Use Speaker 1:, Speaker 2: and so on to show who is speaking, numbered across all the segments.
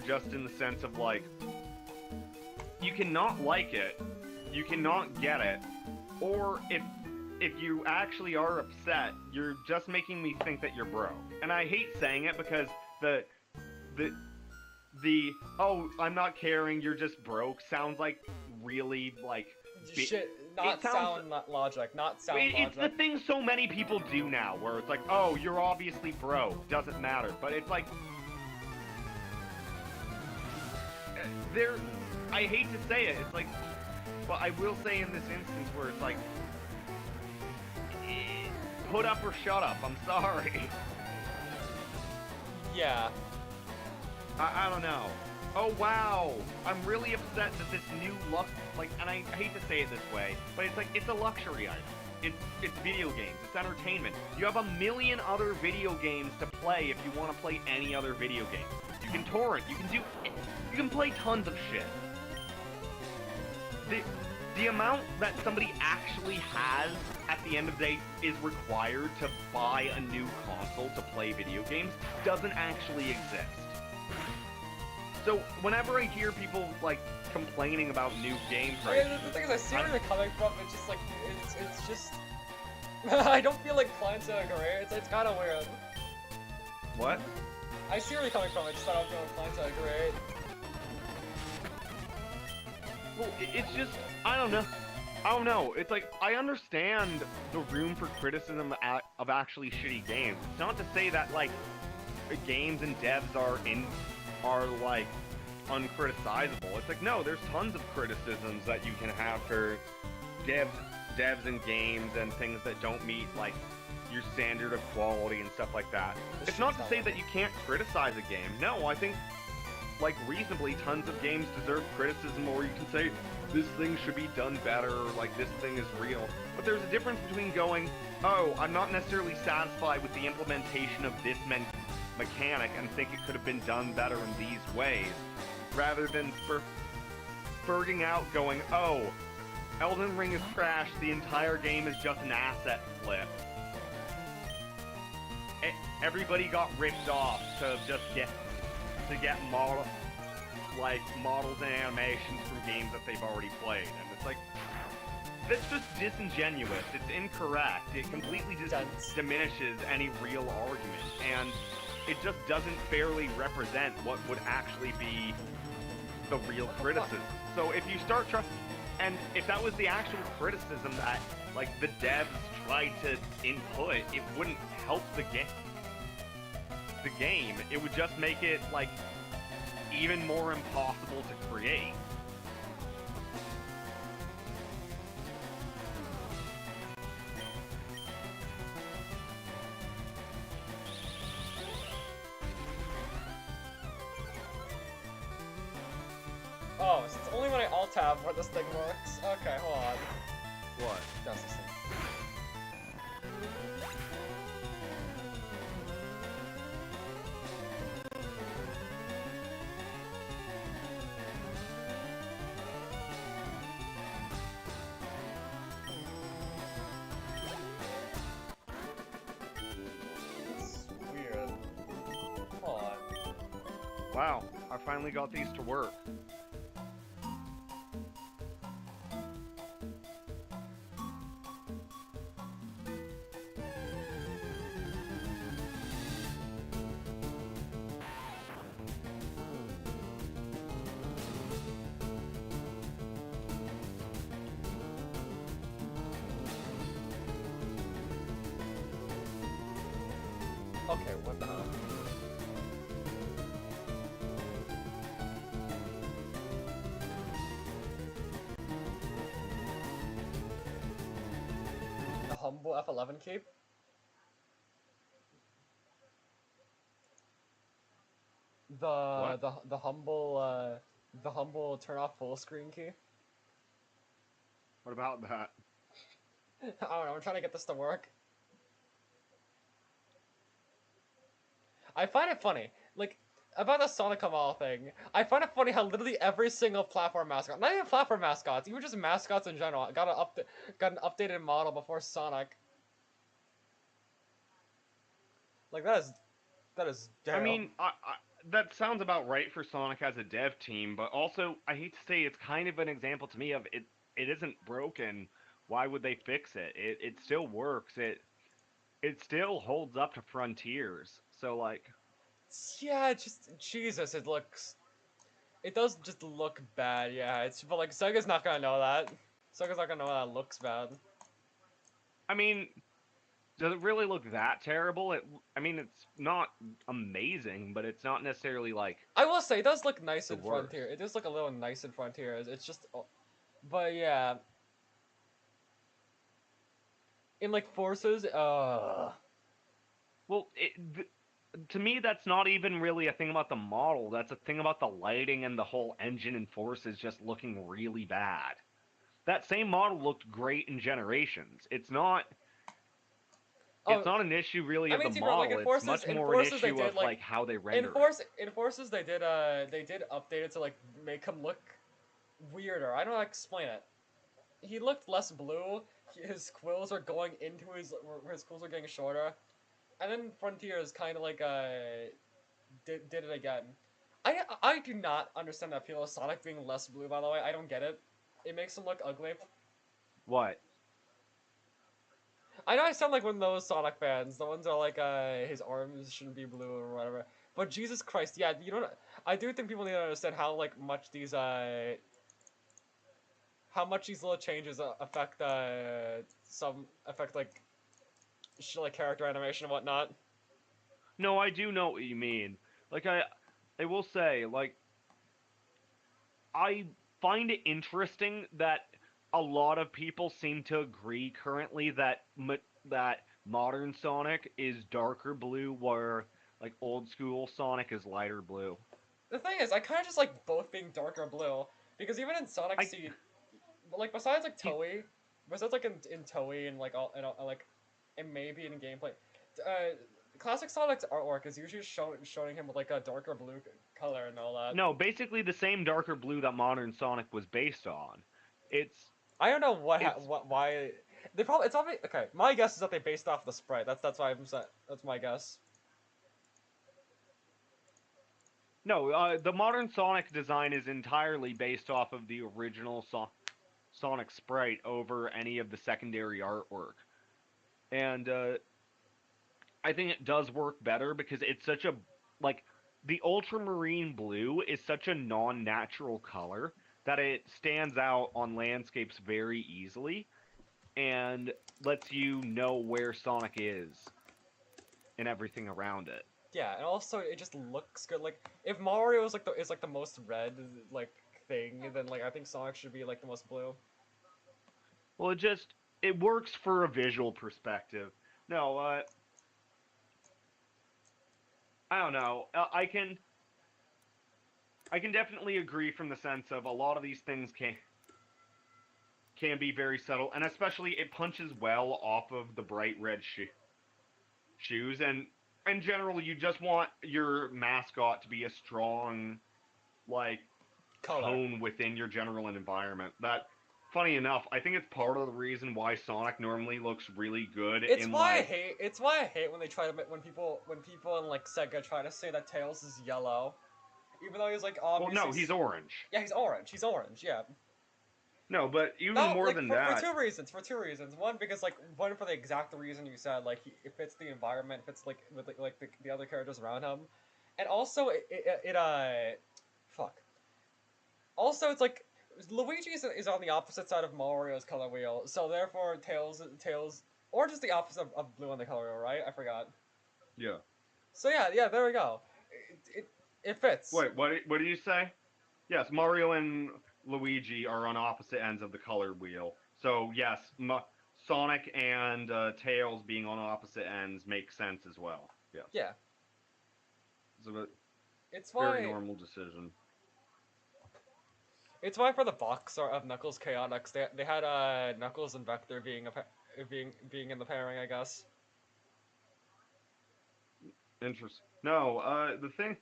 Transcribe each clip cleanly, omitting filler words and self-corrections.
Speaker 1: just in the sense of, like, you cannot like it, you cannot get it, or if you actually are upset, you're just making me think that you're broke. And I hate saying it because the oh, I'm not caring, you're just broke sounds like really, like...
Speaker 2: Shit, not sound logic, not sound logic.
Speaker 1: It's the thing so many people do now, where it's like, oh, you're obviously broke, doesn't matter. But it's like... I hate to say it, it's like... But I will say in this instance where it's like... Put up or shut up, I'm sorry.
Speaker 2: Yeah.
Speaker 1: I don't know. Oh wow! I'm really upset that this new and I hate to say it this way, but it's like, it's a luxury item. It's video games, it's entertainment. You have a million other video games to play if you want to play any other video game. You can torrent, you can play tons of shit. The amount that somebody actually has at the end of the day is required to buy a new console to play video games doesn't actually exist. So whenever I hear people like complaining about new games, right?
Speaker 2: Yeah, the thing is, I see where you're coming from. It's just like it's just. I don't feel like clients are great. It's kind of weird.
Speaker 1: What?
Speaker 2: I see where you're coming from. I just don't feel like clients are great.
Speaker 1: Well, it's just I don't know. It's like I understand the room for criticism of actually shitty games. It's not to say that like games and devs are like uncriticizable. It's like, no, there's tons of criticisms that you can have for devs and games and things that don't meet like your standard of quality and stuff like that. It's not to say that you can't criticize a game. No, I think like reasonably tons of games deserve criticism, or you can say this thing should be done better, or like this thing is real. But there's a difference between going, oh, I'm not necessarily satisfied with the implementation of this mechanic and think it could have been done better in these ways, rather than spurting out going, oh, Elden Ring is trash, the entire game is just an asset flip. Everybody got ripped off to just get models and animations from games that they've already played, and it's like, that's just disingenuous, it's incorrect, it completely just diminishes any real argument, and it just doesn't fairly represent what would actually be the real criticism. So if you start and if that was the actual criticism that, like, the devs tried to input, it wouldn't help the game. It would just make it, like, even more impossible to create.
Speaker 2: Oh, so it's only when I alt-tab where this thing works. Okay, hold on.
Speaker 1: What?
Speaker 2: That's this thing. It's weird. Hold on.
Speaker 1: Wow, I finally got these to work.
Speaker 2: Okay, what the hell? The humble F11 keep? The humble turn off full screen key?
Speaker 1: What about that?
Speaker 2: I don't know, I'm trying to get this to work. I find it funny, like, about the Sonic of all thing, I find it funny how literally every single platform mascot, not even platform mascots, even just mascots in general, got an updated model before Sonic. Like, that is damn.
Speaker 1: I mean, that sounds about right for Sonic as a dev team, but also I hate to say it's kind of an example to me of it. It isn't broken. Why would they fix it? It still works. It still holds up to Frontiers. So like,
Speaker 2: Yeah, just Jesus, it looks. It does just look bad. Yeah, it's but like Sega's not gonna know that. Sega's not gonna know that looks bad.
Speaker 1: I mean, does it really look that terrible? I mean, it's not amazing, but it's not necessarily like
Speaker 2: I will say it does look nice
Speaker 1: the
Speaker 2: in
Speaker 1: worst.
Speaker 2: Frontier. It does look a little nice in Frontiers. It's just, but yeah, in like Forces,
Speaker 1: Well, to me, that's not even really a thing about the model. That's a thing about the lighting and the whole engine and forces just looking really bad. That same model looked great in Generations. It's
Speaker 2: oh,
Speaker 1: not an issue really
Speaker 2: I
Speaker 1: of the
Speaker 2: mean, to be like
Speaker 1: model. It's much
Speaker 2: In
Speaker 1: more an
Speaker 2: Forces they
Speaker 1: issue
Speaker 2: did
Speaker 1: of
Speaker 2: like
Speaker 1: like how they render it.
Speaker 2: In Forces they did update it to like make him look weirder. I don't know how to explain it. He looked less blue. His quills are going into his quills are getting shorter, and then Frontiers kind of like did it again. I do not understand the appeal of Sonic being less blue. By the way, I don't get it. It makes him look ugly.
Speaker 1: What?
Speaker 2: I know I sound like one of those Sonic fans, the ones that are like, his arms shouldn't be blue or whatever. But Jesus Christ, yeah, you don't. I do think people need to understand how like much these how much these little changes affect some affect like character animation and whatnot.
Speaker 1: No, I do know what you mean. Like I will say, like I find it interesting that a lot of people seem to agree currently that that modern Sonic is darker blue, where like old school Sonic is lighter blue.
Speaker 2: The thing is, I kind of just like both being dark or blue because even in Sonic
Speaker 1: I
Speaker 2: Seed, like besides like
Speaker 1: he,
Speaker 2: Toei, besides like in Toei and like all like, and maybe in gameplay, uh, classic Sonic's artwork is usually showing him with like a darker blue color and all that.
Speaker 1: no, basically the same darker blue that modern Sonic was based on. It's
Speaker 2: I don't know
Speaker 1: it's
Speaker 2: what why they probably it's probably okay. My guess is that they based off the sprite. That's why that's my guess.
Speaker 1: no, the modern Sonic design is entirely based off of the original Sonic sprite over any of the secondary artwork. And I think it does work better because it's such a like the ultramarine blue is such a non-natural color that it stands out on landscapes very easily and lets you know where Sonic is and everything around it.
Speaker 2: Yeah, and also it just looks good. Like if Mario is like the most red like thing, then like I think Sonic should be like the most blue.
Speaker 1: Well, it works for a visual perspective. No, I don't know. I can definitely agree from the sense of a lot of these things can be very subtle, and especially it punches well off of the bright red shoes. And in general, you just want your mascot to be a strong, like,
Speaker 2: Color.
Speaker 1: tone within your general environment. That, funny enough, I think it's part of the reason why Sonic normally looks really good
Speaker 2: It's
Speaker 1: in
Speaker 2: why I
Speaker 1: like.
Speaker 2: hate. It's why I hate when they try to when people in like Sega try to say that Tails is yellow, even though he's like
Speaker 1: Well,
Speaker 2: obviously.
Speaker 1: no, he's orange.
Speaker 2: Yeah, he's orange. He's orange. Yeah.
Speaker 1: No, but even
Speaker 2: No,
Speaker 1: more
Speaker 2: like
Speaker 1: than
Speaker 2: for
Speaker 1: that,
Speaker 2: two reasons. For two reasons. One, because like one for the exact reason you said, like it fits the environment, fits like with like the other characters around him, and also fuck. Also, it's like Luigi is on the opposite side of Mario's color wheel, so therefore Tails, or just the opposite of blue on the color wheel, right? I forgot.
Speaker 1: yeah.
Speaker 2: So yeah, there we go. It fits.
Speaker 1: Wait, what did you say? Yes, Mario and Luigi are on opposite ends of the color wheel. So yes, Sonic and Tails being on opposite ends makes sense as well. Yes,
Speaker 2: Yeah,
Speaker 1: it's a
Speaker 2: it's
Speaker 1: very
Speaker 2: why
Speaker 1: normal decision.
Speaker 2: it's why for the box art of Knuckles Chaotix, they had Knuckles and Vector being in the pairing, I guess.
Speaker 1: Interesting. No, the thing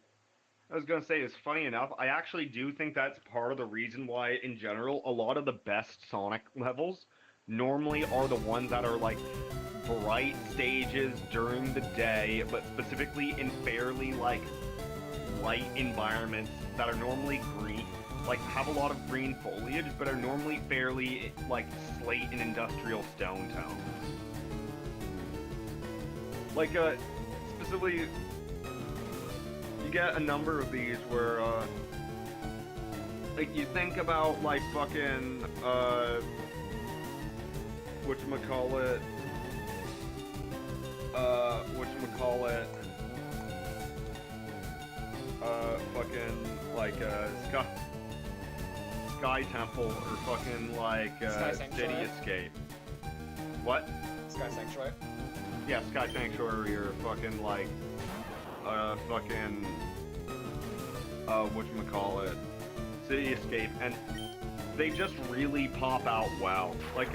Speaker 1: I was gonna say is funny enough. I actually do think that's part of the reason why, in general, a lot of the best Sonic levels normally are the ones that are like bright stages during the day, but specifically in fairly like light environments that are normally green, like have a lot of green foliage, but are normally fairly like slate and industrial stone tones. Like specifically, you get a number of these where like you think about like fucking whatchamacallit, fucking like Sky Temple or fucking like
Speaker 2: Sky
Speaker 1: City
Speaker 2: Sanctuary?
Speaker 1: Escape. What?
Speaker 2: Sky Sanctuary.
Speaker 1: Yeah, Sky Sanctuary or fucking like fucking whatchamacallit, City Escape, and they just really pop out well. Like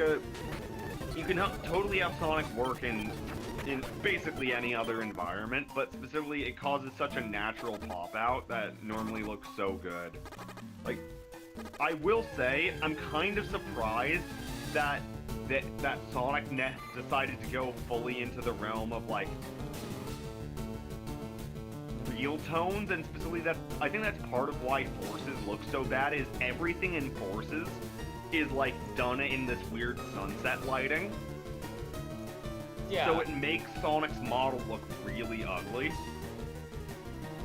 Speaker 1: you can totally have Sonic work in basically any other environment, but specifically it causes such a natural pop out that normally looks so good. Like, I will say, I'm kind of surprised that Sonic decided to go fully into the realm of like real tones, and specifically I think that's part of why Forces looks so bad, is everything in Forces is like done in this weird sunset lighting.
Speaker 2: Yeah.
Speaker 1: So it makes Sonic's model look really ugly.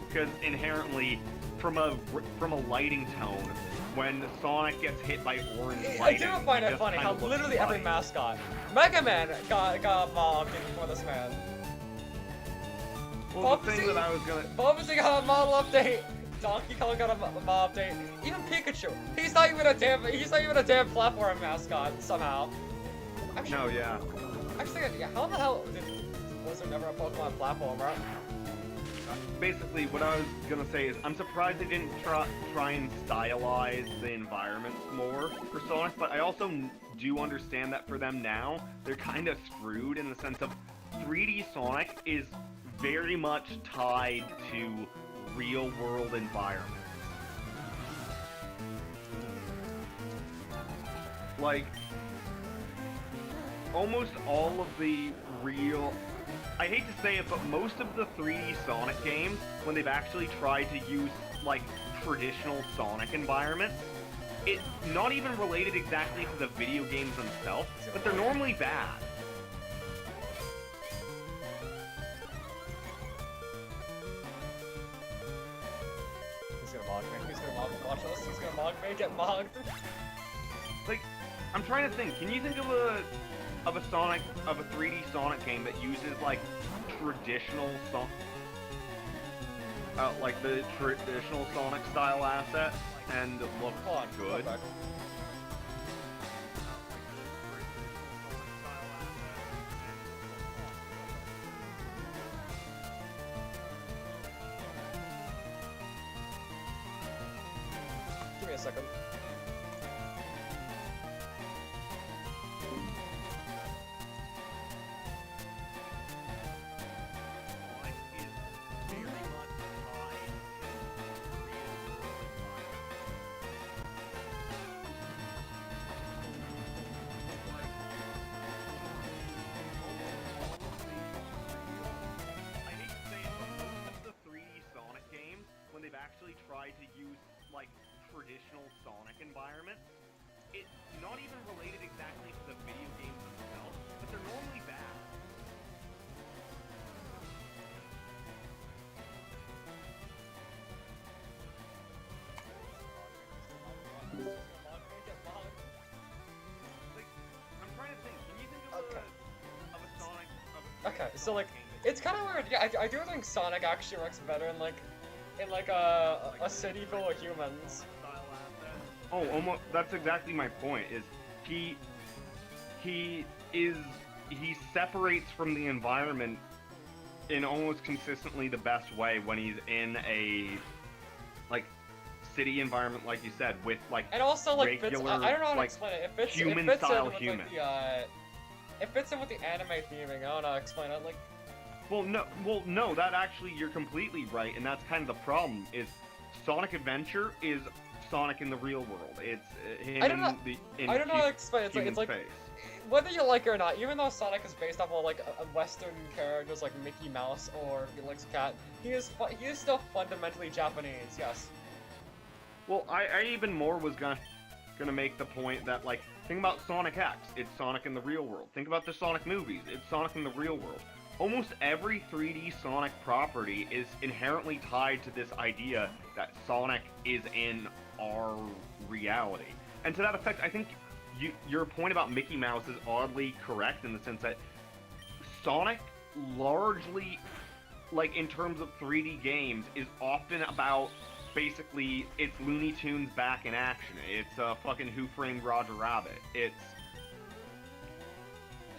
Speaker 1: Because inherently, from a lighting tone, when Sonic gets hit by orange lighting,
Speaker 2: I do find it
Speaker 1: just
Speaker 2: funny
Speaker 1: kinda
Speaker 2: how
Speaker 1: looks
Speaker 2: literally every
Speaker 1: funny.
Speaker 2: mascot, Mega Man got mobbed for this man.
Speaker 1: Well, the thing that I was gonna...
Speaker 2: Bubsy got a model update. Donkey Kong got a mob update. Even Pikachu. He's not even a damn platform mascot somehow.
Speaker 1: No, yeah.
Speaker 2: Actually, yeah, how the hell was there never a Pokemon platformer?
Speaker 1: Basically, what I was gonna say is, I'm surprised they didn't try and stylize the environments more for Sonic, but I also do understand that for them now, they're kind of screwed in the sense of 3D Sonic is very much tied to real-world environments. Like, almost all of the real... I hate to say it, but most of the 3D Sonic games, when they've actually tried to use, like, traditional Sonic environments, it's not even related exactly to the video games themselves, but they're normally bad.
Speaker 2: He's gonna mog me. He's gonna mog me. Watch this. He's gonna mog me. Get mogged.
Speaker 1: Like, I'm trying to think. Can you think of a 3D Sonic game that uses like traditional like the traditional Sonic style assets and looks
Speaker 2: Hold on.
Speaker 1: good?
Speaker 2: Go back. Give me a second.
Speaker 1: Actually tried to use like traditional Sonic environments. It's not even related exactly to the video games themselves, but they're normally bad. Like, I'm trying to think. Can you think of a Sonic?
Speaker 2: Okay, so like, it's kind of weird. Yeah, I do think Sonic actually works better in like a city full of humans.
Speaker 1: Oh, almost. That's exactly my point. Is he separates from the environment in almost consistently the best way when he's in a like city environment, like you said, with like
Speaker 2: And also like
Speaker 1: regular,
Speaker 2: I don't know how to
Speaker 1: like,
Speaker 2: explain it. It fits
Speaker 1: human
Speaker 2: in
Speaker 1: style
Speaker 2: with
Speaker 1: human.
Speaker 2: like it fits in with the anime theming. I don't know how to explain it. Like,
Speaker 1: Well, no, that actually, you're completely right, and that's kind of the problem, is Sonic Adventure is Sonic in the real world. It's him
Speaker 2: I don't know.
Speaker 1: in
Speaker 2: I don't know how to explain it.
Speaker 1: human
Speaker 2: It's like
Speaker 1: face.
Speaker 2: whether you like it or not, even though Sonic is based off of like a Western characters like Mickey Mouse or Felix Cat, he is still fundamentally Japanese. Yes.
Speaker 1: Well, I even more was gonna make the point that, like, think about Sonic X, it's Sonic in the real world. Think about the Sonic movies, it's Sonic in the real world. Almost every 3D Sonic property is inherently tied to this idea that Sonic is in our reality. And to that effect, I think your point about Mickey Mouse is oddly correct in the sense that Sonic largely, like, in terms of 3D games, is often about basically it's Looney Tunes back in action. It's fucking Who Framed Roger Rabbit.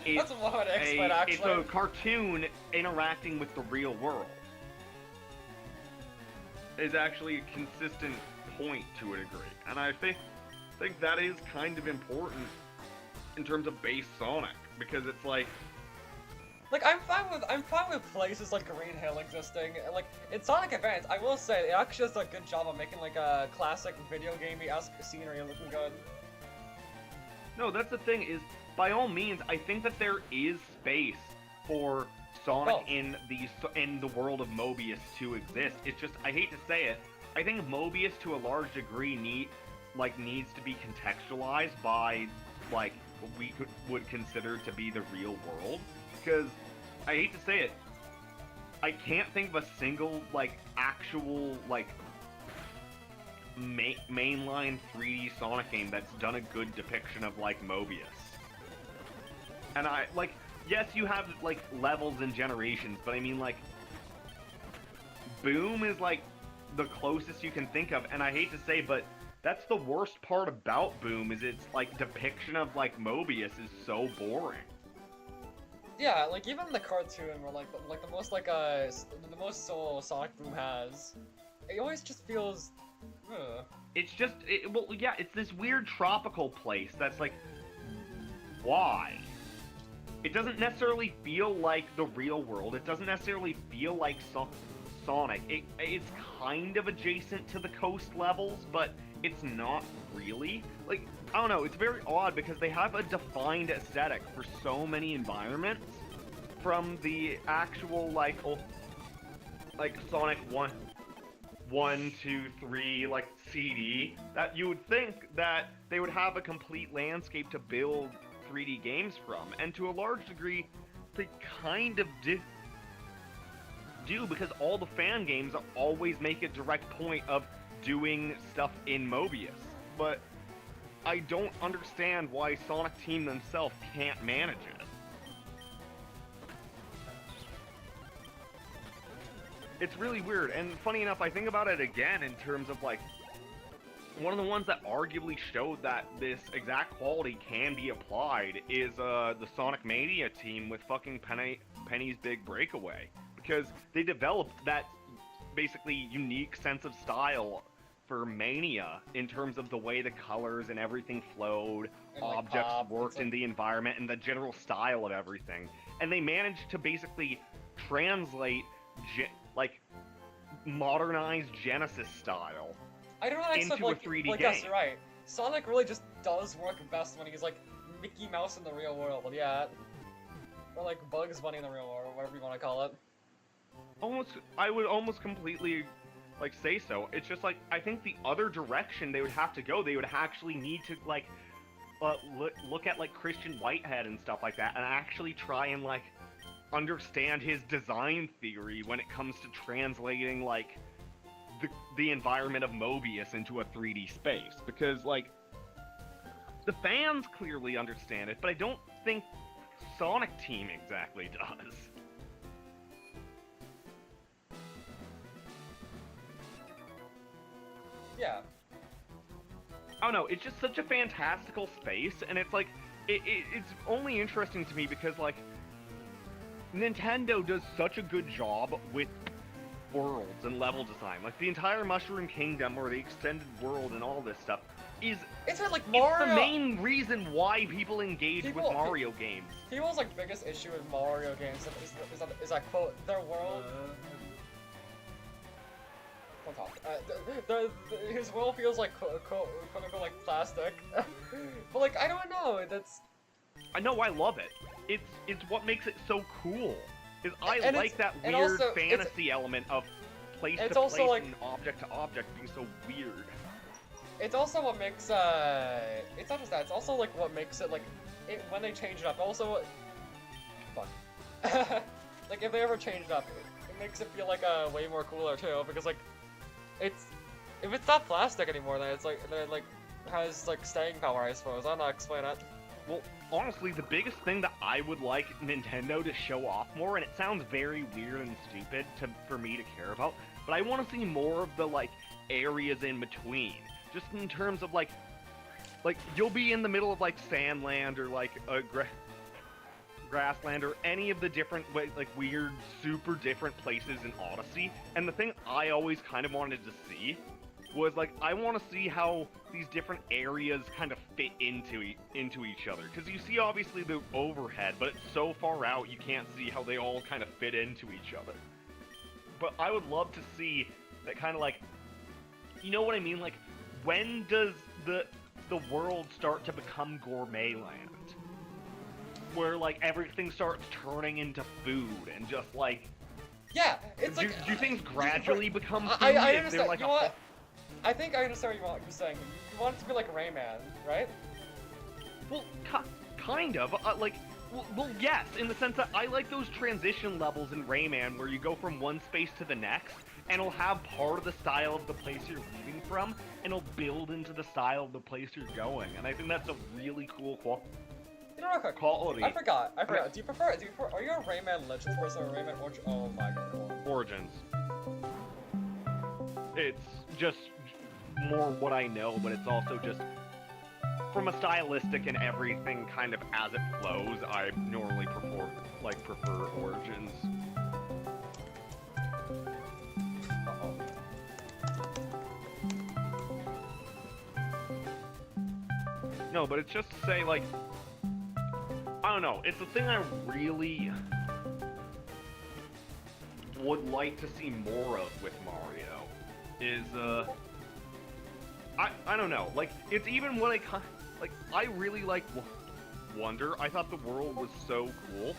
Speaker 2: That's one way to explain, actually.
Speaker 1: It's a cartoon interacting with the real world. Is actually a consistent point to a degree, and I think that is kind of important in terms of base Sonic, because it's like
Speaker 2: I'm fine with places like Green Hill existing. Like in Sonic Advance, I will say it actually does a good job of making like a classic video gamey-esque scenery looking good.
Speaker 1: No, that's the thing is, by all means, I think that there is space for Sonic in the world of Mobius to exist. It's just, I hate to say it, I think Mobius to a large degree needs to be contextualized by like what we would consider to be the real world. Because I hate to say it, I can't think of a single like actual like mainline 3D Sonic game that's done a good depiction of like Mobius. And I like, yes, you have like levels and generations, but I mean like Boom is like the closest you can think of, and I hate to say, but that's the worst part about Boom is its like depiction of like Mobius is so boring.
Speaker 2: Yeah, like even the cartoon where like the most the most soul Sonic Boom has, it always just feels.
Speaker 1: It's just well, yeah, it's this weird tropical place that's like, why? It doesn't necessarily feel like the real world. It doesn't necessarily feel like Sonic. It's kind of adjacent to the coast levels, but it's not really. Like, I don't know, it's very odd because they have a defined aesthetic for so many environments from the actual, like Sonic 1, 2, 3, like, CD, that you would think that they would have a complete landscape to build 3D games from, and to a large degree, they kind of do, because all the fan games always make a direct point of doing stuff in Mobius, but I don't understand why Sonic Team themselves can't manage it. It's really weird, and funny enough, I think about it again in terms of, like, one of the ones that arguably showed that this exact quality can be applied is the Sonic Mania team with fucking Penny's Big Breakaway, because they developed that basically unique sense of style for Mania in terms of the way the colors and everything flowed, and objects worked in the environment, and the general style of everything. And they managed to basically translate, modernized Genesis style into a 3D game.
Speaker 2: Yes, you're right. Sonic really just does work best when he's like Mickey Mouse in the real world, yeah. Or like Bugs Bunny in the real world, or whatever you want to call it.
Speaker 1: I would almost completely say so. It's just like, I think the other direction they would have to go, they would actually need to look at like Christian Whitehead and stuff like that, and actually try and understand his design theory when it comes to translating the environment of Mobius into a 3D space, because the fans clearly understand it, but I don't think Sonic Team exactly does.
Speaker 2: Yeah.
Speaker 1: I don't know, it's just such a fantastical space, and it's it's only interesting to me because Nintendo does such a good job with worlds and level design. The entire Mushroom Kingdom or the extended world and all this stuff is
Speaker 2: it's Mario.
Speaker 1: It's the main reason why people engage with Mario games.
Speaker 2: People's biggest issue with Mario games is that quote their world. Don't talk. His world feels like quote unquote like plastic, but like I don't know. That's.
Speaker 1: I know, I love it. It's what makes it so cool. Is I
Speaker 2: And
Speaker 1: like that
Speaker 2: and
Speaker 1: weird
Speaker 2: also,
Speaker 1: fantasy element of place
Speaker 2: it's
Speaker 1: to
Speaker 2: also,
Speaker 1: place
Speaker 2: like-
Speaker 1: and object to object being so weird.
Speaker 2: It's also what makes it's not just that. It's also like what makes it like when they change it up. Also, fuck. Like if they ever change it up, it makes it feel like way more cooler too. Because like it's if it's not plastic anymore, then it has like staying power. I suppose I don't know how to explain it.
Speaker 1: Well, honestly, the biggest thing that I would like Nintendo to show off more, and it sounds very weird and stupid for me to care about, but I want to see more of the like areas in between. Just in terms of like you'll be in the middle of like Sandland or like a Grassland or any of the different like weird, super different places in Odyssey. And the thing I always kind of wanted to see was like I want to see how these different areas kind of fit into each other. Because you see obviously the overhead, but it's so far out you can't see how they all kind of fit into each other. But I would love to see that kind of like, you know what I mean? Like, when does the world start to become gourmet land? Where like everything starts turning into food and just like
Speaker 2: Yeah, it's like
Speaker 1: do things gradually become food?
Speaker 2: I
Speaker 1: Is there,
Speaker 2: understand.
Speaker 1: like,
Speaker 2: You know what? I think I understand what you're saying. You want it to be like Rayman, right?
Speaker 1: Well, kind of. Well, yes, in the sense that I like those transition levels in Rayman where you go from one space to the next, and it'll have part of the style of the place you're leaving from, and it'll build into the style of the place you're going. And I think that's a really cool
Speaker 2: You know what?
Speaker 1: quality.
Speaker 2: I forgot. Do you prefer? Are you a Rayman Legends person or a Rayman Origins? Oh my god.
Speaker 1: Origins. It's just more what I know, but it's also just from a stylistic and everything kind of as it flows, I normally prefer Origins. No, but it's just to say, like, I don't know, it's the thing I really would like to see more of with Mario, is, I don't know, like, it's even what I really like Wonder. I thought the world was so cool,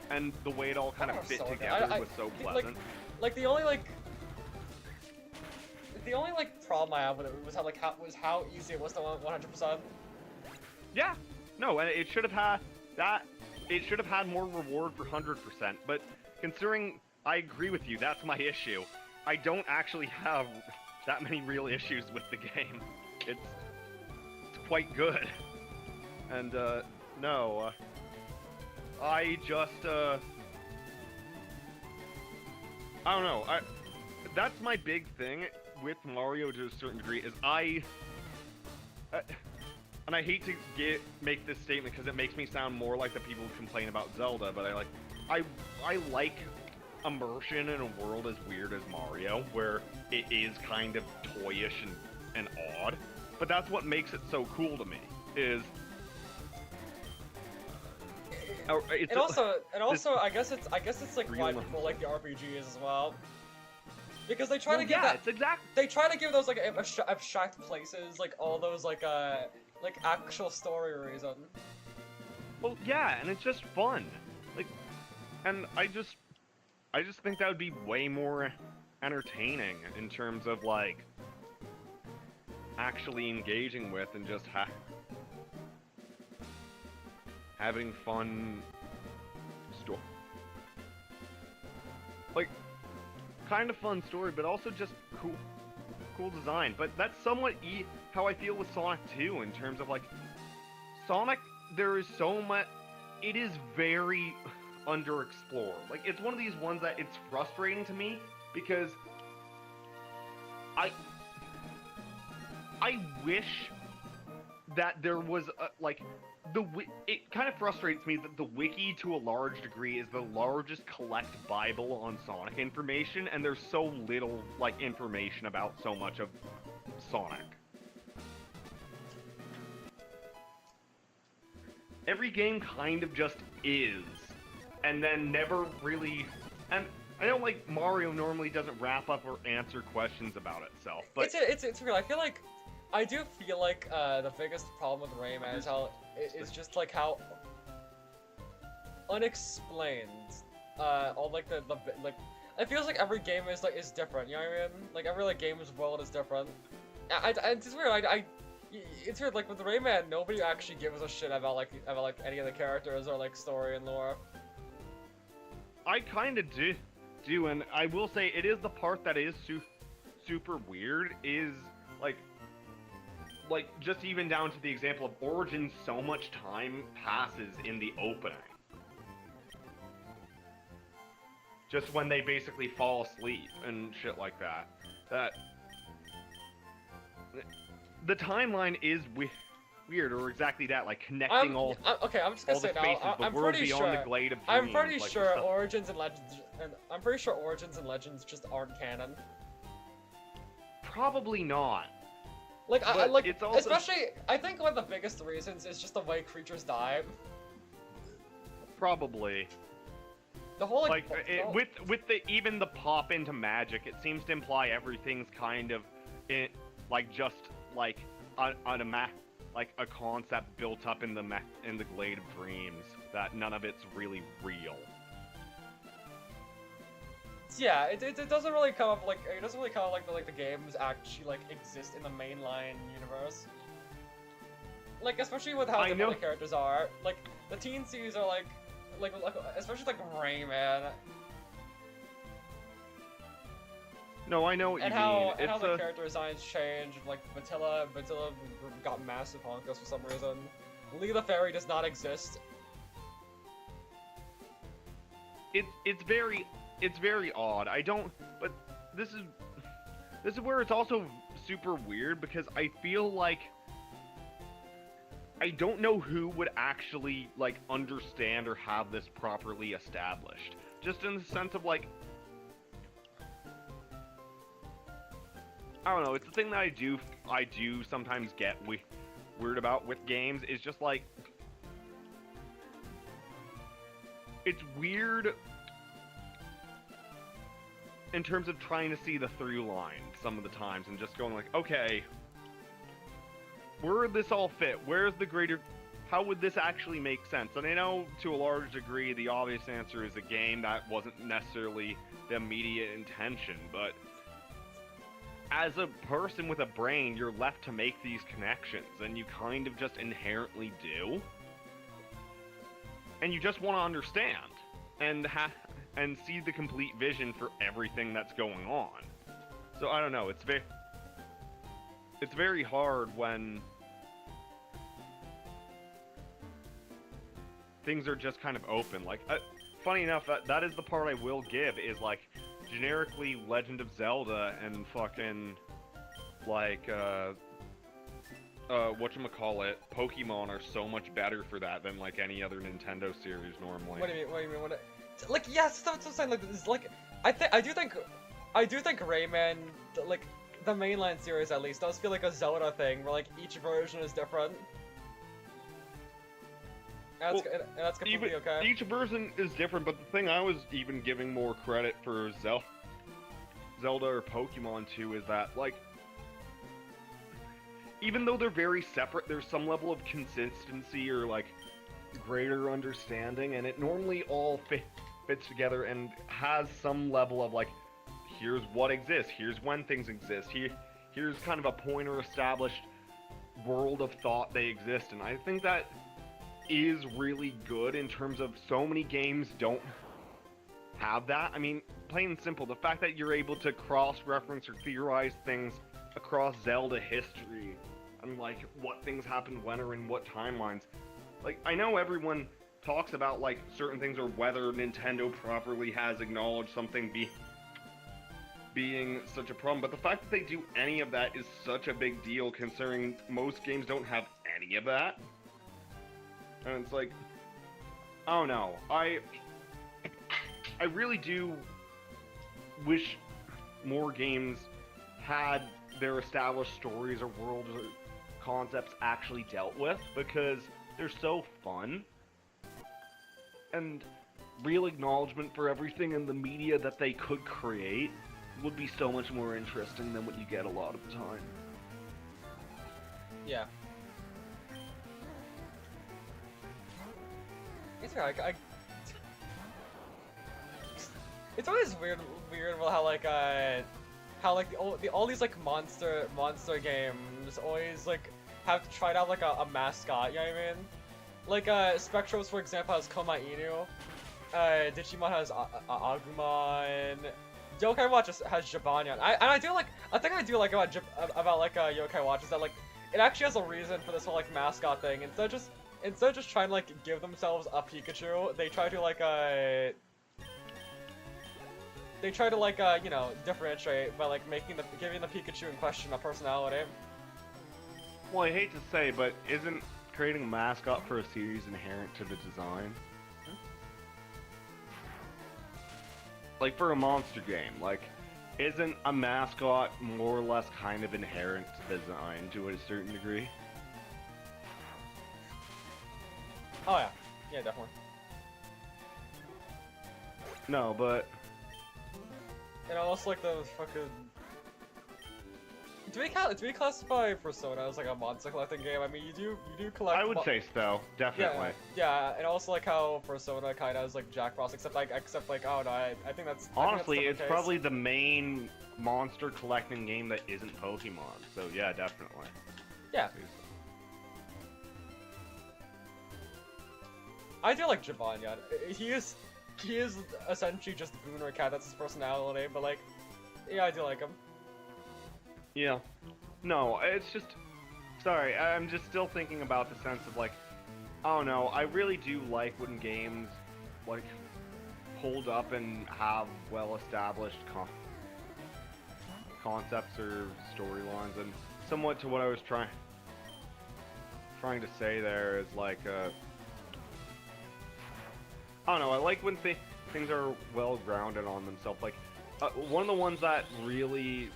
Speaker 1: and the way it all kind of fit together was so pleasant.
Speaker 2: Like the only problem I have with it was how easy it was to 100%.
Speaker 1: Yeah, no, and it should have had that. It should have had more reward for 100%. But considering I agree with you, that's my issue. I don't actually have that many real issues with the game. It's quite good. And no, I just I don't know. That's my big thing with Mario to a certain degree is and I hate to make this statement because it makes me sound more like the people who complain about Zelda, but I like immersion in a world as weird as Mario, where it is kind of toyish and odd. But that's what makes it so cool to me. Is
Speaker 2: And also, I guess it's like why people like the RPGs as well. Because they try to give they try to give those like abstract places like all those like actual story reason.
Speaker 1: Well, yeah, and it's just fun. Like, and I just think that would be way more entertaining in terms of like actually engaging with and just having fun like kind of fun story, but also just cool design. But that's somewhat how I feel with Sonic 2 in terms of like Sonic. There is so much. It is very underexplored. Like, it's one of these ones that it's frustrating to me because I wish that there was like it kind of frustrates me that the wiki to a large degree is the largest collect Bible on Sonic information, and there's so little like information about so much of Sonic. Every game kind of just is, and then never really, and I know, like, Mario normally doesn't wrap up or answer questions about itself, but
Speaker 2: It's real. I do feel like the biggest problem with Rayman is how it's just like how unexplained all like the like it feels like every game is different. You know what I mean? Like every like game's world is different. It's weird. It's weird. Like with Rayman, nobody actually gives a shit about like any of the characters or like story and lore.
Speaker 1: I kind of do, and I will say it is the part that is super weird. Is like just even down to the example of Origins, so much time passes in the opening. Just when they basically fall asleep and shit like that. That the timeline is weird, or exactly that, like connecting
Speaker 2: okay, I'm just gonna
Speaker 1: all the
Speaker 2: say
Speaker 1: spaces,
Speaker 2: now.
Speaker 1: the
Speaker 2: I'm
Speaker 1: world
Speaker 2: pretty
Speaker 1: beyond
Speaker 2: sure.
Speaker 1: the glade of dreams.
Speaker 2: I'm pretty
Speaker 1: like,
Speaker 2: sure
Speaker 1: stuff.
Speaker 2: Origins and Legends just aren't canon.
Speaker 1: Probably not.
Speaker 2: Like I
Speaker 1: But
Speaker 2: like
Speaker 1: it's also-
Speaker 2: especially I think one of the biggest reasons is just the way creatures die.
Speaker 1: Probably.
Speaker 2: The whole
Speaker 1: Like with the even the pop into magic, it seems to imply everything's kind of like just like like a concept built up in the glade of dreams, that none of it's really real.
Speaker 2: Yeah, it doesn't really come up like the games actually like exist in the mainline universe. Like especially with how different the characters are. Like the teen series are like especially like Rayman.
Speaker 1: No, I know what
Speaker 2: and
Speaker 1: you
Speaker 2: how
Speaker 1: mean.
Speaker 2: And how the character designs change. Like Batilla got massive honkus for some reason. Lee the Fairy does not exist.
Speaker 1: It's very odd. But this is where it's also super weird, because I feel like I don't know who would actually like understand or have this properly established. Just in the sense of like, I don't know, it's the thing that I do sometimes get weird about with games, is just like, it's weird in terms of trying to see the through line some of the times, and just going like, okay, where would this all fit? Where's the greater... How would this actually make sense? And I know, to a large degree, the obvious answer is a game that wasn't necessarily the immediate intention, but as a person with a brain, you're left to make these connections, and you kind of just inherently do. And you just want to understand, and see the complete vision for everything that's going on. So, I don't know, it's very hard when things are just kind of open. Like, funny enough, that is the part I will give, is like, generically Legend of Zelda and fucking, like, whatchamacallit, Pokemon are so much better for that than, like, any other Nintendo series normally.
Speaker 2: What do you mean? Like, yes, that's what I'm saying, like, it's like, I do think Rayman, like, the mainline series at least, does feel like a Zelda thing, where like each version is different. And that's completely okay.
Speaker 1: Each version is different, but the thing I was even giving more credit for Zelda or Pokemon to is that, like, even though they're very separate, there's some level of consistency or, like, greater understanding, and it normally all fits together and has some level of, like, here's what exists, here's when things exist, here's kind of a point or established world of thought they exist in. I think that is really good in terms of so many games don't have that. I mean, plain and simple, the fact that you're able to cross-reference or theorize things across Zelda history, and like what things happened when or in what timelines. Like, I know everyone talks about like certain things or whether Nintendo properly has acknowledged something being such a problem, but the fact that they do any of that is such a big deal, considering most games don't have any of that. And it's like, I don't know, I really do wish more games had their established stories or worlds or concepts actually dealt with, because they're so fun. And real acknowledgement for everything in the media that they could create would be so much more interesting than what you get a lot of the time.
Speaker 2: Yeah. It's weird. It's always weird about how like all these like monster games always like have to try to have like a mascot. You know what I mean? Like Spectros, for example, has Koma Inu. Digimon has Agumon. Yokai Watch has Jibanyan. I think I do like about Yokai Watch is that like it actually has a reason for this whole like mascot thing. Instead of just trying to like give themselves a Pikachu, they try to like you know, differentiate by like giving the Pikachu in question a personality.
Speaker 1: Well, I hate to say, but isn't creating a mascot for a series inherent to the design? Like for a monster game, like isn't a mascot more or less kind of inherent to design to a certain degree?
Speaker 2: Oh yeah, yeah, definitely.
Speaker 1: No, but
Speaker 2: And also like the fucking. Do we classify Persona as like a monster collecting game? I mean, you do collect.
Speaker 1: I would say so, definitely.
Speaker 2: Yeah, and also like how Persona kind of is like Jack Frost, except like oh no, I think that's.
Speaker 1: Honestly,
Speaker 2: I think that's
Speaker 1: it's probably the main monster collecting game that isn't Pokemon. So yeah, definitely.
Speaker 2: Yeah. I do like Jibanyan. He is essentially just Booner Cat. That's his personality, but like, yeah, I do like him.
Speaker 1: Yeah. No, it's just... Sorry, I'm just still thinking about the sense of, like... I don't know, I really do like when games, like, hold up and have well-established concepts or storylines, and somewhat to what I was trying to say there is, like, I don't know, I like when things are well-grounded on themselves, like, one of the ones that really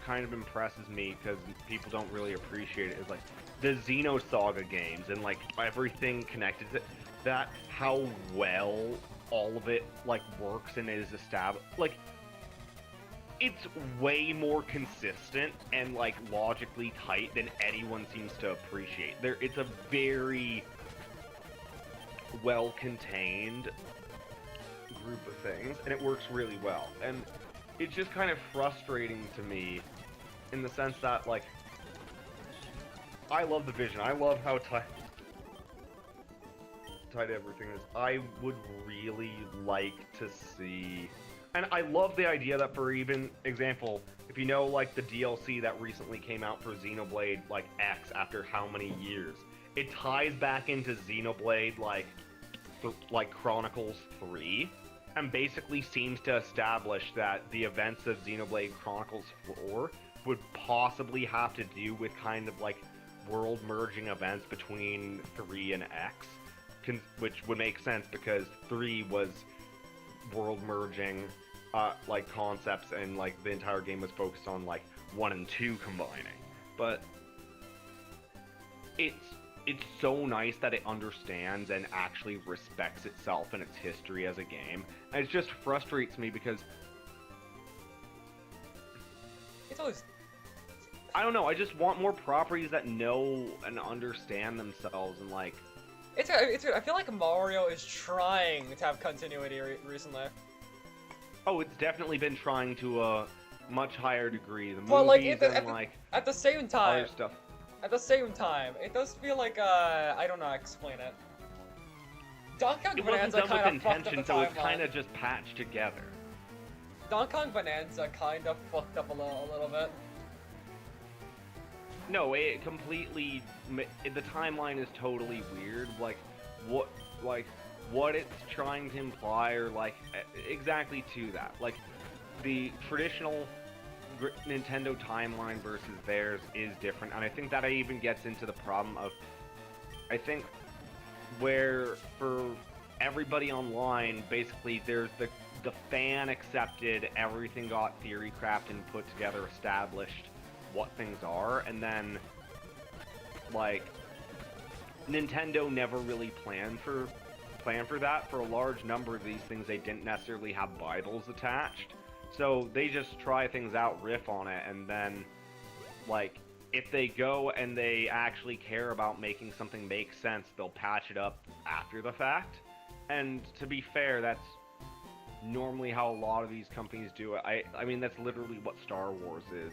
Speaker 1: kind of impresses me because people don't really appreciate it is like the Xenosaga games and like everything connected to that, how well all of it like works and is established. Like it's way more consistent and like logically tight than anyone seems to appreciate. It's a very well contained group of things and it works really well. And it's just kind of frustrating to me in the sense that, like, I love the vision. I love how tight everything is. I would really like to see... And I love the idea that, for even example, if you know, like, the DLC that recently came out for Xenoblade, like, X after how many years, it ties back into Xenoblade, like Chronicles 3. And basically seems to establish that the events of Xenoblade Chronicles 4 would possibly have to do with kind of like world merging events between 3 and X, which would make sense because 3 was world merging like concepts and like the entire game was focused on like 1 and 2 combining. But it's so nice that it understands and actually respects itself and its history as a game. And it just frustrates me because...
Speaker 2: It's always...
Speaker 1: I don't know, I just want more properties that know and understand themselves and like...
Speaker 2: It's I feel like Mario is trying to have continuity recently.
Speaker 1: Oh, it's definitely been trying to a much higher degree. The
Speaker 2: Well, like,
Speaker 1: movies
Speaker 2: at the same time...
Speaker 1: other stuff.
Speaker 2: At the same time, it does feel like, I don't know how to explain it. Donkey Kong
Speaker 1: It wasn't
Speaker 2: Bonanza
Speaker 1: done with
Speaker 2: kind of fucked up
Speaker 1: intention,
Speaker 2: the
Speaker 1: so it's
Speaker 2: timeline.
Speaker 1: kind of just patched together.
Speaker 2: Donkey Kong Bonanza kind of fucked up a little bit.
Speaker 1: No, it completely... The timeline is totally weird. Like, what it's trying to imply, or, like, exactly to that. Like, the traditional Nintendo timeline versus theirs is different, and I think that even gets into the problem of, I think, where for everybody online, basically there's the fan accepted, everything got theory crafted and put together, established what things are, and then like Nintendo never really planned for plan for that. For a large number of these things, they didn't necessarily have Bibles attached. So they just try things out, riff on it, and then, like, if they go and they actually care about making something make sense, they'll patch it up after the fact. And to be fair, that's normally how a lot of these companies do it. I mean, that's literally what Star Wars is.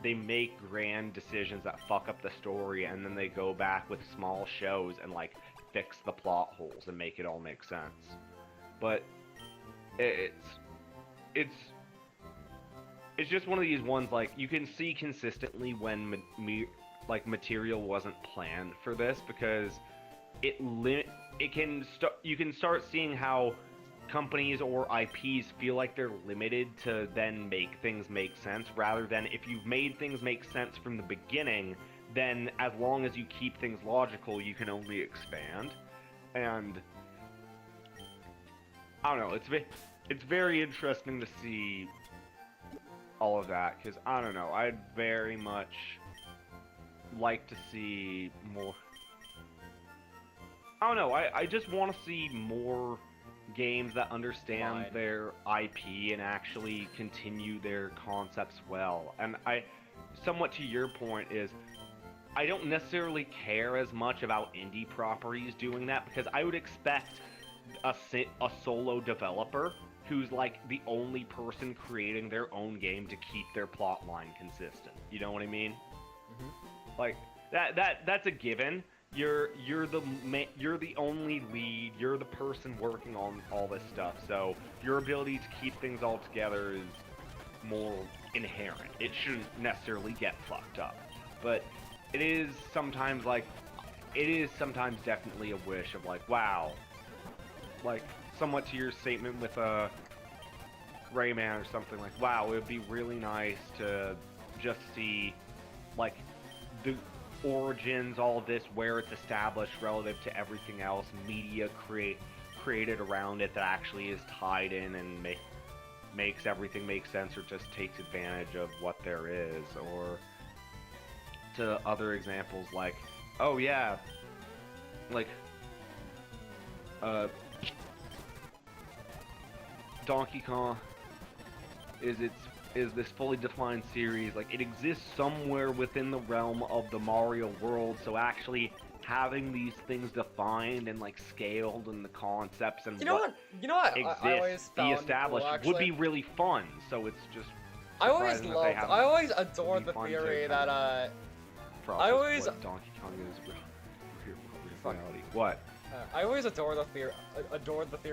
Speaker 1: They make grand decisions that fuck up the story, and then they go back with small shows and, like, fix the plot holes and make it all make sense. But it's just one of these ones, like, you can see consistently when material wasn't planned for this, because you can start seeing how companies or IPs feel like they're limited to then make things make sense, rather than if you've made things make sense from the beginning, then as long as you keep things logical, you can only expand. And I don't know, it's very interesting to see all of that, because I don't know, I'd very much like to see more. I don't know, I just want to see more games that understand their IP and actually continue their concepts well. And somewhat to your point, is I don't necessarily care as much about indie properties doing that, because I would expect a solo developer who's like the only person creating their own game to keep their plot line consistent. You know what I mean? Mm-hmm. Like that's a given. You're the only lead. You're the person working on all this stuff. So your ability to keep things all together is more inherent. It shouldn't necessarily get fucked up. But it is sometimes definitely a wish of like, wow, like somewhat to your statement with Rayman or something, like, wow, it would be really nice to just see like the origins, all of this, where it's established relative to everything else, media created around it that actually is tied in and makes everything make sense, or just takes advantage of what there is. Or to other examples like, oh yeah, like Donkey Kong is this fully defined series. Like, it exists somewhere within the realm of the Mario world, so actually having these things defined and like scaled, and the concepts and what exists be established would be really fun. So it's just
Speaker 2: I always adored the theory that I always
Speaker 1: Donkey Kong is reality. What?
Speaker 2: I always adored the theory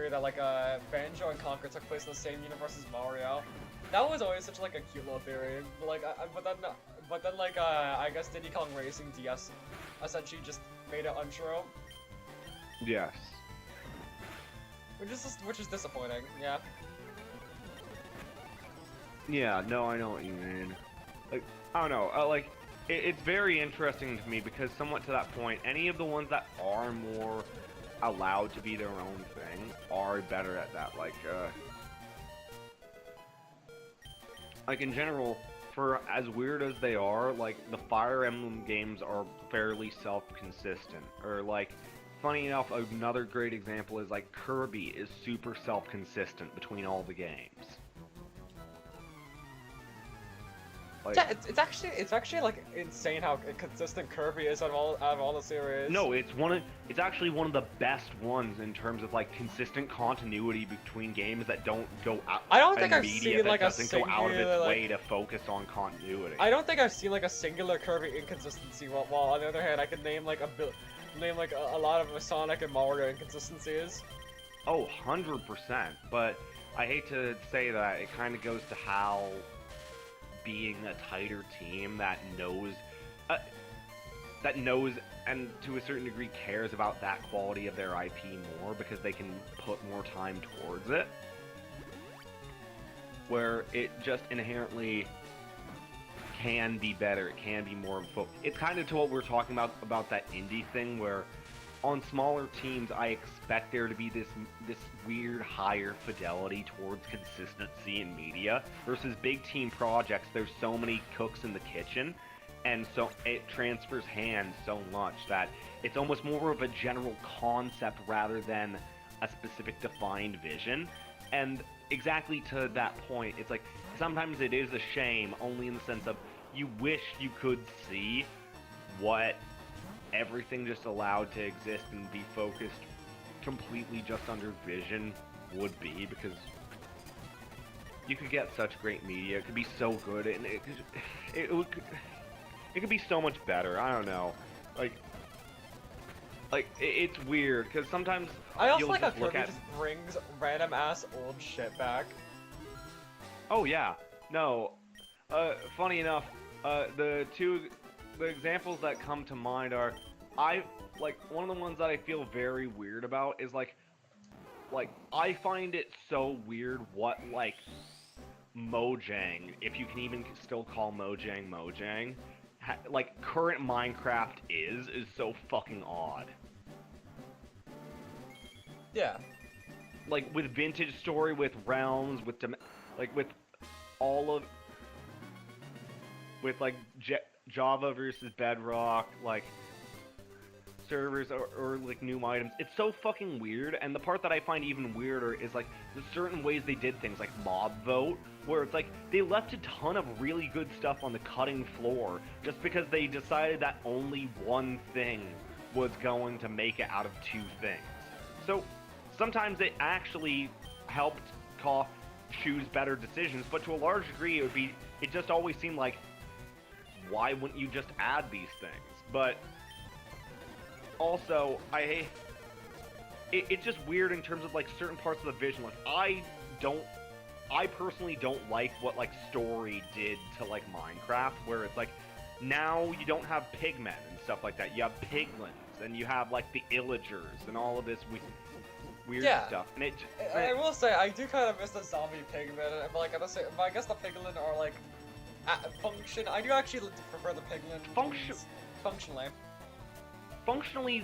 Speaker 2: that like Banjo and Conker took place in the same universe as Mario. That was always such like a cute little theory. Like, but then like I guess Diddy Kong Racing DS essentially just made it untrue.
Speaker 1: Yes.
Speaker 2: Which is disappointing. Yeah.
Speaker 1: Yeah. No, I know what you mean. Like, I don't know. Like, it's very interesting to me, because somewhat to that point, any of the ones that are more allowed to be their own thing are better at that. Like in general, for as weird as they are, like the Fire Emblem games are fairly self-consistent. Or like, funny enough, another great example is like Kirby is super self-consistent between all the games. Like,
Speaker 2: yeah, it's actually like insane how consistent Kirby is out of all the series.
Speaker 1: No, it's actually one of the best ones in terms of like consistent continuity between games that don't go out.
Speaker 2: I don't think I've seen like a
Speaker 1: singular, go out of its way to focus on continuity.
Speaker 2: I don't think I've seen like a singular Kirby inconsistency. While on the other hand, I could name like a lot of Sonic and Mario inconsistencies.
Speaker 1: Oh, 100%. But I hate to say that, it kind of goes to how being a tighter team that knows and to a certain degree cares about that quality of their IP more, because they can put more time towards it, where it just inherently can be better, it can be more it's kind of to what we're talking about that indie thing, where on smaller teams, I expect there to be this weird higher fidelity towards consistency in media, versus big team projects, there's so many cooks in the kitchen, and so it transfers hands so much that it's almost more of a general concept rather than a specific defined vision. And exactly to that point, it's like sometimes it is a shame, only in the sense of you wish you could see what everything just allowed to exist and be focused completely just under vision would be, because you could get such great media. It could be so good, and it could be so much better. I don't know, it's weird because sometimes
Speaker 2: I also
Speaker 1: you'll
Speaker 2: like how
Speaker 1: just look
Speaker 2: Kirby
Speaker 1: at.
Speaker 2: just brings random ass old shit back.
Speaker 1: Oh yeah, no. Funny enough, the examples that come to mind are, one of the ones that I feel very weird about is like I find it so weird what Mojang, if you can even still call Mojang, current Minecraft is so fucking odd.
Speaker 2: Yeah.
Speaker 1: Like with Vintage Story, with Realms, with with all of with Java versus Bedrock, servers or new items. It's so fucking weird, and the part that I find even weirder is the certain ways they did things, like mob vote, where it's they left a ton of really good stuff on the cutting floor just because they decided that only one thing was going to make it out of two things. So sometimes it actually helped choose better decisions, but to a large degree it just always seemed like, why wouldn't you just add these things? But also, it's just weird in terms of certain parts of the vision. I personally don't like what story did to Minecraft, where it's now you don't have pigmen and stuff like that. You have piglins, and you have the illagers and all of this weird stuff. And
Speaker 2: I will say I do kind of miss the zombie pigmen, but I guess the piglin are function. I do actually prefer the piglin. Functionally.
Speaker 1: Functionally,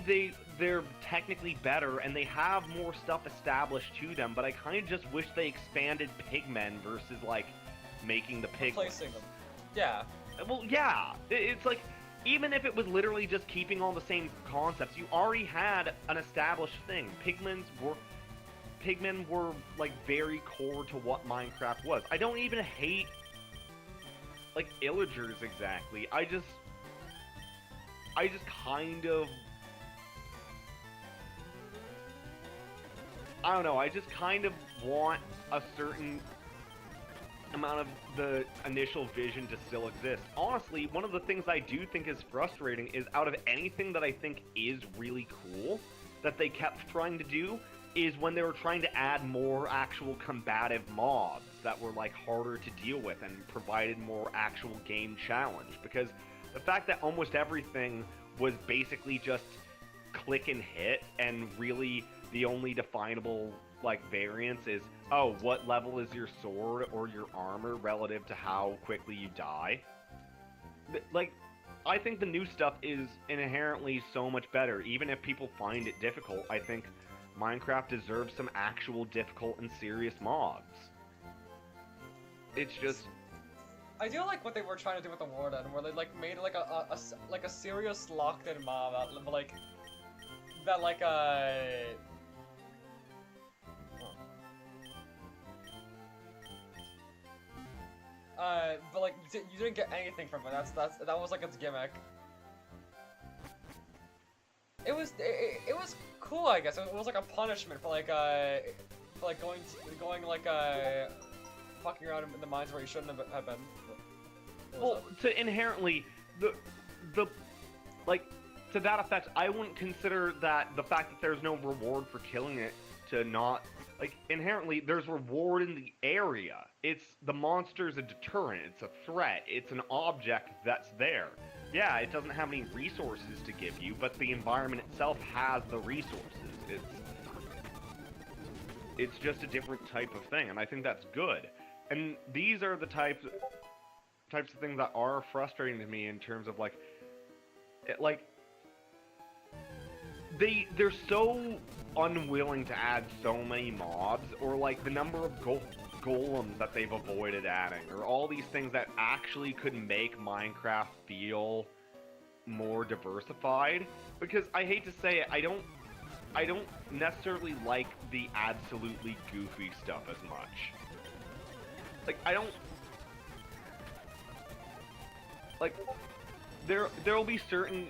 Speaker 1: they're technically better, and they have more stuff established to them, but I kind of just wish they expanded pigmen versus, making the piglins.
Speaker 2: Replacing them. Yeah.
Speaker 1: Well, yeah. It's even if it was literally just keeping all the same concepts, you already had an established thing. Pigmen were, very core to what Minecraft was. I don't even hate, illagers exactly. I just kind of, I don't know, I just kind of want a certain amount of the initial vision to still exist. Honestly, one of the things I do think is frustrating is, out of anything that I think is really cool that they kept trying to do, is when they were trying to add more actual combative mobs that were harder to deal with and provided more actual game challenge. Because the fact that almost everything was basically just click and hit, and really the only definable variance is, oh, what level is your sword or your armor relative to how quickly you die. I think the new stuff is inherently so much better. Even if people find it difficult, I think Minecraft deserves some actual difficult and serious mobs. It's just,
Speaker 2: I do like what they were trying to do with the Warden, where they made a serious locked-in mob that but you didn't get anything from it. That was its gimmick. It was cool, I guess. It was a punishment for going fucking around in the mines where you shouldn't have been.
Speaker 1: well, to inherently the to that effect, I wouldn't consider that the fact that there's no reward for killing it to not, inherently there's reward in the area. It's, the monster's a deterrent, it's a threat, it's an object that's there. Yeah, it doesn't have any resources to give you, but the environment itself has the resources. It's just a different type of thing, and I think that's good. And these are the types of things that are frustrating to me in terms of they're so unwilling to add so many mobs, or the number of golems that they've avoided adding, or all these things that actually could make Minecraft feel more diversified. Because I hate to say it, I don't necessarily like the absolutely goofy stuff as much. Like, I don't... Like, there'll be certain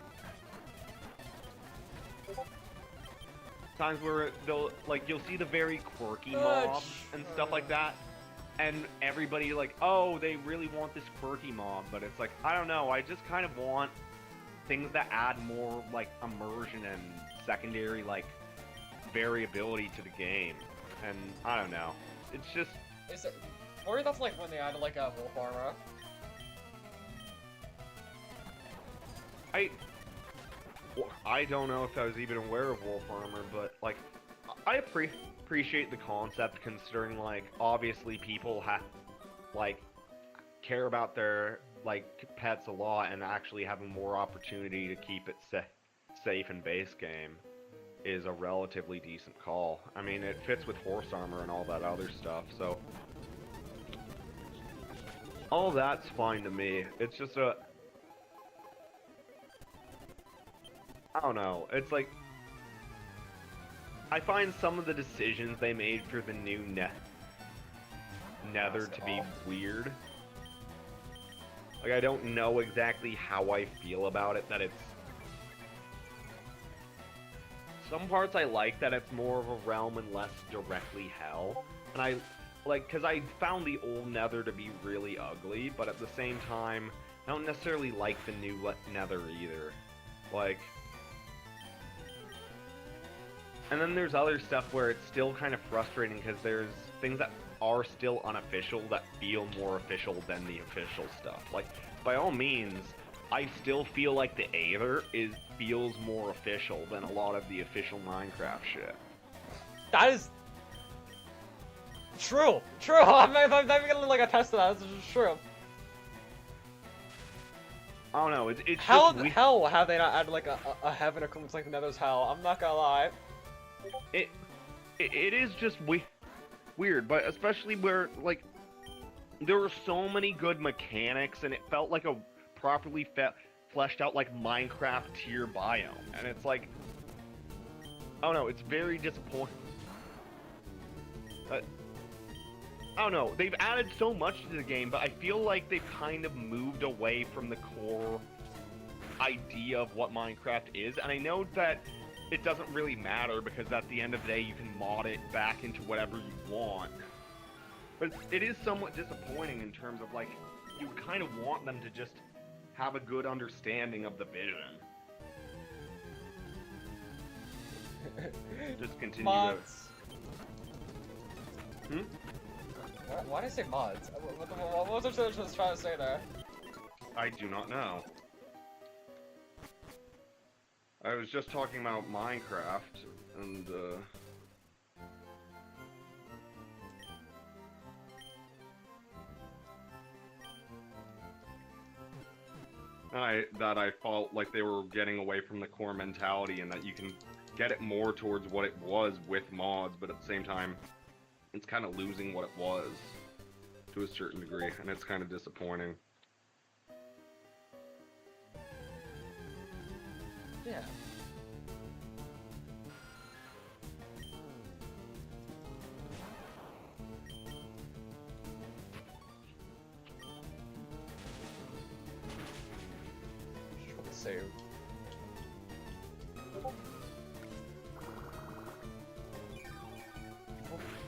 Speaker 1: times where you'll see the very quirky mobs and stuff like that, and everybody like, oh, they really want this quirky mob, but it's like, I don't know, I just kind of want things that add more, like, immersion and secondary, like, variability to the game, and I don't know, it's just...
Speaker 2: Or that's like when they added, like, a wolf armor.
Speaker 1: I don't know if I was even aware of wolf armor, but, like, I appreciate the concept, considering, like, obviously people care about their, like, pets a lot, and actually having more opportunity to keep it safe in base game is a relatively decent call. I mean, it fits with horse armor and all that other stuff, so all that's fine to me. It's just I don't know, it's like, I find some of the decisions they made for the new Nether to be weird. Like, I don't know exactly how I feel about it, that it's... Some parts I like that it's more of a realm and less directly hell, and I, like, because I found the old Nether to be really ugly, but at the same time, I don't necessarily like the new Nether either. Like... And then there's other stuff where it's still kind of frustrating because there's things that are still unofficial that feel more official than the official stuff. Like, by all means, I still feel like the Aether feels more official than a lot of the official Minecraft shit.
Speaker 2: That is... True! True! I'm not even gonna, like, attest to that, this is true.
Speaker 1: I don't know, it's
Speaker 2: how
Speaker 1: just...
Speaker 2: How have they not added, like, a heaven equivalent like the Nether's hell? I'm not gonna lie.
Speaker 1: It is just weird, but especially where, like, there were so many good mechanics, and it felt like a properly fleshed out, like, Minecraft tier biome, and it's like, I don't know, it's very disappointing. I don't know, they've added so much to the game, but I feel like they've kind of moved away from the core idea of what Minecraft is, and I know that it doesn't really matter, because at the end of the day you can mod it back into whatever you want. But it is somewhat disappointing in terms of, like, you kind of want them to just have a good understanding of the vision. Just continue
Speaker 2: mods.
Speaker 1: to...
Speaker 2: Why did I say mods? What was I just trying to say there?
Speaker 1: I do not know. I was just talking about Minecraft, and, that I felt like they were getting away from the core mentality, and that you can get it more towards what it was with mods, but at the same time, it's kind of losing what it was, to a certain degree, and it's kind of disappointing.
Speaker 2: Yeah. Save.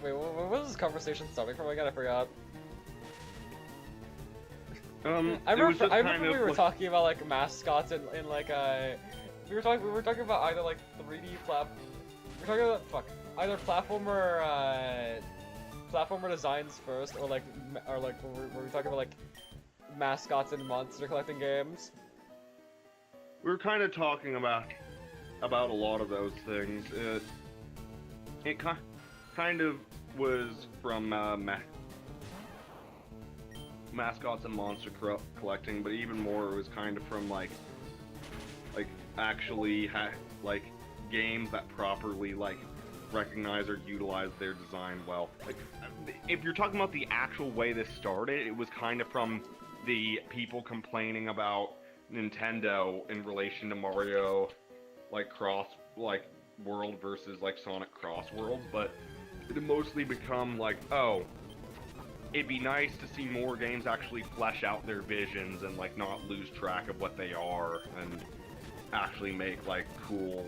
Speaker 2: Wait, what was this conversation starting from again? I forgot. I remember we were talking about, like, mascots and like we were talking about either, like, 3D either platformer designs first, or like were we talking about, like, mascots in monster collecting games?
Speaker 1: We were kind of talking about a lot of those things. It kind of was from mascots and monster collecting, but even more it was kind of from like actually like games that properly like recognize or utilize their design well. Like, if you're talking about the actual way this started, it was kind of from the people complaining about Nintendo in relation to Mario, like world versus like Sonic Cross Worlds, but it mostly become like, oh, it'd be nice to see more games actually flesh out their visions and like not lose track of what they are and actually make like cool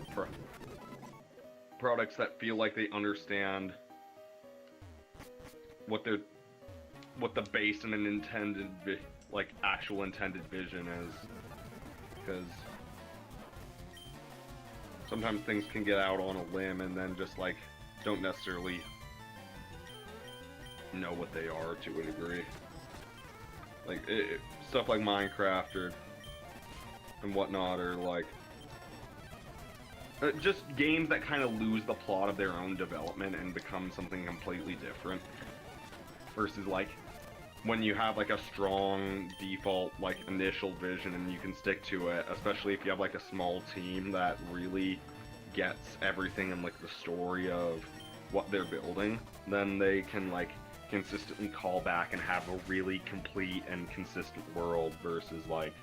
Speaker 1: products that feel like they understand what the base and an intended actual intended vision is, because sometimes things can get out on a limb and then just like don't necessarily know what they are to a degree. Like stuff like Minecraft and whatnot, or like just games that kind of lose the plot of their own development and become something completely different. Versus like when you have like a strong default like initial vision and you can stick to it, especially if you have like a small team that really gets everything in like the story of what they're building, then they can like consistently call back and have a really complete and consistent world, versus like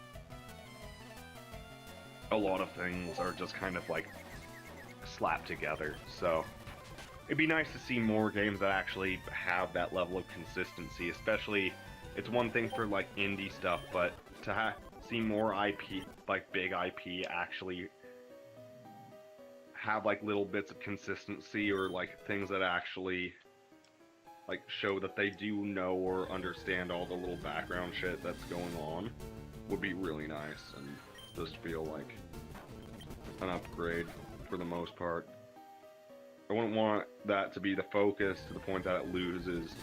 Speaker 1: a lot of things are just kind of like slapped together. So it'd be nice to see more games that actually have that level of consistency, especially, it's one thing for like indie stuff, but to see more IP, like big IP, actually have like little bits of consistency, or like things that actually like show that they do know or understand all the little background shit that's going on, would be really nice and just feel like an upgrade for the most part. I wouldn't want that to be the focus to the point that it loses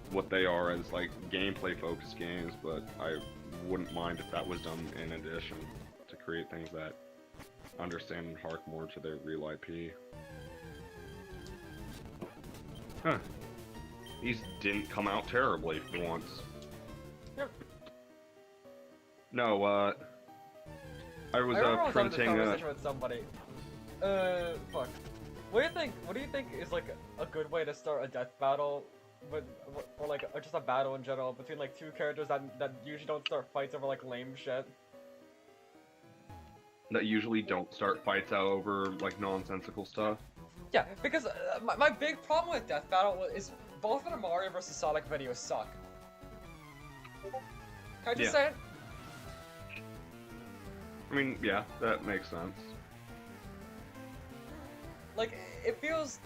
Speaker 1: what they are as like gameplay focused games, but I wouldn't mind if that was done in addition, to create things that understand and hark more to their real IP. Huh. These didn't come out terribly for once.
Speaker 2: Yep.
Speaker 1: No, I was printing
Speaker 2: conversation with somebody. Fuck. What do you think is like a good way to start a death battle or like just a battle in general between like two characters that usually don't start fights over like lame shit?
Speaker 1: That usually don't start fights out over like nonsensical stuff.
Speaker 2: Yeah, because my big problem with death battle is both of the Mario vs. Sonic videos suck. Can I just say it?
Speaker 1: I mean, yeah, that makes sense.
Speaker 2: Like, it feels...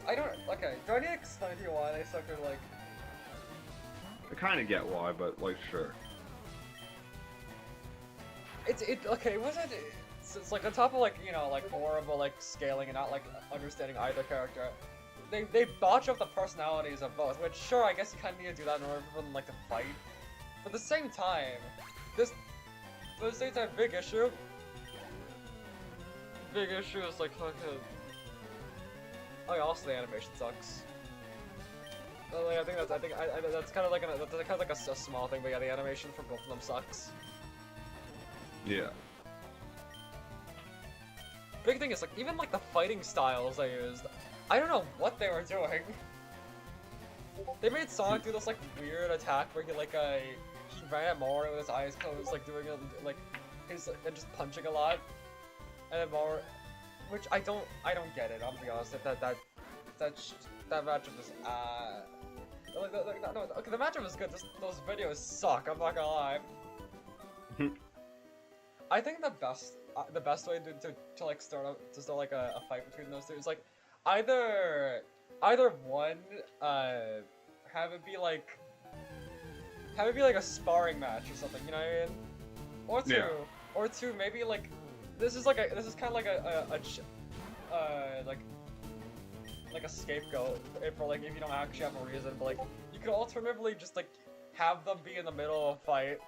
Speaker 2: Okay, do I need to explain to you why they suck, or like...
Speaker 1: I kinda get why, but like, sure.
Speaker 2: Okay, it's like on top of like, you know, like horrible like scaling and not like understanding either character. They botch up the personalities of both, which sure, I guess you kinda need to do that in order for them like to fight. But at the same time, big issue is like fucking... Oh yeah, also the animation sucks. Like, I think that's kind of like a small thing, but yeah, the animation for both of them sucks.
Speaker 1: Yeah.
Speaker 2: Big thing is like even like the fighting styles they used, I don't know what they were doing. They made Sonic do this like weird attack where he ran at Mario with his eyes closed, like doing it like and just punching a lot, and then Mario, which I don't get it. I'll be honest. That matchup was no, okay, the matchup was good. Those videos suck. I'm not gonna lie. I think the best way to like start like a fight between those two is like either one have it be like a sparring match or something, you know what I mean? Or two maybe like this is kind of like like a scapegoat for like if you don't actually have a reason, but like you could alternatively just like have them be in the middle of a fight.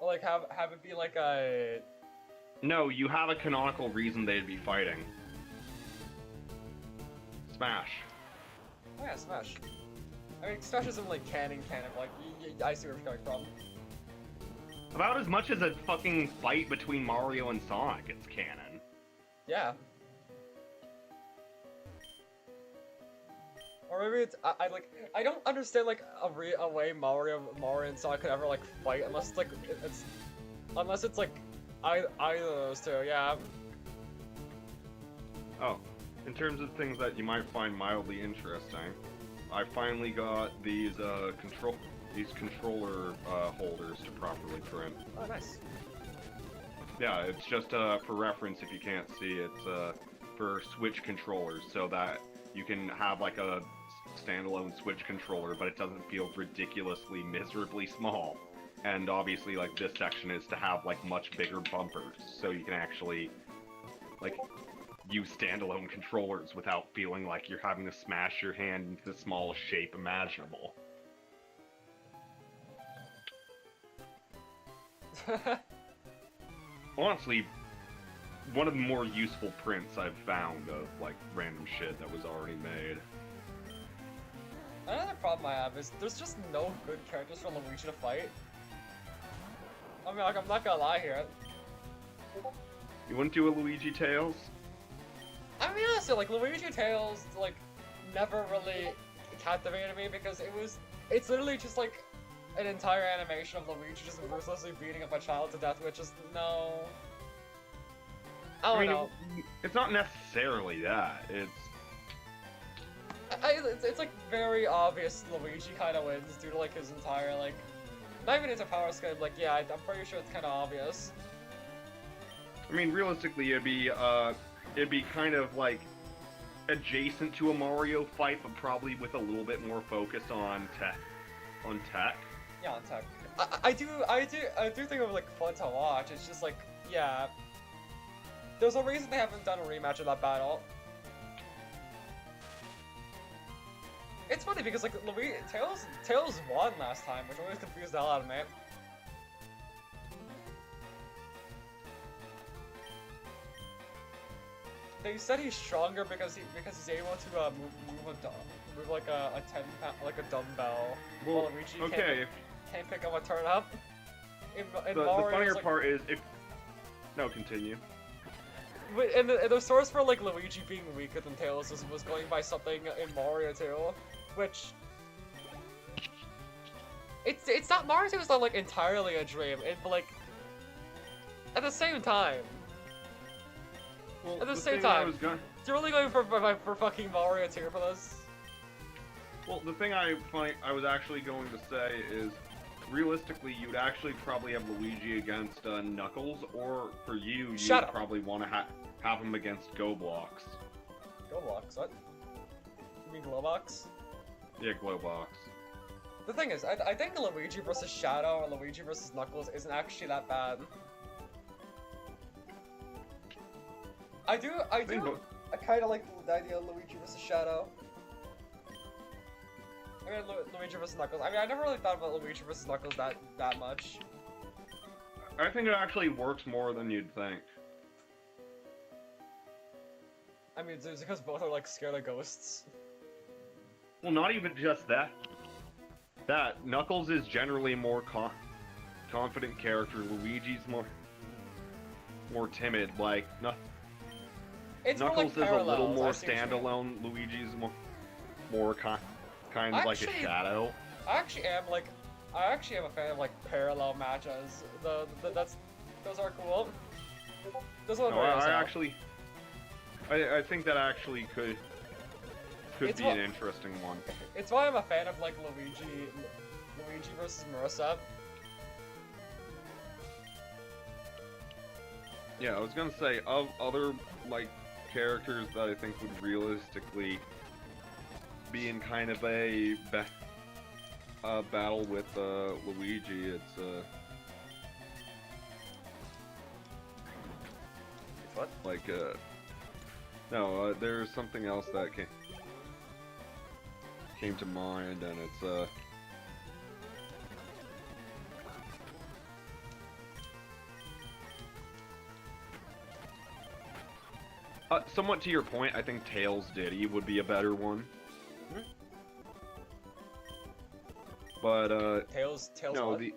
Speaker 2: Or like have it be like a...
Speaker 1: No, you have a canonical reason they'd be fighting. Smash.
Speaker 2: Oh yeah, Smash. I mean, Smash isn't like canon, but like, I see where you're coming from.
Speaker 1: About as much as a fucking fight between Mario and Sonic, it's canon.
Speaker 2: Yeah. Or maybe it's I like I don't understand like a way Mario and Sonic could ever like fight unless it's like unless it's like either of those two. Yeah.
Speaker 1: Oh, in terms of things that you might find mildly interesting, I finally got these controller holders to properly print.
Speaker 2: Oh, nice.
Speaker 1: Yeah, it's just for reference if you can't see. It's for Switch controllers, so that you can have like a standalone Switch controller, but it doesn't feel ridiculously miserably small. And obviously, like this section is to have like much bigger bumpers, so you can actually like use standalone controllers without feeling like you're having to smash your hand into the smallest shape imaginable. Honestly, one of the more useful prints I've found of like random shit that was already made.
Speaker 2: Another problem I have is there's just no good characters for Luigi to fight. I mean, like, I'm not gonna lie here.
Speaker 1: You wouldn't do a Luigi Tales?
Speaker 2: I mean, honestly, like, Luigi Tales, like, never really captivated me because it's literally just, like, an entire animation of Luigi just ruthlessly beating up a child to death, which is, no. I don't know.
Speaker 1: It's not necessarily that.
Speaker 2: It's like very obvious Luigi kind of wins due to like his entire like, not even into power skill. Like yeah, I'm pretty sure it's kind of obvious.
Speaker 1: I mean, realistically, it'd be kind of like adjacent to a Mario fight, but probably with a little bit more focus on tech.
Speaker 2: Yeah, on tech. I do think it was like fun to watch. It's just like yeah, there's a reason they haven't done a rematch of that battle. It's funny because like Tails won last time, which always confused the hell out of me. They said he's stronger because he's able to move like a 10 pound like a dumbbell.
Speaker 1: Well,
Speaker 2: Luigi
Speaker 1: okay.
Speaker 2: Can't pick up a turnip.
Speaker 1: The funnier part is if no, continue.
Speaker 2: And the source for like Luigi being weaker than Tails was going by something in Mario 2, which it's not Mario 2 is not like entirely a dream, but like at the same time.
Speaker 1: Well,
Speaker 2: at the same time, you're really going for fucking Mario 2 for this?
Speaker 1: Well, the thing I was actually going to say is, realistically, you'd actually probably have Luigi against Knuckles, or for you, you'd probably want to have him against Goblox.
Speaker 2: Goblox? What? You mean Glowbox?
Speaker 1: Yeah, Glowbox.
Speaker 2: The thing is, I think Luigi versus Shadow or Luigi versus Knuckles isn't actually that bad. I kind of like the idea of Luigi versus Shadow. I mean, Luigi versus Knuckles. I mean, I never really thought about Luigi versus Knuckles that much.
Speaker 1: I think it actually works more than you'd think.
Speaker 2: I mean, it's because both are like scared of ghosts.
Speaker 1: Well, not even just that. Knuckles is generally a more confident character. Luigi's more timid. Like Knuckles is a little more standalone. Luigi's more kind of like a shadow.
Speaker 2: I actually am a fan of like parallel matches. Those are cool. Those are
Speaker 1: I think that actually could be an interesting one.
Speaker 2: It's why I'm a fan of like Luigi versus Marissa.
Speaker 1: Yeah, I was gonna say of other like characters that I think would realistically be in kind of a battle with Luigi. It's
Speaker 2: what?
Speaker 1: Like no, there's something else that came to mind, and it's somewhat to your point, I think Tails Diddy would be a better one. But
Speaker 2: Tails
Speaker 1: no,
Speaker 2: what?
Speaker 1: the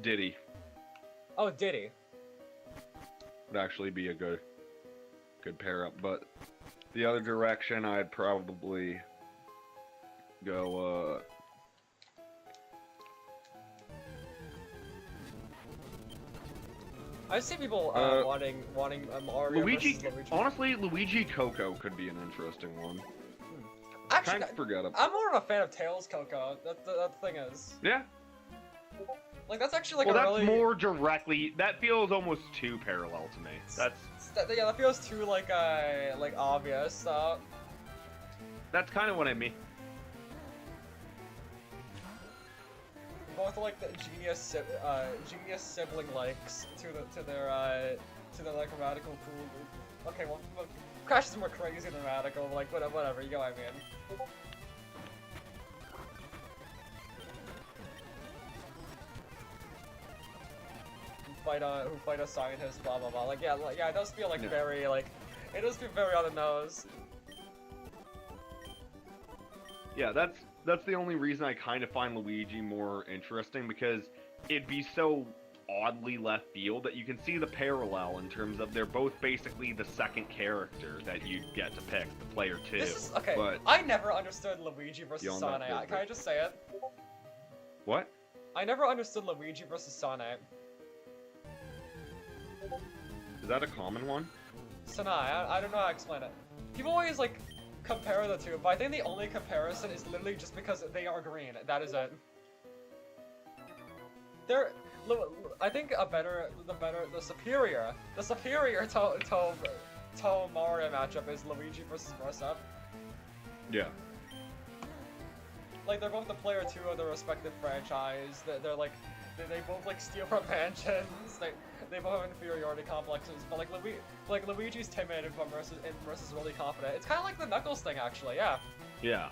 Speaker 1: Diddy
Speaker 2: Oh, Diddy
Speaker 1: would actually be a good pair up. But the other direction, I'd probably go,
Speaker 2: I see people wanting Mario
Speaker 1: Luigi.
Speaker 2: versus Luigi.
Speaker 1: Honestly, Luigi Coco could be an interesting one.
Speaker 2: Actually,
Speaker 1: Kind of forget about.
Speaker 2: I'm more of a fan of Tails Coco. That the thing is.
Speaker 1: Yeah.
Speaker 2: Like that's actually like
Speaker 1: Well,
Speaker 2: a
Speaker 1: that's
Speaker 2: really.
Speaker 1: more directly. That feels almost too parallel to me. That's
Speaker 2: Yeah, that feels too like obvious.
Speaker 1: that's kind of what I mean.
Speaker 2: Both like the genius sibling likes to their like radical cool. Okay, well, Crash is more crazy than radical. Like whatever, you know what I mean. Who fight a scientist, blah blah blah. Like yeah, it does feel like very like, it does feel very on the nose.
Speaker 1: Yeah, that's the only reason I kind of find Luigi more interesting, because it'd be so oddly left field that you can see the parallel in terms of they're both basically the second character that you get to pick, the player two.
Speaker 2: This is okay.
Speaker 1: But
Speaker 2: I never understood Luigi versus
Speaker 1: beyond
Speaker 2: Sonic.
Speaker 1: that,
Speaker 2: Can I just say it?
Speaker 1: what?
Speaker 2: I never understood Luigi versus Sonic.
Speaker 1: Is that a common one?
Speaker 2: Sonic, I don't know how to explain it. People always like compare the two, but I think the only comparison is literally just because they are green. That is it. I think the superior to Mario matchup is Luigi versus Marsa.
Speaker 1: Yeah.
Speaker 2: Like they're both the player two of their respective franchise. They're like they both like steal from mansions. They both have inferiority complexes. But like Luigi's timid but Marisa's really confident. It's kind of like the Knuckles thing actually. Yeah.
Speaker 1: Yeah.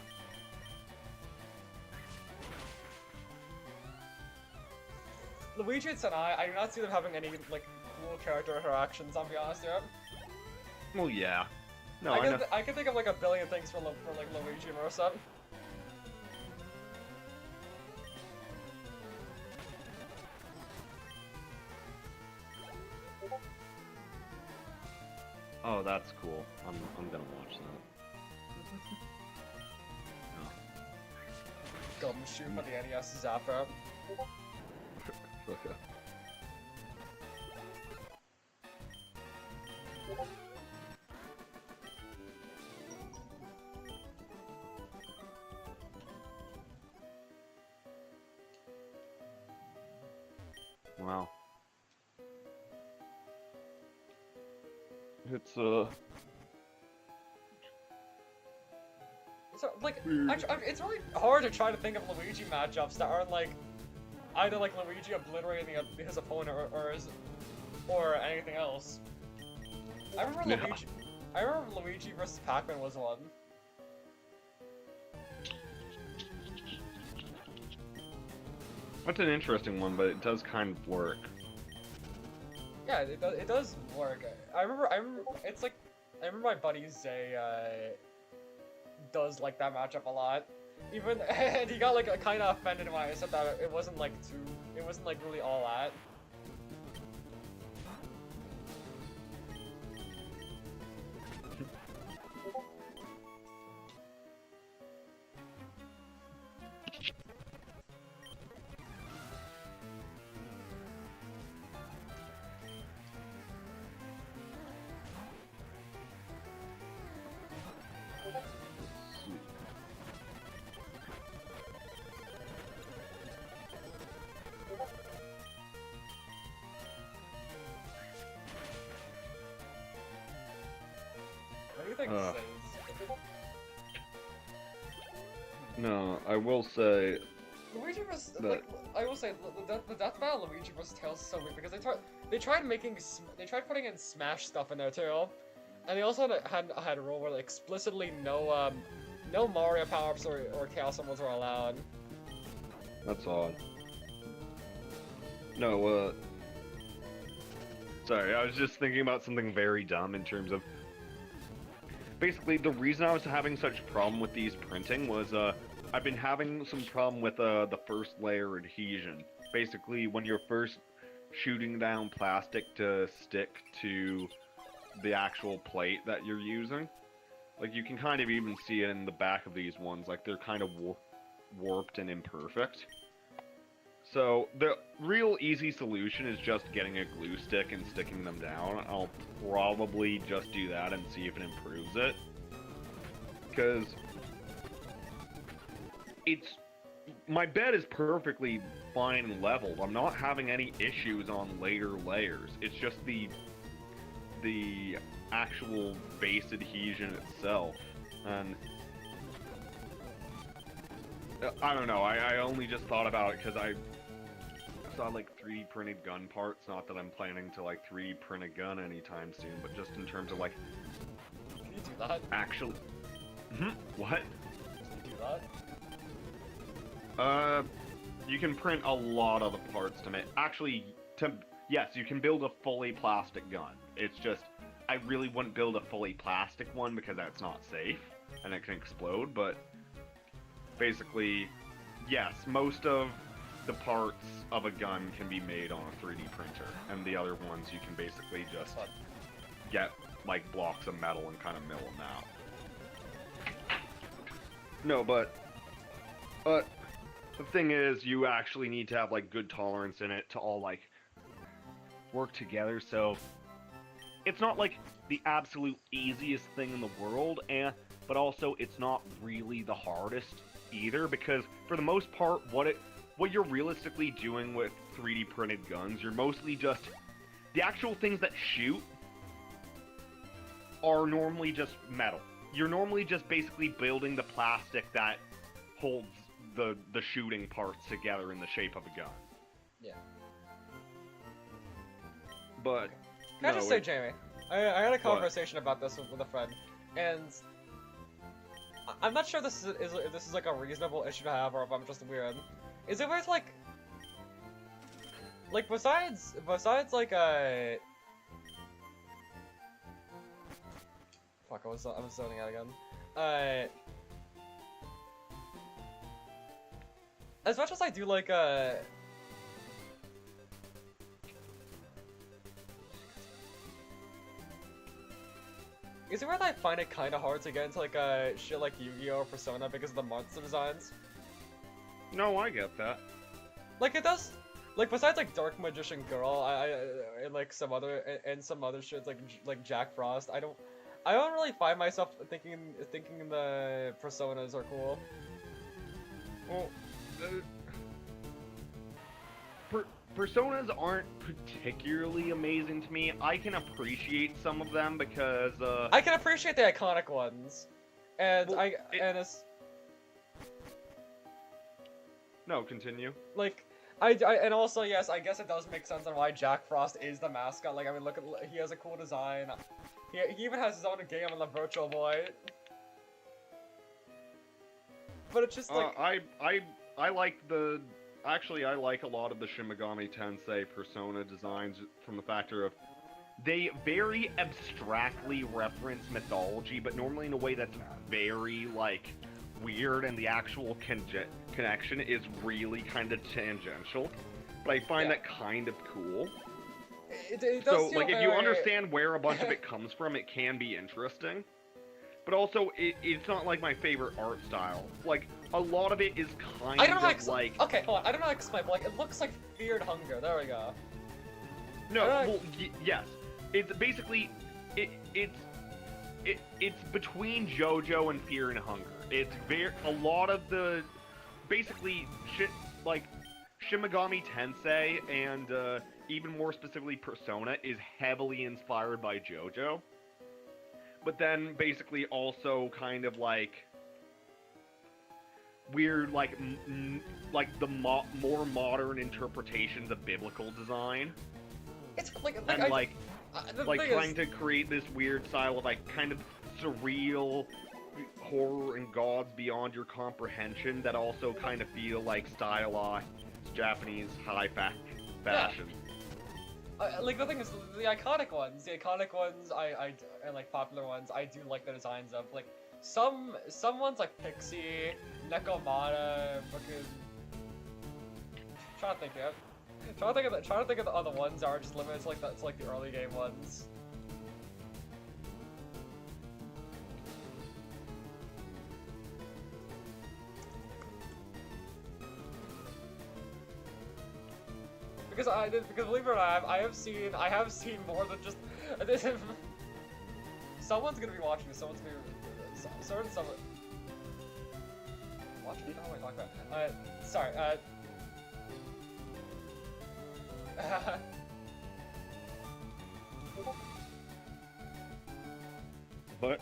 Speaker 2: Luigi and Sanai, I do not see them having any like cool character interactions. I'll be honest here.
Speaker 1: Well, yeah. No,
Speaker 2: I can think of like a billion things for like Luigi and Marisa.
Speaker 1: Oh, that's cool. I'm gonna watch that.
Speaker 2: Gumshoe for the NES Zapper.
Speaker 1: Okay. Wow. It's
Speaker 2: So like, it's really hard to try to think of Luigi matchups that aren't like either like Luigi obliterating his opponent or anything else. I remember Luigi versus Pac-Man was one.
Speaker 1: That's an interesting one, but it does kind of work.
Speaker 2: Yeah, it does work. I remember it's like I remember my buddy Zay does like that matchup a lot. Even and he got like kind of offended when I said that it wasn't like really all that. What do you think?
Speaker 1: No, I will say.
Speaker 2: Luigi was like I will say the death battle Luigi versus Tails is so weird because they tried putting in Smash stuff in there too, and they also had a rule where explicitly no Mario power-ups or Chaos Emeralds were allowed.
Speaker 1: That's odd. No, sorry, I was just thinking about something very dumb in terms of. Basically, the reason I was having such problem with these printing was, I've been having some problem with, the first layer adhesion. Basically, when you're first shooting down plastic to stick to the actual plate that you're using, Like, you can kind of even see it in the back of these ones, like, they're kind of warped and imperfect. So, the real easy solution is just getting a glue stick and sticking them down. I'll probably just do that and see if it improves it. Because my bed is perfectly fine and leveled. I'm not having any issues on later layers. It's just the actual base adhesion itself. And I don't know, I only just thought about it because I saw like 3D printed gun parts. Not that I'm planning to like 3D print a gun anytime soon, but just in terms of like
Speaker 2: Can you do that?
Speaker 1: actual what?
Speaker 2: Can you do that?
Speaker 1: You can print a lot of the parts to make. Actually, yes, you can build a fully plastic gun. It's just, I really wouldn't build a fully plastic one because that's not safe and it can explode. But basically, yes, most of the parts of a gun can be made on a 3D printer, and the other ones you can basically just get like blocks of metal and kind of mill them out. No, but the thing is, you actually need to have like good tolerance in it to all like work together. So it's not like the absolute easiest thing in the world, but also it's not really the hardest either, because for the most part, what you're realistically doing with 3D printed guns, you're mostly just the actual things that shoot are normally just metal. You're normally just basically building the plastic that holds the shooting parts together in the shape of a gun.
Speaker 2: Yeah.
Speaker 1: But
Speaker 2: Can I just say, Jamie, I had a conversation about this with a friend, and I'm not sure this is like a reasonable issue to have, or if I'm just weird. Is it weird, like besides like fuck, I was zoning out again. As much as I do like is it weird that I find it kind of hard to get into like shit like Yu-Gi-Oh! Or Persona because of the monster designs?
Speaker 1: no, I get that.
Speaker 2: Like, it does, like, besides like Dark Magician Girl, and like some other shit like Jack Frost, I don't really find myself thinking the Personas are cool.
Speaker 1: Well, Personas aren't particularly amazing to me. I can appreciate some of them because
Speaker 2: I can appreciate the iconic ones, and
Speaker 1: well, No, continue.
Speaker 2: like, and also, yes, I guess it does make sense on why Jack Frost is the mascot. Like, I mean, look at, he has a cool design. He even has his own game on the Virtual Boy. But it's just like
Speaker 1: I like I like a lot of the Shimigami Tensei Persona designs from the factor of they very abstractly reference mythology, but normally in a way that's very like weird, and the actual connection is really kind of tangential. But I find that kind of cool.
Speaker 2: It
Speaker 1: so,
Speaker 2: does
Speaker 1: like,
Speaker 2: feel
Speaker 1: if you
Speaker 2: very...
Speaker 1: understand where a bunch of it comes from, it can be interesting. But also, it's not like my favorite art style. Like, a lot of it is kind of like...
Speaker 2: Okay, hold on. I don't know how to explain, but like, it looks like Feared Hunger. There we go.
Speaker 1: No, well, yes. It's basically... It's between JoJo and Fear and Hunger. It's a lot of the... Basically, shit, like, Shimigami Tensei and, even more specifically Persona is heavily inspired by JoJo. But then, basically, also kind of like weird, like the more modern interpretations of biblical design.
Speaker 2: It's like
Speaker 1: trying to create this weird style of like kind of surreal horror and gods beyond your comprehension that also kind of feel like stylized Japanese high fashion.
Speaker 2: Like, the thing is, the iconic ones, and like popular ones, I do like the designs of. Like, some ones like Pixie, Nekomata, fucking... Trying to think of the other ones that are just limited to like the early game ones. because believe it or not, I have seen more than just. Someone's gonna be watching this. Someone's gonna be someone. Watching? What am I talking about? Sorry.
Speaker 1: But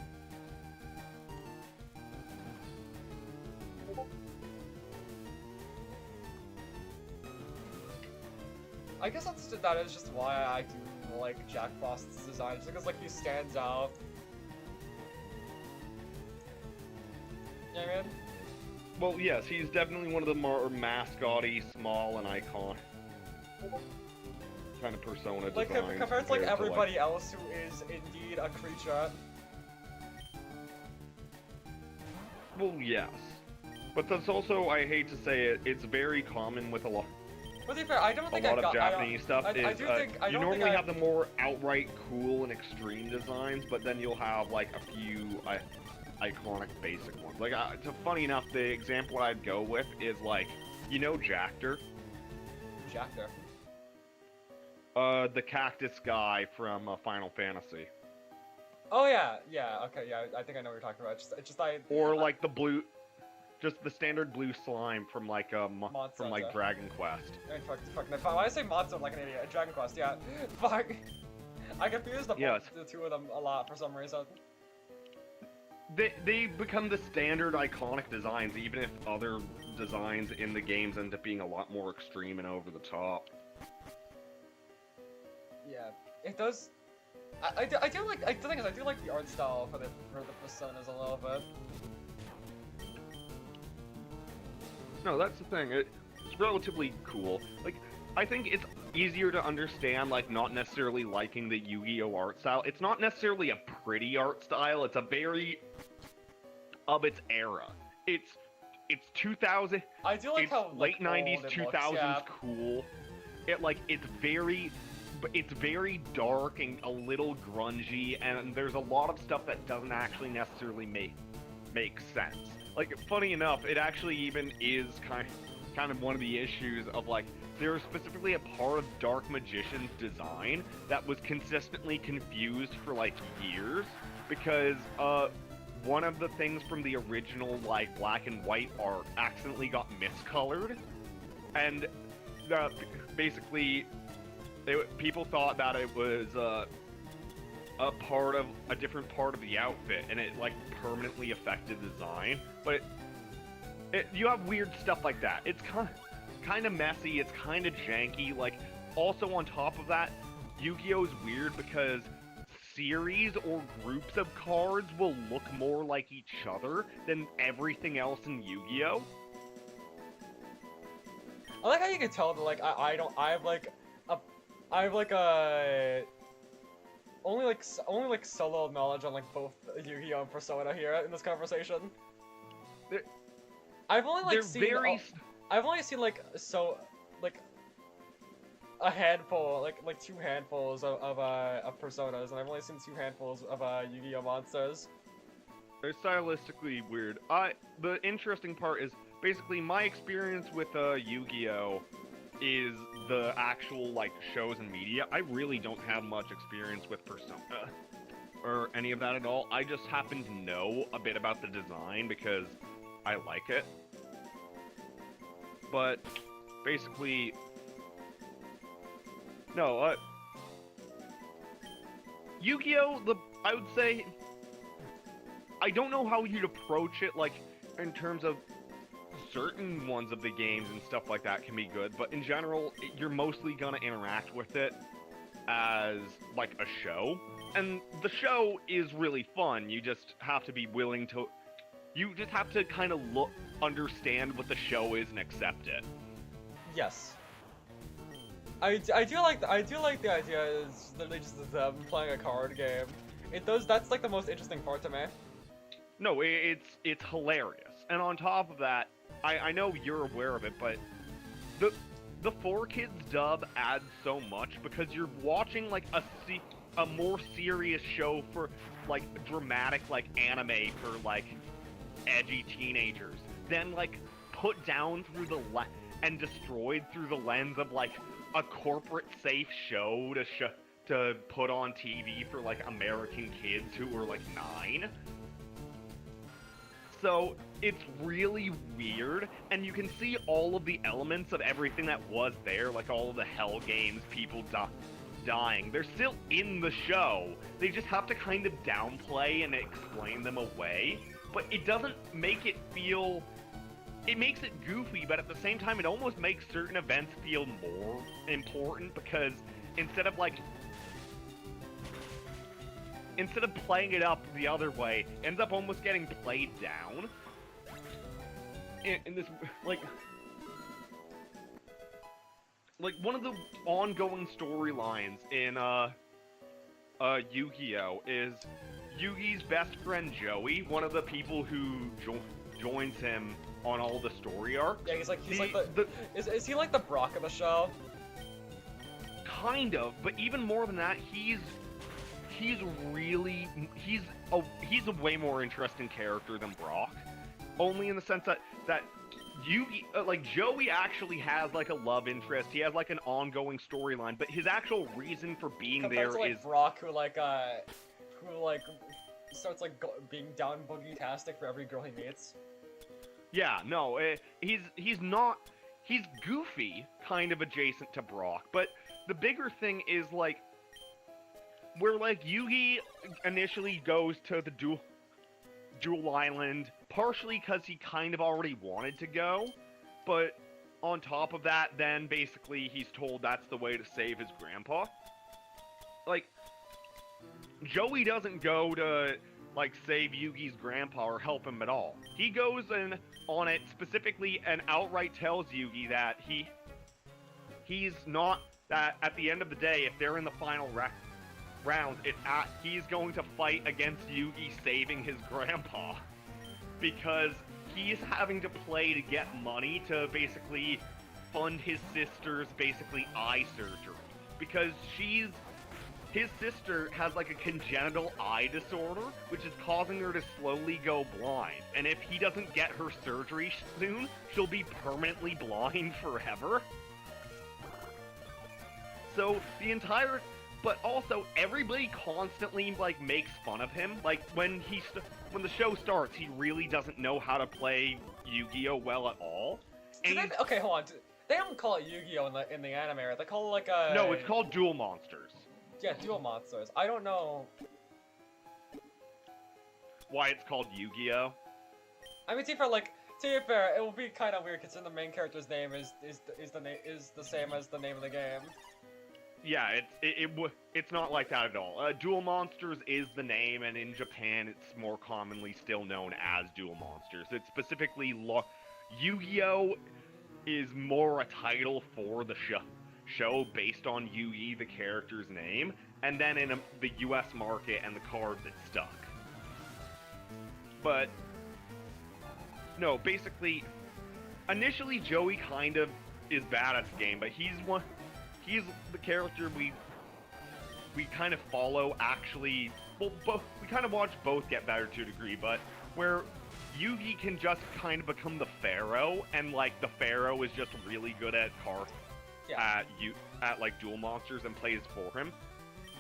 Speaker 2: I guess that is just why I do like Jack Frost's design, just because like he stands out. Yeah, man.
Speaker 1: well, yes, he's definitely one of the more mascot-y, small, and icon kind of persona
Speaker 2: Like
Speaker 1: designs
Speaker 2: compared to like everybody else who is indeed a creature.
Speaker 1: Well, yes, but that's also, I hate to say it, it's very common with a lot.
Speaker 2: But to be fair, I don't think
Speaker 1: A lot of Japanese stuff is you normally have the more outright cool and extreme designs, but then you'll have like a few iconic basic ones. Like, funny enough, the example I'd go with is like, you know, Jactor.
Speaker 2: Jactor.
Speaker 1: The cactus guy from Final Fantasy.
Speaker 2: Oh yeah, okay, yeah. I think I know what you're talking about.
Speaker 1: Or like the blue. Just the standard blue slime from like
Speaker 2: Monster.
Speaker 1: Dragon Quest.
Speaker 2: Fuck. Why I say Monster like an idiot? Dragon Quest, yeah. Fuck. I confuse the two of them a lot for some reason.
Speaker 1: They become the standard iconic designs, even if other designs in the games end up being a lot more extreme and over the top.
Speaker 2: Yeah, it does. I do like. The thing is, I do like the art style for the personas a little bit.
Speaker 1: No, that's the thing. It's relatively cool. Like, I think it's easier to understand, like, not necessarily liking the Yu-Gi-Oh! Art style. It's not necessarily a pretty art style. It's a very of its era. It's 2000.
Speaker 2: I do like how
Speaker 1: late
Speaker 2: like,
Speaker 1: 90s, 2000s
Speaker 2: yeah.
Speaker 1: cool. It's very dark and a little grungy, and there's a lot of stuff that doesn't actually necessarily make sense. Like, funny enough, it actually even is kind of one of the issues of, like, there was specifically a part of Dark Magician's design that was consistently confused for, like, years, because, one of the things from the original, like, black and white art accidentally got miscolored, and, basically, people thought that it was, a different part of the outfit, and it like permanently affected the design. But you have weird stuff like that. It's kind of messy. It's kind of janky. Like, also on top of that, Yu-Gi-Oh! Is weird because series or groups of cards will look more like each other than everything else in Yu-Gi-Oh!
Speaker 2: I like how you can tell that like I have like a only like solo knowledge on like both Yu-Gi-Oh! And Persona here in this conversation. I've only like I've only seen like a handful, like two handfuls of Personas, and I've only seen two handfuls of Yu-Gi-Oh! Monsters.
Speaker 1: They're stylistically weird. The interesting part is basically my experience with Yu-Gi-Oh! Is the actual, like, shows and media. I really don't have much experience with Persona or any of that at all. I just happen to know a bit about the design because I like it. But basically, no, Yu-Gi-Oh! I would say, I don't know how you'd approach it, like, in terms of certain ones of the games and stuff like that can be good, but in general, you're mostly gonna interact with it as, like, a show. And the show is really fun, you just have to be willing to... You just have to kind of understand what the show is and accept it.
Speaker 2: Yes. I do like the idea is literally just them playing a card game. That's like the most interesting part to me.
Speaker 1: No, it's hilarious. And on top of that, I know you're aware of it, but the 4Kids dub adds so much because you're watching like a more serious show for like dramatic like anime for like edgy teenagers, then like put down through and destroyed through the lens of like a corporate safe show to put on TV for like American kids who were like 9. So it's really weird, and you can see all of the elements of everything that was there, like all of the hell games, people dying. They're still in the show. They just have to kind of downplay and explain them away, but it doesn't make it feel... It makes it goofy, but at the same time, it almost makes certain events feel more important, because instead of playing it up the other way, it ends up almost getting played down. In this, like one of the ongoing storylines in Yu-Gi-Oh! Is Yugi's best friend Joey, one of the people who joins him on all the story arcs.
Speaker 2: Yeah, is he like the Brock of the show?
Speaker 1: Kind of, but even more than that, he's a way more interesting character than Brock. Only in the sense that Yugi, like Joey actually has like a love interest. He has like an ongoing storyline, but his actual reason for being
Speaker 2: Compared
Speaker 1: there
Speaker 2: to, like,
Speaker 1: is
Speaker 2: Brock, who starts like being down boogie-tastic for every girl he meets.
Speaker 1: Yeah, no, he's goofy, kind of adjacent to Brock, but the bigger thing is like where like Yugi initially goes to the Jewel Island, partially because he kind of already wanted to go, but on top of that, then basically he's told that's the way to save his grandpa. Like, Joey doesn't go to, like, save Yugi's grandpa or help him at all. He goes in on it specifically and outright tells Yugi that he's not, that at the end of the day, if they're in the final round, he's going to fight against Yugi saving his grandpa, because he's having to play to get money to basically fund his sister's basically eye surgery, because his sister has like a congenital eye disorder, which is causing her to slowly go blind, and if he doesn't get her surgery soon, she'll be permanently blind forever. So but also, everybody constantly, like, makes fun of him. Like, when the show starts, he really doesn't know how to play Yu-Gi-Oh! Well at all.
Speaker 2: Okay, hold on. They don't call it Yu-Gi-Oh! in the anime, right? They call it, like, a...
Speaker 1: No, it's called Duel Monsters.
Speaker 2: Yeah, Duel Monsters. I don't know...
Speaker 1: Why it's called Yu-Gi-Oh!
Speaker 2: I mean, to be fair, it will be kind of weird, considering the main character's name is the same as the name of the game.
Speaker 1: Yeah, it's not like that at all. Duel Monsters is the name, and in Japan, it's more commonly still known as Duel Monsters. It's specifically Yu-Gi-Oh! Is more a title for the show based on Yugi, the character's name, and then in the US market and the card that stuck. But no, basically, initially Joey kind of is bad at the game, but he's the character we kind of follow, actually. Well, we kind of watch both get better to a degree, but where Yugi can just kind of become the Pharaoh, and like the Pharaoh is just really good at at like Duel Monsters and plays for him.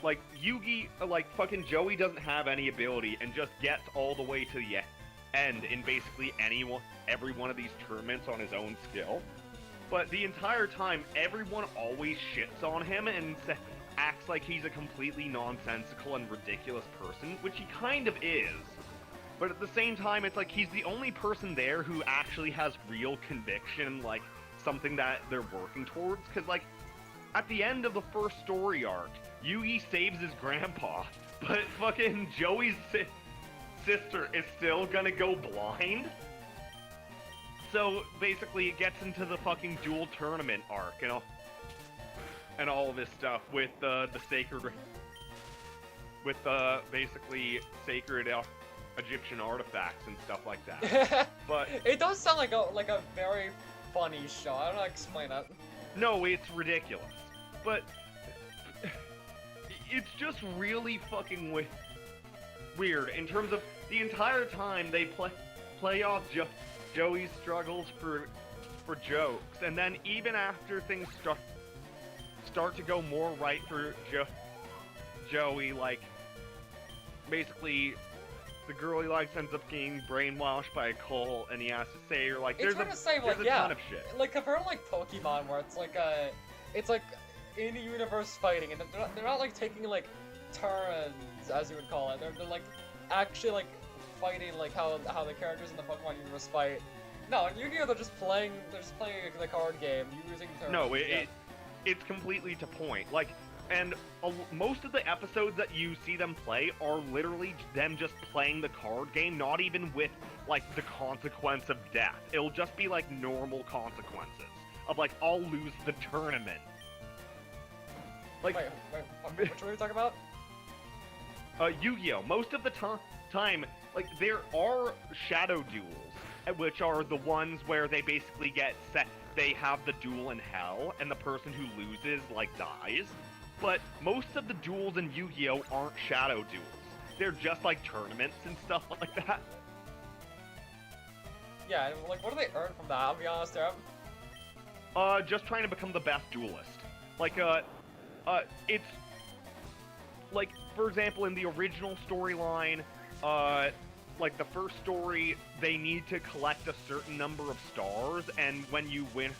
Speaker 1: Like Yugi, like fucking Joey doesn't have any ability and just gets all the way to the end in basically every one of these tournaments on his own skill. But the entire time, everyone always shits on him and acts like he's a completely nonsensical and ridiculous person, which he kind of is. But at the same time, it's like he's the only person there who actually has real conviction, like something that they're working towards. Because, like, at the end of the first story arc, Yugi saves his grandpa, but fucking Joey's sister is still gonna go blind. So basically, it gets into the fucking duel tournament arc and all of this stuff with the sacred, with basically sacred Egyptian artifacts and stuff like that. But
Speaker 2: it does sound like a very funny show. I don't know how to explain it.
Speaker 1: No, it's ridiculous. But it's just really fucking weird in terms of the entire time they play off Joey's struggles for jokes, and then even after things start to go more right for Joey. Like, basically, the girl he likes ends up getting brainwashed by a cult, and he has to say her, like, there's a ton of shit.
Speaker 2: Like, compared to, like, Pokemon, where it's like in-universe fighting, and they're not, like, taking, like, turns, as you would call it. They're like, actually, like, fighting, like, how the characters in the Pokemon universe fight. No, in Yu-Gi-Oh! They're just playing the card game, using turns.
Speaker 1: No, it's completely to point. Like, and most of the episodes that you see them play are literally them just playing the card game, not even with, like, the consequence of death. It'll just be, like, normal consequences. Of, like, I'll lose the tournament. Like,
Speaker 2: wait, which one are you talking about?
Speaker 1: Yu-Gi-Oh! Most of the time, like, there are shadow duels, which are the ones where they basically get set, they have the duel in hell, and the person who loses, like, dies. But most of the duels in Yu-Gi-Oh! Aren't shadow duels. They're just, like, tournaments and stuff like that.
Speaker 2: Yeah, like, what do they earn from that? I'll be honest, there.
Speaker 1: Just trying to become the best duelist. Like, it's... Like, for example, in the original storyline, like, the first story, they need to collect a certain number of stars, and when you win...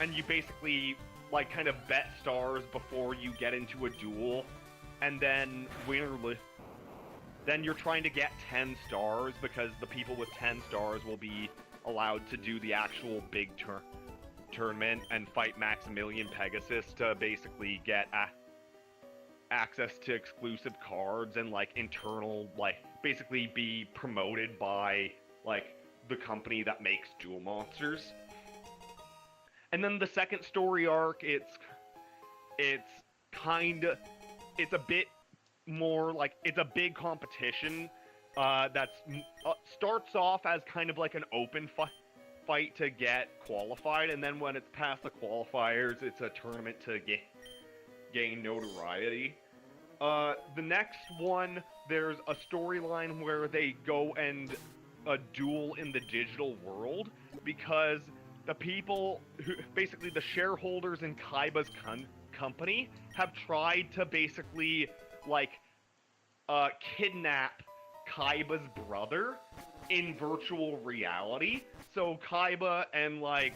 Speaker 1: And you basically, like, kind of bet stars before you get into a duel, and then then you're trying to get 10 stars, because the people with 10 stars will be allowed to do the actual big tournament and fight Maximilian Pegasus to basically get access to exclusive cards and, like, internal, like, basically be promoted by, like, the company that makes Duel Monsters. And then the second story arc, it's a bit more, like, it's a big competition, starts off as kind of like an open fight to get qualified, and then when it's past the qualifiers, it's a tournament to gain notoriety. The next one, there's a storyline where they go and duel in the digital world, because the people who, basically the shareholders in Kaiba's company, have tried to basically, like, kidnap Kaiba's brother in virtual reality. So Kaiba and, like,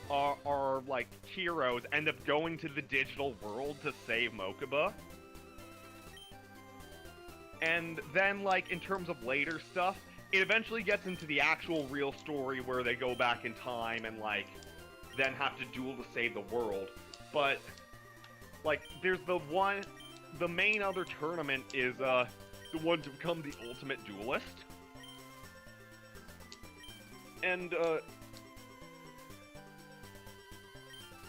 Speaker 1: our like, heroes end up going to the digital world to save Mokuba. And then, like, in terms of later stuff, it eventually gets into the actual real story where they go back in time and, like, then have to duel to save the world. But, like, there's the main other tournament is, the one to become the ultimate duelist. And,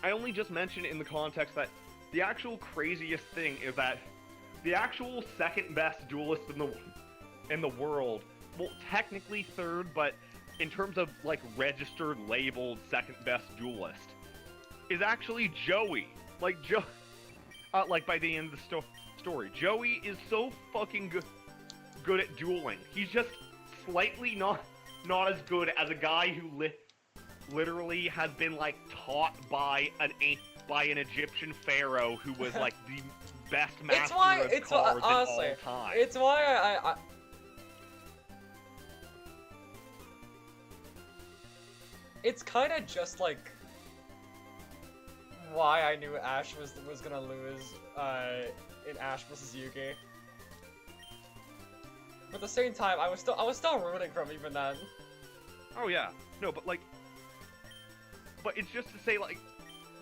Speaker 1: I only just mentioned in the context that the actual craziest thing is that the actual second best duelist in the world, well, technically third, but in terms of, like, registered, labeled second best duelist, is actually Joey. Like, like, by the end of the story, Joey is so fucking good at dueling. He's just slightly not as good as a guy who literally has been, like, taught by an Egyptian pharaoh who was, like, the best master of cards
Speaker 2: honestly,
Speaker 1: of all time.
Speaker 2: It's why I it's kind of just like why I knew Ash was gonna lose in Ash vs Yugi. But at the same time, I was still rooting for him even then.
Speaker 1: Oh yeah, no, but like, but it's just to say, like,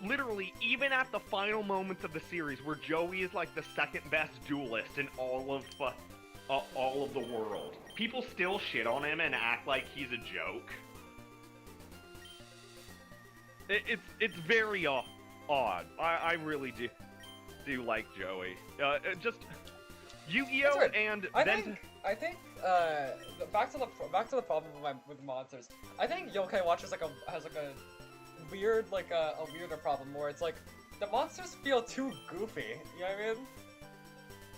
Speaker 1: literally, even at the final moments of the series, where Joey is, like, the second best duelist in all of the world, people still shit on him and act like he's a joke. It's very odd. I really do like Joey. Just Yu-Gi-Oh! And
Speaker 2: I think back to the problem with monsters. I think Yokai Watch has a weird, like, a weirder problem where it's like the monsters feel too goofy. You know what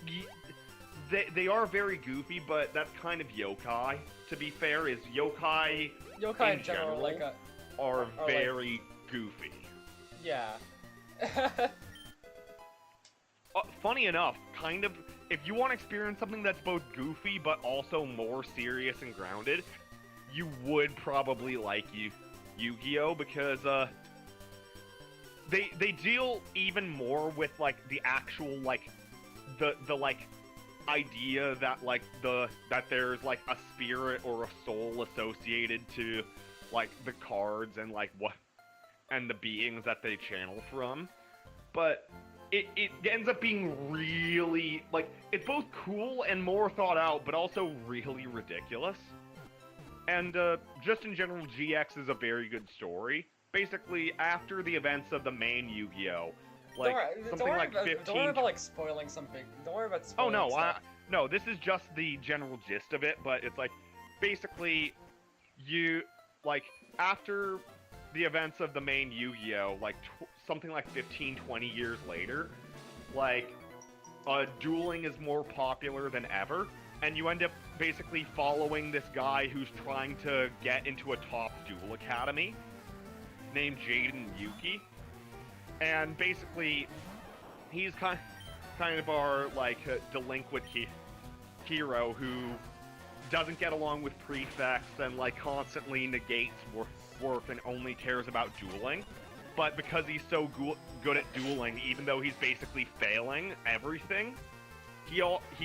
Speaker 2: I mean?
Speaker 1: They are very goofy, but that's kind of yokai. To be fair, is yokai
Speaker 2: in general, like,
Speaker 1: are very goofy.
Speaker 2: Yeah,
Speaker 1: Funny enough, kind of, if you want to experience something that's both goofy but also more serious and grounded, you would probably like Yu-Gi-Oh! Because, they deal even more with, like, the actual, like, the like, idea that, like, that there's, like, a spirit or a soul associated to, like, the cards and, like, and the beings that they channel from. But it ends up being really, like, it's both cool and more thought out, but also really ridiculous. And, just in general, GX is a very good story. Basically, after the events of the main Yu-Gi-Oh! Like, something like 15...
Speaker 2: Don't worry about, like, spoiling something. Don't worry about spoiling stuff.
Speaker 1: No, this is just the general gist of it, but it's like, basically, after the events of the main Yu-Gi-Oh! Like, something like 15, 20 years later, like, dueling is more popular than ever, and you end up basically following this guy who's trying to get into a top duel academy, named Jaden Yuki, and basically, he's kind of our, like, delinquent hero who doesn't get along with prefects and, like, constantly negates work and only cares about dueling. But because he's so good at dueling, even though he's basically failing everything, he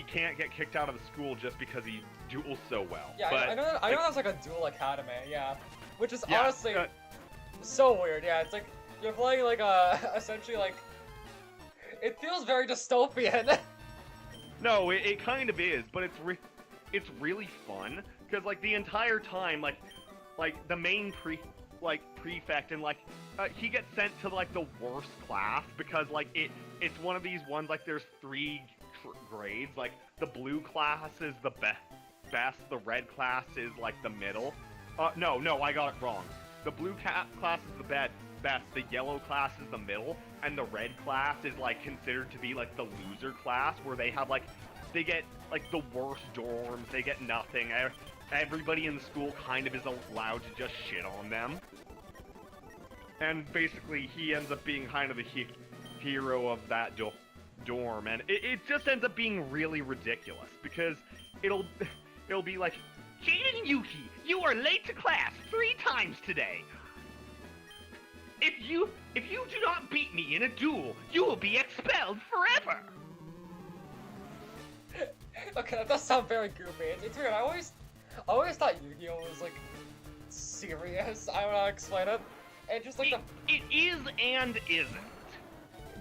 Speaker 1: can't get kicked out of the school just because he duels so well.
Speaker 2: Yeah,
Speaker 1: but,
Speaker 2: I know that's like a duel academy, yeah. Which is honestly so weird, yeah. It's like, you're playing like essentially like, it feels very dystopian.
Speaker 1: No, it kind of is, but it's really fun, because like the entire time, like the main prefect and like, he gets sent to like the worst class, because like it's one of these ones, like there's 3 grades, like the blue class is the best, the red class is like the middle. No, I got it wrong. The blue class is the best, the yellow class is the middle, and the red class is like considered to be like the loser class, where they have like, they get like the worst dorms, they get nothing. Everybody in the school kind of is allowed to just shit on them. And basically he ends up being kind of the hero of that dorm, and it just ends up being really ridiculous, because it'll be like, Jaden Yuki, you are late to class 3 times today. If you do not beat me in a duel, you will be expelled forever.
Speaker 2: Okay, that does sound very goofy. It's weird. I always thought Yu-Gi-Oh! Was like serious. I don't know how to explain it. And just like
Speaker 1: it is and isn't.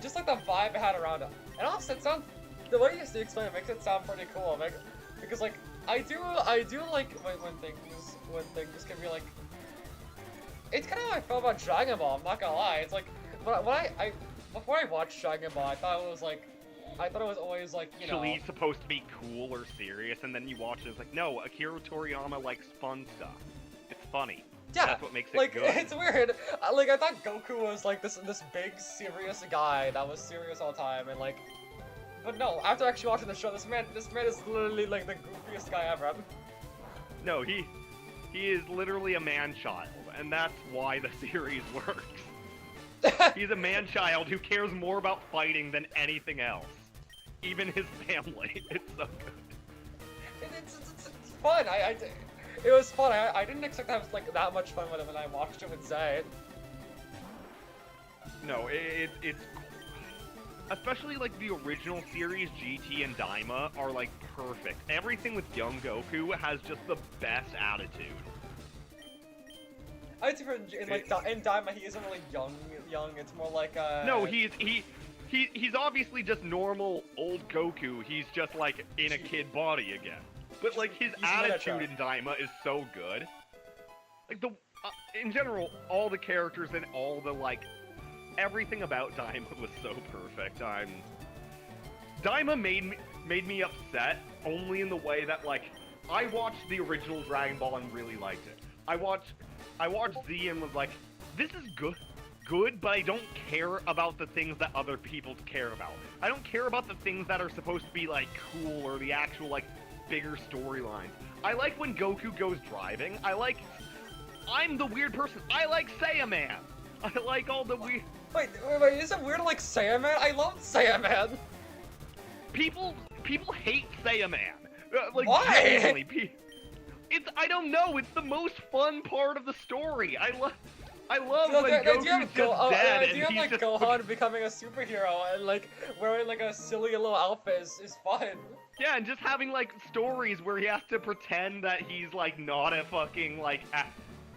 Speaker 2: Just like the vibe it had around it. And also, it sounds, the way you explain it makes it sound pretty cool. Because like I do like when things can be like. It's kind of how I felt about Dragon Ball. I'm not gonna lie. It's like before I watched Dragon Ball, I thought it was always like, you know.
Speaker 1: Actually supposed to be cool or serious, and then you watch it, it's like, no, Akira Toriyama likes fun stuff. It's funny.
Speaker 2: Yeah,
Speaker 1: that's what makes it
Speaker 2: like,
Speaker 1: good.
Speaker 2: It's weird. Like, I thought Goku was like this big serious guy that was serious all the time, and like, but no. After actually watching the show, this man is literally like the goofiest guy ever.
Speaker 1: No, he is literally a man-child, and that's why the series works. He's a man-child who cares more about fighting than anything else. Even his family. It's so good.
Speaker 2: It's fun. It was fun. I didn't expect to have like that much fun with it when I watched it with Zay.
Speaker 1: No, it's especially like the original series, GT and Daima are like perfect. Everything with young Goku has just the best attitude.
Speaker 2: I think in Daima he isn't really young. It's more like
Speaker 1: No, he's obviously just normal old Goku. He's just like in a kid body again. But like his attitude in Daima is so good. Like in general, all the characters and all the like, everything about Daima was so perfect. Daima made me upset only in the way that like, I watched the original Dragon Ball and really liked it. I watched Z and was like, this is good, but I don't care about the things that other people care about. I don't care about the things that are supposed to be like cool or the actual like bigger storylines. I like when Goku goes driving. I'm the weird person. I like Saiyaman. I like all the weird.
Speaker 2: Wait, is it weird to like Saiyaman? I love Saiyaman!
Speaker 1: People hate Saiyaman. Like,
Speaker 2: Why?
Speaker 1: genuinely, I don't know, it's the most fun part of the story. I love
Speaker 2: So,
Speaker 1: when Goku's just dead
Speaker 2: do you
Speaker 1: and
Speaker 2: have
Speaker 1: he's
Speaker 2: like
Speaker 1: just
Speaker 2: Gohan becoming a superhero and like wearing like a silly little outfit is fun.
Speaker 1: yeah, and just having like stories where he has to pretend that he's like not a fucking like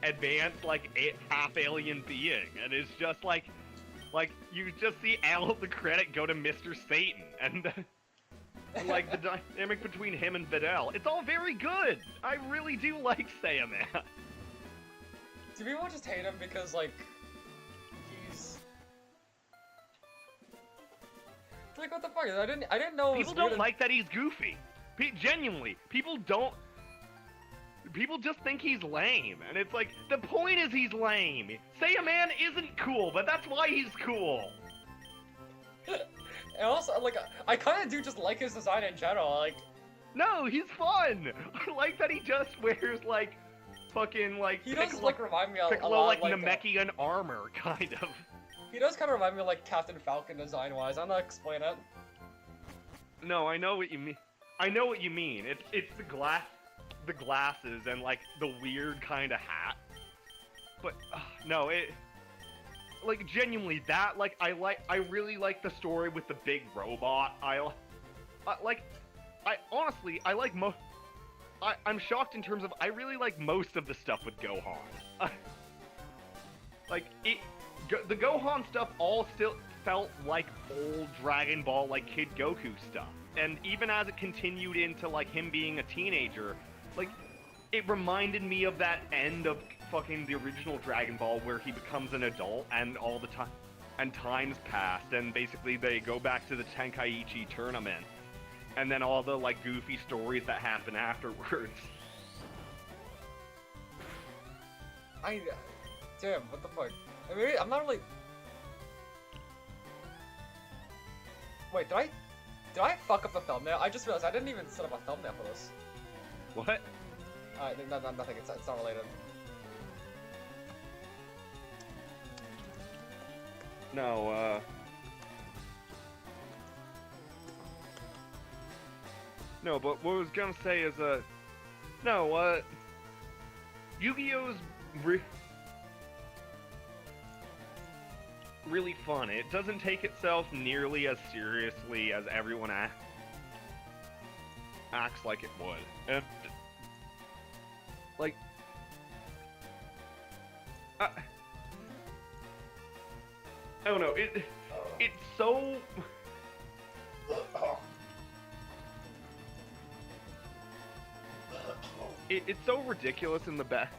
Speaker 1: advanced like half alien being, and it's just like you just see all of the credit go to Mr. Satan and like the dynamic between him and Videl. It's all very good. I really do like Saiyaman.
Speaker 2: Do people just hate him because like he's like what the fuck? I didn't know.
Speaker 1: People don't like that he's goofy. Genuinely, people don't. People just think he's lame, and it's like the point is he's lame. Saiyaman isn't cool, but that's why he's cool.
Speaker 2: And also, like, I kind of do just like his design in general. Like,
Speaker 1: No, he's fun. I like that he just wears like fucking like
Speaker 2: he does like remind me a
Speaker 1: Piccolo
Speaker 2: lot
Speaker 1: like
Speaker 2: of, like
Speaker 1: Namekian armor, kind of.
Speaker 2: he does kind of remind me of like Captain Falcon design-wise. I'm not explain it.
Speaker 1: No, I know what you mean. I know what you mean. It's the glasses and like the weird kind of hat. But no, it like genuinely that like I really like the story with the big robot. I honestly I like I'm shocked in terms of I really like most of the stuff with Gohan. Like the Gohan stuff all still felt like old Dragon Ball like Kid Goku stuff. And even as it continued into like him being a teenager, like it reminded me of that end of fucking the original Dragon Ball where he becomes an adult and all the time and time's passed and basically they go back to the Tenkaichi tournament. And then all the like goofy stories that happen afterwards.
Speaker 2: Damn, what the fuck? I mean, I'm not really. Wait, did I fuck up the thumbnail? I just realized I didn't even set up a thumbnail for this.
Speaker 1: What?
Speaker 2: Nothing. It's not related.
Speaker 1: No, No, but what I was gonna say is, Yu-Gi-Oh's really fun. It doesn't take itself nearly as seriously as everyone acts like it would. And, like, I don't know, it's so... It's so ridiculous in the best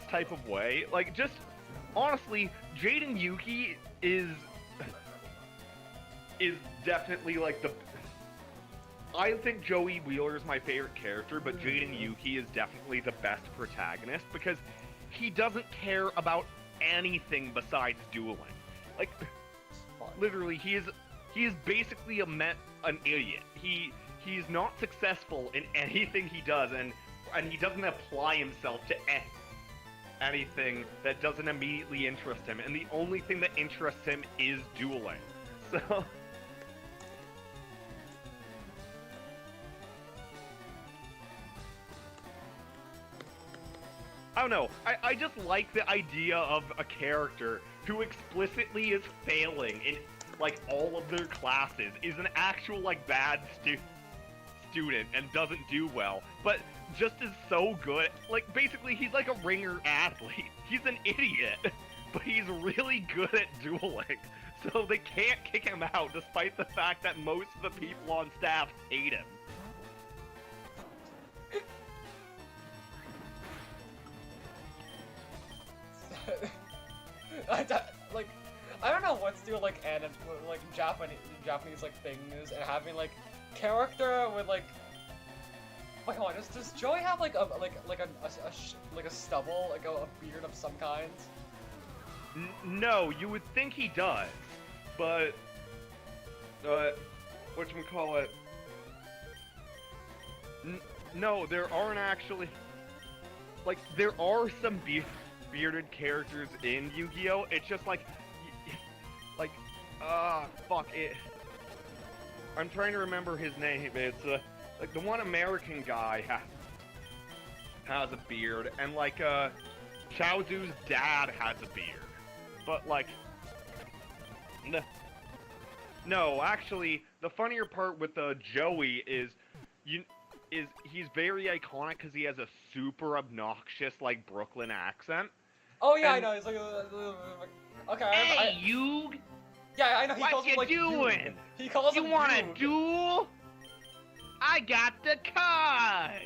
Speaker 1: type of way. Like, just honestly, Jaden Yuki is definitely like the. I think Joey Wheeler is my favorite character, but Jaden Yuki is definitely the best protagonist because he doesn't care about anything besides dueling. Like, literally, he is basically an idiot. He's not successful in anything he does, and he doesn't apply himself to anything that doesn't immediately interest him, and the only thing that interests him is dueling. So... I don't know, I just like the idea of a character who explicitly is failing in, like, all of their classes, is an actual, like, bad student and doesn't do well, but just is so good. Like, basically, he's like a ringer athlete. He's an idiot, but he's really good at dueling. So they can't kick him out, despite the fact that most of the people on staff hate him.
Speaker 2: I don't know what to do with, like, Japanese like things and having like character with like. Wait, hold on. Does Joey have like a stubble, like a beard of some kind?
Speaker 1: No, you would think he does, but whatchamacallit? No, there aren't actually. Like, there are some bearded characters in Yu-Gi-Oh. It's just like, like, fuck it. I'm trying to remember his name. It's like the one American guy has a beard, and like Chaozu's dad has a beard, but like, no, actually, the funnier part with Joey is he's very iconic because he has a super obnoxious like Brooklyn accent.
Speaker 2: Oh yeah,
Speaker 1: And-
Speaker 2: I know. He's like, okay.
Speaker 1: Hey, you!
Speaker 2: Yeah, I know. He
Speaker 1: What
Speaker 2: calls
Speaker 1: you
Speaker 2: him like
Speaker 1: doing?
Speaker 2: Yug. He calls
Speaker 1: You
Speaker 2: him
Speaker 1: want a
Speaker 2: Yug.
Speaker 1: duel? I got the card.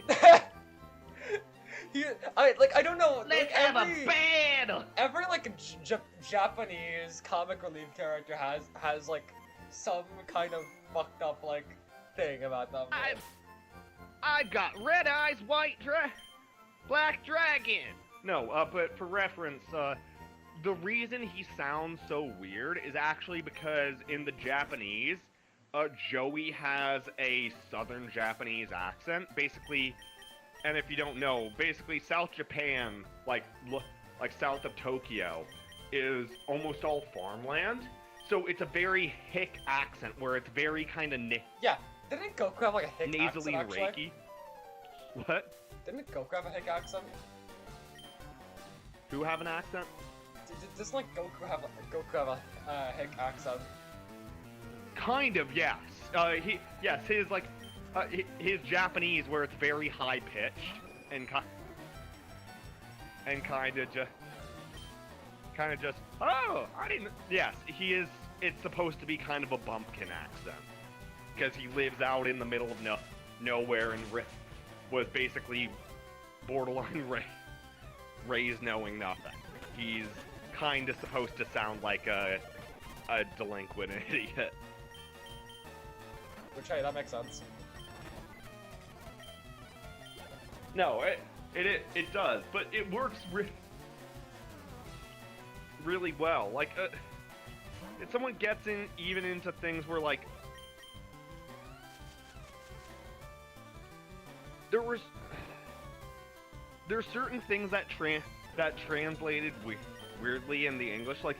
Speaker 2: I don't know.
Speaker 1: Let's
Speaker 2: like,
Speaker 1: have
Speaker 2: every,
Speaker 1: a battle.
Speaker 2: Every like Japanese comic relief character has like some kind of fucked up like thing about them.
Speaker 1: I've got red eyes, black dragon. No, but for reference, the reason he sounds so weird is actually because in the Japanese, Joey has a southern Japanese accent, basically. And if you don't know, basically South Japan, like south of Tokyo, is almost all farmland. So it's a very hick accent where it's very kind of
Speaker 2: Yeah, didn't Goku have like a hick
Speaker 1: nasally
Speaker 2: accent actually?
Speaker 1: reiki. What?
Speaker 2: Didn't Goku have a hick accent?
Speaker 1: Who have an accent?
Speaker 2: Doesn't like Goku have a hick accent?
Speaker 1: Kind of, yes. His like his Japanese where it's very high pitched and kind of just oh, I didn't. Yes, he is. It's supposed to be kind of a bumpkin accent because he lives out in the middle of nowhere and was basically borderline raised knowing nothing. He's kind of supposed to sound like a delinquent idiot.
Speaker 2: Which, hey, that makes sense.
Speaker 1: No, it does, but it works really well. Like, if someone gets even into things where like there's certain things that translated weirdly in the English. Like,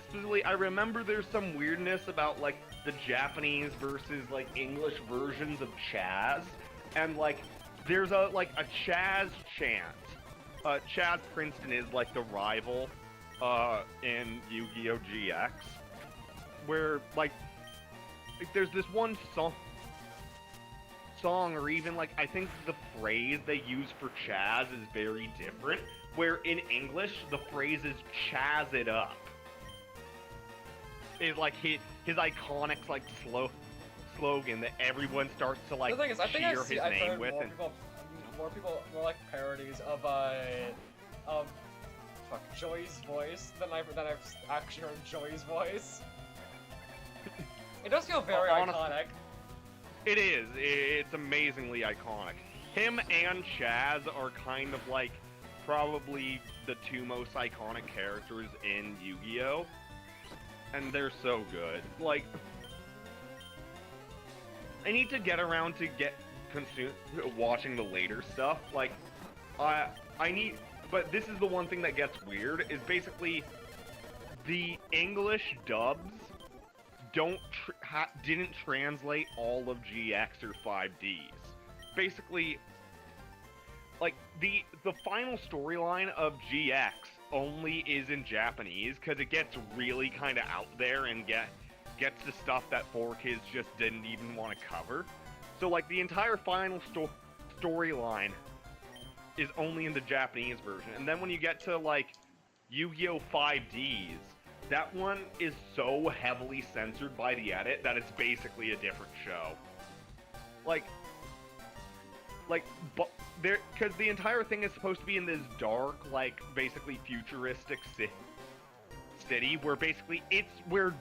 Speaker 1: specifically, I remember there's some weirdness about like the Japanese versus like English versions of Chaz, and like there's a Chaz chant. Chaz Princeton is like the rival in Yu-Gi-Oh! GX, where like there's this one song, or even like I think the phrase they use for Chaz is very different. Where in English the phrase is "Chaz it up." Is like his iconic like slogan that everyone starts to like
Speaker 2: The thing is, I think
Speaker 1: cheer his
Speaker 2: I've
Speaker 1: name
Speaker 2: heard
Speaker 1: with.
Speaker 2: more like parodies of Joey's voice than I've actually heard Joey's voice. It does feel very
Speaker 1: Honestly,
Speaker 2: iconic.
Speaker 1: It is. It's amazingly iconic. Him and Chaz are kind of like probably the two most iconic characters in Yu-Gi-Oh! And they're so good. Like, I need to get around to watching the later stuff. Like, but this is the one thing that gets weird, is basically the English dubs didn't translate all of GX or 5Ds. Basically, like, the final storyline of GX only is in Japanese, because it gets really kind of out there and gets to stuff that 4Kids just didn't even want to cover. So, like, the entire final storyline is only in the Japanese version. And then when you get to, like, Yu-Gi-Oh! 5Ds, that one is so heavily censored by the edit that it's basically a different show. Because the entire thing is supposed to be in this dark, like, basically futuristic city, where basically it's where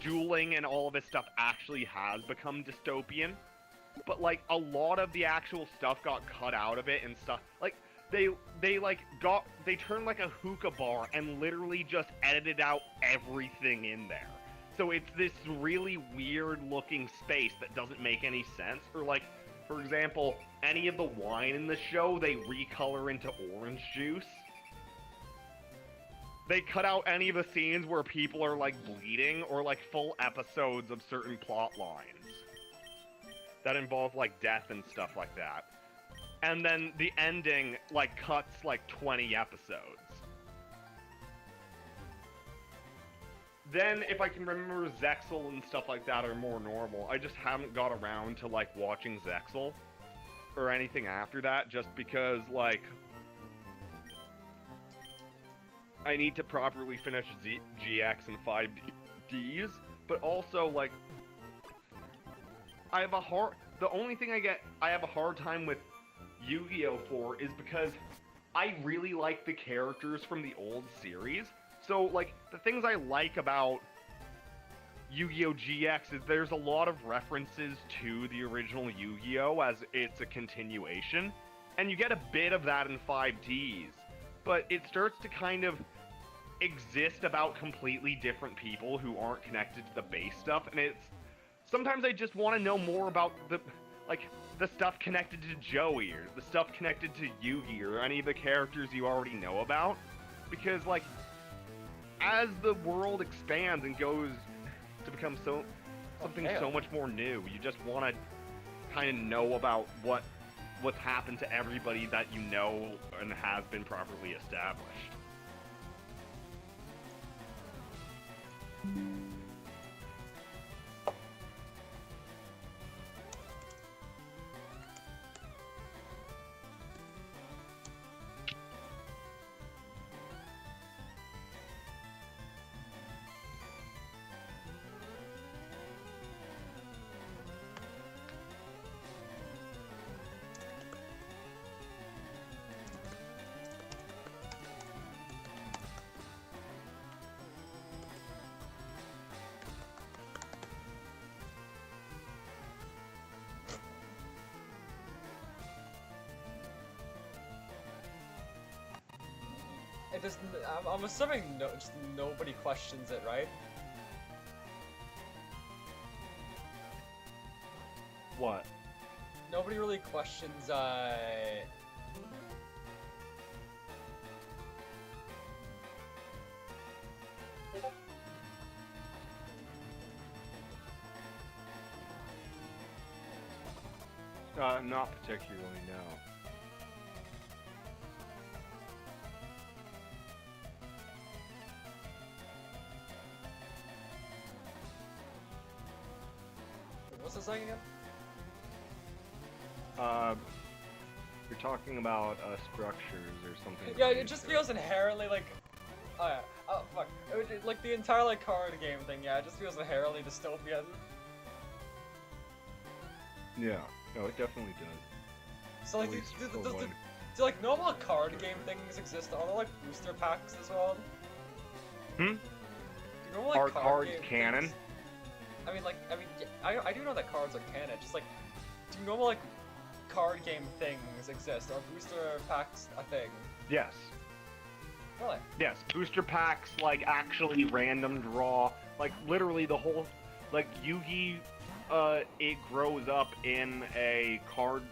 Speaker 1: dueling and all of this stuff actually has become dystopian. But, like, a lot of the actual stuff got cut out of it and stuff. Like, they turned, like, a hookah bar and literally just edited out everything in there. So it's this really weird-looking space that doesn't make any sense. Or, like, for example, any of the wine in the show, they recolor into orange juice. they cut out any of the scenes where people are like bleeding or like full episodes of certain plot lines that involve like death and stuff like that. And then the ending like cuts like 20 episodes. Then, if I can remember, Zexal and stuff like that are more normal. I just haven't got around to, like, watching Zexal or anything after that, just because, like, I need to properly finish GX and 5Ds, but also, like, the only thing I have a hard time with Yu-Gi-Oh! For is because I really like the characters from the old series. So, like, the things I like about Yu-Gi-Oh! GX is there's a lot of references to the original Yu-Gi-Oh! As it's a continuation, and you get a bit of that in 5Ds, but it starts to kind of exist about completely different people who aren't connected to the base stuff, and sometimes I just want to know more about the stuff connected to Joey, or the stuff connected to Yugi, or any of the characters you already know about, because, like, as the world expands and goes to become something so much more new, you just want to kind of know about what's happened to everybody that you know and has been properly established.
Speaker 2: It just, I'm assuming just nobody questions it, right?
Speaker 1: What?
Speaker 2: Nobody really questions,
Speaker 1: Not particularly, no.
Speaker 2: What's the saying again?
Speaker 1: You're talking about structures or something.
Speaker 2: Yeah, it just feels inherently like, oh yeah, oh fuck, like the entire like card game thing. Yeah, it just feels inherently dystopian.
Speaker 1: Yeah, no, it definitely does.
Speaker 2: So like, do like normal card game things exist? Are there like booster packs as well?
Speaker 1: Hmm.
Speaker 2: Do normal, like,
Speaker 1: Are cards
Speaker 2: game
Speaker 1: canon?
Speaker 2: things- I do know that cards are canon. Just like, do normal like card game things exist? Are booster packs a thing?
Speaker 1: Yes.
Speaker 2: Really?
Speaker 1: Yes, booster packs, like, actually random draw, like, literally the whole, like, Yugi, it grows up in a card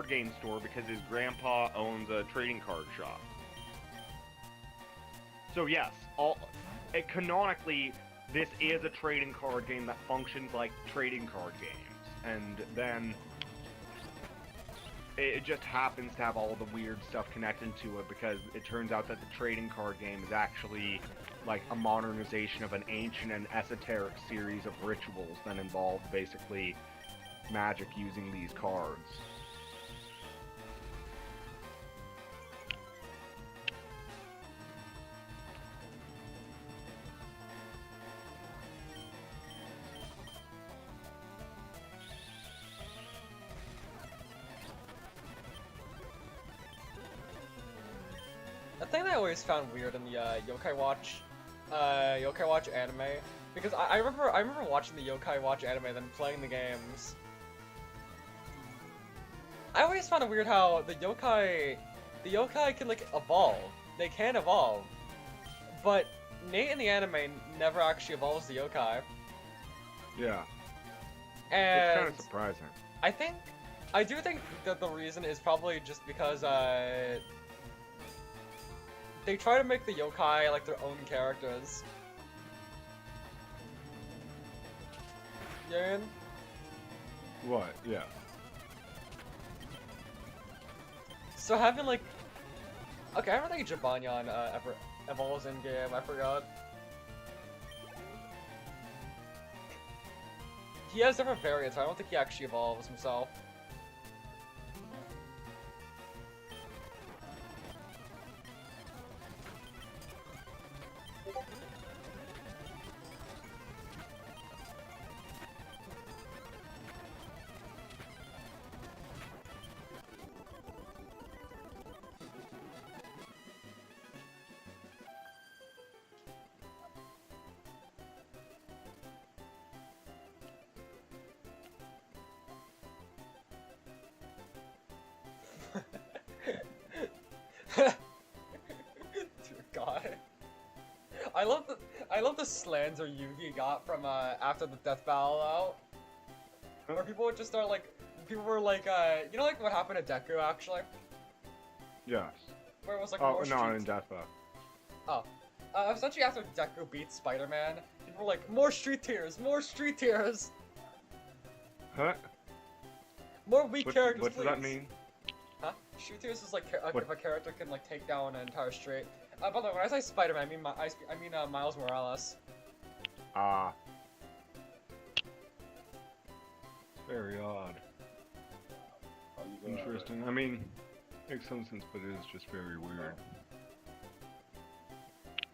Speaker 1: game store because his grandpa owns a trading card shop. So yes, canonically, this is a trading card game that functions like trading card games, and then it just happens to have all the weird stuff connected to it because it turns out that the trading card game is actually like a modernization of an ancient and esoteric series of rituals that involve basically magic using these cards.
Speaker 2: The thing that I always found weird in the Yokai Watch anime, because I remember watching the Yokai Watch anime, then playing the games. I always found it weird how the yokai can like evolve. They can evolve, but Nate in the anime never actually evolves the yokai.
Speaker 1: Yeah.
Speaker 2: And
Speaker 1: it's kind of surprising.
Speaker 2: I do think that the reason is probably just because they try to make the yokai like their own characters. Yeah.
Speaker 1: What? Yeah.
Speaker 2: So having like, okay, I don't think Jibanyan ever evolves in game. I forgot. He has different variants. I don't think he actually evolves himself. Dear God, I love the slander Yugi got from after the death battle out, where people would just start like, people were like, you know, like what happened to Deku actually,
Speaker 1: Yes.
Speaker 2: where it was like
Speaker 1: Oh
Speaker 2: more
Speaker 1: no,
Speaker 2: street.
Speaker 1: in Death Battle.
Speaker 2: Essentially after Deku beat Spider-Man, people were like, more street tiers, more street tiers,
Speaker 1: Huh?
Speaker 2: more weak characters.
Speaker 1: What does that
Speaker 2: please."
Speaker 1: mean?
Speaker 2: Huh? Street tiers is like
Speaker 1: What?
Speaker 2: if a character can like take down an entire street. By the way, when I say Spider-Man, I mean Miles Morales.
Speaker 1: Ah. Very odd. Interesting. I mean, makes some sense, but it is just very weird.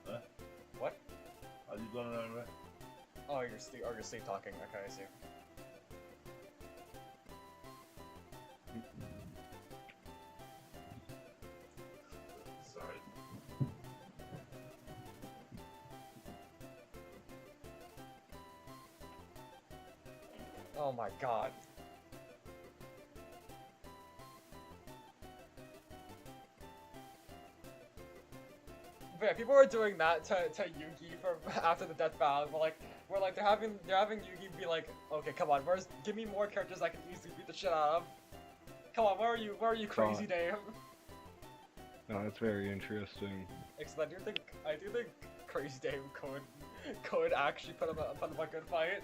Speaker 3: Huh?
Speaker 2: What?
Speaker 3: Are you going around right?
Speaker 2: Oh, you're Steve talking. Okay, I see.
Speaker 3: Sorry.
Speaker 2: Oh my God. But yeah, people were doing that to Yugi for after the death battle. We're like they're having Yugi be like, okay, come on, give me more characters I can easily beat the shit out of. Come on, where are you, Crazy Dave?
Speaker 1: No, that's very interesting.
Speaker 2: Except I do think Crazy Dave could actually put up a good fight.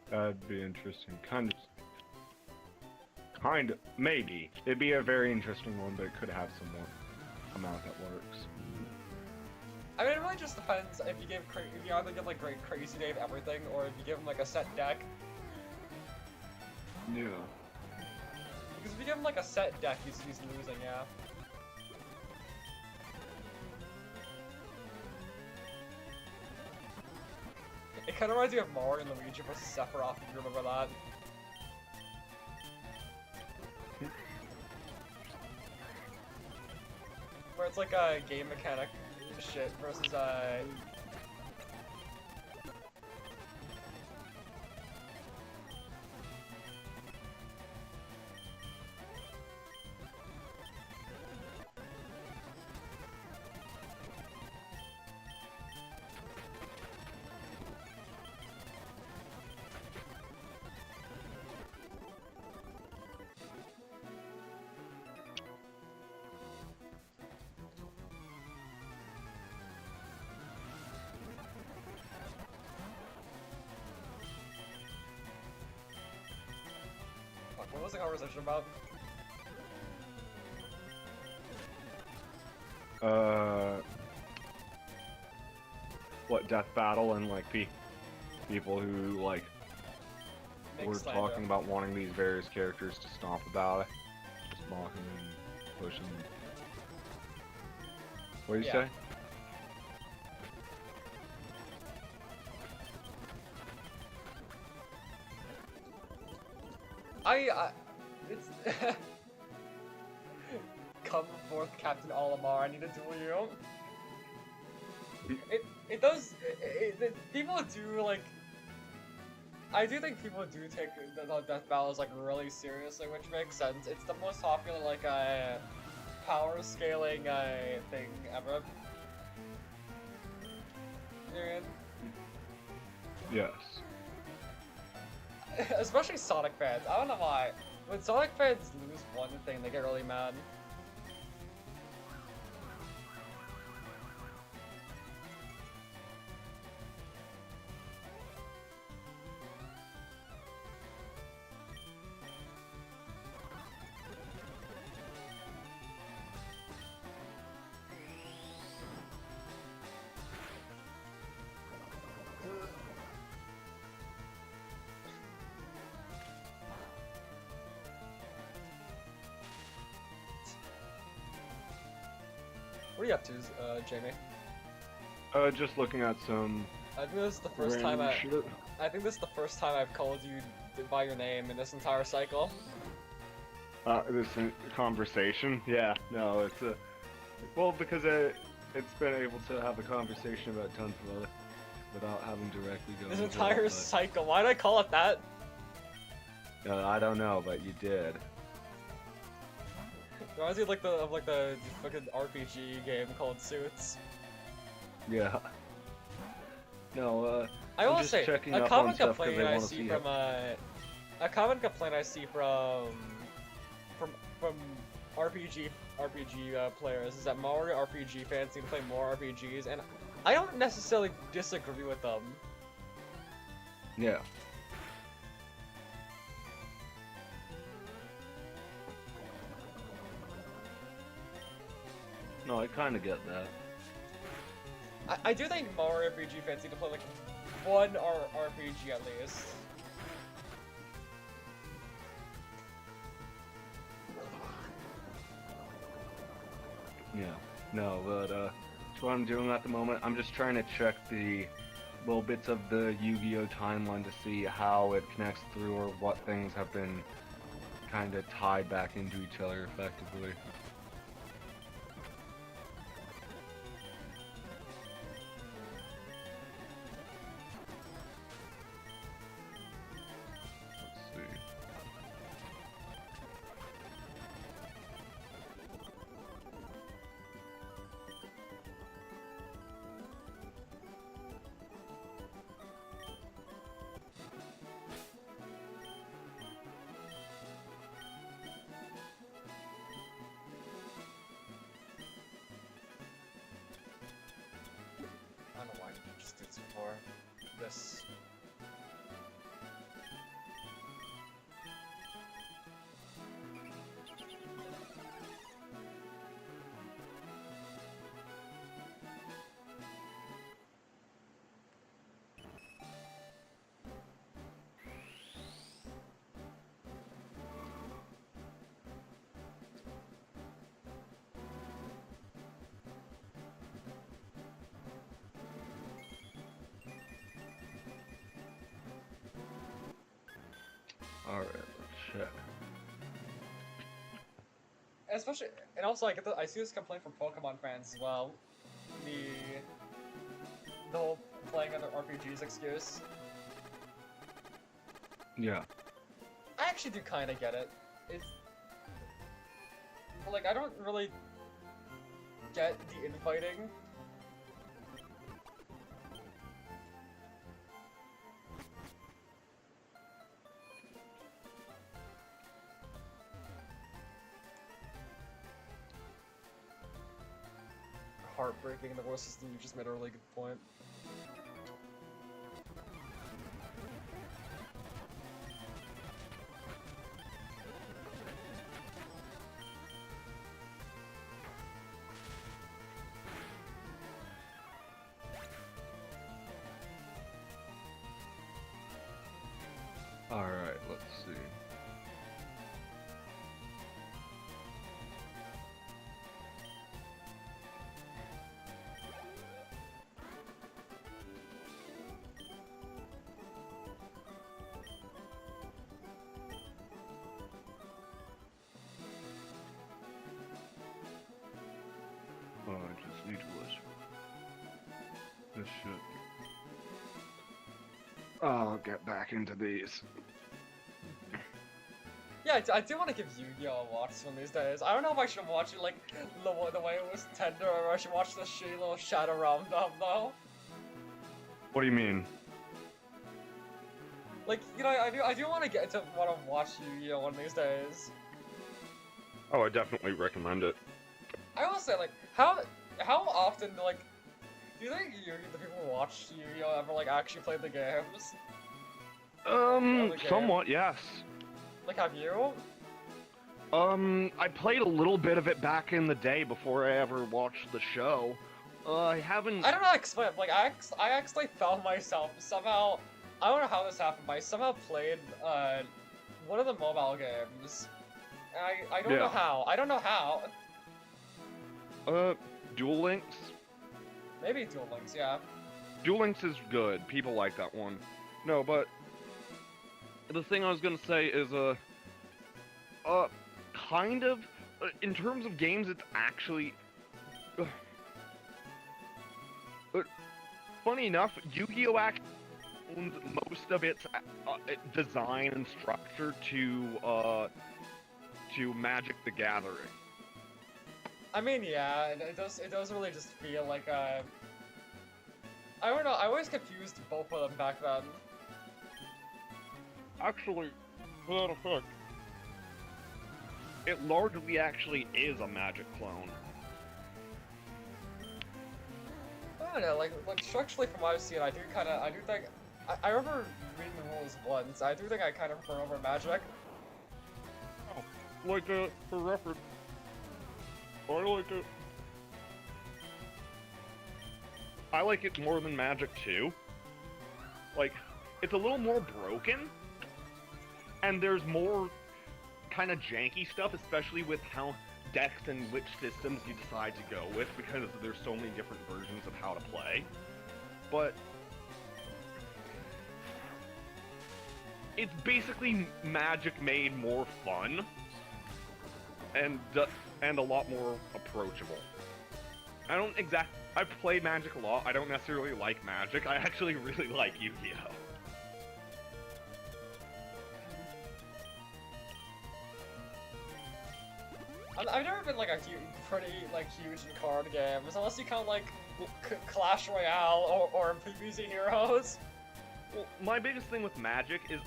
Speaker 1: That'd be interesting. Kind of, maybe. It'd be a very interesting one, but it could have some more amount that works.
Speaker 2: I mean, it really just depends if you either give like Great Crazy Dave everything, or if you give him like a set deck.
Speaker 1: Yeah.
Speaker 2: Because if you give him like a set deck, he's losing, yeah. It kind of reminds me of Mario and Luigi versus Sephiroth, if you remember that. Where it's like a game mechanic shit versus what was the conversation about?
Speaker 1: What, Death Battle and like people who like were
Speaker 2: Slander.
Speaker 1: talking about wanting these various characters to stomp about it, just mocking and pushing. What did you
Speaker 2: Yeah.
Speaker 1: say?
Speaker 2: It's come forth, Captain Olimar. I need to duel you. People do like. I do think people do take the death battles like really seriously, which makes sense. It's the most popular like power scaling thing ever. And
Speaker 1: Yes.
Speaker 2: especially Sonic fans. I don't know why. When Sonic fans lose one thing, they get really mad. What are you up to, Jamie?
Speaker 1: Just looking at some
Speaker 2: I think this is the first time
Speaker 1: random shit.
Speaker 2: I think this is the first time I've called you by your name in this entire cycle.
Speaker 1: This conversation? Yeah, no, it's a... Well, because it's been able to have a conversation about tons of other... without having directly go
Speaker 2: This
Speaker 1: into
Speaker 2: entire
Speaker 1: it,
Speaker 2: cycle. Why did I call it that?
Speaker 1: but, I don't know, but you did.
Speaker 2: Reminds me of the fucking RPG game called Suits.
Speaker 1: Yeah. No,
Speaker 2: I
Speaker 1: I'm
Speaker 2: will
Speaker 1: just
Speaker 2: say
Speaker 1: checking
Speaker 2: a
Speaker 1: up
Speaker 2: common
Speaker 1: on stuff 'cause
Speaker 2: complaint
Speaker 1: I
Speaker 2: I
Speaker 1: wanna
Speaker 2: see
Speaker 1: see
Speaker 2: from a common complaint I see from RPG players is that Mario RPG fans need to play more RPGs, and I don't necessarily disagree with them.
Speaker 1: Yeah. No, I kind of get that.
Speaker 2: I do think Mario RPG fans need to play like one RPG at least.
Speaker 1: Yeah. No, but that's what I'm doing at the moment. I'm just trying to check the little bits of the Yu-Gi-Oh timeline to see how it connects through or what things have been kind of tied back into each other effectively. Let's see.
Speaker 2: I don't know why I just did this before. This.
Speaker 1: Alright, let's check.
Speaker 2: Especially, and also I see this complaint from Pokemon fans as well. The whole playing other RPGs excuse.
Speaker 1: Yeah.
Speaker 2: I actually do kind of get it. It's like I don't really get the infighting. Heartbreaking in the voice system. You just made a really good point.
Speaker 1: Alright, let's see. Oh, I just need to listen. This should. I'll get back into these.
Speaker 2: Yeah, I do want to give Yu-Gi-Oh a watch one of these days. I don't know if I should watch it like the way it was tender, or I should watch the shitty little Shadow Realm dub though.
Speaker 1: What do you mean?
Speaker 2: Like, you know, I do want to watch Yu-Gi-Oh one of these days.
Speaker 1: Oh, I definitely recommend it.
Speaker 2: I will say, like, how often, like, do you think the people who watch Yu-Gi-Oh ever, like, actually played the games?
Speaker 1: Somewhat, yes.
Speaker 2: Like, have you?
Speaker 1: I played a little bit of it back in the day before I ever watched the show. I haven't...
Speaker 2: I don't know how to explain it. Like, I actually found myself somehow... I don't know how this happened, but I somehow played, one of the mobile games. And I don't know how. I don't know how.
Speaker 1: Duel Links.
Speaker 2: Maybe Duel Links, yeah.
Speaker 1: Duel Links is good. People like that one. No, but the thing I was gonna say is kind of in terms of games, it's actually funny enough, Yu-Gi-Oh! Actually owns most of its design and structure to Magic the Gathering.
Speaker 2: I mean, yeah, it does really just feel like, I don't know, I always confused both of them back then.
Speaker 1: Actually, for that effect, it largely actually is a Magic clone.
Speaker 2: I don't know, like structurally from what I've seen, I do think, I remember reading the rules once, I do think I kind of prefer over Magic.
Speaker 1: Oh, like, for reference, I like it more than Magic too. Like, it's a little more broken, and there's more kind of janky stuff, especially with how decks and which systems you decide to go with, because there's so many different versions of how to play. But it's basically Magic made more fun and a lot more approachable. I play Magic a lot. I don't necessarily like Magic. I actually really like Yu-Gi-Oh!
Speaker 2: I've never been like a pretty huge in card games, unless you count like Clash Royale or PvZ Heroes.
Speaker 1: Well, my biggest thing with Magic is,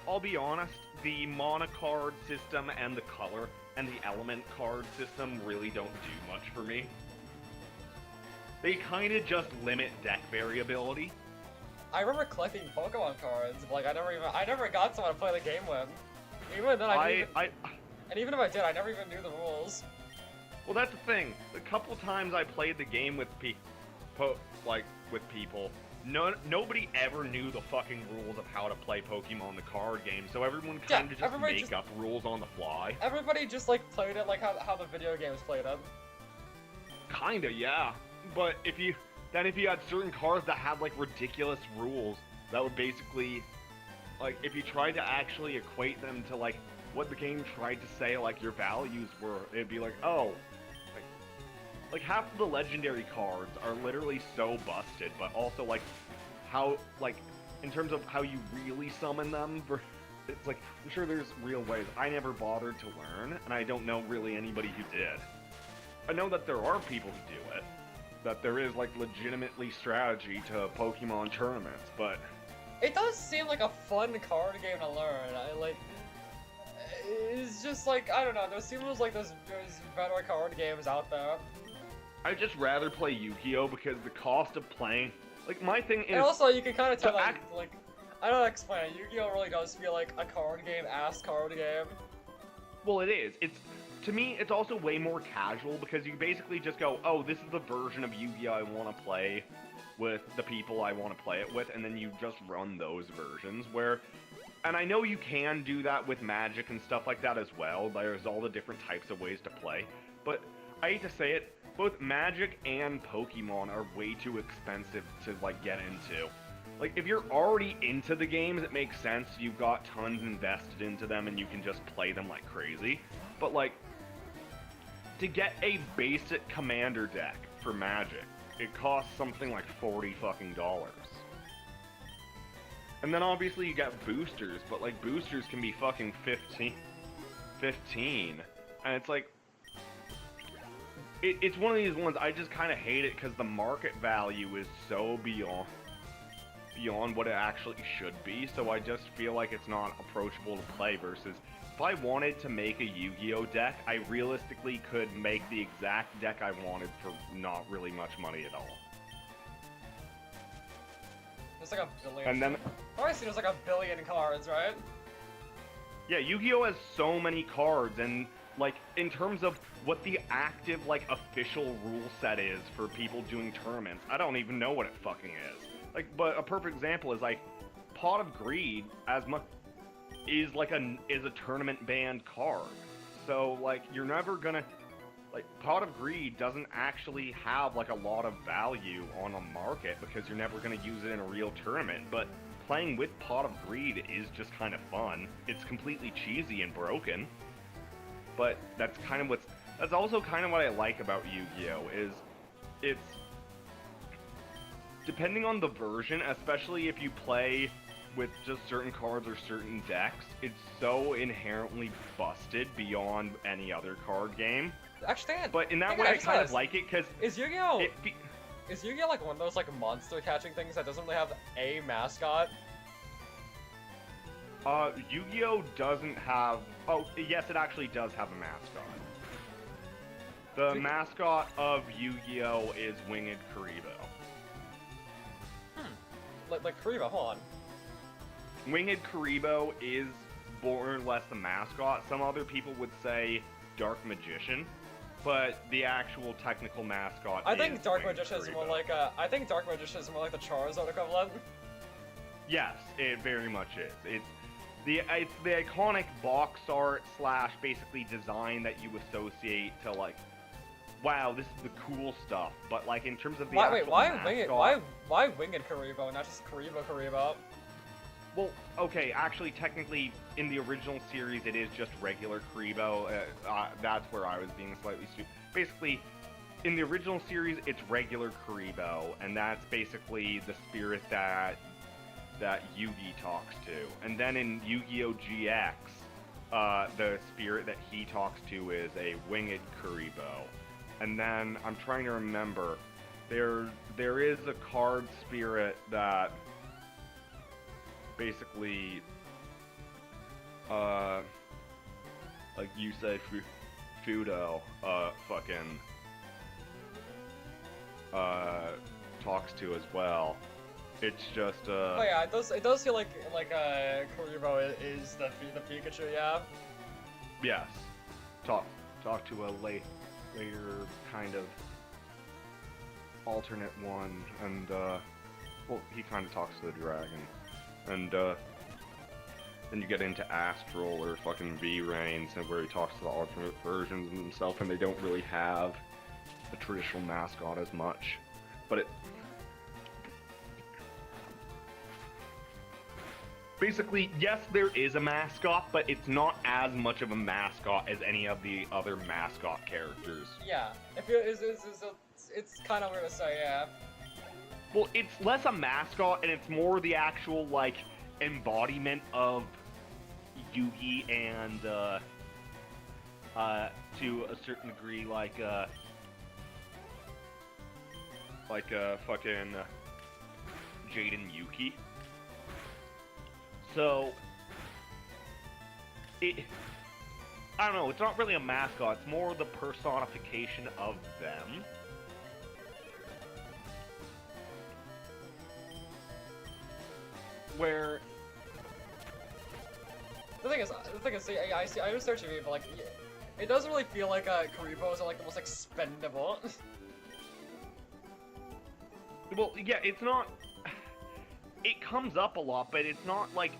Speaker 1: I'll be honest, the mana card system and the color and the element card system really don't do much for me. They kind of just limit deck variability.
Speaker 2: I remember collecting Pokemon cards, but I never got someone to play the game with. Even then, and even if I did, I never even knew the rules.
Speaker 1: Well, that's the thing. The couple times I played the game with people, nobody ever knew the fucking rules of how to play Pokemon the card game, so everyone kind of just make up rules on the fly.
Speaker 2: Everybody just played it like how the video games played it.
Speaker 1: Kinda, yeah. But if you had certain cards that had ridiculous rules that would basically, if you tried to actually equate them to what the game tried to say your values were, it'd be oh, half of the legendary cards are literally so busted, but also how in terms of how you really summon them, it's I'm sure there's real ways. I never bothered to learn, and I don't know really anybody who did. I know that there are people who do it, that there is legitimately strategy to Pokemon tournaments, but
Speaker 2: it does seem like a fun card game to learn. It's just I don't know, there seems there's better card games out there.
Speaker 1: I'd just rather play Yu-Gi-Oh! Because the cost of playing, my thing is...
Speaker 2: And also, you can kind of tell, I don't know how to explain it, Yu-Gi-Oh! Really does feel like a card game-ass card game.
Speaker 1: Well, it is. To me, it's also way more casual, because you basically just go, oh, this is the version of Yu-Gi-Oh! I want to play with the people I want to play it with, and then you just run those versions, where... And I know you can do that with Magic and stuff like that as well. There's all the different types of ways to play. But I hate to say it, both Magic and Pokemon are way too expensive to get into. If you're already into the games, it makes sense. You've got tons invested into them and you can just play them like crazy. But to get a basic commander deck for Magic, it costs something like $40 fucking dollars. And then obviously you got boosters, but boosters can be fucking 15. And it's it's one of these ones, I just kind of hate it because the market value is so beyond what it actually should be, so I just feel like it's not approachable to play, versus if I wanted to make a Yu-Gi-Oh! Deck, I realistically could make the exact deck I wanted for not really much money at all.
Speaker 2: There's a billion.
Speaker 1: And then...
Speaker 2: Obviously there's a billion cards, right?
Speaker 1: Yeah, Yu-Gi-Oh! Has so many cards, and in terms of what the active official rule set is for people doing tournaments, I don't even know what it fucking is. But a perfect example is Pot of Greed is a tournament banned card. So you're never gonna like Pot of Greed doesn't actually have like a lot of value on a market because you're never going to use it in a real tournament, but playing with Pot of Greed is just kind of fun. It's completely cheesy and broken, but that's also kind of what I like about Yu-Gi-Oh! Is it's depending on the version, especially if you play with just certain cards or certain decks, it's so inherently busted beyond any other card game.
Speaker 2: Actually,
Speaker 1: But in that way, I kind of like it because
Speaker 2: is Yu-Gi-Oh like one of those like monster catching things that doesn't really have a mascot?
Speaker 1: Yu-Gi-Oh doesn't have. Oh, yes, it actually does have a mascot. The mascot of Yu-Gi-Oh is Winged Karibo.
Speaker 2: Like Karibo, hold on.
Speaker 1: Winged Karibo is more or less the mascot. Some other people would say Dark Magician, but the actual technical mascot
Speaker 2: I think Dark
Speaker 1: Winged
Speaker 2: Magician is more
Speaker 1: Karibo.
Speaker 2: like Dark Magician is more like the Charizard equivalent.
Speaker 1: Yes, it very much is. It's the iconic box art slash basically design that you associate to like, wow, this is the cool stuff. But like in terms of the actual mascot,
Speaker 2: why Winged Karibo, not just Karibo?
Speaker 1: well, okay, actually, technically, in the original series, it is just regular Karibo. That's where I was being slightly stupid. Basically, in the original series, it's regular Karibo, and that's basically the spirit that Yugi talks to. And then in Yu-Gi-Oh! GX, the spirit that he talks to is a Winged Karibo. And then, I'm trying to remember, there is a card spirit that basically, like you say, Fudo, fucking, talks to as well. It's just,
Speaker 2: Oh yeah, it does feel like Karibo is the Pikachu, yeah.
Speaker 1: yes. Talk to a later kind of alternate one, and, well, he kind of talks to the dragon. And, then you get into Astral or fucking V-Reigns, where he talks to the alternate versions of himself, and they don't really have a traditional mascot as much. But it... basically, yes, there is a mascot, but it's not as much of a mascot as any of the other mascot characters.
Speaker 2: Yeah, it's kind of weird to say, yeah.
Speaker 1: Well, it's less a mascot, and it's more the actual, like, embodiment of Yugi and, to a certain degree, like fucking Jade and Yuki. So, I don't know, it's not really a mascot, it's more the personification of them. Where
Speaker 2: The thing is, I understand what you mean, but like, it doesn't really feel like Karibos are like the most expendable.
Speaker 1: well, yeah, it's not. It comes up a lot, but it's not like,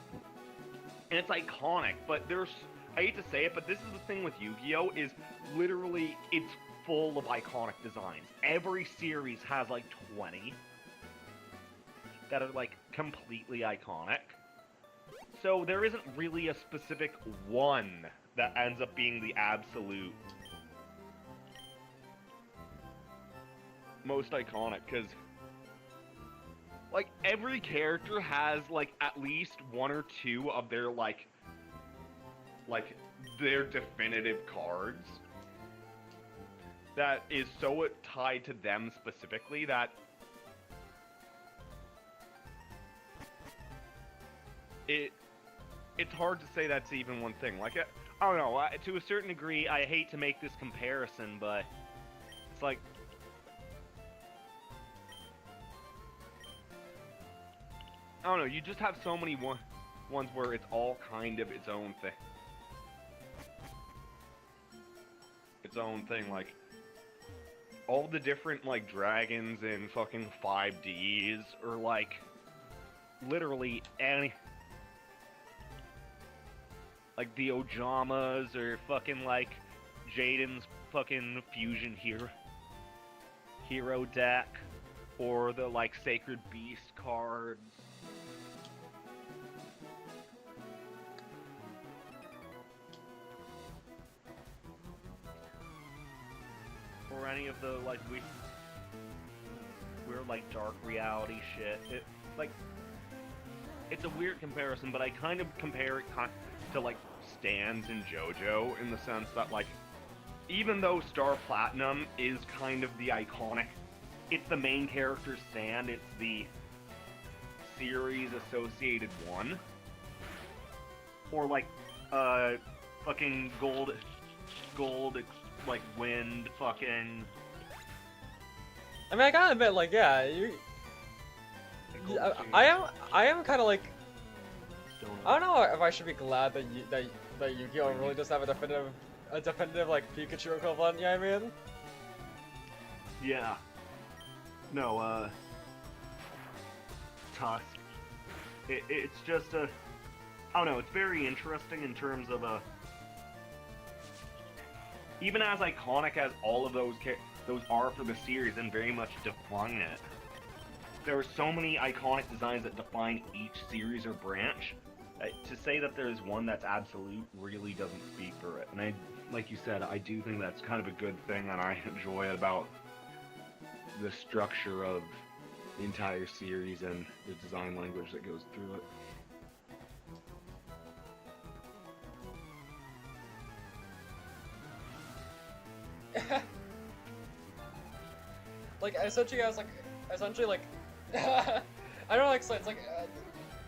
Speaker 1: and it's iconic. But there's, I hate to say it, but this is the thing with Yu-Gi-Oh! Is literally it's full of iconic designs. Every series has like 20 that are like completely iconic. So there isn't really a specific one that ends up being the absolute most iconic, because like every character has like at least one or two of their like their definitive cards that is so tied to them specifically that it's hard to say that's even one thing. Like, I don't know, to a certain degree, I hate to make this comparison, but it's like, I don't know, you just have so many ones where it's all kind of its own thing. Its own thing, like, all the different, like, dragons in fucking 5Ds, or, like, literally any... like the Ojamas, or fucking like Jaden's fucking fusion hero deck, or the like Sacred Beast cards. Or any of the like weird like dark reality shit. It's a weird comparison, but I kind of compare it to like Stans and JoJo in the sense that like even though Star Platinum is kind of the iconic, it's the main character's Stan, it's the series associated one. Or like fucking gold like wind fucking
Speaker 2: I mean, I gotta admit, like, yeah, I am kind of like, I don't know if I should be glad that Yu-Gi-Oh really does have a definitive like Pikachu equivalent. You know what I mean?
Speaker 1: Yeah. No, Tusk. It's just I don't know, it's very interesting in terms of even as iconic as all of those are for the series and very much define it. There are so many iconic designs that define each series or branch. To say that there's one that's absolute really doesn't speak for it. And like you said, I do think that's kind of a good thing, and I enjoy about the structure of the entire series and the design language that goes through it.
Speaker 2: Like essentially, I was like, I don't know, like, so it's like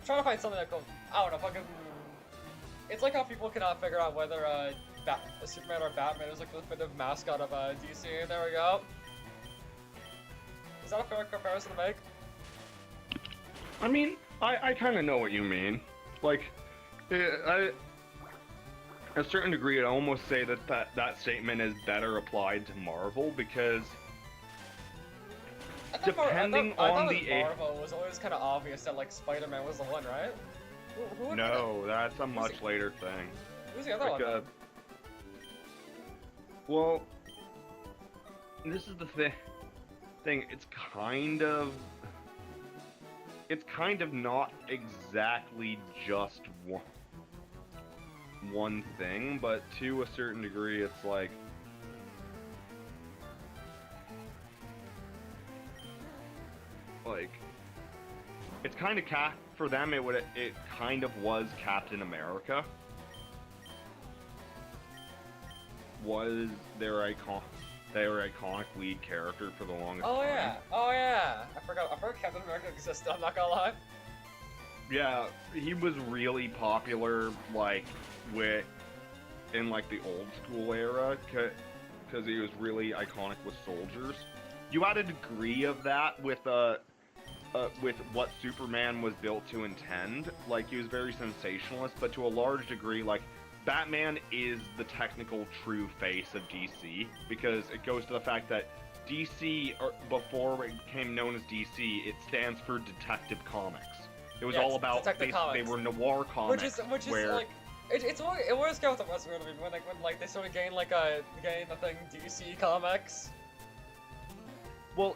Speaker 2: trying to find something that goes. I don't know, fucking. It's like how people cannot figure out whether Superman or Batman is like the definitive mascot of DC. There we go. Is that a fair comparison to make?
Speaker 1: I mean, I kind of know what you mean. Like, a certain degree, I'd almost say that statement is better applied to Marvel because depending on the
Speaker 2: Marvel was always kind of obvious that like Spider-Man was the one, right? Who
Speaker 1: no, that's a much later thing.
Speaker 2: Who's the other one?
Speaker 1: Well, this is the thing. It's kind of not exactly just one thing, but to a certain degree, it's like it's kind of for them. It kind of was Captain America. Was their iconic lead character for the longest time.
Speaker 2: Oh yeah. I forgot Captain America existed. I'm not gonna lie.
Speaker 1: Yeah, he was really popular, like in like the old school era, because he was really iconic with soldiers. You had a degree of that with what Superman was built to intend. Like, he was very sensationalist, but to a large degree, like, Batman is the technical true face of DC, because it goes to the fact that DC, before it became known as DC, it stands for Detective Comics. It was all about, they were noir comics,
Speaker 2: which is like, it always goes with the West when they sort of gain the thing DC Comics.
Speaker 1: Well,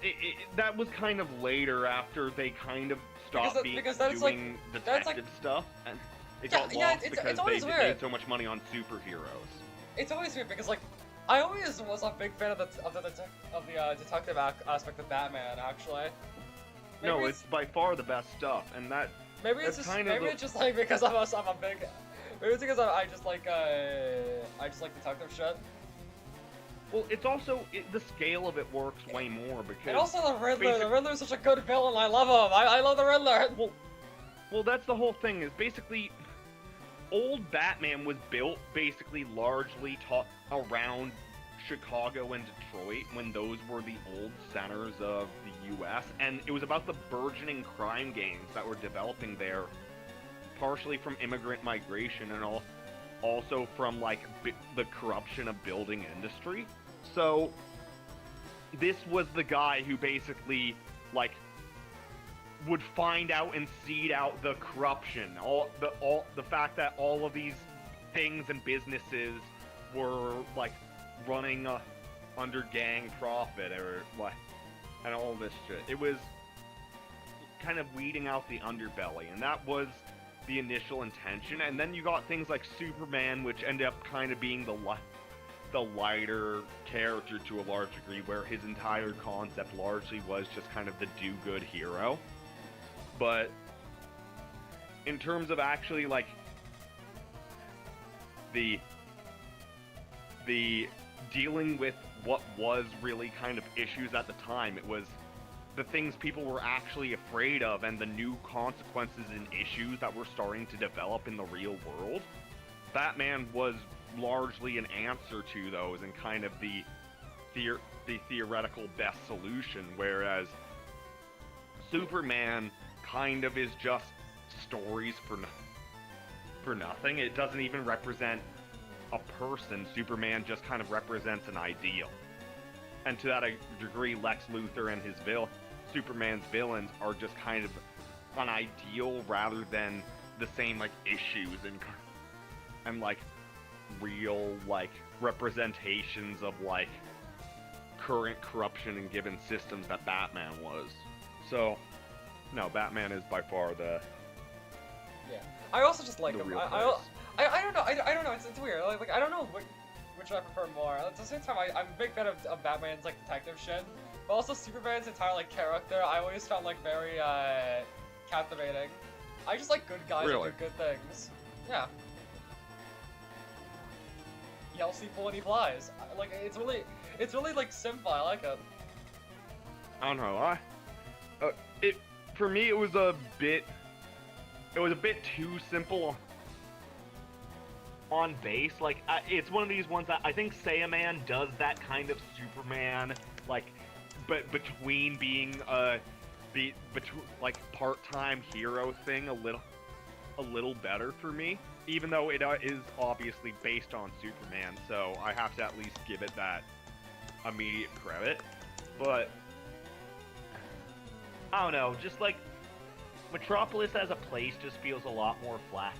Speaker 1: that was kind of later after they kind of stopped doing detective stuff, and it got lost because they made so much money on superheroes.
Speaker 2: It's always weird because, like, I always was a big fan of the detective aspect of Batman, actually.
Speaker 1: No, it's by far the best stuff, and
Speaker 2: maybe it's just like because I'm a big. Maybe it's because I just like detective shit.
Speaker 1: Well, it's also the scale of it works way more because. And
Speaker 2: also the Riddler. The Riddler's such a good villain. I love him. I love the Riddler.
Speaker 1: Well, that's the whole thing. Is basically, old Batman was built basically largely around Chicago and Detroit when those were the old centers of the U.S. and it was about the burgeoning crime gangs that were developing there, partially from immigrant migration and also from like the corruption of building industry. So this was the guy who basically like would find out and seed out the corruption, the fact that all of these things and businesses were like running under gang profit or what, and all this shit. It was kind of weeding out the underbelly, and that was the initial intention. And then you got things like Superman, which ended up kind of being the lighter character to a large degree, where his entire concept largely was just kind of the do-good hero. But in terms of actually like the dealing with what was really kind of issues at the time, it was the things people were actually afraid of and the new consequences and issues that were starting to develop in the real world. Batman was largely an answer to those and kind of the theoretical best solution, whereas Superman kind of is just stories for nothing. It doesn't even represent a person. Superman just kind of represents an ideal. And to that degree, Lex Luthor and his Superman's villains are just kind of an ideal rather than the same like issues and like real like representations of like current corruption and given systems that Batman was. So no, Batman is by far the
Speaker 2: I also just like him.
Speaker 1: real
Speaker 2: I don't know. I don't know. It's weird. Like I don't know which I prefer more. At the same time, I'm a big fan of Batman's like detective shit, but also Superman's entire like character. I always found like very captivating. I just like good guys who do good things. Yeah. Yells people when he flies. Like it's really like simple. I like it.
Speaker 1: I don't know. For me it was a bit too simple on base. Like it's one of these ones that I think Saiyaman does that kind of Superman like, but between being like part-time hero thing a little better for me, even though it is obviously based on Superman, so I have to at least give it that immediate credit. But I don't know, just like Metropolis as a place just feels a lot more flat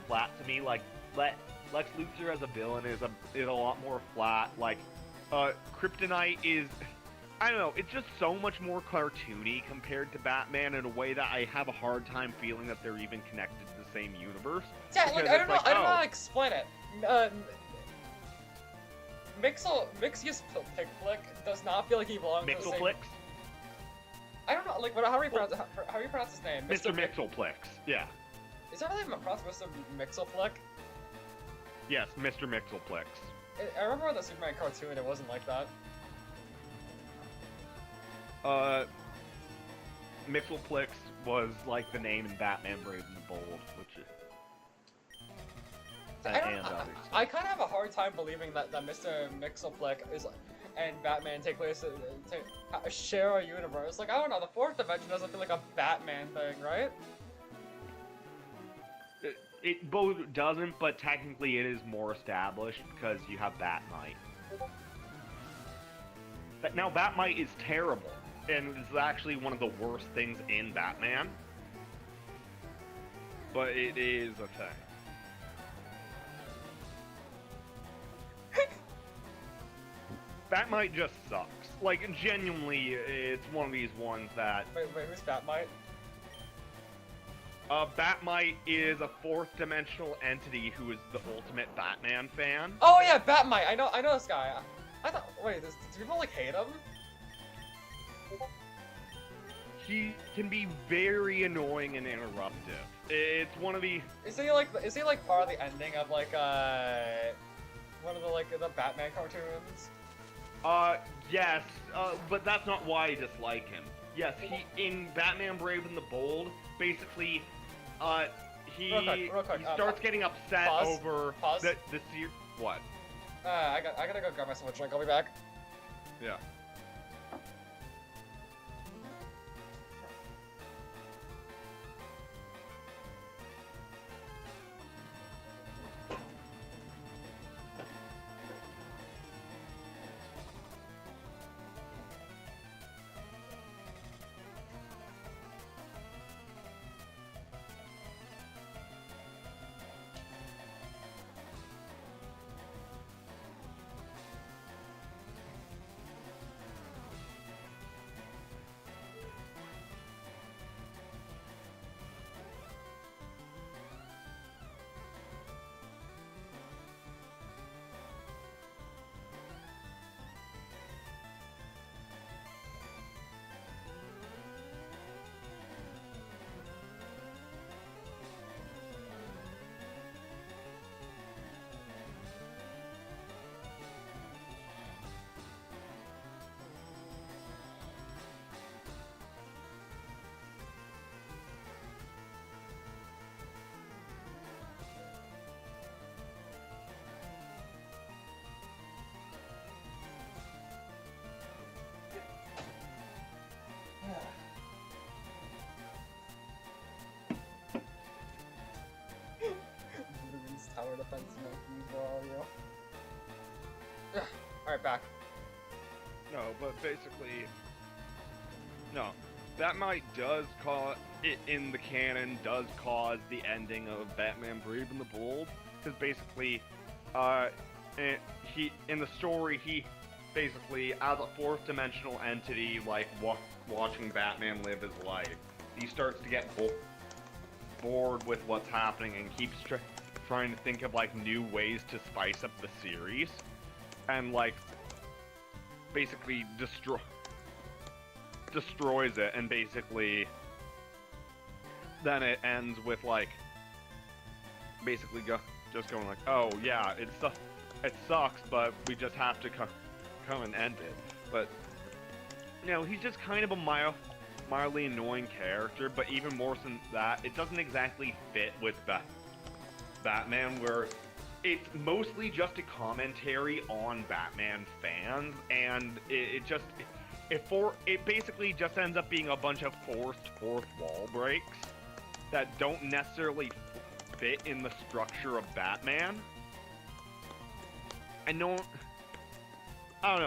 Speaker 1: to me. Like Lex Luthor as a villain is a lot more flat. Like Kryptonite is, I don't know, it's just so much more cartoony compared to Batman in a way that I have a hard time feeling that they're even connected to the same universe.
Speaker 2: Yeah, like I don't know how to explain it. Mixius Pick Flick does not feel like he belongs to the same...
Speaker 1: Mixelplix?
Speaker 2: I don't know, like, how do you pronounce his name?
Speaker 1: Mr. Mixelplix, yeah.
Speaker 2: Is that really pronounced Mr. Mixelflick?
Speaker 1: Yes, Mr. Mixelplix.
Speaker 2: I remember in the Superman cartoon, it wasn't like that.
Speaker 1: Mixelplix was like the name in Batman Brave and the Bold, which is...
Speaker 2: I kind of have a hard time believing that Mr. Mixelflick and Batman take place to share a universe. Like, I don't know, the fourth dimension doesn't feel like a Batman thing, right?
Speaker 1: It both doesn't, but technically it is more established because you have Batmite. But now Batmite is terrible, and is actually one of the worst things in Batman. But it is a thing. Batmite just sucks. Like, genuinely, it's one of these ones that...
Speaker 2: Wait, who's Batmite?
Speaker 1: Batmite is a fourth-dimensional entity who is the ultimate Batman fan.
Speaker 2: Oh yeah, Batmite! I know this guy. I thought... Wait, do people, like, hate him?
Speaker 1: He can be very annoying and interruptive. It's one of the...
Speaker 2: Is he like part of the ending of, like, one of the, like, the Batman cartoons?
Speaker 1: Yes, but that's not why I dislike him. Yes, in Batman Brave and the Bold, basically, he starts getting upset over the what?
Speaker 2: I gotta go grab myself a drink, I'll be back.
Speaker 1: Yeah.
Speaker 2: fence monkeys, where are you? Alright, back.
Speaker 1: No, but basically, no. That might does cause it in the canon does cause the ending of Batman Brave and the Bold, because basically, he in the story he basically as a fourth dimensional entity, like watching Batman live his life, he starts to get bored with what's happening and keeps trying to think of like new ways to spice up the series, and like basically destroys it, and basically then it ends with like basically just going like, oh yeah, it sucks, but we just have to come and end it. But you know, he's just kind of a mildly annoying character, but even more than that, it doesn't exactly fit with Batman, where it's mostly just a commentary on Batman fans, and it basically just ends up being a bunch of forced fourth wall breaks that don't necessarily fit in the structure of Batman. I don't know, I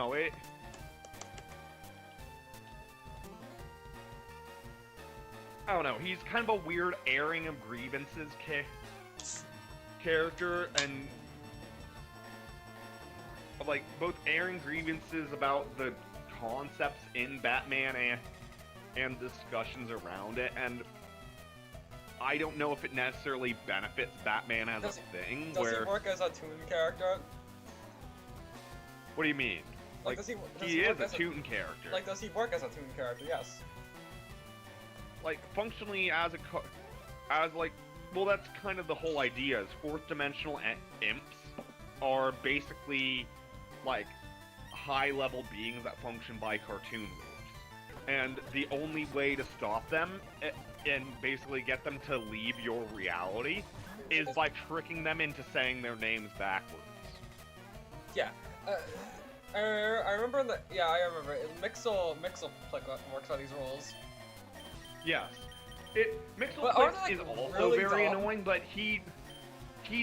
Speaker 1: don't know, he's kind of a weird airing of grievances character, and like both airing grievances about the concepts in Batman and discussions around it, and I don't know if it necessarily benefits Batman as a thing.
Speaker 2: Does he work as a toon character?
Speaker 1: What do you mean? Like he is a toon character.
Speaker 2: Like, does he work as a toon character? Yes. Like,
Speaker 1: functionally as well, that's kind of the whole idea, is fourth dimensional imps are basically like high-level beings that function by cartoon rules. And the only way to stop them and basically get them to leave your reality is by tricking them into saying their names backwards.
Speaker 2: Yeah. I remember I remember. Mixel works on these rules.
Speaker 1: Yes. Mixel is also really very annoying, but he's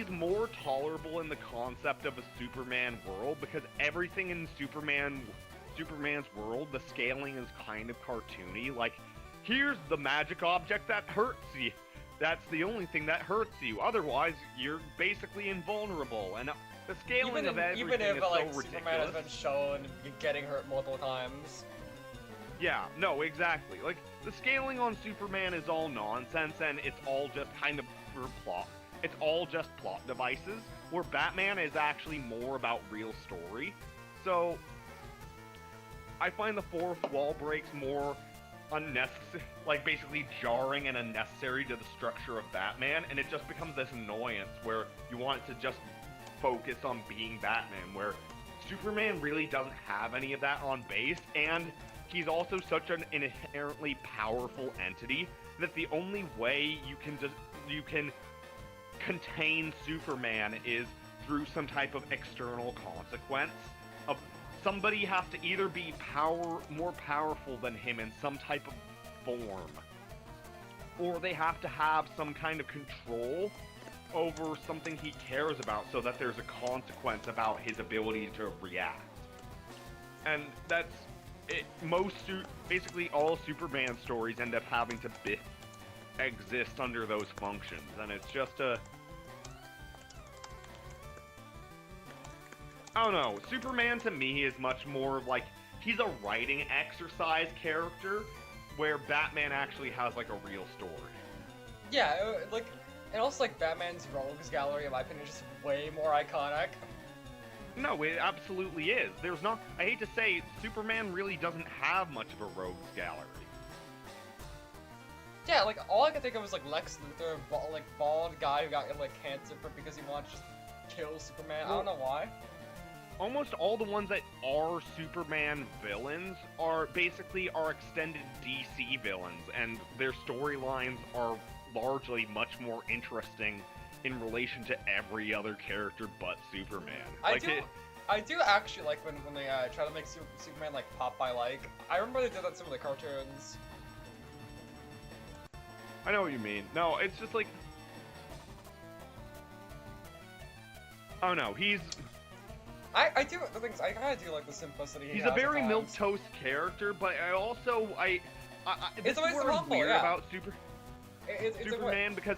Speaker 1: more tolerable in the concept of a Superman world, because everything in Superman's world, the scaling is kind of cartoony. Like, here's the magic object that hurts you. That's the only thing that hurts you. Otherwise, you're basically invulnerable. And the scaling of everything
Speaker 2: even if
Speaker 1: is so ridiculous.
Speaker 2: Superman has been shown getting hurt multiple times.
Speaker 1: Yeah, no, exactly. Like, the scaling on Superman is all nonsense, and it's all just kind of for plot. It's all just plot devices, where Batman is actually more about real story. So, I find the fourth wall breaks more unnecessary, like basically jarring and unnecessary to the structure of Batman, and it just becomes this annoyance where you want it to just focus on being Batman, where Superman really doesn't have any of that on base, and he's also such an inherently powerful entity that the only way you can contain Superman is through some type of external consequence. Of somebody has to either be more powerful than him in some type of form, or they have to have some kind of control over something he cares about, so that there's a consequence about his ability to react. And that's it. Basically all Superman stories end up having to exist under those functions, and it's just I don't know, Superman to me is much more like, he's a writing exercise character, where Batman actually has like a real story.
Speaker 2: Yeah, and also like Batman's Rogues Gallery, in my opinion, is just way more iconic.
Speaker 1: No, it absolutely is. I hate to say, Superman really doesn't have much of a Rogues Gallery.
Speaker 2: Yeah, like, all I could think of was, like, Lex Luthor, bald guy who got, like, cancer because he wanted to just kill Superman. I don't know why.
Speaker 1: Almost all the ones that are Superman villains are basically extended DC villains, and their storylines are largely much more interesting in relation to every other character but Superman.
Speaker 2: I do actually like when they try to make Superman like pop by like. I remember they did that in some of the cartoons.
Speaker 1: I know what you mean. No, it's just like, Oh no,
Speaker 2: I do the things. I kind of do like the simplicity.
Speaker 1: he's
Speaker 2: he
Speaker 1: a
Speaker 2: has at
Speaker 1: very
Speaker 2: times.
Speaker 1: milquetoast character, but this
Speaker 2: It's
Speaker 1: is
Speaker 2: always
Speaker 1: where
Speaker 2: humble,
Speaker 1: it's weird
Speaker 2: yeah.
Speaker 1: about
Speaker 2: It's a way.
Speaker 1: Superman because.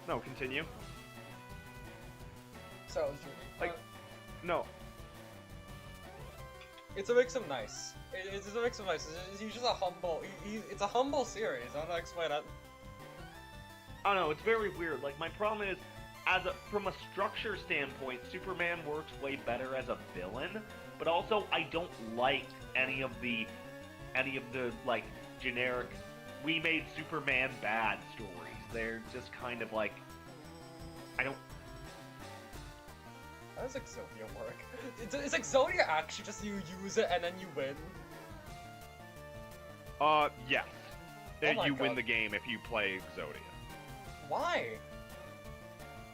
Speaker 1: No, continue.
Speaker 2: So
Speaker 1: Like- No,
Speaker 2: it's what makes him nice. It's what makes him nice. He's just a humble. It's a humble series. I don't know how to explain it.
Speaker 1: I don't know, it's very weird. Like, my problem is, from a structure standpoint, Superman works way better as a villain, but also I don't like any of the like generic "we made Superman bad" stories. They're just kind of like, I don't.
Speaker 2: How does Exodia work? Is Exodia actually just you use it and then you win?
Speaker 1: Yes.
Speaker 2: Oh my
Speaker 1: You win
Speaker 2: God.
Speaker 1: the game if you play Exodia.
Speaker 2: Why?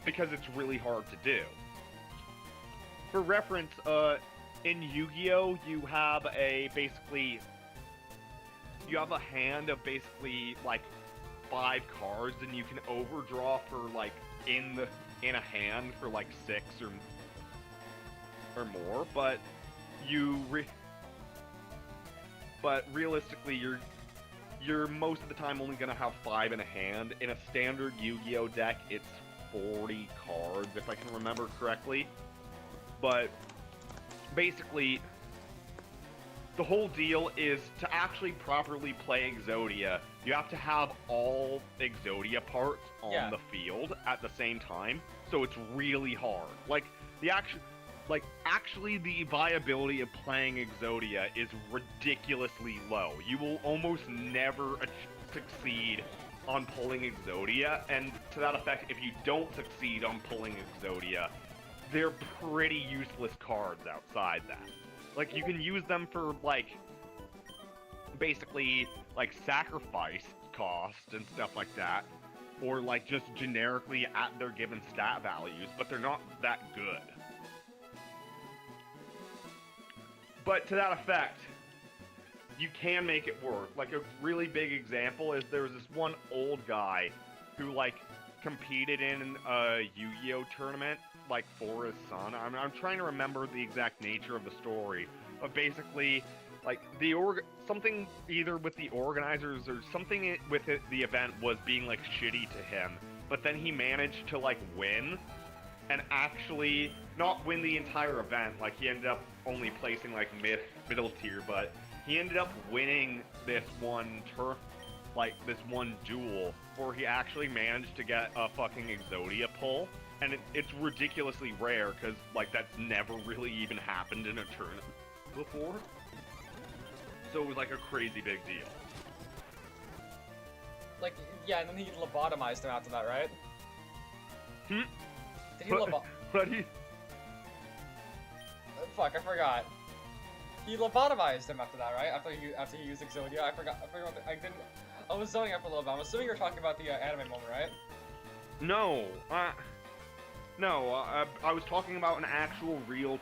Speaker 1: Because it's really hard to do. For reference, in Yu-Gi-Oh, you have a hand of basically like 5 cards, and you can overdraw for like in a hand for like 6 or more. But realistically, you're most of the time only gonna have 5 in a hand. In a standard Yu-Gi-Oh deck, it's 40 cards, if I can remember correctly. But basically, the whole deal is to actually properly play Exodia, you have to have all Exodia parts on the field at the same time. So it's really hard. Actually, the viability of playing Exodia is ridiculously low. You will almost never succeed on pulling Exodia, and to that effect, if you don't succeed on pulling Exodia, they're pretty useless cards outside that. Like, you can use them for, like, basically, like, sacrifice cost and stuff like that, or, like, just generically at their given stat values, but they're not that good. But to that effect, you can make it work. Like, a really big example is there was this one old guy who, like, competed in a Yu-Gi-Oh tournament, like, for his son. I'm trying to remember the exact nature of the story, but basically, like, something either with the organizers or something with the event was being, like, shitty to him, but then he managed to, like, win, and actually not win the entire event. Like, he ended up only placing, like, middle tier, but he ended up winning this one duel where he actually managed to get a fucking Exodia pull, and it's ridiculously rare because, like, that's never really even happened in a tournament before. So it was, like, a crazy big deal.
Speaker 2: Like, yeah, and then he lobotomized him after that, right?
Speaker 1: Hmm?
Speaker 2: Did he
Speaker 1: What do you...
Speaker 2: Fuck, I forgot. He lobotomized him after that, right? After he used Exodia, I forgot. I was zoning up a little bit. I'm assuming you're talking about the anime moment, right?
Speaker 1: No, I was talking about an actual real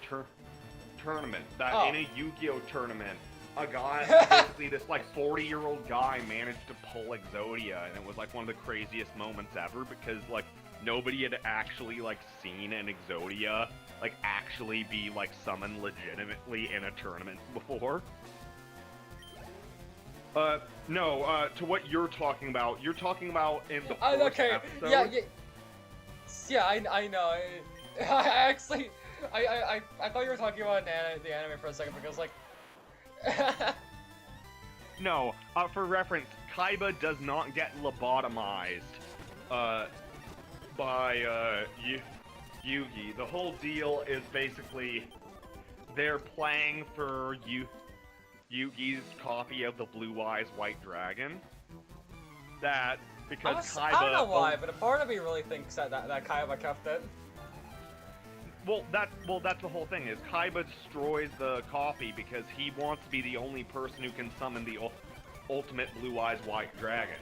Speaker 1: tournament. That in a Yu-Gi-Oh tournament, a guy, basically this like 40-year-old guy managed to pull Exodia, and it was like one of the craziest moments ever because like nobody had actually like seen an Exodia like actually be like summoned legitimately in a tournament before. No, to what you're talking about in the first
Speaker 2: okay,
Speaker 1: episode.
Speaker 2: yeah, I know. I actually, I thought you were talking about the anime for a second because like.
Speaker 1: No, for reference, Kaiba does not get lobotomized by Yugi. The whole deal is basically they're playing for Yugi's copy of the Blue Eyes White Dragon. That because Kaiba.
Speaker 2: I don't know why, but a part of me really thinks that Kaiba kept it.
Speaker 1: Well, that's the whole thing, is Kaiba destroys the copy because he wants to be the only person who can summon the ultimate Blue Eyes White Dragon.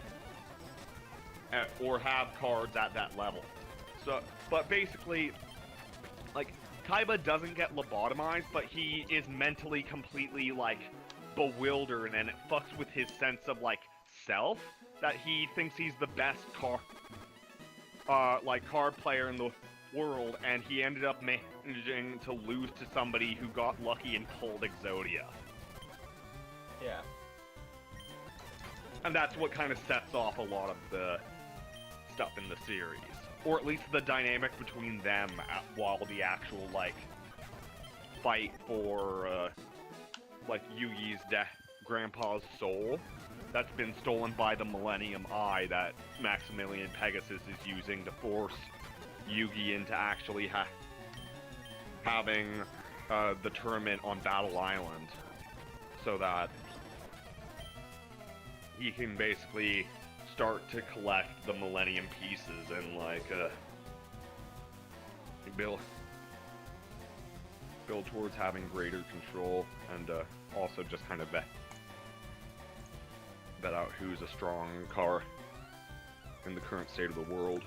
Speaker 1: Or have cards at that level. So, but basically, like, Kaiba doesn't get lobotomized, but he is mentally completely, like, bewildered, and it fucks with his sense of, like, self, that he thinks he's the best card player world, and he ended up managing to lose to somebody who got lucky and pulled Exodia.
Speaker 2: Yeah.
Speaker 1: And that's what kind of sets off a lot of the stuff in the series. Or at least the dynamic between them while the actual, like, fight for, like, Yugi's grandpa's soul that's been stolen by the Millennium Eye that Maximilian Pegasus is using to force Yugi into actually having the tournament on Battle Island so that he can basically start to collect the Millennium Pieces and, like, build towards having greater control and also just kind of vet out who's a strong car in the current state of the world.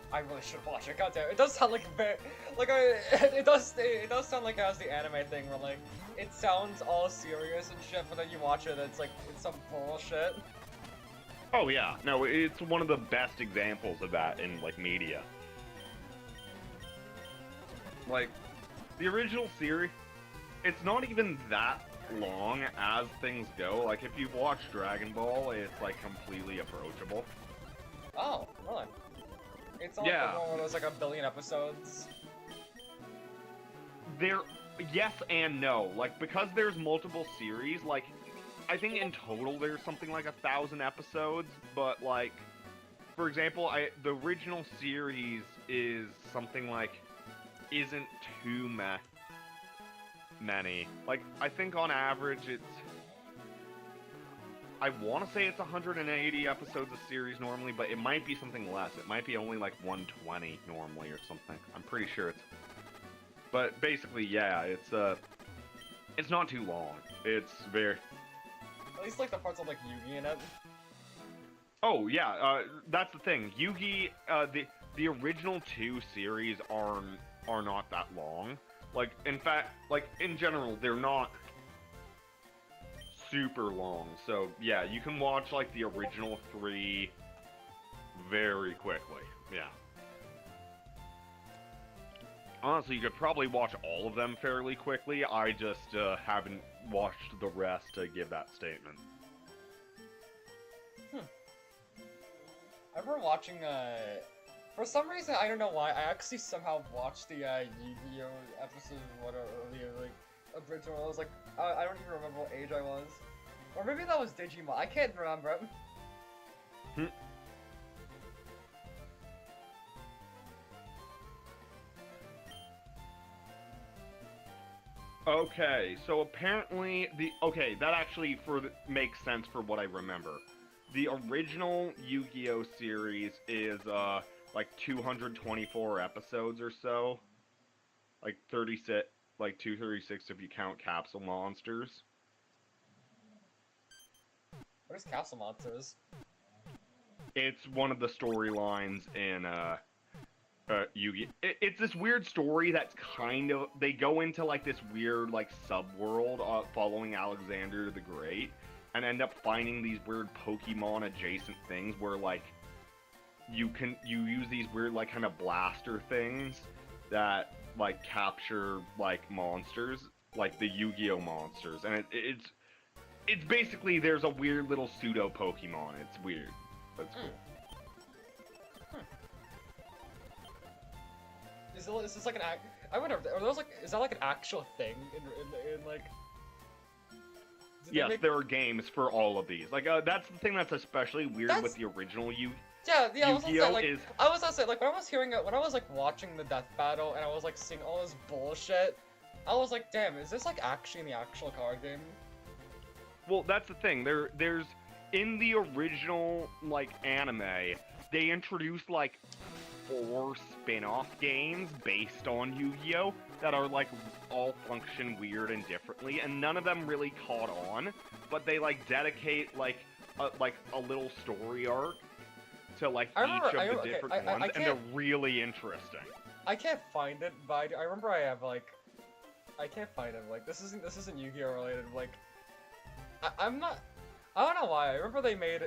Speaker 2: I really should watch it. Goddamn, it does sound like very, like it does sound like it has the anime thing where like it sounds all serious and shit, but then you watch it, it's like it's some bullshit.
Speaker 1: Oh yeah, no, it's one of the best examples of that in, like, media. Like, the original series, it's not even that long as things go. Like, if you've watched Dragon Ball, it's, like, completely approachable.
Speaker 2: Oh, really? It's not
Speaker 1: Yeah.
Speaker 2: like the one where there's like a billion episodes.
Speaker 1: Yes and no. Like, because there's multiple series, like, I think in total there's something like 1,000 episodes, but, like, for example, the original series is something like, isn't too many. Like, I think on average it's, I want to say it's 180 episodes a series normally, but it might be something less. It might be only like 120 normally or something. I'm pretty sure it's... But basically, yeah, it's not too long. It's very...
Speaker 2: At least like the parts of like Yugi in it.
Speaker 1: Oh, yeah, that's the thing. Yugi, the original 2 series are not that long. Like, in fact, like, in general, they're not super long. So, yeah, you can watch, like, the original 3 very quickly. Yeah. Honestly, you could probably watch all of them fairly quickly. I just haven't watched the rest to give that statement.
Speaker 2: I remember watching, for some reason, I don't know why, I actually somehow watched the, Yu-Gi-Oh! Episode, whatever, the, like, original. I was like, I don't even remember what age I was. Or maybe that was Digimon, I can't remember.
Speaker 1: Okay, so apparently that actually makes sense for what I remember. The original Yu-Gi-Oh! Series is, like 224 episodes or so. Like 236 if you count Capsule Monsters.
Speaker 2: What is Castle Monsters?
Speaker 1: It's one of the storylines in, Yu-Gi. It's this weird story that's kind of, they go into like this weird like subworld following Alexander the Great and end up finding these weird Pokemon adjacent things where like you use these weird like kind of blaster things that like capture like monsters, like the Yu-Gi-Oh monsters, and it's basically there's a weird little pseudo Pokemon. It's weird. That's cool.
Speaker 2: Is this like an act? I wonder. Are those like? Is that like an actual thing in like?
Speaker 1: Yes, there are games for all of these. Like that's the thing that's especially weird with the original
Speaker 2: Yeah, I was gonna
Speaker 1: Yu-Gi-Oh
Speaker 2: say, like,
Speaker 1: is
Speaker 2: I was gonna say, like, when I was hearing it, when I was, like, watching the death battle, and I was, like, seeing all this bullshit, I was like, damn, is this, like, actually in the actual card game?
Speaker 1: well, that's the thing. There's in the original like anime, they introduced like 4 spin-off games based on Yu-Gi-Oh that are like all function weird and differently, and none of them really caught on. But they like dedicate like a little story arc to like
Speaker 2: I remember-
Speaker 1: each of
Speaker 2: I
Speaker 1: the
Speaker 2: remember- okay,
Speaker 1: different
Speaker 2: I
Speaker 1: ones, and
Speaker 2: can't-
Speaker 1: they're really interesting.
Speaker 2: I can't find it, but I remember I have, like, I can't find it, like, this isn't Yu-Gi-Oh related, like, I'm not, I don't know why, I remember they made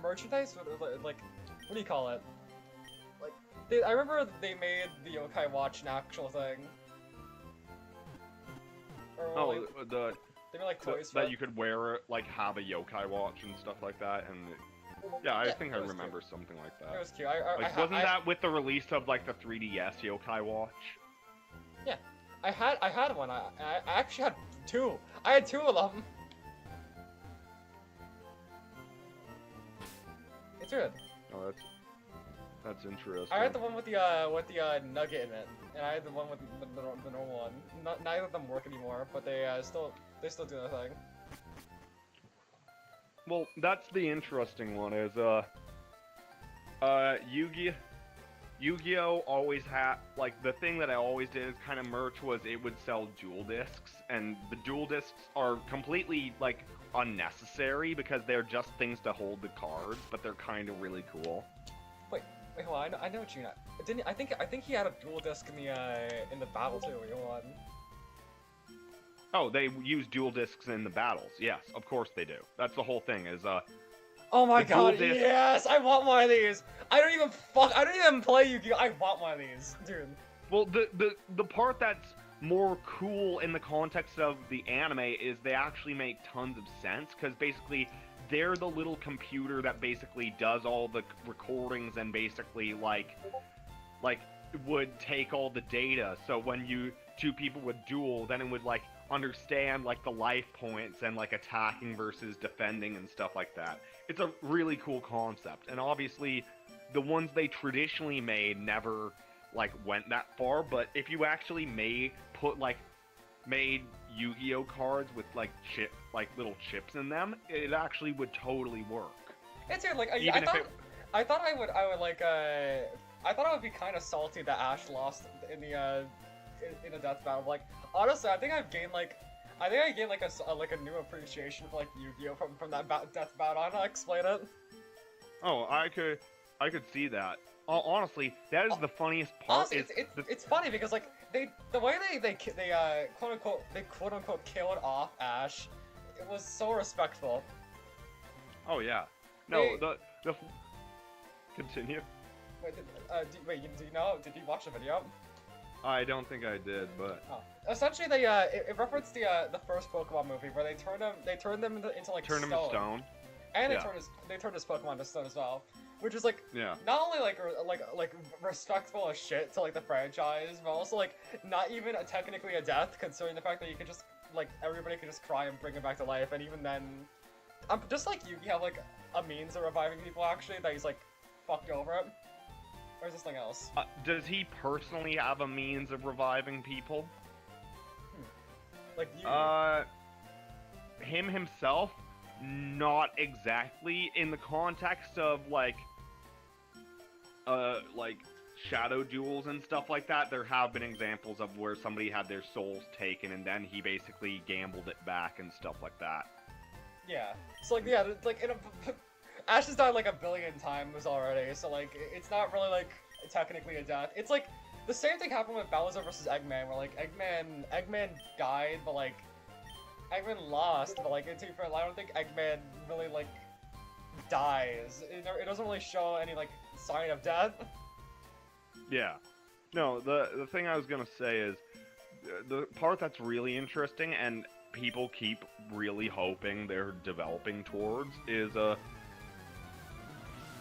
Speaker 2: merchandise, like, what do you call it? Like, I remember they made the Yokai Watch an actual thing. Or,
Speaker 1: Oh,
Speaker 2: like,
Speaker 1: the
Speaker 2: they made, like, toys for
Speaker 1: that
Speaker 2: it.
Speaker 1: you could wear it, like have a yokai watch and stuff like that, and yeah, I think I
Speaker 2: it was
Speaker 1: remember something like
Speaker 2: It
Speaker 1: that.
Speaker 2: was cute.
Speaker 1: Like, wasn't that with the release of like the 3DS yokai watch?
Speaker 2: I had one. I actually had 2. I had 2 of them. It's good.
Speaker 1: Oh, that's interesting.
Speaker 2: I had the one with the nugget in it, and I had the one with the normal one. Neither of them work anymore, but they still do their thing.
Speaker 1: Well, that's the interesting one. Is Yu-Gi-Oh always had like the thing that I always did as kind of merch was it would sell dual discs, and the dual discs are completely like unnecessary because they're just things to hold the cards, but they're kind of really cool.
Speaker 2: Wait, hold on. I know what you mean. Didn't I think he had a dual disc in the battle too. Hold on.
Speaker 1: Oh, they use dual discs in the battles. Yes, of course they do. That's the whole thing. Is
Speaker 2: Oh my
Speaker 1: The dual
Speaker 2: god,
Speaker 1: disc-
Speaker 2: yes! I want one of these! I don't even play Yu-Gi-Oh! I want one of these, dude.
Speaker 1: well, the part that's more cool in the context of the anime is they actually make tons of sense, because basically they're the little computer that basically does all the recordings and basically like would take all the data. So when two people would duel, then it would like understand like the life points and like attacking versus defending and stuff like that. It's a really cool concept, and obviously the ones they traditionally made never like went that far, but if you actually made Yu-Gi-Oh cards with like little chips in them, it actually would totally work.
Speaker 2: It's weird, like,
Speaker 1: Even if it
Speaker 2: I thought I would like, I thought I would be kind of salty that Ash lost in the death battle. Like, honestly, I think I gained like a new appreciation for like Yu-Gi-Oh from that death battle. I don't know how to explain it.
Speaker 1: Oh, I could see that. Honestly, that is the funniest part.
Speaker 2: Honestly, it's funny because like the way they quote unquote killed off Ash, it was so respectful.
Speaker 1: Oh yeah. No,
Speaker 2: They-
Speaker 1: the continue.
Speaker 2: Wait, do you know? Did you watch the video?
Speaker 1: I don't think I did, but
Speaker 2: Oh. Essentially, it referenced the first Pokemon movie where they turned them into like
Speaker 1: turn him into stone.
Speaker 2: and
Speaker 1: Yeah.
Speaker 2: they turned his Pokemon to stone as well, which is like
Speaker 1: Yeah.
Speaker 2: not only like respectful as shit to like the franchise, but also like not even technically a death, considering the fact that you could just like everybody could just cry and bring him back to life, and even then, just like you have like a means of reviving people actually that he's like fucked over it. Or is this something else?
Speaker 1: Does he personally have a means of reviving people?
Speaker 2: Like you?
Speaker 1: Him himself, not exactly. In the context of like shadow duels and stuff like that, there have been examples of where somebody had their souls taken and then he basically gambled it back and stuff like that.
Speaker 2: Yeah. So like yeah, like Ash has died like 1 billion times already, so like it's not really like technically a death. It's like the same thing happened with Bowser vs. Eggman, where like Eggman died, but like Eggman lost, but like I don't think Eggman really like dies. It doesn't really show any like sign of death.
Speaker 1: Yeah. No, the thing I was gonna say is the part that's really interesting and people keep really hoping they're developing towards is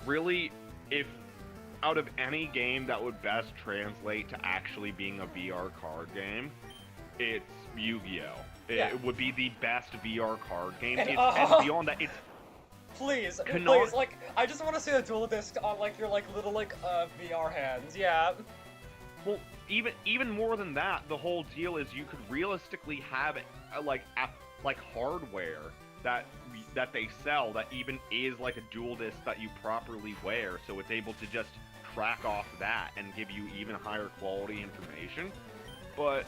Speaker 1: really, if out of any game that would best translate to actually being a VR card game, it's Yu-Gi-Oh.
Speaker 2: Yeah.
Speaker 1: It would be the best VR card game.
Speaker 2: And,
Speaker 1: And beyond that, it's
Speaker 2: Please,
Speaker 1: Canon-
Speaker 2: please, like, I just want to see the dual disc on, like, your, like, little, like, VR hands, yeah.
Speaker 1: well, even more than that. The whole deal is you could realistically have like hardware that they sell that even is like a dual disc that you properly wear, so it's able to just track off that and give you even higher quality information. But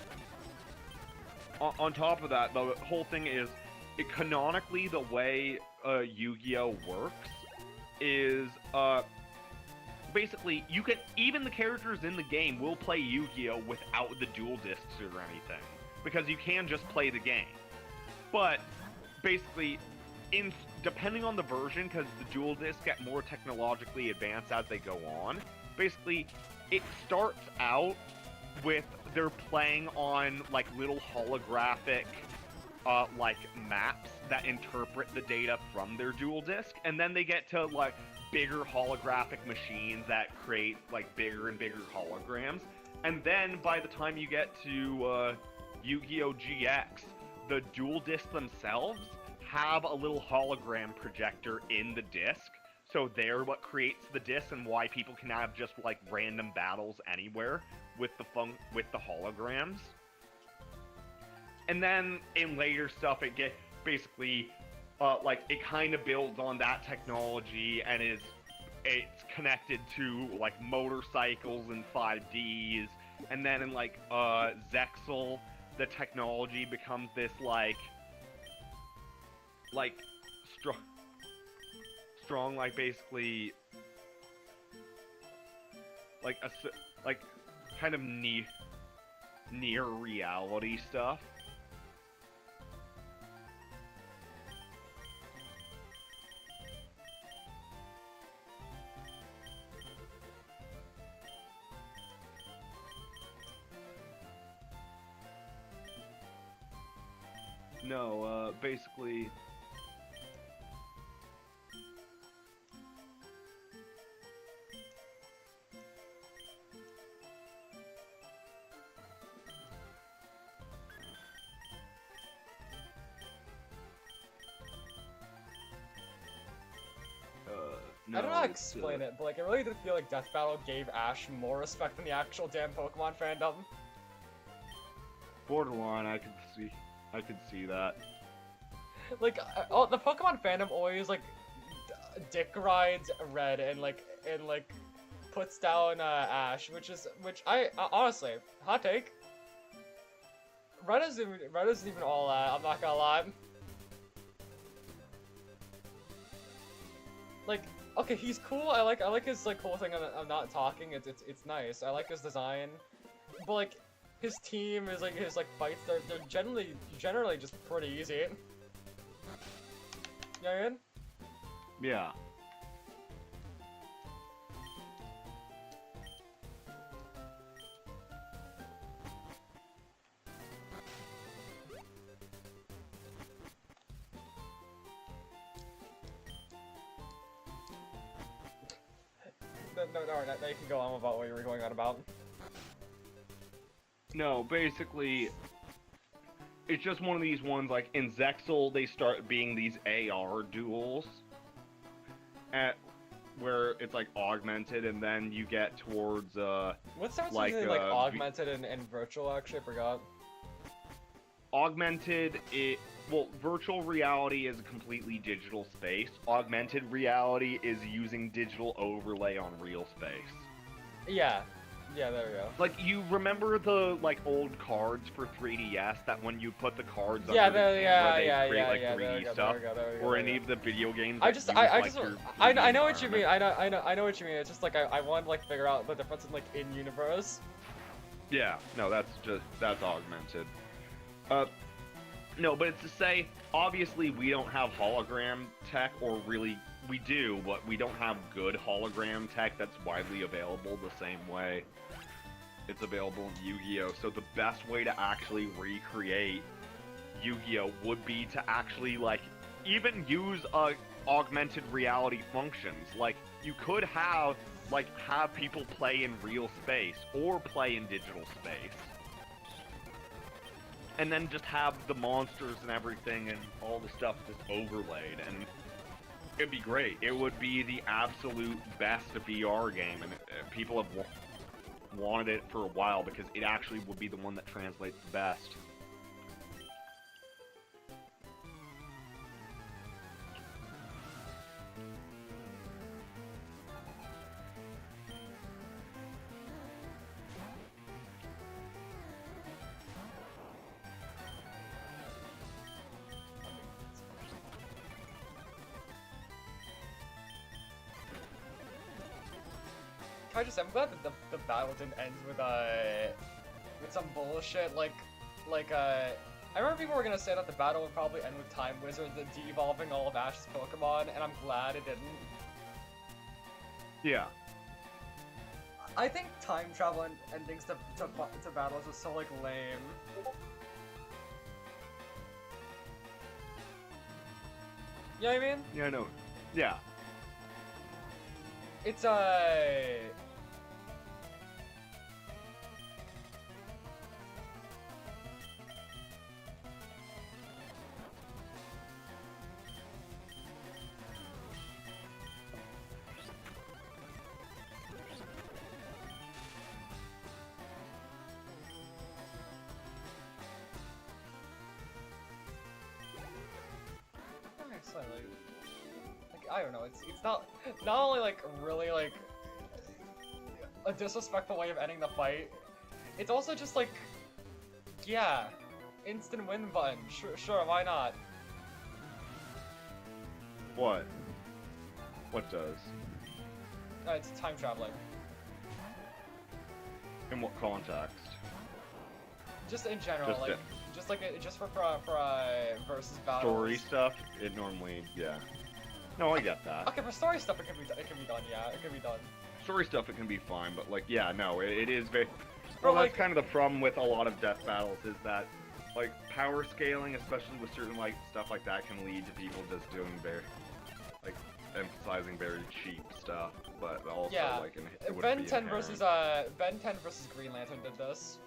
Speaker 1: on top of that, the whole thing is, canonically, the way Yu-Gi-Oh works is basically you can, even the characters in the game will play Yu-Gi-Oh without the dual discs or anything, because you can just play the game. But basically, depending on the version, because the dual discs get more technologically advanced as they go on, basically it starts out with they're playing on like little holographic like maps that interpret the data from their dual disc, and then they get to like bigger holographic machines that create like bigger and bigger holograms, and then by the time you get to Yu-Gi-Oh! GX, the dual discs themselves have a little hologram projector in the disc, so they're what creates the disc and why people can have just like random battles anywhere with the holograms. And then in later stuff, it get basically like it kind of builds on that technology, and it's connected to like motorcycles and 5Ds. And then in like Zexal, the technology becomes this like strong like basically like kind of near reality stuff. No, basically...
Speaker 2: I don't know how to explain it, but like, it really did feel like Death Battle gave Ash more respect than the actual damn Pokemon fandom.
Speaker 1: Borderline, I could see that.
Speaker 2: Like, the Pokemon fandom always like dick rides Red and puts down Ash, which I honestly, hot take. Red isn't even all that. I'm not gonna lie. Like, okay, he's cool. I like his like whole thing of not talking. It's nice. I like his design, but like his team is like his like fights. They're generally just pretty easy. You know what I mean?
Speaker 1: Yeah.
Speaker 2: No, now you can go on about what you were going on about.
Speaker 1: No, basically, it's just one of these ones, like, in Zexal, they start being these AR duels, where it's, like, augmented, and then you get towards,
Speaker 2: What's the difference
Speaker 1: like,
Speaker 2: between, like, augmented and virtual, actually? I forgot.
Speaker 1: Augmented, well, virtual reality is a completely digital space. Augmented reality is using digital overlay on real space.
Speaker 2: Yeah. Yeah, there we go.
Speaker 1: Like, you remember the, like, old cards for 3DS that when you put the cards
Speaker 2: Yeah,
Speaker 1: under the camera, they create, like,
Speaker 2: there
Speaker 1: 3D
Speaker 2: we go,
Speaker 1: stuff?
Speaker 2: there we go,
Speaker 1: Or any of the video games
Speaker 2: I
Speaker 1: that
Speaker 2: just,
Speaker 1: use,
Speaker 2: I
Speaker 1: like,
Speaker 2: just,
Speaker 1: your
Speaker 2: I know what you
Speaker 1: 3D
Speaker 2: mean.
Speaker 1: environment?
Speaker 2: I know what you mean. It's just like I want to like figure out the difference in like in universe.
Speaker 1: Yeah, no, that's augmented. No, but it's to say, obviously we don't have hologram tech, or really, we do, but we don't have good hologram tech that's widely available the same way it's available in Yu-Gi-Oh! So the best way to actually recreate Yu-Gi-Oh! Would be to actually, like, even use augmented reality functions. Like, you could have people play in real space, or play in digital space. and then just have the monsters and everything and all the stuff just overlaid, and it'd be great. It would be the absolute best VR game, and people have wanted it for a while because it actually would be the one that translates the best.
Speaker 2: I'm glad that the battle didn't end with some bullshit like I remember people were gonna say that the battle would probably end with Time Wizard de-evolving all of Ash's Pokemon, and I'm glad it didn't.
Speaker 1: Yeah.
Speaker 2: I think time travel endings to battles was so like lame. You know what I mean?
Speaker 1: Yeah, I know. Yeah.
Speaker 2: It's like I don't know. It's not only like really like a disrespectful way of ending the fight. It's also just like, yeah, instant win button. Sure, why not?
Speaker 1: What? What does?
Speaker 2: It's time traveling.
Speaker 1: In what context?
Speaker 2: Just in general, just for versus battles.
Speaker 1: Story stuff, it normally, yeah. No, I get that.
Speaker 2: Okay, for story stuff, it can be done. Yeah, it can be done.
Speaker 1: Story stuff, it can be fine, but like, yeah, no, it is very.
Speaker 2: Bro,
Speaker 1: Well, that's
Speaker 2: like-
Speaker 1: kind of the problem with a lot of death battles is that, like, power scaling, especially with certain like stuff like that, can lead to people just doing very, like, emphasizing very cheap stuff, but also
Speaker 2: Yeah,
Speaker 1: like, it would
Speaker 2: Ben
Speaker 1: be
Speaker 2: 10
Speaker 1: inherent.
Speaker 2: versus Green Lantern did this.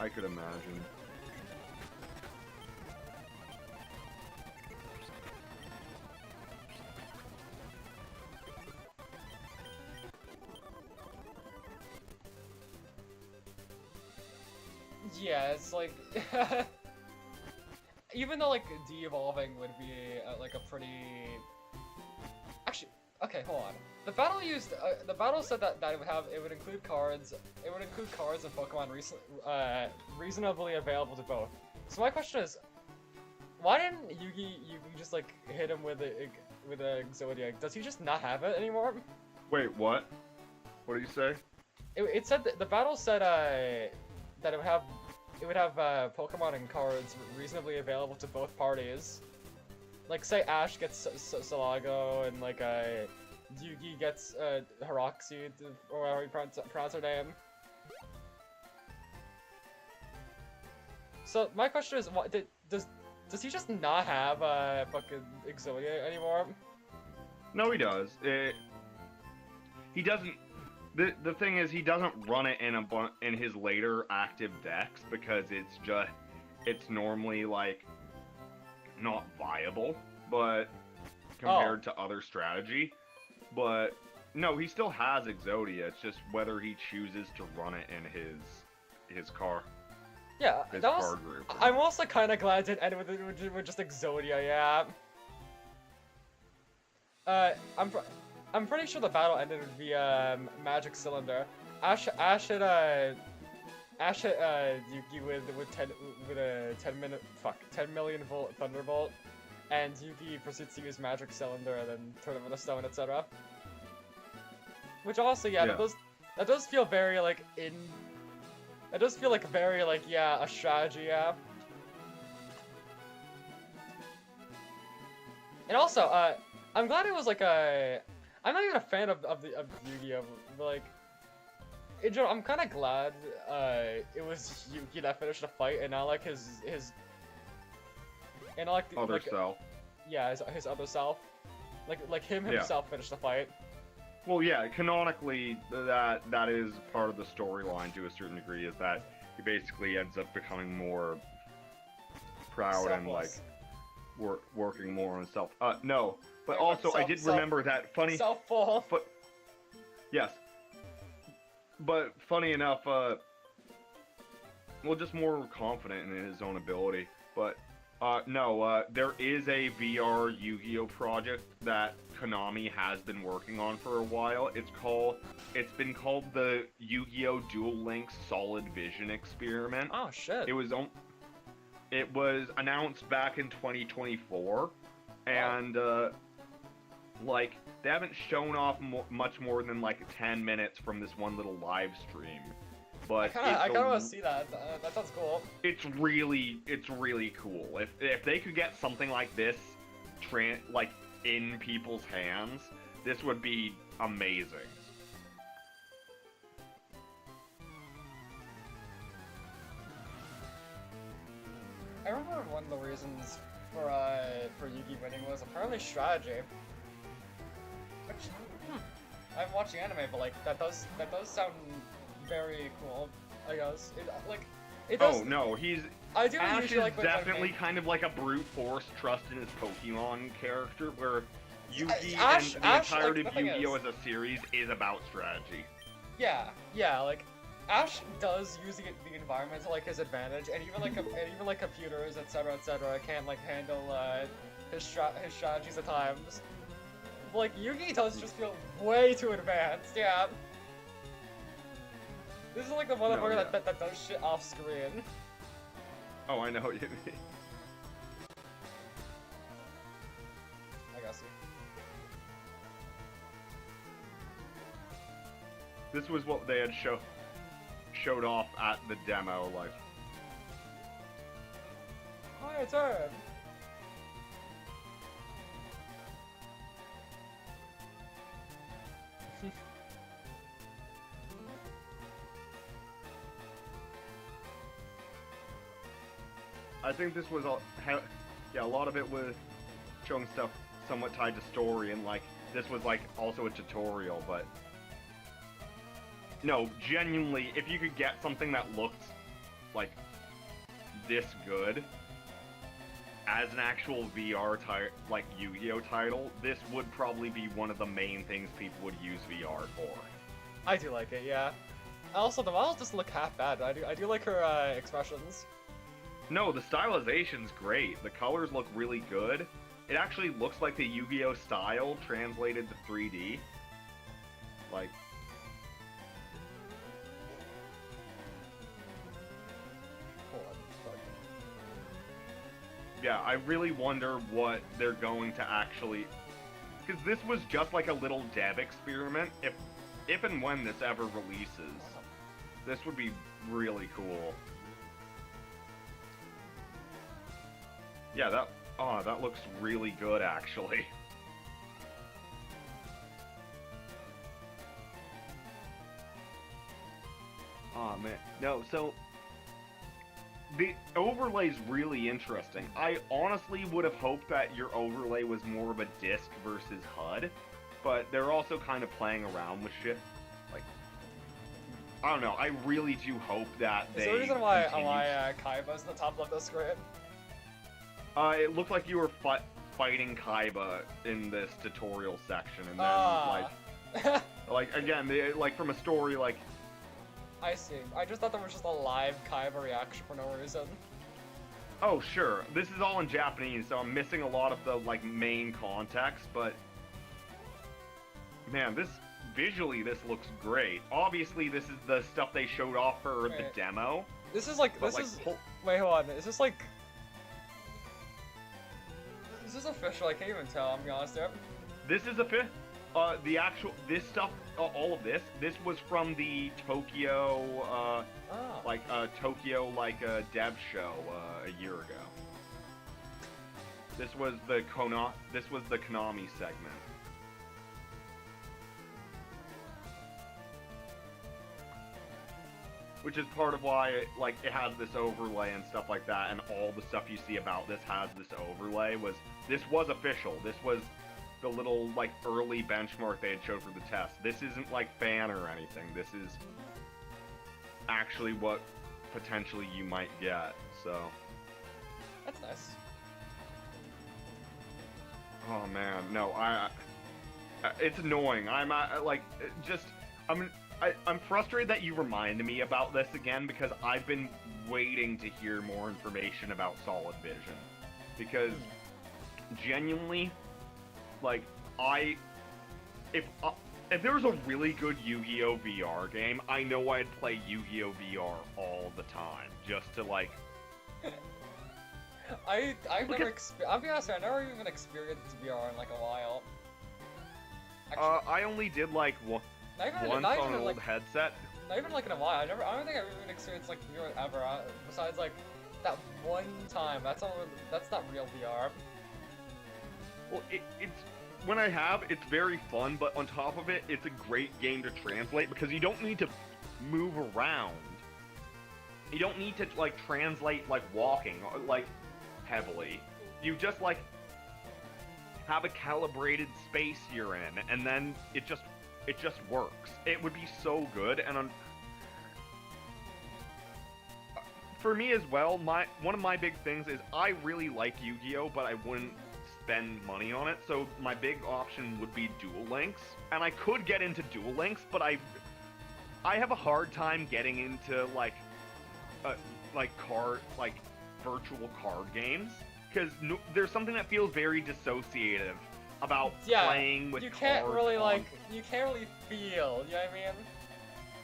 Speaker 1: I could imagine.
Speaker 2: Yeah, it's like even though like de-evolving would be like a pretty. Actually, okay, hold on. The battle used the battle said that it would include cards. It would include cards and Pokemon reasonably available to both. So my question is, why didn't Yugi just like hit him with a Exodia? Does he just not have it anymore?
Speaker 1: Wait, what? What did you say?
Speaker 2: It said that the battle said that it would have Pokemon and cards reasonably available to both parties. Like say Ash gets Salago and like Yugi gets Haroxy, or however you pronounce her name. So my question is, what does he just not have fucking Exodia anymore?
Speaker 1: No, he does. He doesn't. The thing is, he doesn't run it in his later active decks because it's normally like not viable, but compared to other strategy. But no, he still has Exodia. It's just whether he chooses to run it in his car.
Speaker 2: Yeah,
Speaker 1: His
Speaker 2: that was.
Speaker 1: card group.
Speaker 2: I'm also kind of glad it ended with just Exodia. Yeah. I'm pretty sure the battle ended via Magic Cylinder. Ash hit Yugi with a 10 million volt Thunderbolt, and Yugi proceeds to use Magic Cylinder and then turn it with a stone, etc. Which also, yeah,
Speaker 1: Yeah.
Speaker 2: that does feel very like that does feel like very like, yeah, a strategy, yeah. And also, I'm glad it was like I'm not even a fan of Yu-Gi-Oh, but like, in general, I'm kind of glad it was Yugi that finished the fight, and not like his and not like the,
Speaker 1: Other
Speaker 2: like,
Speaker 1: self.
Speaker 2: yeah, his other self, like him
Speaker 1: Yeah.
Speaker 2: himself finished the fight.
Speaker 1: Well, yeah, canonically, that is part of the storyline to a certain degree, is that he basically ends up becoming more proud and, like,
Speaker 2: Selfless.
Speaker 1: working more on himself. No, but
Speaker 2: Wait,
Speaker 1: also I did remember that funny...
Speaker 2: Self-full.
Speaker 1: But, yes. But, funny enough, well, just more confident in his own ability. But, no, there is a VR Yu-Gi-Oh! Project that Konami has been working on for a while. It's been called the Yu-Gi-Oh! Duel Links Solid Vision Experiment.
Speaker 2: Oh shit.
Speaker 1: It was announced back in 2024, and, like, they haven't shown off much more than, like, 10 minutes from this one little live stream. But
Speaker 2: I kinda wanna see that. That sounds cool.
Speaker 1: it's really cool. If they could get something like this, like, in people's hands, this would be amazing.
Speaker 2: I remember one of the reasons for Yugi winning was apparently strategy. Which, I haven't watched the anime, but like that does sound very cool. I guess it does.
Speaker 1: Oh no,
Speaker 2: I do
Speaker 1: Ash
Speaker 2: usually
Speaker 1: is
Speaker 2: like when
Speaker 1: definitely
Speaker 2: anime-
Speaker 1: kind of like a brute force trust in his Pokemon character, where Yugi
Speaker 2: Ash-
Speaker 1: and the
Speaker 2: Ash,
Speaker 1: entirety
Speaker 2: like,
Speaker 1: of
Speaker 2: the thing
Speaker 1: Yu-Gi-Oh!
Speaker 2: is-
Speaker 1: As a series is about strategy.
Speaker 2: Yeah, like Ash does use the environment to like his advantage, and even like computers, etc., can't like handle his strategies at times. Like Yugi does just feel way too advanced. Yeah. This is like the motherfucker
Speaker 1: yeah.
Speaker 2: that does shit off screen.
Speaker 1: Oh, I know what you mean.
Speaker 2: I guess.
Speaker 1: This was what they had showed off at the demo, like.
Speaker 2: My turn.
Speaker 1: I think this was a lot of it was showing stuff somewhat tied to story, and like this was like also a tutorial, but no, genuinely, if you could get something that looked like this good as an actual VR like Yu-Gi-Oh! Title, this would probably be one of the main things people would use VR for.
Speaker 2: I do like it, yeah. Also, the models just look half bad. I do like her expressions.
Speaker 1: No, the stylization's great. The colors look really good. It actually looks like the Yu-Gi-Oh! Style translated to 3D. Like... Yeah, I really wonder what they're going to actually... Because this was just like a little dev experiment. If and when this ever releases, this would be really cool. Yeah, that looks really good, actually. Oh man, no, so the overlay's really interesting. I honestly would have hoped that your overlay was more of a disc versus HUD, but they're also kind of playing around with shit. Like, I don't know, I really do hope that
Speaker 2: Is
Speaker 1: they
Speaker 2: there a reason why
Speaker 1: continue-
Speaker 2: Kaiba's in the top left of the screen?
Speaker 1: It looked like you were fighting Kaiba in this tutorial section, and then, like again, like, from a story, like...
Speaker 2: I see. I just thought there was just a live Kaiba reaction for no reason.
Speaker 1: Oh, sure. This is all in Japanese, so I'm missing a lot of the, like, main context, but... Man, visually, this looks great. Obviously, this is the stuff they showed off for the
Speaker 2: Right.
Speaker 1: demo.
Speaker 2: This is like,
Speaker 1: But,
Speaker 2: wait, hold on. Is this like... Is this official? I can't even tell, I'm gonna be honest there.
Speaker 1: This is this stuff, all of this was from the Tokyo, dev show, a year ago. This was the Konami segment. Which is part of why, it has this overlay and stuff like that, and all the stuff you see about this has this overlay. This was official. This was the little like early benchmark they had showed for the test. This isn't like fan or anything. This is actually what potentially you might get. So.
Speaker 2: That's nice.
Speaker 1: Oh man, no, it's annoying. I'm frustrated that you reminded me about this again because I've been waiting to hear more information about Solid Vision. Because genuinely, like, if there was a really good Yu-Gi-Oh! VR game, I know I'd play Yu-Gi-Oh! VR all the time just to like.
Speaker 2: I'll be honest, I never even experienced VR in like a while.
Speaker 1: I only did like once on an old headset.
Speaker 2: Not even like in a while. I don't think I've even experienced like VR ever. Besides like that one time. That's not real VR.
Speaker 1: Well, it's when I have, it's very fun, but on top of it, it's a great game to translate because you don't need to move around. You don't need to like translate like walking like heavily. You just like have a calibrated space you're in, and then it just works. It would be so good, and for me as well, one of my big things is I really like Yu-Gi-Oh, but I wouldn't spend money on it. So my big option would be Duel Links, and I could get into Duel Links, but I have a hard time getting into like virtual card games because there's something that feels very dissociative about playing with cards.
Speaker 2: You can't really feel, you know what I mean?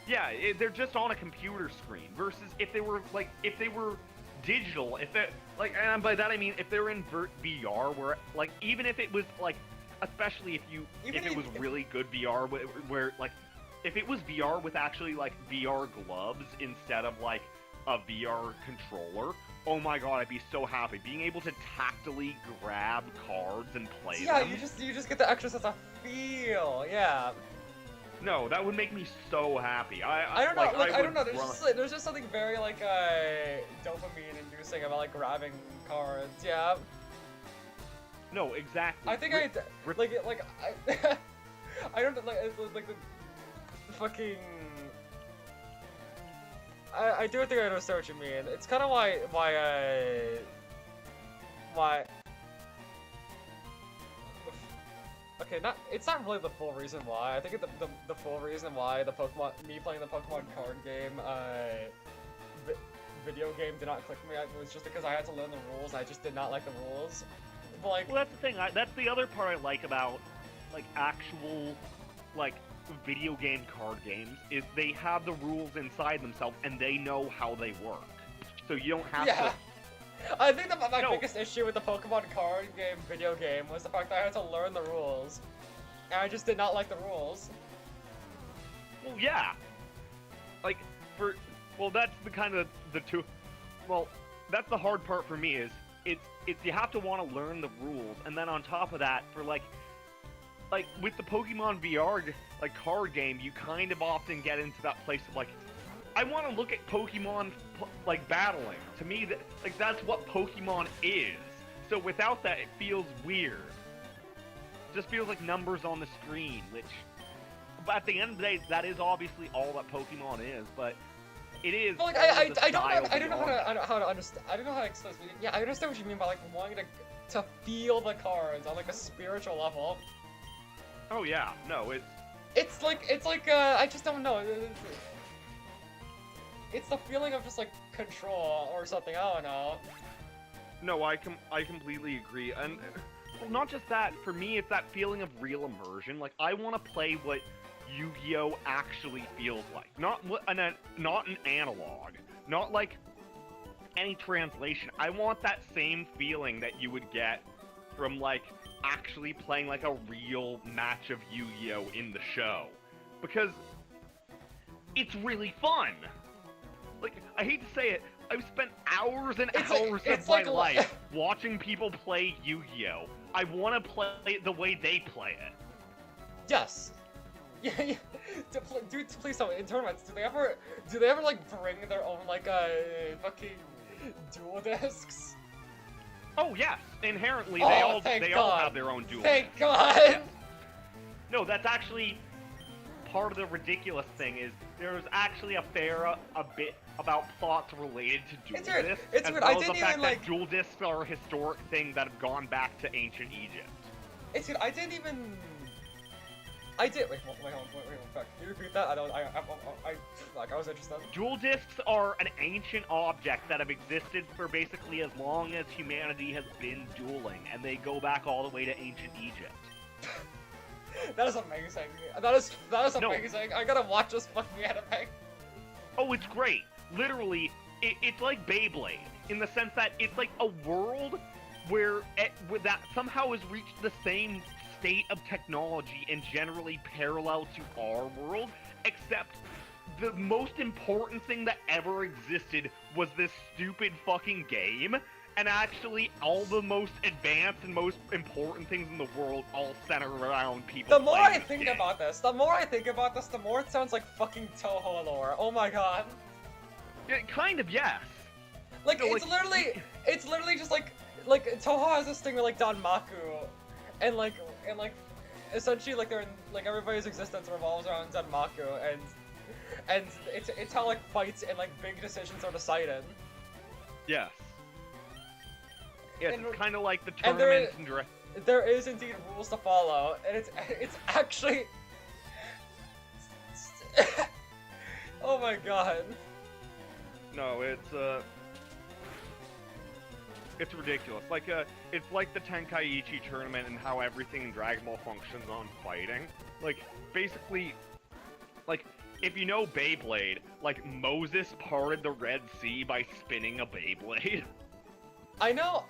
Speaker 1: Yeah, they're just on a computer screen versus if they were digital, and by that I mean if they were in VR, where like even if it was like, especially if it was really good VR, where like if it was VR with actually like VR gloves instead of like a VR controller, oh my god, I'd be so happy being able to tactily grab cards and play them.
Speaker 2: Yeah, you just get the extra sense of feel, yeah.
Speaker 1: No, that would make me so happy.
Speaker 2: I don't know. I don't know. There's just something very like dopamine inducing about like grabbing cards. Yeah.
Speaker 1: No, exactly.
Speaker 2: I think I don't know, like the fucking. I do think I understand what you mean. It's kind of why. Okay, it's not really the full reason why. I think the full reason why me playing the Pokemon card game, video game did not click me was just because I had to learn the rules. I just did not like the rules. But like,
Speaker 1: well, that's the thing. That's the other part I like about like actual like video game card games is they have the rules inside themselves and they know how they work. So you don't have to.
Speaker 2: I think that my biggest issue with the Pokemon card game video game was the fact that I had to learn the rules. And I just did not like the rules.
Speaker 1: Well, yeah. Like, that's the kind of the two. Well, that's the hard part for me is it's you have to want to learn the rules, and then on top of that, for like with the Pokemon VR like card game, you kind of often get into that place of like, I want to look at Pokemon like battling. To me, that's what Pokemon is. So without that, it feels weird. It just feels like numbers on the screen, which, but at the end of the day, that is obviously all that Pokemon is. But it is.
Speaker 2: But like I don't know how to understand. I don't know how to explain. Yeah, I understand what you mean by like wanting to feel the cards on like a spiritual level.
Speaker 1: Oh yeah, no,
Speaker 2: it's like I just don't know. It's the feeling of just like control or something. I don't know.
Speaker 1: No, I completely agree, and well, not just that. For me, it's that feeling of real immersion. Like I want to play what Yu-Gi-Oh actually feels like, not an analog, not like any translation. I want that same feeling that you would get from like actually playing like a real match of Yu-Gi-Oh in the show, because it's really fun. Like, I hate to say it, I've spent hours and hours of my life watching people play Yu-Gi-Oh! I want to play it the way they play it.
Speaker 2: Yes. Yeah. Dude, please tell me, in tournaments, do they ever like bring their own like fucking dual discs?
Speaker 1: Oh yes, inherently
Speaker 2: Oh,
Speaker 1: they
Speaker 2: thank
Speaker 1: all
Speaker 2: God.
Speaker 1: have their own dual.
Speaker 2: Thank
Speaker 1: discs.
Speaker 2: God!
Speaker 1: Yes. No, that's actually part of the ridiculous thing is there's actually a bit about plots related to dual
Speaker 2: It's weird.
Speaker 1: discs,
Speaker 2: It's
Speaker 1: as
Speaker 2: weird.
Speaker 1: well
Speaker 2: I
Speaker 1: as the
Speaker 2: didn't
Speaker 1: fact
Speaker 2: even,
Speaker 1: that
Speaker 2: like-
Speaker 1: dual discs are a historic thing that have gone back to ancient Egypt.
Speaker 2: It's good. I didn't even. I did. Wait, fuck. Can you repeat that? I don't. Like, I was interested.
Speaker 1: Dual discs are an ancient object that have existed for basically as long as humanity has been dueling, and they go back all the way to ancient Egypt.
Speaker 2: That is amazing. That is
Speaker 1: No.
Speaker 2: amazing. I gotta watch this fucking anime.
Speaker 1: Oh, it's great. Literally, it's like Beyblade, in the sense that it's like a world where that somehow has reached the same state of technology and generally parallel to our world, except the most important thing that ever existed was this stupid fucking game, and actually all the most advanced and most important things in the world all center around people
Speaker 2: The more
Speaker 1: playing
Speaker 2: I
Speaker 1: this
Speaker 2: think
Speaker 1: game.
Speaker 2: about this, the more it sounds like fucking Toho lore. Oh my god.
Speaker 1: Yeah, kind of, yes.
Speaker 2: Like,
Speaker 1: No,
Speaker 2: it's literally just like Toho has this thing with like Danmaku, and essentially like they're like everybody's existence revolves around Danmaku, and it's how like fights and like big decisions are decided.
Speaker 1: Yes. Yes,
Speaker 2: And-
Speaker 1: it's kind of like the
Speaker 2: and there-
Speaker 1: tournaments and direct.
Speaker 2: There is indeed rules to follow, and it's actually. Oh my god.
Speaker 1: No, it's ridiculous. It's like the Tenkaichi tournament and how everything in Dragon Ball functions on fighting. Like, basically, like, if you know Beyblade, like, Moses parted the Red Sea by spinning a Beyblade.
Speaker 2: I know,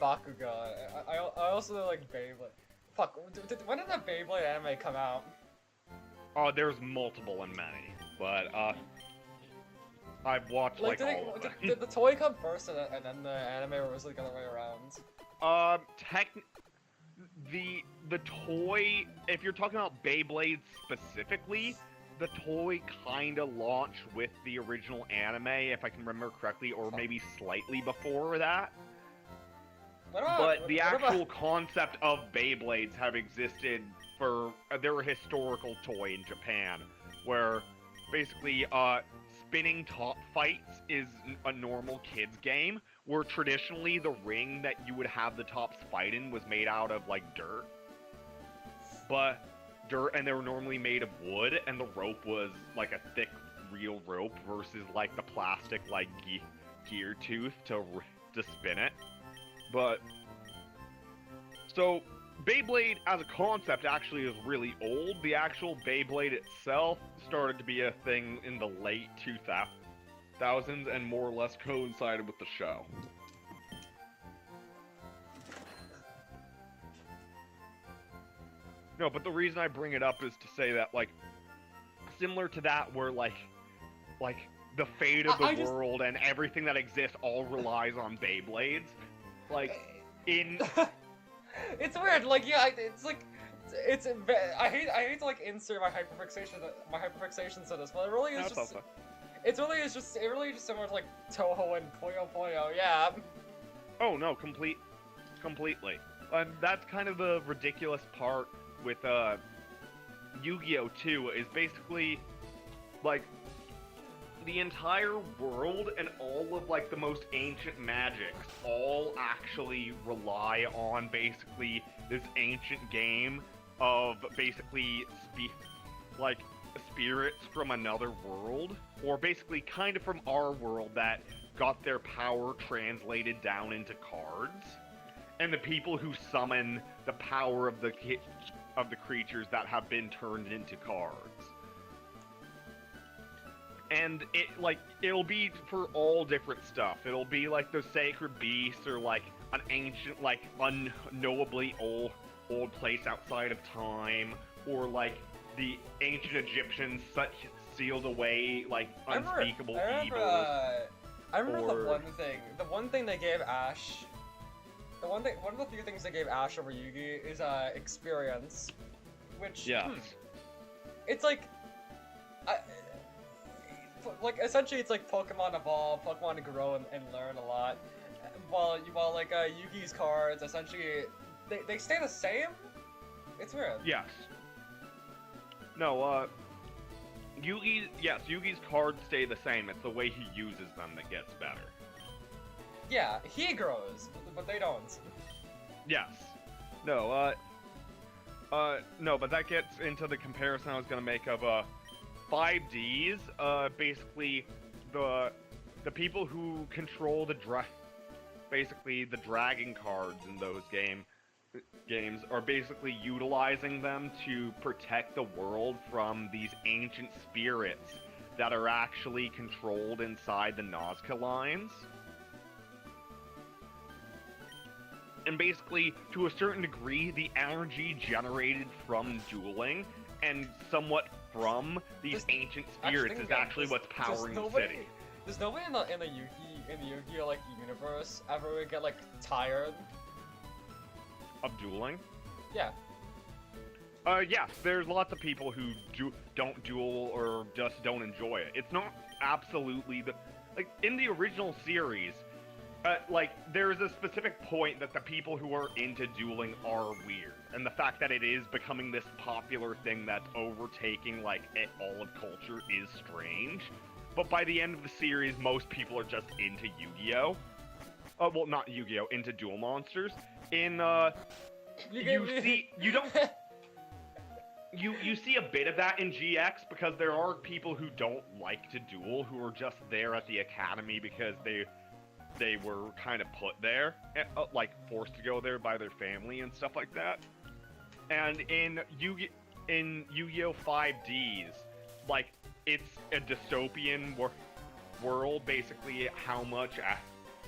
Speaker 2: Bakugan. I also know, like, Beyblade. Fuck, when did the Beyblade anime come out?
Speaker 1: There's multiple and many, but, I've watched, like
Speaker 2: did,
Speaker 1: all of them.
Speaker 2: did the toy come first and then the anime was, like, the other way around?
Speaker 1: The toy, if you're talking about Beyblade specifically, the toy kinda launched with the original anime, if I can remember correctly, or maybe slightly before that. But the actual concept of Beyblades have existed for their historical toy in Japan, where basically spinning top fights is a normal kids game, where traditionally the ring that you would have the tops fight in was made out of like dirt. And they were normally made of wood, and the rope was like a thick real rope versus like the plastic like gear tooth to spin it. But so Beyblade as a concept actually is really old. The actual Beyblade itself started to be a thing in the late 2000s and more or less coincided with the show. No, but the reason I bring it up is to say that, like, similar to that, where, like the fate of the world and everything that exists all relies on Beyblades. Like, in...
Speaker 2: It's weird, like, yeah, I hate to, like, insert my hyperfixations to this, but it really is
Speaker 1: No,
Speaker 2: just... It really is just similar to, like, Toho and Puyo Puyo, yeah.
Speaker 1: Oh, no, completely. And that's kind of the ridiculous part with, Yu-Gi-Oh! 2, is basically, like, the entire world and all of, like, the most ancient magics all actually rely on, basically, this ancient game of, basically, spirits from another world, or basically kind of from our world that got their power translated down into cards, and the people who summon the power of the creatures that have been turned into cards. And it'll be for all different stuff. It'll be like the sacred beast, or like an ancient, like unknowably old place outside of time, or like the ancient Egyptians sealed away like unspeakable evils.
Speaker 2: I remember
Speaker 1: or-
Speaker 2: the one thing they gave Ash. One of the few things they gave Ash over Yugi is experience, which it's like, like essentially it's like Pokemon evolve, Pokemon grow and learn a lot, while like Yugi's cards essentially they stay the same. It's weird.
Speaker 1: Yes. No, Yugi's cards stay the same. It's the way he uses them that gets better.
Speaker 2: Yeah, he grows, but they don't.
Speaker 1: Yes. No, no, but that gets into the comparison I was gonna make of, 5Ds, basically, the people who control basically the dragon cards in those games are basically utilizing them to protect the world from these ancient spirits that are actually controlled inside the Nazca lines. And basically, to a certain degree, the energy generated from dueling and somewhat from these ancient spirits is actually what's powering the city.
Speaker 2: There's nobody in the Yu-Gi-Oh like universe ever get like tired
Speaker 1: Of dueling?
Speaker 2: Yeah.
Speaker 1: Yes, there's lots of people who don't duel or just don't enjoy it. It's not absolutely like, in the original series, like, there's a specific point that the people who are into dueling are weird. And the fact that it is becoming this popular thing that's overtaking, like, all of culture is strange. But by the end of the series, most people are just into Yu-Gi-Oh! Well, not Yu-Gi-Oh! Into Duel Monsters. You see a bit of that in GX because there are people who don't like to duel, who are just there at the academy because they were kind of put there, like forced to go there by their family and stuff like that. And in Yu-Gi-Oh! 5Ds, like, it's a dystopian world, basically, how much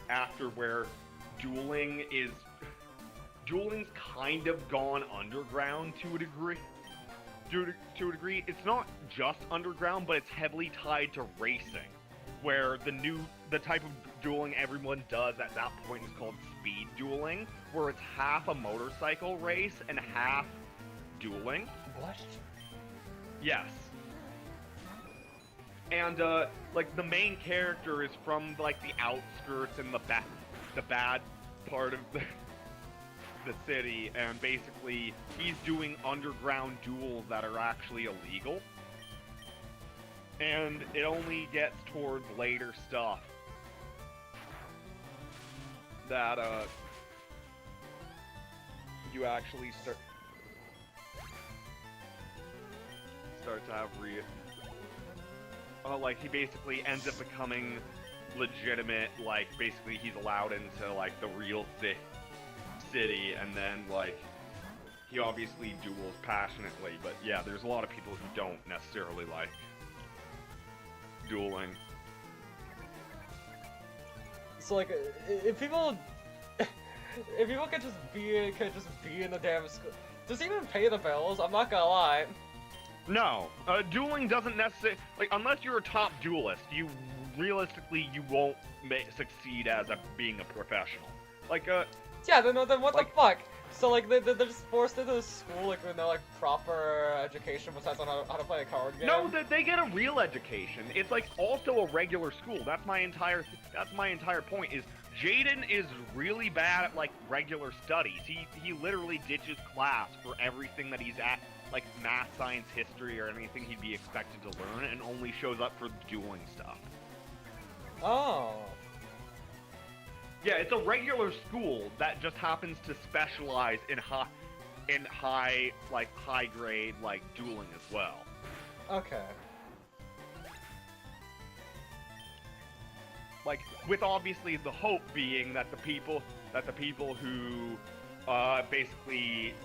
Speaker 1: after where dueling's kind of gone underground to a degree. To a degree, it's not just underground, but it's heavily tied to racing, where the type of dueling everyone does at that point is called speed dueling, where it's half a motorcycle race and half dueling.
Speaker 2: What?
Speaker 1: Yes. And, like, the main character is from, like, the outskirts and the bad part of the city, and basically, he's doing underground duels that are actually illegal. And it only gets towards later stuff that, you actually start to have like, he basically ends up becoming legitimate, like, basically he's allowed into, like, the real city, and then, like, he obviously duels passionately, but yeah, there's a lot of people who don't necessarily like dueling.
Speaker 2: So, like, if people could just be in the damn school, does he even pay the bills? I'm not gonna lie.
Speaker 1: No, dueling doesn't necessarily, like, unless you're a top duelist, you realistically you won't succeed as being a professional. Like,
Speaker 2: yeah, then what
Speaker 1: like,
Speaker 2: the fuck? So, like, they're just forced into school, like, with no, like, proper education besides on how to play a card game?
Speaker 1: No, they get a real education. It's, like, also a regular school. That's my entire point, is Jaden is really bad at, like, regular studies. He literally ditches class for everything that he's at, like, math, science, history, or anything he'd be expected to learn, and only shows up for dueling stuff.
Speaker 2: Oh.
Speaker 1: Yeah, it's a regular school that just happens to specialize in high grade, like, dueling as well.
Speaker 2: Okay.
Speaker 1: Like, with obviously the hope being that the people who basically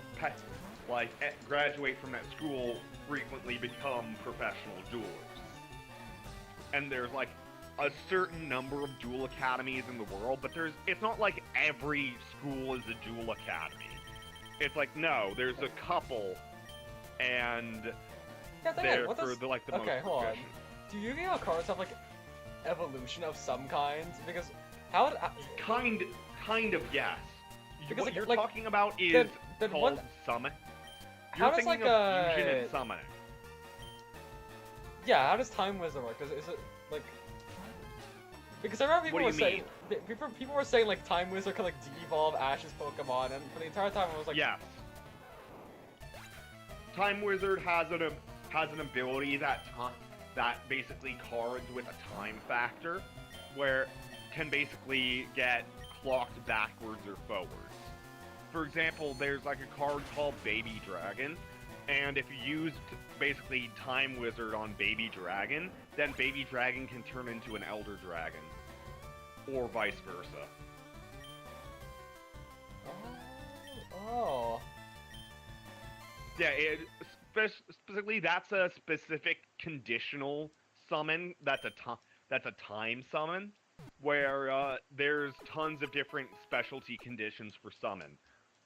Speaker 1: graduate from that school frequently become professional duelers. And there's, like, a certain number of duel academies in the world, but it's not like every school is a duel academy. It's like, no, there's a couple, and they're for the, like, the most
Speaker 2: hold on.
Speaker 1: proficient.
Speaker 2: Do Yu-Gi-Oh! Cards have, like, evolution of some kind? Because how
Speaker 1: Kind of, yes.
Speaker 2: Because,
Speaker 1: what you're
Speaker 2: like,
Speaker 1: talking about is
Speaker 2: then
Speaker 1: called
Speaker 2: what-
Speaker 1: summon.
Speaker 2: How
Speaker 1: You're
Speaker 2: does,
Speaker 1: thinking
Speaker 2: like,
Speaker 1: of fusion and summoning.
Speaker 2: Yeah, how does Time Wisdom work? Is it like, because I remember people
Speaker 1: What do
Speaker 2: were
Speaker 1: you
Speaker 2: saying,
Speaker 1: mean?
Speaker 2: people were saying like Time Wizard could like de-evolve Ash's Pokemon, and for the entire time I was like,
Speaker 1: Yes. Time Wizard has an ability that basically cards with a time factor, where can basically get clocked backwards or forwards. For example, there's like a card called Baby Dragon, and if you used basically Time Wizard on Baby Dragon, then Baby Dragon can turn into an Elder Dragon, or vice versa.
Speaker 2: oh.
Speaker 1: Yeah, specifically that's a specific conditional summon. That's a time summon, where there's tons of different specialty conditions for summon.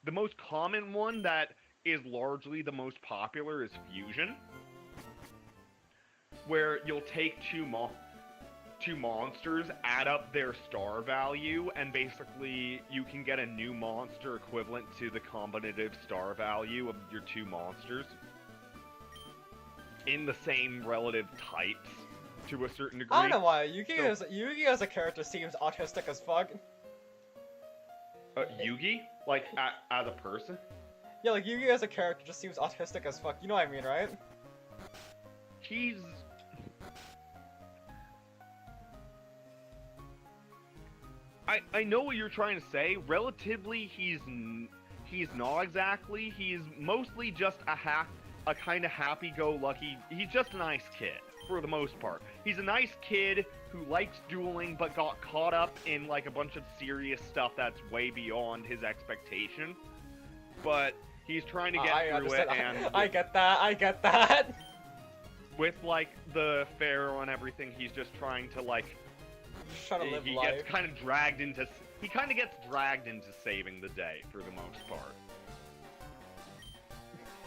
Speaker 1: The most common one that is largely the most popular is fusion, where you'll take two monsters, add up their star value, and basically you can get a new monster equivalent to the combinative star value of your two monsters in the same relative types to a certain degree.
Speaker 2: I don't know why Yugi as a character seems autistic as fuck.
Speaker 1: Yugi? Like, as a person?
Speaker 2: Yeah, like Yugi as a character just seems autistic as fuck. You know what I mean, right?
Speaker 1: He's... I know what you're trying to say. Relatively, he's not exactly. He's mostly just a kind of happy-go-lucky. He's just a nice kid, for the most part. He's a nice kid who likes dueling, but got caught up in like a bunch of serious stuff that's way beyond his expectation. But he's trying to get through it, and
Speaker 2: I get that.
Speaker 1: with like the pharaoh and everything, he's just trying to like.
Speaker 2: Just trying to live
Speaker 1: he
Speaker 2: life.
Speaker 1: gets kind of dragged into. He kind of gets dragged into saving the day for the most part.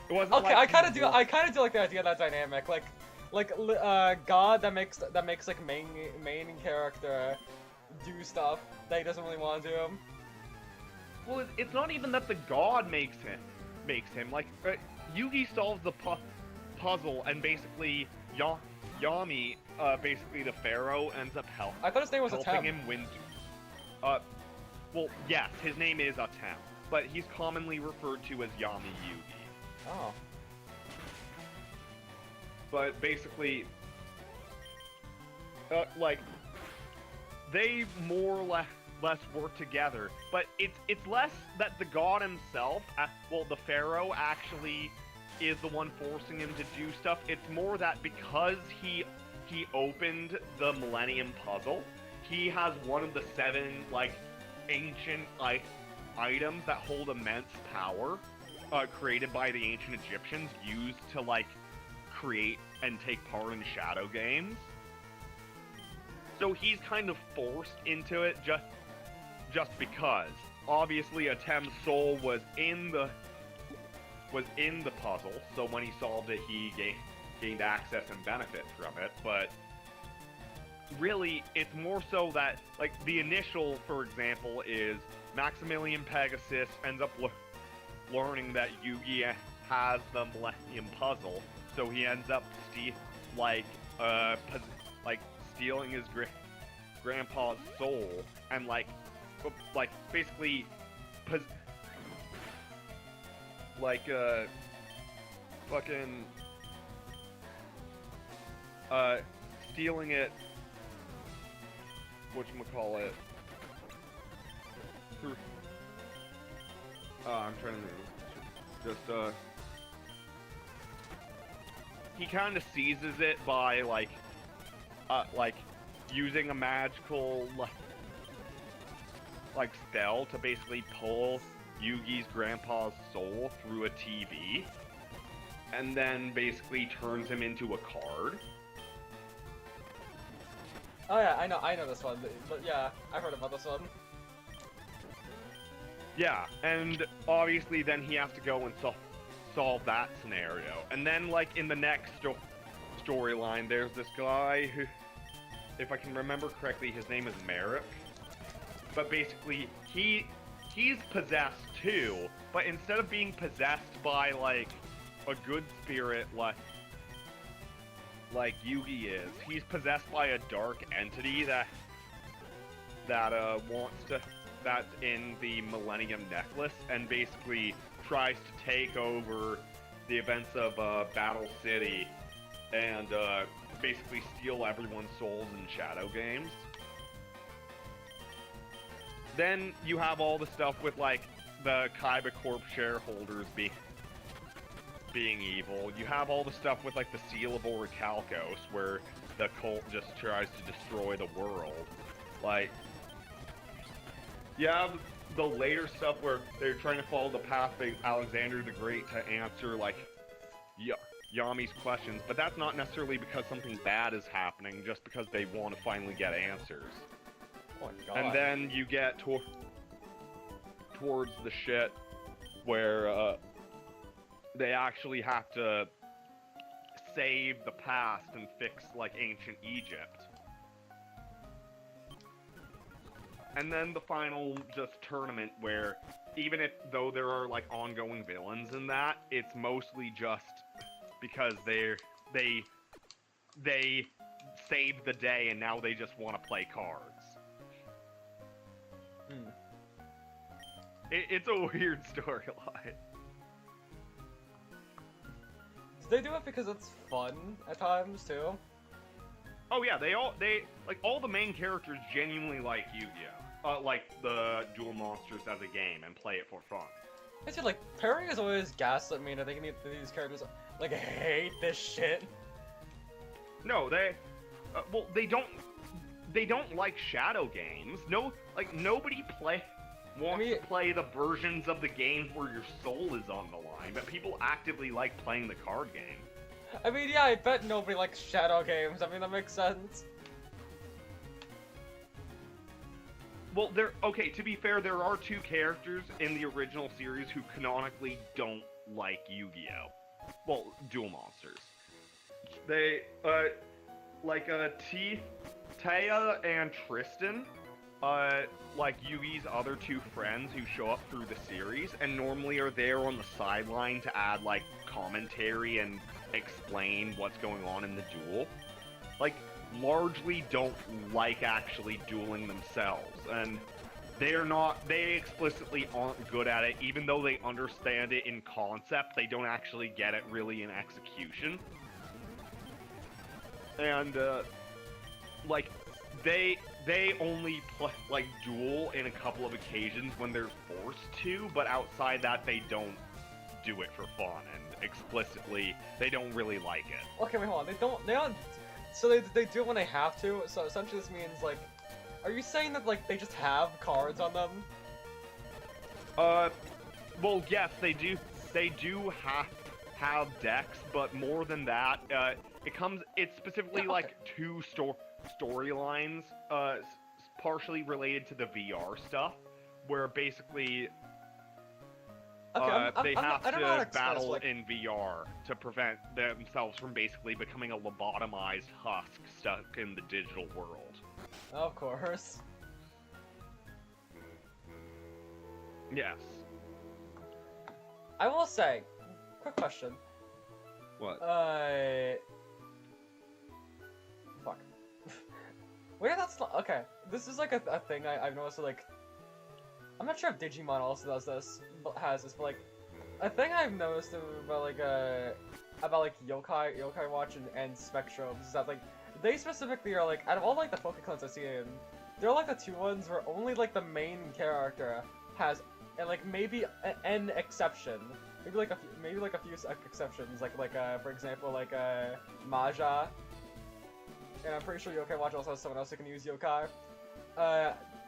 Speaker 1: It wasn't
Speaker 2: Okay,
Speaker 1: like
Speaker 2: I kind of do like the idea of that dynamic, God that makes like main character do stuff that he doesn't really want to do.
Speaker 1: Well, it's not even that the god makes him. Like, Yugi solves the puzzle, and basically Yami, basically the pharaoh, ends up
Speaker 2: I thought his name was
Speaker 1: helping
Speaker 2: Atem.
Speaker 1: him win. Well, yes, his name is Atem, but he's commonly referred to as Yami Yugi.
Speaker 2: Oh.
Speaker 1: But basically, like, they more or less work together. But it's less that the god himself, well, the pharaoh actually is the one forcing him to do stuff. It's more that because he opened the Millennium Puzzle, he has one of the 7 like ancient items that hold immense power, created by the ancient Egyptians, used to like create and take part in shadow games. So he's kind of forced into it just because. Obviously, Atem's soul was in the puzzle, so when he solved it, he gained access and benefit from it. But really, it's more so that, like, the initial, for example, is Maximilian Pegasus ends up learning that Yugi has the Millennium Puzzle, so he ends up stealing his grandpa's soul and basically stealing it, whatchamacallit, through, I'm trying to just, he kind of seizes it by, using a magical, spell to basically pull Yugi's grandpa's soul through a TV, and then basically turns him into a card.
Speaker 2: Oh yeah, I know this one, but yeah, I've heard about this one.
Speaker 1: Yeah, and obviously then he has to go and solve that scenario. And then, like, in the next storyline, there's this guy who, if I can remember correctly, his name is Merrick. But basically, he's possessed too, but instead of being possessed by, like, a good spirit like Yugi is, he's possessed by a dark entity that that's in the Millennium Necklace and basically tries to take over the events of Battle City and basically steal everyone's souls in Shadow games. Then you have all the stuff with like the Kaiba Corp shareholders being evil. You have all the stuff with like the Seal of Orichalcos, where the cult just tries to destroy the world. Like, you have the later stuff where they're trying to follow the path of Alexander the Great to answer like Yami's questions, but that's not necessarily because something bad is happening, just because they want to finally get answers.
Speaker 2: Oh my god.
Speaker 1: And then you get towards the shit where they actually have to save the past and fix like ancient Egypt. And then the final just tournament where even though there are like ongoing villains in that, it's mostly just because they saved the day and now they just want to play cards. It's a weird storyline.
Speaker 2: Do they do it because it's fun at times too?
Speaker 1: Oh yeah, all the main characters genuinely like Yu-Gi-Oh! Like the Duel Monsters as a game and play it for fun.
Speaker 2: It's just like Perry has always gaslit me, and I think these characters like hate this shit.
Speaker 1: No, they don't like Shadow games. No, like nobody wants to play the versions of the games where your soul is on the line, but people actively like playing the card game.
Speaker 2: I mean, yeah, I bet nobody likes Shadow games. I mean, that makes sense.
Speaker 1: Well, okay, to be fair, there are two characters in the original series who canonically don't like Yu-Gi-Oh! Well, Duel Monsters. They, Taya and Tristan, like Yugi's other two friends who show up through the series and normally are there on the sideline to add, like, commentary and explain what's going on in the duel. Like, largely don't like actually dueling themselves, and they explicitly aren't good at it, even though they understand it in concept, they don't actually get it really in execution. And, like, they only duel in a couple of occasions when they're forced to, but outside that they don't do it for fun, and explicitly, they don't really like it.
Speaker 2: Okay, wait, hold on. They don't. So they do it when they have to. So essentially, this means like, are you saying that like they just have cards on them?
Speaker 1: Well, yes, they do. They do have decks, but more than that, it's specifically like two storylines, partially related to the VR stuff, where basically. They have to battle in VR to prevent themselves from basically becoming a lobotomized husk stuck in the digital world.
Speaker 2: Of course.
Speaker 1: Yes.
Speaker 2: I will say, quick question.
Speaker 1: What?
Speaker 2: Fuck. Wait, that's not... Okay, this is like a thing I've noticed, like... I'm not sure if Digimon also does this, has this, but like, a thing I've noticed about Yokai Watch and Spectrums is that like, they specifically are like, out of all like the Pokécons I've seen, they're like the two ones where only like the main character has, and like maybe an exception, maybe like a few exceptions, like for example like Maja, and I'm pretty sure Yokai Watch also has someone else who can use Yokai.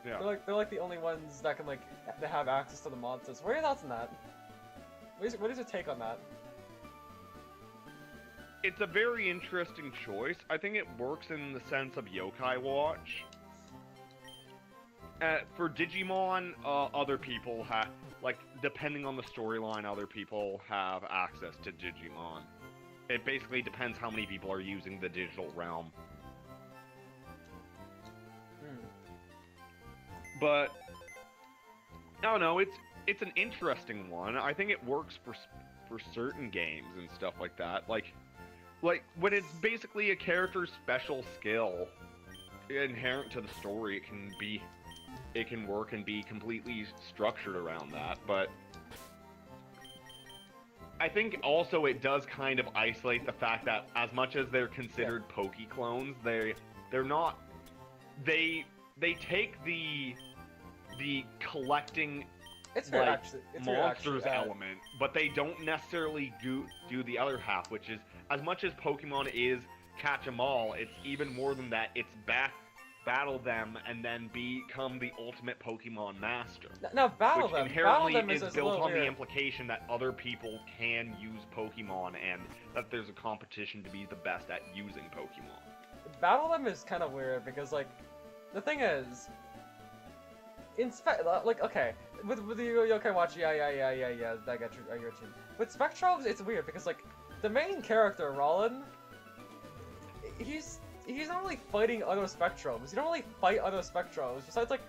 Speaker 1: Yeah.
Speaker 2: They're like the only ones that can like have access to the monsters. What are your thoughts on that? What is your take on that?
Speaker 1: It's a very interesting choice. I think it works in the sense of Yokai Watch. For Digimon, other people have, like, depending on the storyline, other people have access to Digimon. It basically depends how many people are using the digital realm. But I don't know. It's an interesting one. I think it works for certain games and stuff like that. Like when it's basically a character's special skill inherent to the story, it can be it can work and be completely structured around that, but I think also it does kind of isolate the fact that as much as they're considered Poke clones, they're not. They take the collecting
Speaker 2: It's weird,
Speaker 1: like
Speaker 2: actually. It's weird,
Speaker 1: monsters
Speaker 2: actually.
Speaker 1: element, but they don't necessarily do the other half, which is as much as Pokemon is catch 'em all, it's even more than that. It's battle them and then become the ultimate Pokemon master.
Speaker 2: Now, battle
Speaker 1: Which
Speaker 2: them.
Speaker 1: inherently
Speaker 2: Battle them
Speaker 1: is
Speaker 2: is a
Speaker 1: built
Speaker 2: little
Speaker 1: on the
Speaker 2: weird.
Speaker 1: implication that other people can use Pokemon and that there's a competition to be the best at using Pokemon.
Speaker 2: Battle them is kind of weird because, like, the thing is, like, okay, with the Yokai Watch, yeah, I got you. With Spectrobes, it's weird because, like, the main character, Rollin, he's not really fighting other Spectrobes. You don't really fight other Spectrobes. Besides, like,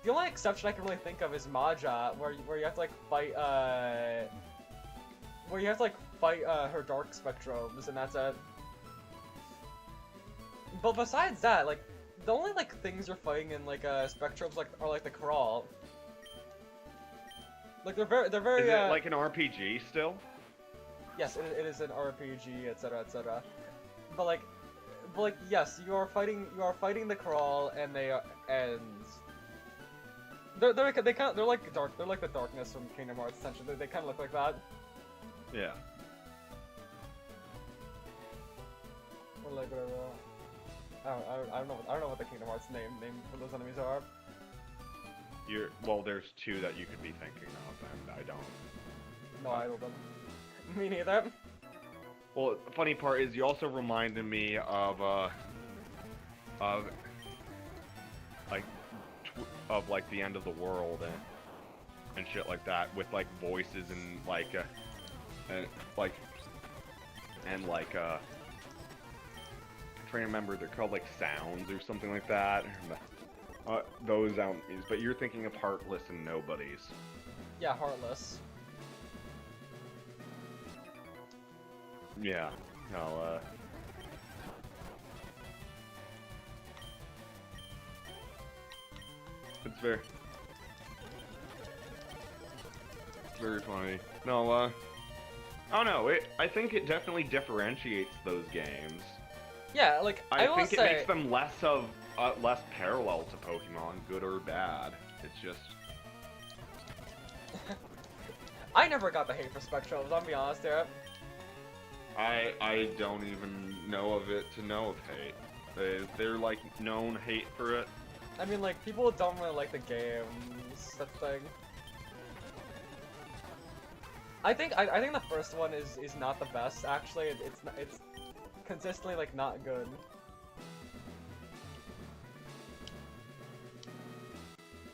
Speaker 2: the only exception I can really think of is Maja, where you have to, like, fight, her Dark Spectrobes, and that's it. But besides that, like, the only, like, things you're fighting in, like, Spectrobes, like, are, like, the Crawl. Like, they're very,
Speaker 1: Is it like an RPG still?
Speaker 2: yes, it is an RPG, etc., etc. But, like, yes, you are fighting the Crawl, and they're like the darkness from Kingdom Hearts, essentially. They kind of look like that.
Speaker 1: Yeah.
Speaker 2: Or like whatever. I don't know what the Kingdom Hearts name for those enemies are.
Speaker 1: Well, there's two that you could be thinking of, and I don't.
Speaker 2: No, I don't. Me neither.
Speaker 1: Well, the funny part is you also reminded me of like the end of the world and shit like that with like voices and like I'm trying to remember, they're called like sounds or something like that. Those enemies, but you're thinking of Heartless and Nobodies.
Speaker 2: Yeah, Heartless.
Speaker 1: Yeah. No. It's very funny. No. I don't know. I think it definitely differentiates those games.
Speaker 2: Yeah, like
Speaker 1: I
Speaker 2: will
Speaker 1: think
Speaker 2: say,
Speaker 1: it makes them less parallel to Pokemon, good or bad. It's just.
Speaker 2: I never got the hate for Spectrobes, I'll be honest here.
Speaker 1: I don't even know of it to know of hate. They're like known hate for it.
Speaker 2: I mean, like, people don't really like the games, that's the thing. I think the first one is not the best, actually. It's consistently, like, not good.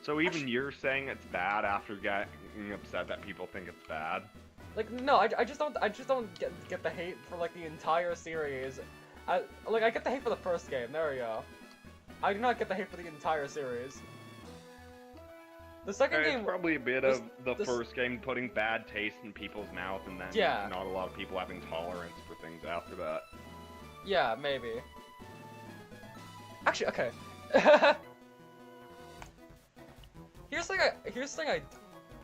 Speaker 1: So even you're saying it's bad after getting upset that people think it's bad?
Speaker 2: Like, no, I just don't get the hate for, like, the entire series. I get the hate for the first game, there we go. I do not get the hate for the entire series. The second game...
Speaker 1: It's probably a bit of the first game putting bad taste in people's mouth and then not a lot of people having tolerance for things after that.
Speaker 2: Yeah, maybe. Actually, okay. Here's the thing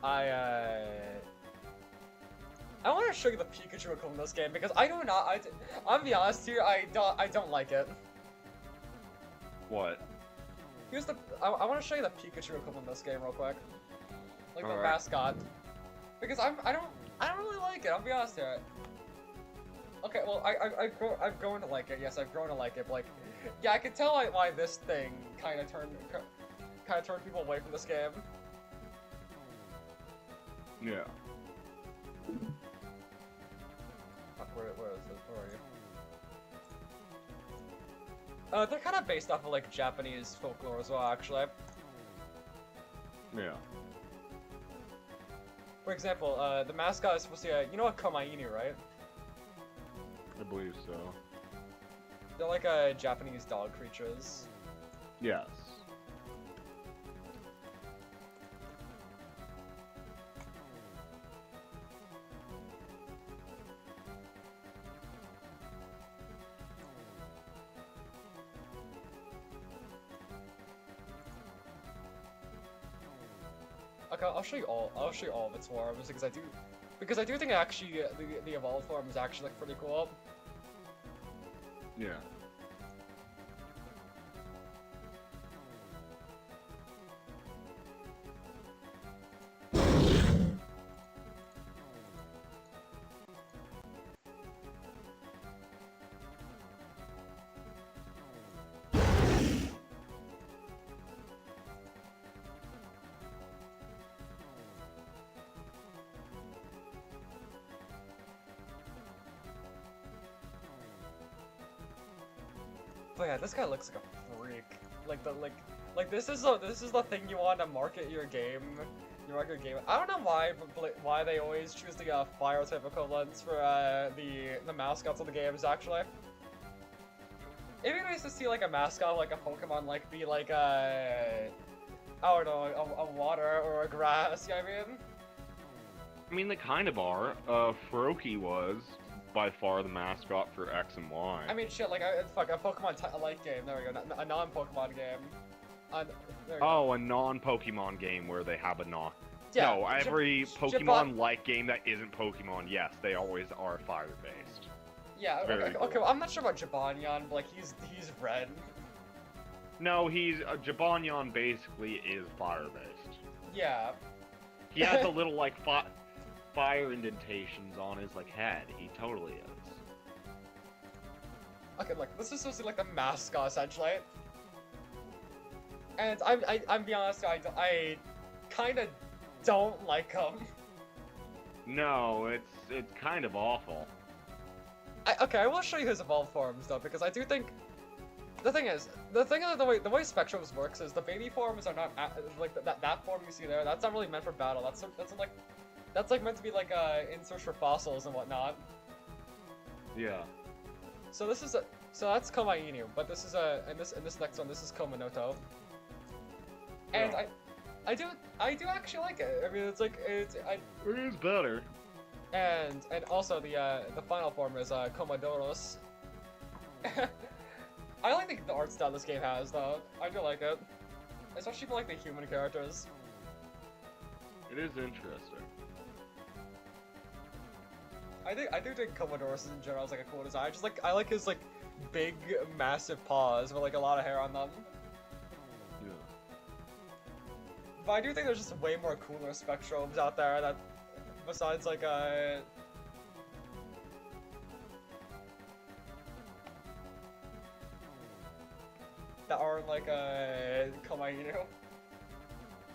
Speaker 2: I want to show you the Pikachu equivalent in this game because I'm be honest here, I don't like it.
Speaker 1: What?
Speaker 2: I want to show you the Pikachu equivalent in this game real quick. Like the
Speaker 1: Alright.
Speaker 2: mascot. Because I don't really like it, I'll be honest here. Okay, well I've grown to like it, yes, I've grown to like it, but like, yeah, I can tell why this thing kind of turned people away from this game.
Speaker 1: Yeah.
Speaker 2: Where is it? Where are you? They're kind of based off of like Japanese folklore as well, actually.
Speaker 1: Yeah.
Speaker 2: For example, the mascot is supposed to be, you know a Komainu, right?
Speaker 1: I believe so.
Speaker 2: They're like Japanese dog creatures.
Speaker 1: Yes.
Speaker 2: Okay, I'll show you all. I'll show you all of its forms because I do think actually the evolved form is actually like pretty cool.
Speaker 1: Yeah.
Speaker 2: But yeah, this guy looks like a freak. Like this is the thing you want to market your game. I don't know why, but why they always choose the fire type equivalents for the mascots of the games. Actually, it'd be nice to see like a mascot like a Pokemon like be like I don't know, a water or a grass. You know what I mean?
Speaker 1: I mean, they kind of are. Froakie was by far the mascot for X and Y.
Speaker 2: I mean, shit, like fuck a Pokemon-like game. There we go, a non-Pokemon game. There we go.
Speaker 1: Oh, a non-Pokemon game where they have a knock.
Speaker 2: Yeah,
Speaker 1: No, every Pokemon-like game that isn't Pokemon, yes, they always are fire-based.
Speaker 2: Yeah,
Speaker 1: Very
Speaker 2: okay,
Speaker 1: cool.
Speaker 2: okay, well, I'm not sure about Jibanyan, but like he's red.
Speaker 1: No, Jibanyan basically is fire-based.
Speaker 2: Yeah.
Speaker 1: He has a little like fire indentations on his like head. He totally is.
Speaker 2: Okay, look, this is supposed to be like the mascot essentially. And I'm be honest, I kind of don't like him.
Speaker 1: No, it's kind of awful.
Speaker 2: Okay, I will show you his evolved forms though, because I do think the way Spectrums works is the baby forms are not like that form you see there. That's not really meant for battle. That's like meant to be like in search for fossils and whatnot.
Speaker 1: Yeah.
Speaker 2: So that's Komainu, but this is and this next one, this is Komanoto. And
Speaker 1: Yeah.
Speaker 2: I do actually like it. I mean, it
Speaker 1: is better.
Speaker 2: and also the final form is Komodoros. I like the art style this game has though. I do like it, especially for like the human characters.
Speaker 1: It is interesting.
Speaker 2: I do think Commodores in general is like a cool design. I like his like big massive paws with like a lot of hair on them.
Speaker 1: Yeah.
Speaker 2: But I do think there's just way more cooler Spectrums out there that besides like that aren't like Komainu.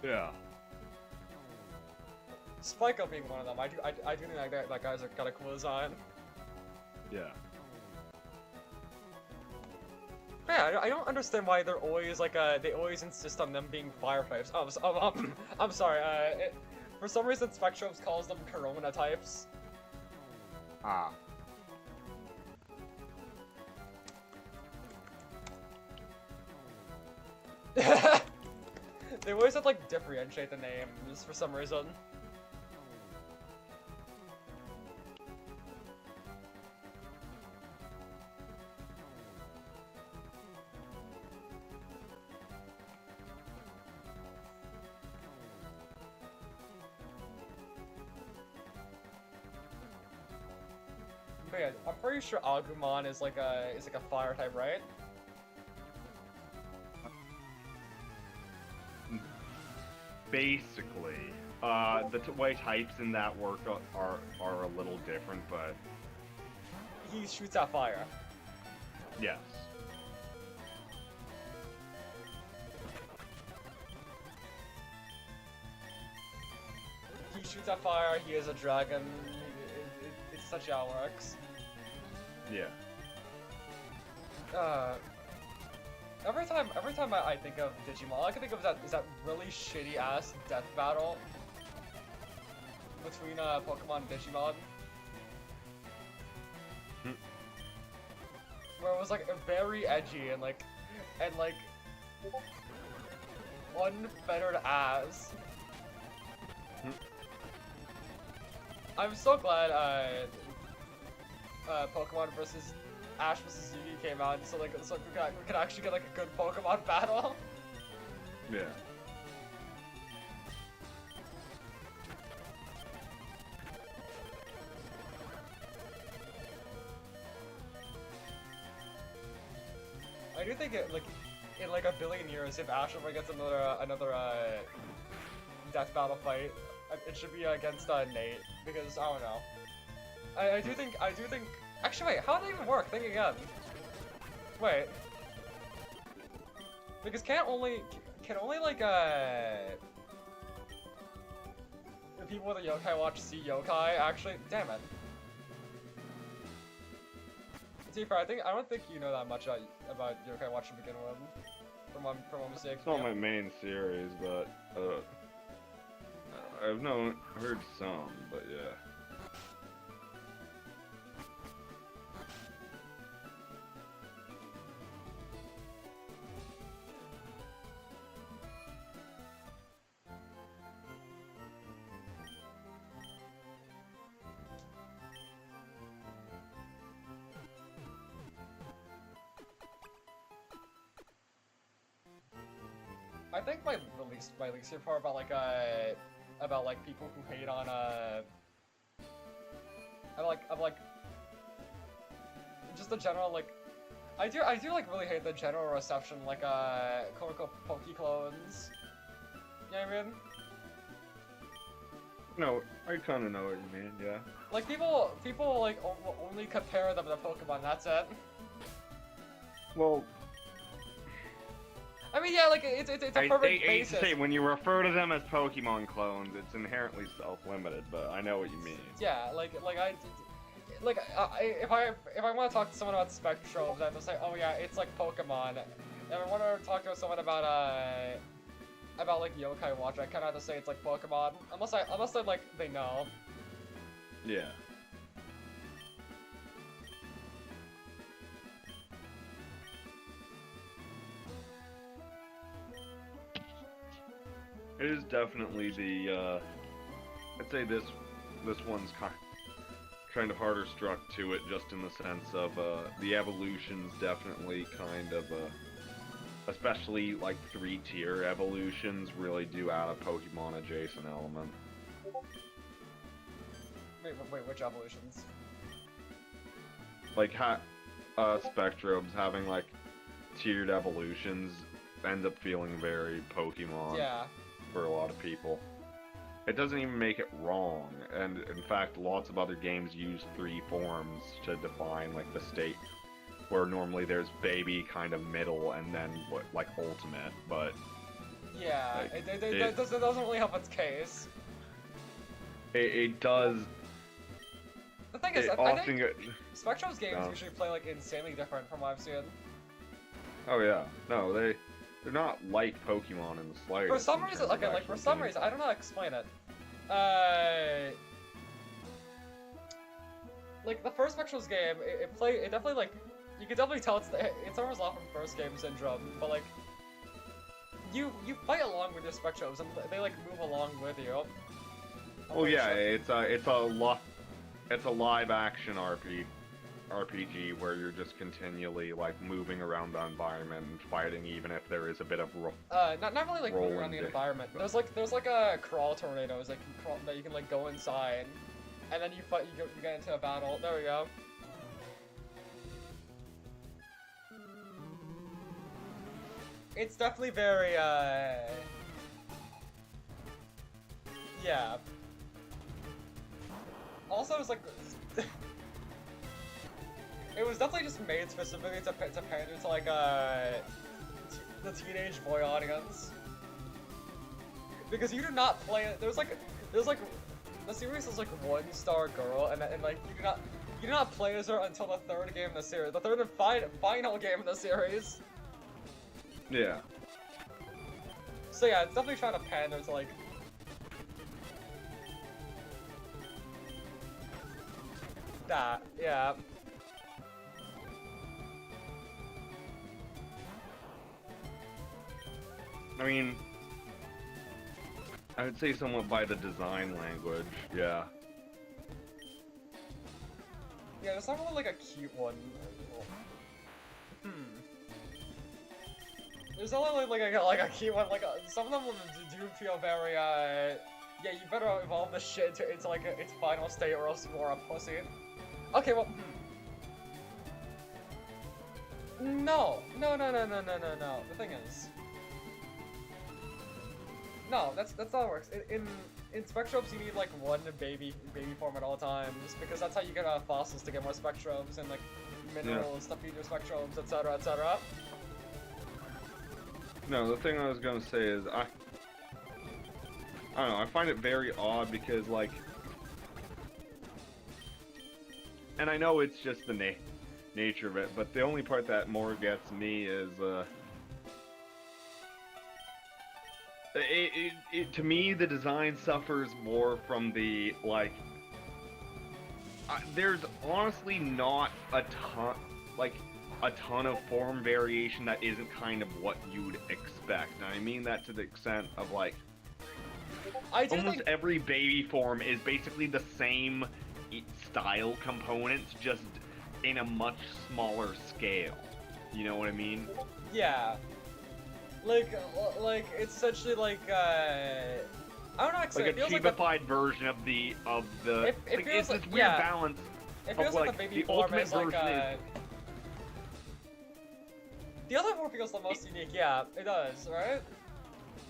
Speaker 1: Yeah.
Speaker 2: Spike-Up being one of them. I do think that guy's got a cool design.
Speaker 1: Yeah.
Speaker 2: But yeah, I don't understand why they're always like they always insist on them being fire types. I'm sorry. For some reason Spectrums calls them Corona types.
Speaker 1: Ah.
Speaker 2: They always have to like differentiate the names for some reason. But yeah, I'm pretty sure Agumon is like a fire type, right?
Speaker 1: Basically, the way types in that work are a little different, but
Speaker 2: He shoots out fire.
Speaker 1: yes.
Speaker 2: He shoots out fire. He is a dragon. It's such how it works.
Speaker 1: Yeah.
Speaker 2: Every time I think of Digimon, all I can think of is that really shitty ass death battle between Pokemon and Digimon.
Speaker 1: Hmm.
Speaker 2: Where it was like very edgy and like unfettered ass.
Speaker 1: Hmm.
Speaker 2: I'm so glad Pokemon versus Ash vs Yugi came out, so we could actually get like a good Pokemon battle.
Speaker 1: Yeah.
Speaker 2: I do think it, like, in like a billion years, if Ash ever gets another death battle fight, it should be against Nate, because I don't know. I do think actually wait, how did it even work? Think again. Wait. Because can only like the people with a yokai watch see yokai actually? Damn it. Tifa, I don't think you know that much about yokai watch to begin with. From my mistake.
Speaker 1: It's not my main series, but I've heard some, but yeah.
Speaker 2: I think my least favorite part about like people who hate on about just the general like I do like really hate the general reception like quote unquote Poke clones. You know what I mean?
Speaker 1: No, I kind of know what you mean. Yeah.
Speaker 2: Like people like only compare them to Pokemon. That's it.
Speaker 1: Well.
Speaker 2: I mean, yeah, like it's a perfect
Speaker 1: I
Speaker 2: basis.
Speaker 1: to say, when you refer to them as Pokemon clones, it's inherently self-limited, but I know what you mean.
Speaker 2: Yeah, if I want to talk to someone about Spectrobes, I have to say, oh yeah, it's like Pokemon. If I want to talk to someone about like Yokai Watch, I kind of have to say it's like Pokemon, unless they like they know.
Speaker 1: Yeah. It is definitely the, I'd say this one's kind of harder struck to it, just in the sense of, the evolution's definitely kind of, especially like 3-tier evolutions really do add a Pokemon adjacent element.
Speaker 2: Wait, which evolutions?
Speaker 1: Like, Spectrobes having, like, tiered evolutions ends up feeling very Pokemon.
Speaker 2: Yeah.
Speaker 1: For a lot of people. It doesn't even make it wrong, and in fact lots of other games use 3 forms to define like the state, where normally there's baby, kind of middle, and then like ultimate, but...
Speaker 2: Yeah,
Speaker 1: like,
Speaker 2: it doesn't really help its case.
Speaker 1: It does...
Speaker 2: The thing is, I think
Speaker 1: get...
Speaker 2: Spectrum's games usually play like insanely different from what I've seen.
Speaker 1: Oh yeah, no, they're not like Pokemon in the slightest.
Speaker 2: For some reason, okay, like for some reason, I don't know how to explain it. Like the first Spectrum's game, it definitely like, you can definitely tell it's almost off from first game syndrome, but like, you fight along with your Spectrums and they like move along with you.
Speaker 1: Well, yeah, sure. It's a live action RPG where you're just continually like moving around the environment and fighting, even if there is a bit of
Speaker 2: not really like moving around the environment. There's like a crawl tornadoes that you can like go inside, and then you get into a battle. There we go. It's definitely very yeah. Also, it's like. It was definitely just made specifically to pander to like the teenage boy audience, because you do not play it. There's like the series is like 1-star girl, and like you do not play as her until the 3rd game in the series, the 3rd and final game in the series.
Speaker 1: Yeah.
Speaker 2: So yeah, it's definitely trying to pander to like. That, yeah.
Speaker 1: I mean, I would say somewhat by the design language, yeah.
Speaker 2: Yeah, there's not really like a cute one. There's not really like a cute one. Like some of them do feel very yeah. You better evolve this shit into like its final state, or else you are a pussy. Okay, well. No. The thing is, no. That's not how it works. In spectrobes, you need like one baby form at all times because that's how you get fossils to get more spectrobes and like minerals to feed your spectrobes, etc., etc.
Speaker 1: No, the thing I was gonna say is I don't know. I find it very odd because like, and I know it's just the nature of it, but the only part that more gets me is to me the design suffers more from the like. There's honestly not a ton of form variation that isn't kind of what you would expect. And I mean that to the extent of like almost every baby form is basically the same style components, just in a much smaller scale. You know what I mean?
Speaker 2: Yeah. Like it's essentially like I don't know.
Speaker 1: Like a cheapified version of the
Speaker 2: It feels
Speaker 1: it's
Speaker 2: like,
Speaker 1: this weird balance.
Speaker 2: It feels
Speaker 1: of,
Speaker 2: like
Speaker 1: like,
Speaker 2: the baby
Speaker 1: the
Speaker 2: form
Speaker 1: ultimate
Speaker 2: is like
Speaker 1: version
Speaker 2: the other form feels the most unique. Yeah, it does, right?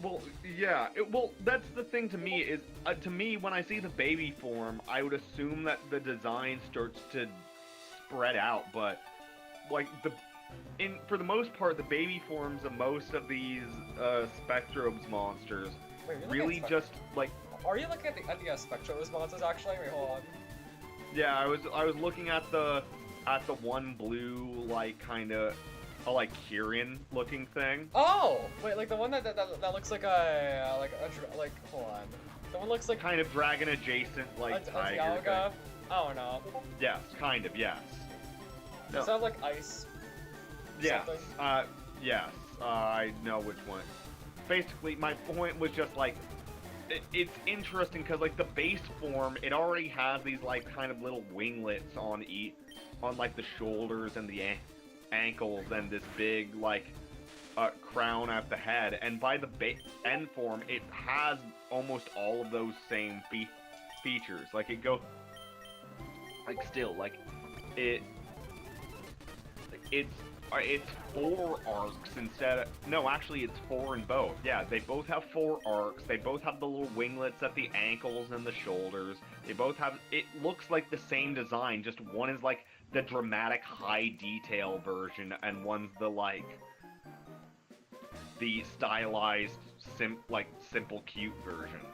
Speaker 1: Well, yeah. Well, that's the thing to me is to me when I see the baby form, I would assume that the design starts to spread out, but like for the most part, the baby forms of most of these Spectrobes monsters
Speaker 2: Wait, you're
Speaker 1: really
Speaker 2: looking at
Speaker 1: just like.
Speaker 2: Are you looking at the Spectro responses actually? Wait, hold on.
Speaker 1: Yeah, I was looking at the one blue like kind of like Kyrian looking thing.
Speaker 2: Oh, wait, like the one that looks like like hold on. The one looks like
Speaker 1: Kind of dragon adjacent like
Speaker 2: a
Speaker 1: tiger
Speaker 2: Dialga.
Speaker 1: thing.
Speaker 2: I don't know.
Speaker 1: Yes, kind of, yes.
Speaker 2: Does that have like ice?
Speaker 1: Yes.
Speaker 2: Something?
Speaker 1: Yes. I know which one. Basically, my point was just like it's interesting because like the base form, it already has these like kind of little winglets on like the shoulders and the ankles and this big like crown at the head, and by the end form, it has almost all of those same features. Like it go like still like it's 4 arcs instead of... No, actually it's 4 in both. Yeah, they both have 4 arcs. They both have the little winglets at the ankles and the shoulders. They both have... It looks like the same design, just one is like the dramatic high detail version, and one's the like... the stylized, simple cute version.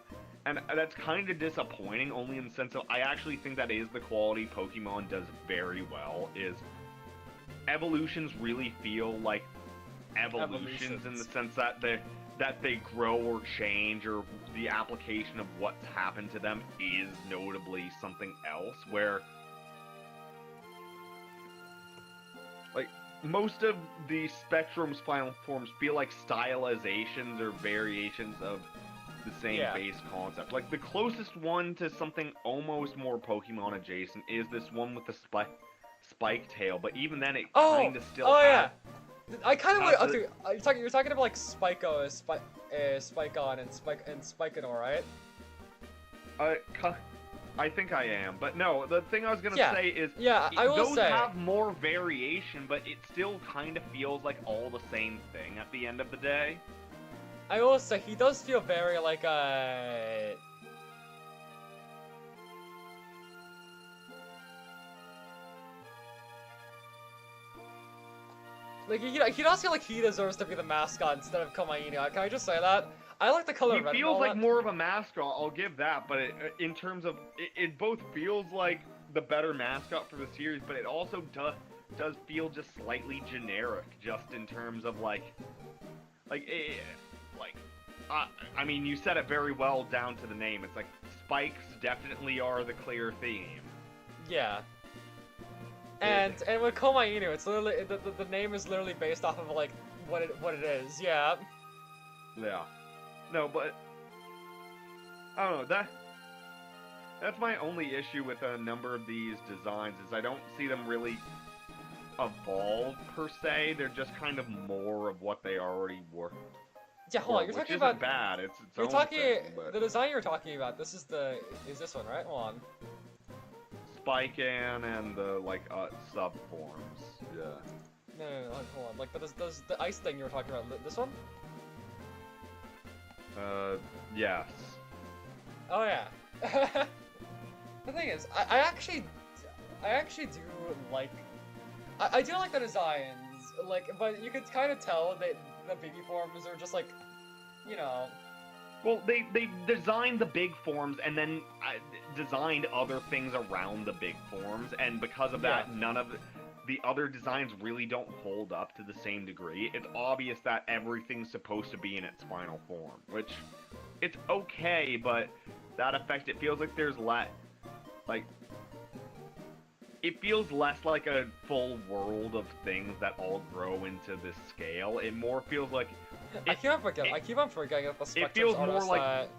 Speaker 1: And that's kind of disappointing, only in the sense of I actually think that is the quality Pokemon does very well, is... Evolutions really feel like evolutions in the sense that they grow or change, or the application of what's happened to them is notably something else, where like most of the Spectrum's final forms feel like stylizations or variations of the same base concept. Like the closest one to something almost more Pokemon adjacent is this one with the spike tail, but even then it kind of still has...
Speaker 2: yeah. I kind of want you're talking about like Spyco, Spikon and Spikanor, right?
Speaker 1: I think I am, but no, the thing I was gonna say is
Speaker 2: I will
Speaker 1: those
Speaker 2: say
Speaker 1: have more variation, but it still kind of feels like all the same thing at the end of the day.
Speaker 2: I will say he does feel very like like he does feel like he deserves to be the mascot instead of Komainu. Can I just say that? I like the color red.
Speaker 1: He feels like more of a mascot, I'll give that, but in terms of... It both feels like the better mascot for the series, but it also does feel just slightly generic, just in terms of I mean, you said it very well down to the name. It's like, spikes definitely are the clear theme.
Speaker 2: Yeah. And with Komainu, it's literally the name is literally based off of like what it is. Yeah.
Speaker 1: Yeah. No, but I don't know, that's my only issue with a number of these designs, is I don't see them really evolve per se. They're just kind of more of what they already were.
Speaker 2: Yeah, hold on, you're talking about
Speaker 1: bad. It's
Speaker 2: you're
Speaker 1: own
Speaker 2: talking
Speaker 1: thing, but...
Speaker 2: the design you're talking about. This is this one, right? Hold on.
Speaker 1: Spikean and the like sub forms. Yeah.
Speaker 2: No, hold on. Like, but does the ice thing you were talking about, this one?
Speaker 1: Yes.
Speaker 2: Oh yeah. The thing is, I actually do like, I do like the designs, like, but you could kind of tell that the baby forms are just like, you know.
Speaker 1: Well, they designed the big forms and then designed other things around the big forms, and because of that,
Speaker 2: Yeah.
Speaker 1: none of the other designs really don't hold up to the same degree. It's obvious that everything's supposed to be in its final form, which it's okay, but that effect, it feels like there's it feels less like a full world of things that all grow into this scale. It more feels like
Speaker 2: I keep on forgetting that the spectrums
Speaker 1: feels
Speaker 2: are
Speaker 1: more
Speaker 2: just
Speaker 1: like-
Speaker 2: that.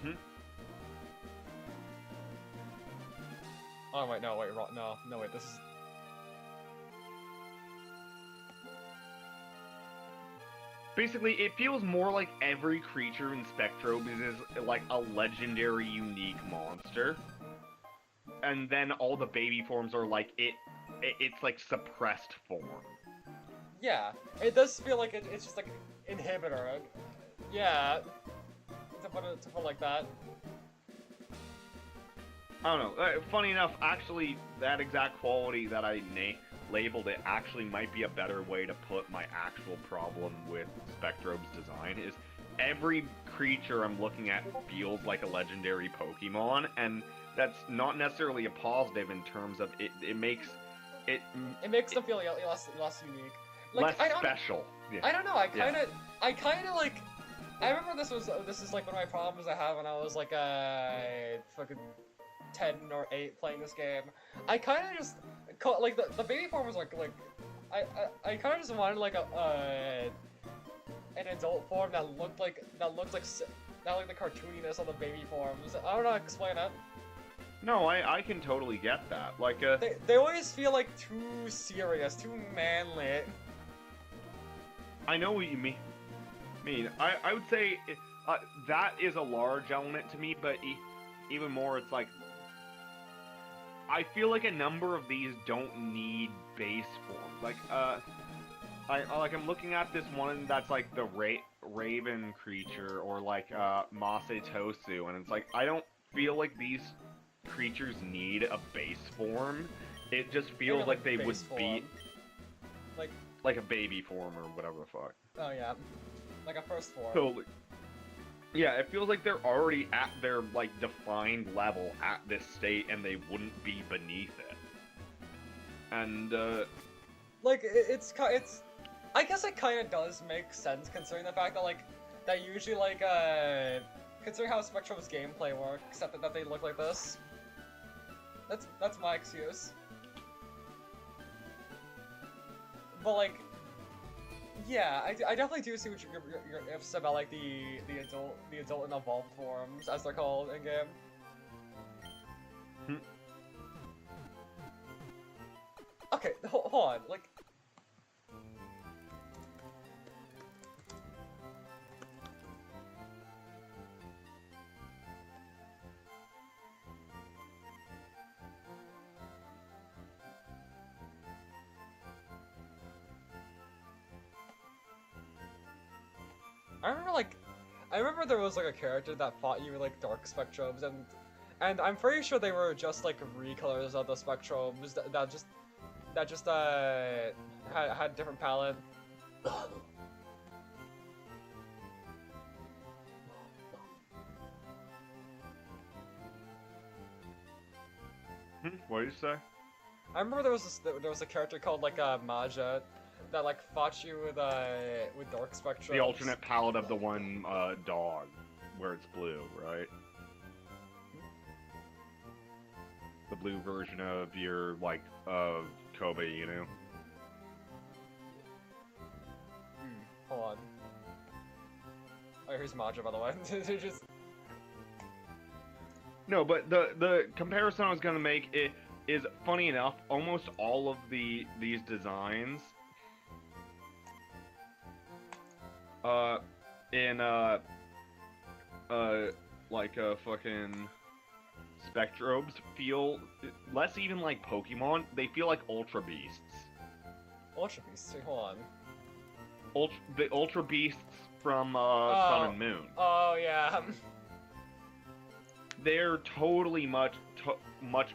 Speaker 1: Hmm?
Speaker 2: Oh wait, no, wait, no, wait, this is.
Speaker 1: Basically, it feels more like every creature in Spectrobes is like a legendary, unique monster, and then all the baby forms are like it's like suppressed form.
Speaker 2: Yeah, it does feel like it's just like inhibitor. Yeah, to put it like that.
Speaker 1: I don't know. Funny enough, actually, that exact quality that I labeled it actually might be a better way to put my actual problem with Spectrobe's design. Is every creature I'm looking at feels like a legendary Pokemon, and that's not necessarily a positive in terms of it makes
Speaker 2: It makes them feel like less unique. Like,
Speaker 1: less special. Yeah.
Speaker 2: I don't know. I kind of like. I remember this is like one of my problems I had when I was like fucking 10 or 8 playing this game. I kind of just like the baby form was like I kind of just wanted like an adult form that looked like the cartooniness of the baby forms. I don't know how to explain it.
Speaker 1: No, I can totally get that. Like
Speaker 2: They always feel like too serious, too manly.
Speaker 1: I know what you mean. I would say that is a large element to me, but even more, it's like I feel like a number of these don't need base form. Like I'm looking at this one that's like the Raven creature, or like Mase Tosu, and it's like I don't feel like these creatures need a base form. It just feels like they would be like a baby form or whatever the fuck.
Speaker 2: Oh yeah, like a first form.
Speaker 1: Totally. Yeah, it feels like they're already at their like defined level at this state, and they wouldn't be beneath it. And
Speaker 2: like it's I guess it kind of does make sense considering the fact that that usually considering how Spectrum's gameplay works, that they look like this. That's my excuse. But yeah, I definitely do see what your ifs about like the adult and evolved forms, as they're called in game. Okay, hold on, I remember there was a character that fought you with dark spectrums, and I'm pretty sure they were just recolors of the spectrums that just had different palette.
Speaker 1: What did you say?
Speaker 2: I remember there was a character called Maja that fought you with dark spectrums.
Speaker 1: The alternate palette of the one dog, where it's blue, right? The blue version of your Kobe, you know?
Speaker 2: Hold on. Oh, here's Maja, by the way. Just...
Speaker 1: No, but the comparison I was gonna make is funny enough. Almost all of these designs, fucking Spectrobes feel less even like Pokemon. They feel like Ultra Beasts.
Speaker 2: Ultra Beast. Wait, hold on.
Speaker 1: The Ultra Beasts from Sun and Moon.
Speaker 2: Oh yeah.
Speaker 1: They're totally much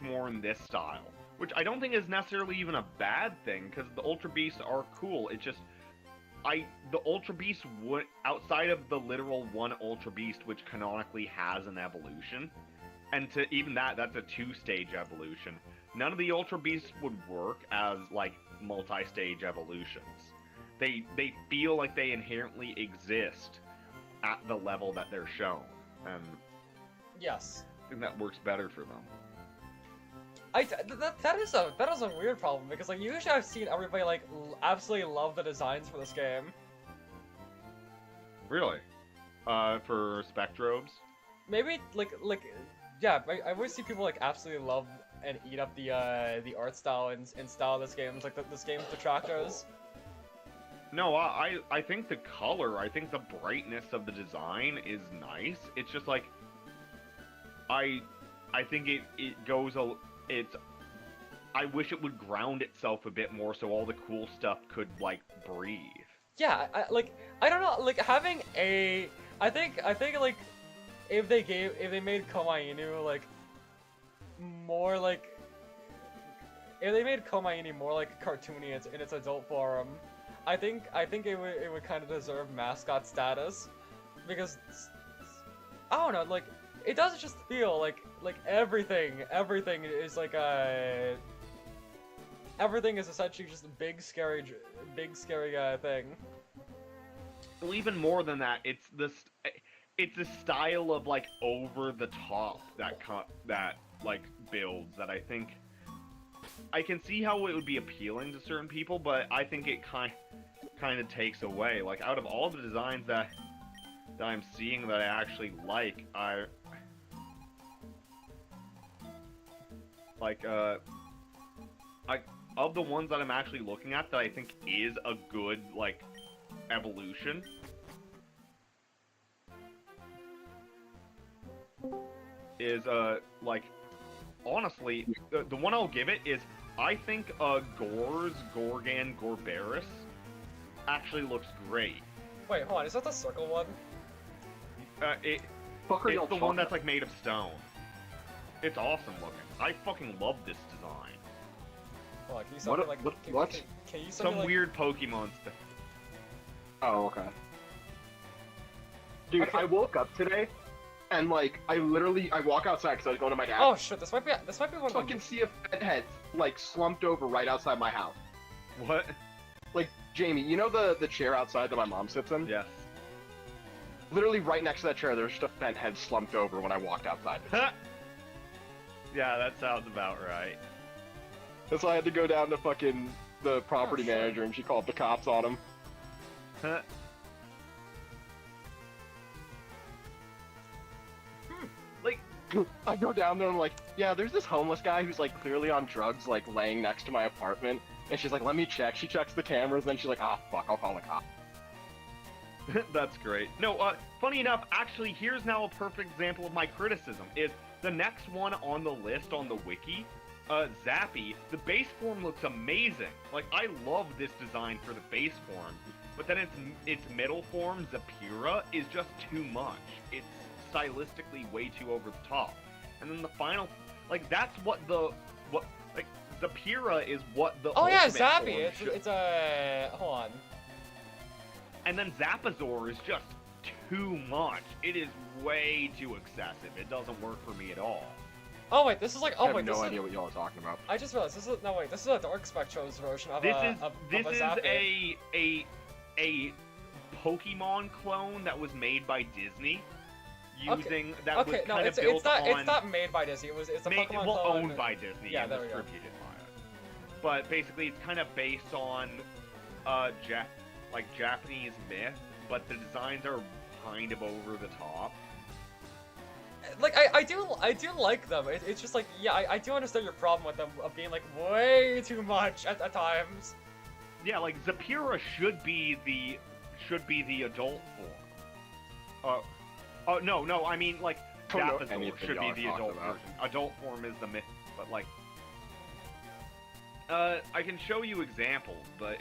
Speaker 1: more in this style, which I don't think is necessarily even a bad thing, because the Ultra Beasts are cool. It's just the Ultra Beast would, outside of the literal one Ultra Beast, which canonically has an evolution, and to even that's a 2-stage evolution. None of the Ultra Beasts would work as like multi-stage evolutions. They feel like they inherently exist at the level that they're shown, and
Speaker 2: Yes.
Speaker 1: I think that works better for them.
Speaker 2: That is a weird problem, because like usually I've seen everybody like absolutely love the designs for this game.
Speaker 1: Really? For Spectrobes?
Speaker 2: Maybe like yeah, I always see people like absolutely love and eat up the art style and style of this game. It's like this game's detractors.
Speaker 1: No, I think the color, I think the brightness of the design is nice. It's just like I think it goes it's I wish it would ground itself a bit more so all the cool stuff could like breathe.
Speaker 2: Yeah, I don't know, like having a I think like if they made Komainu like more like if they made Komainu more like cartoony in its adult form, I think it would kind of deserve mascot status, because I don't know, like it doesn't just feel like everything is like everything is essentially just a big scary thing.
Speaker 1: Well, even more than that, it's the style of like over the top that like builds that I think I can see how it would be appealing to certain people, but I think it kind of takes away. Like out of all the designs that I'm seeing that I actually like, of the ones that I'm actually looking at that I think is a good like evolution, is like honestly the one I'll give it is I think Gorgan Gorbaris actually looks great.
Speaker 2: Wait, hold on, is that the circle one?
Speaker 1: It's the one that's like made of stone. It's awesome looking. I fucking love this design.
Speaker 2: Hold on, can you send me, like,
Speaker 4: what?
Speaker 2: Can you send
Speaker 1: Some
Speaker 2: me, like...
Speaker 1: weird Pokemon stuff.
Speaker 4: Oh, okay. Dude,
Speaker 2: Okay.
Speaker 4: I woke up today, and like, I walk outside because I was going to my dad's.
Speaker 2: Oh shit, this might be one of
Speaker 4: I can see a fat head, like, slumped over right outside my house.
Speaker 1: What?
Speaker 4: Like, Jamie, you know the chair outside that my mom sits in?
Speaker 1: Yes.
Speaker 4: Literally right next to that chair, there's just a fat head slumped over when I walked outside.
Speaker 1: Yeah, that sounds about right.
Speaker 4: And so I had to go down to fucking the property
Speaker 2: Oh, shit.
Speaker 4: manager, and she called the cops on him.
Speaker 1: Like,
Speaker 4: I go down there and I'm like, yeah, there's this homeless guy who's like clearly on drugs, like laying next to my apartment. And she's like, let me check. She checks the cameras, then she's like, ah, fuck, I'll call the cop.
Speaker 1: that's great. No, funny enough, actually, here's now a perfect example of my criticism. Is the next one on the list on the wiki, Zappy, the base form looks amazing. Like, I love this design for the base form, but then its middle form, Zapira, is just too much. It's stylistically way too over the top. And then the final, like, that's what like, Zapira is what the
Speaker 2: Oh yeah,
Speaker 1: ultimate
Speaker 2: Zappy!
Speaker 1: form
Speaker 2: It's a... hold on.
Speaker 1: And then Zapazor is just too much. It is way too excessive. It doesn't work for me at all.
Speaker 2: Oh wait, this is like...
Speaker 4: I
Speaker 2: oh
Speaker 4: have
Speaker 2: wait, this
Speaker 4: no
Speaker 2: is...
Speaker 4: idea what y'all are talking about.
Speaker 2: I just realized, this is... no wait, this is a Dark Spectro's version of
Speaker 1: This
Speaker 2: a...
Speaker 1: is
Speaker 2: of
Speaker 1: this
Speaker 2: a
Speaker 1: is
Speaker 2: Zappy.
Speaker 1: a Pokemon clone that was made by Disney using that
Speaker 2: Okay,
Speaker 1: was
Speaker 2: no,
Speaker 1: kind
Speaker 2: it's
Speaker 1: of built on
Speaker 2: it's not made by Disney. It's a Pokemon
Speaker 1: well,
Speaker 2: clone.
Speaker 1: owned by Disney
Speaker 2: Yeah,
Speaker 1: and
Speaker 2: there we go.
Speaker 1: distributed by it. But basically, it's kind of based on like Japanese myth, but the designs are kind of over the top.
Speaker 2: Like I do like them. It's just like, yeah, I do understand your problem with them of being like way too much at times.
Speaker 1: Yeah, like Zapira should be the adult form. No, I mean like
Speaker 4: I don't know
Speaker 1: Zapazor
Speaker 4: anything
Speaker 1: should be
Speaker 4: y'all are
Speaker 1: the
Speaker 4: talking
Speaker 1: adult
Speaker 4: about.
Speaker 1: version. Adult form is the myth, but like I can show you examples, but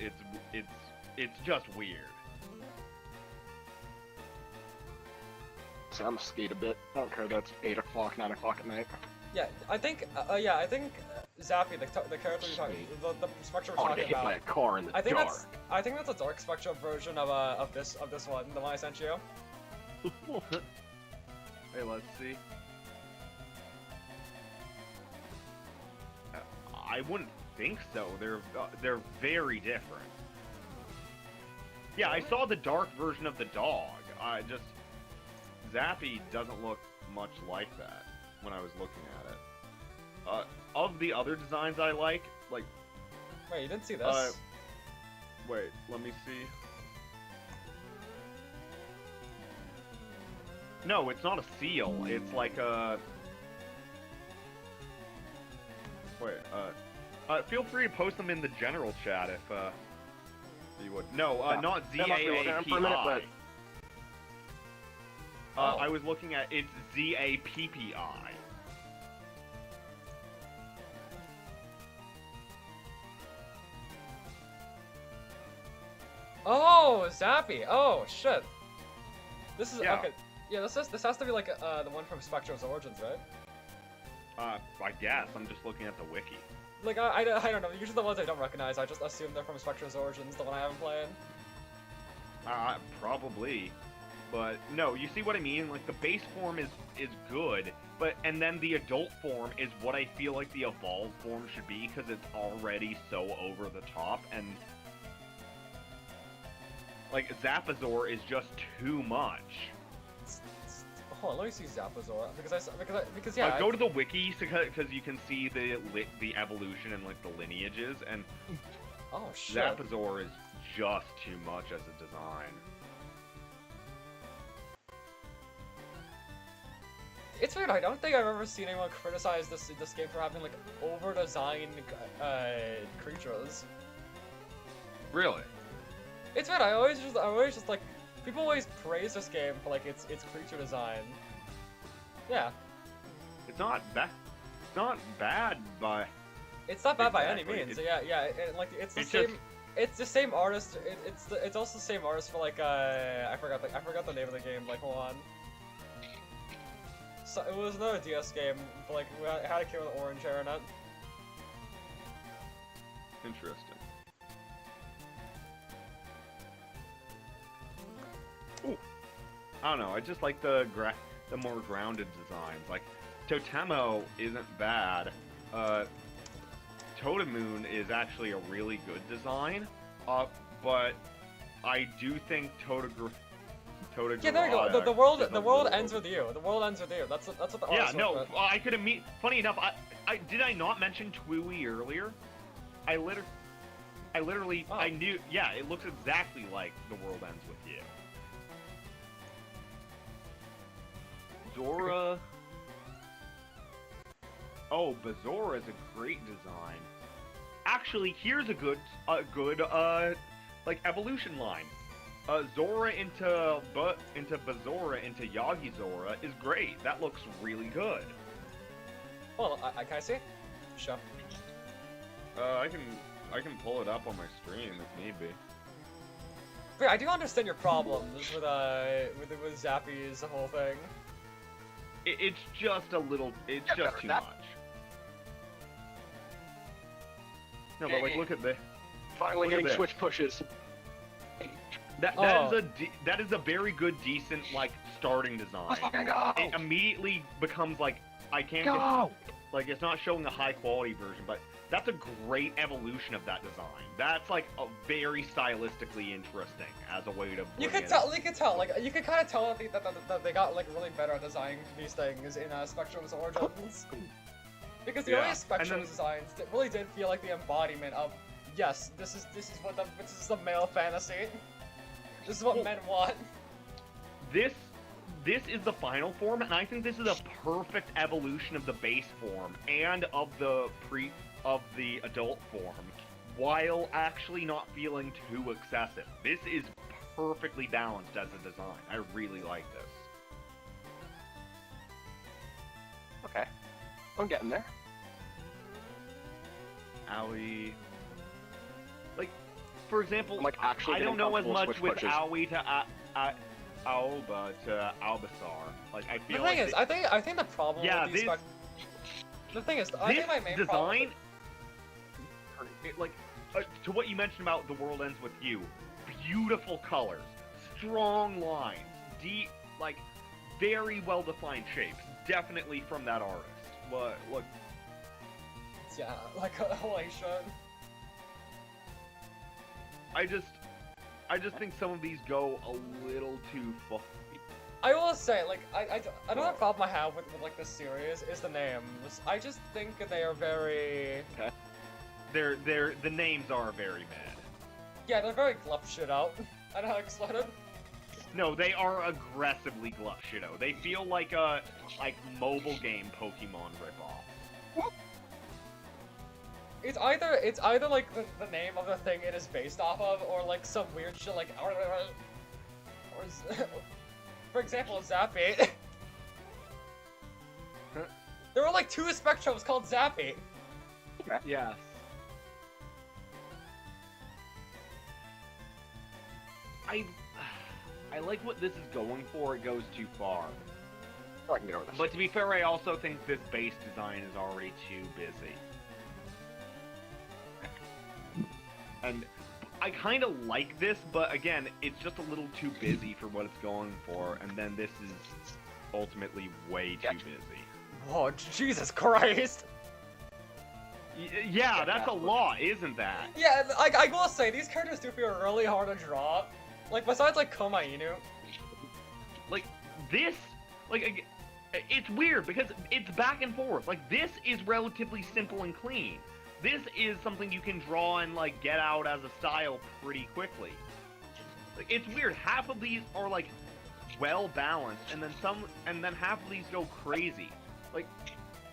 Speaker 1: it's just weird.
Speaker 4: So I'm gonna skate a bit. I don't care. That's 8 o'clock, 9 o'clock at night.
Speaker 2: Yeah, I think Zappy, the character you're talking, the spectrum we're
Speaker 4: I want to
Speaker 2: talking
Speaker 4: get hit by
Speaker 2: about.
Speaker 4: a car in the
Speaker 2: I think
Speaker 4: jar.
Speaker 2: that's a dark spectrum version of this one, the one I sent you.
Speaker 1: Hey, let's see. I wouldn't think so. They're very different. Yeah, I saw the dark version of the dog. Zappy doesn't look much like that when I was looking at it. Of the other designs I like.
Speaker 2: Wait, you didn't see this?
Speaker 1: Wait, let me see. No, it's not a seal. It's like a... Wait, feel free to post them in the general chat if, you would. No, not
Speaker 4: That must be looking at him for a minute,
Speaker 1: Z-A-A-P-I.
Speaker 2: Oh.
Speaker 1: I was looking at, it's Z-A-P-P-I.
Speaker 2: Oh, Zappy! Oh, shit. This is,
Speaker 1: Yeah.
Speaker 2: okay. Yeah, this has to be like, the one from Spectrum's Origins, right?
Speaker 1: I guess. I'm just looking at the wiki.
Speaker 2: Like, I don't know, usually the ones I don't recognize, I just assume they're from Spectrum's Origins, the one I haven't played.
Speaker 1: Probably. But, no, you see what I mean? Like, the base form is good, and then the adult form is what I feel like the evolved form should be, because it's already so over the top, and... Like, Zapazor is just too much.
Speaker 2: Hold on, let me see Zapazor, because yeah.
Speaker 1: Go to the wiki, because you can see the evolution and, like, the lineages, and...
Speaker 2: Oh, shit.
Speaker 1: Zapazor is just too much as a design.
Speaker 2: It's weird, I don't think I've ever seen anyone criticize this game for having, like, over-designed, creatures.
Speaker 1: Really?
Speaker 2: It's weird, I always just, like, people always praise this game for, like, its creature design. Yeah.
Speaker 1: It's not bad. It's not bad by...
Speaker 2: It's not bad by any
Speaker 1: Exactly.
Speaker 2: means, yeah, like, it's the
Speaker 1: It's
Speaker 2: same...
Speaker 1: just-
Speaker 2: It's the same artist, it's also the same artist for, like, I forgot the name of the game, like, hold on. So, it was another DS game, but, like, it had a kid with orange hair in it.
Speaker 1: Interesting. Ooh. I don't know, I just like the more grounded designs. Like, Totemo isn't bad. Totemoon is actually a really good design. But I do think Totogr...
Speaker 2: Yeah, there you go. The world ends with you. The world ends with you. That's what the
Speaker 1: Yeah,
Speaker 2: artist
Speaker 1: no,
Speaker 2: wrote.
Speaker 1: I could have funny enough, did I not mention Twooey earlier? I literally,
Speaker 2: Oh.
Speaker 1: I knew, yeah, it looks exactly like The World Ends With You. Zora... Oh, Bazora is a great design. Actually, here's a good, like, evolution line. Zora into Bazora into Yagi-Zora is great. That looks really good.
Speaker 2: Well, can I see? Sure.
Speaker 1: I can pull it up on my stream if need be.
Speaker 2: But yeah, I do understand your problems with Zappy's whole thing.
Speaker 1: It's just a little. It's
Speaker 4: Yeah,
Speaker 1: just too
Speaker 4: that-
Speaker 1: much. No, but like, look at this.
Speaker 4: Finally
Speaker 1: Look at
Speaker 4: getting
Speaker 1: this.
Speaker 4: switch pushes.
Speaker 1: That is a very good, decent, like, starting design.
Speaker 4: Let's fucking go!
Speaker 1: It immediately becomes like I can't
Speaker 4: Go!
Speaker 1: like it's not showing a high quality version, but that's a great evolution of that design. That's like a very stylistically interesting as a way to.
Speaker 2: You
Speaker 1: bring
Speaker 2: could
Speaker 1: it
Speaker 2: tell,
Speaker 1: up.
Speaker 2: you could tell, like, you could kind of tell that they got, like, really better at designing these things in Spectrum's Origins. Because the
Speaker 1: Yeah,
Speaker 2: early
Speaker 1: and
Speaker 2: Spectrum
Speaker 1: then-
Speaker 2: designs really did feel like the embodiment of, yes, this is the male fantasy. This is what men want.
Speaker 1: This is the final form, and I think this is a perfect evolution of the base form and of the adult form, while actually not feeling too excessive. This is perfectly balanced as a design. I really like this.
Speaker 4: Okay. I'm getting there.
Speaker 1: Aoi. Like, for example,
Speaker 4: I'm, like, actually
Speaker 1: I don't
Speaker 4: getting
Speaker 1: know as
Speaker 4: comfortable
Speaker 1: much
Speaker 4: switch
Speaker 1: with
Speaker 4: pushes.
Speaker 1: Aoi to Aoba to Albasar. Like, I
Speaker 2: The
Speaker 1: feel
Speaker 2: thing
Speaker 1: like
Speaker 2: is, I think the problem
Speaker 1: yeah,
Speaker 2: with these
Speaker 1: this
Speaker 2: the thing is, I think my main problem
Speaker 1: design, like, to what you mentioned about The World Ends With You, beautiful colors, strong lines, deep, like, very well-defined shapes, definitely from that artist. What?
Speaker 2: yeah, like holy shit.
Speaker 1: I just think some of these go a little too far.
Speaker 2: I will say, like, another problem I have with like this series is the names. I just think they are very.
Speaker 1: The names are very bad.
Speaker 2: Yeah, they're very glup shit out. I know how to explain it.
Speaker 1: No, they are aggressively glut shitto. They feel like a mobile game Pokemon ripoff.
Speaker 2: It's either like the name of the thing it is based off of, or like some weird shit like, or for example, Zappy. There were like 2 Spectrums called Zappy.
Speaker 1: Yes. I like what this is going for. It goes too far.
Speaker 4: I can get over this.
Speaker 1: But to be fair, I also think this base design is already too busy. And I kind of like this, but again, it's just a little too busy for what it's going for, and then this is ultimately way too busy.
Speaker 2: Oh, Jesus Christ!
Speaker 1: Yeah, that's a lot, isn't that?
Speaker 2: Yeah, I will say, these characters do feel really hard to draw. Like, besides, like, Koma Inu.
Speaker 1: Like, this, like, it's weird, because it's back and forth. Like, this is relatively simple and clean. This is something you can draw and, like, get out as a style pretty quickly. Like, it's weird. Half of these are, like, well-balanced, and then half of these go crazy. Like,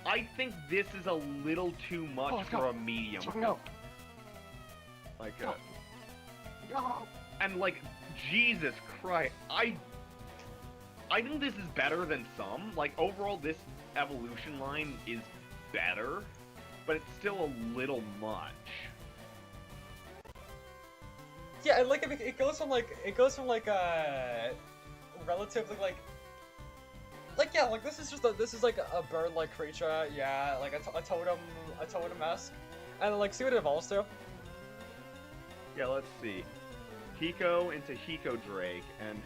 Speaker 1: I think this is a little too much for a medium.
Speaker 4: No.
Speaker 1: Like, and, like, Jesus Christ, I think this is better than some. Like, overall, this evolution line is better, but it's still a little much.
Speaker 2: Yeah, and like it goes from like relatively like yeah, like this is like a bird-like creature, yeah, like a totem-esque, and like see what it evolves to.
Speaker 1: Yeah, let's see. Hiko into Hiko Drake, and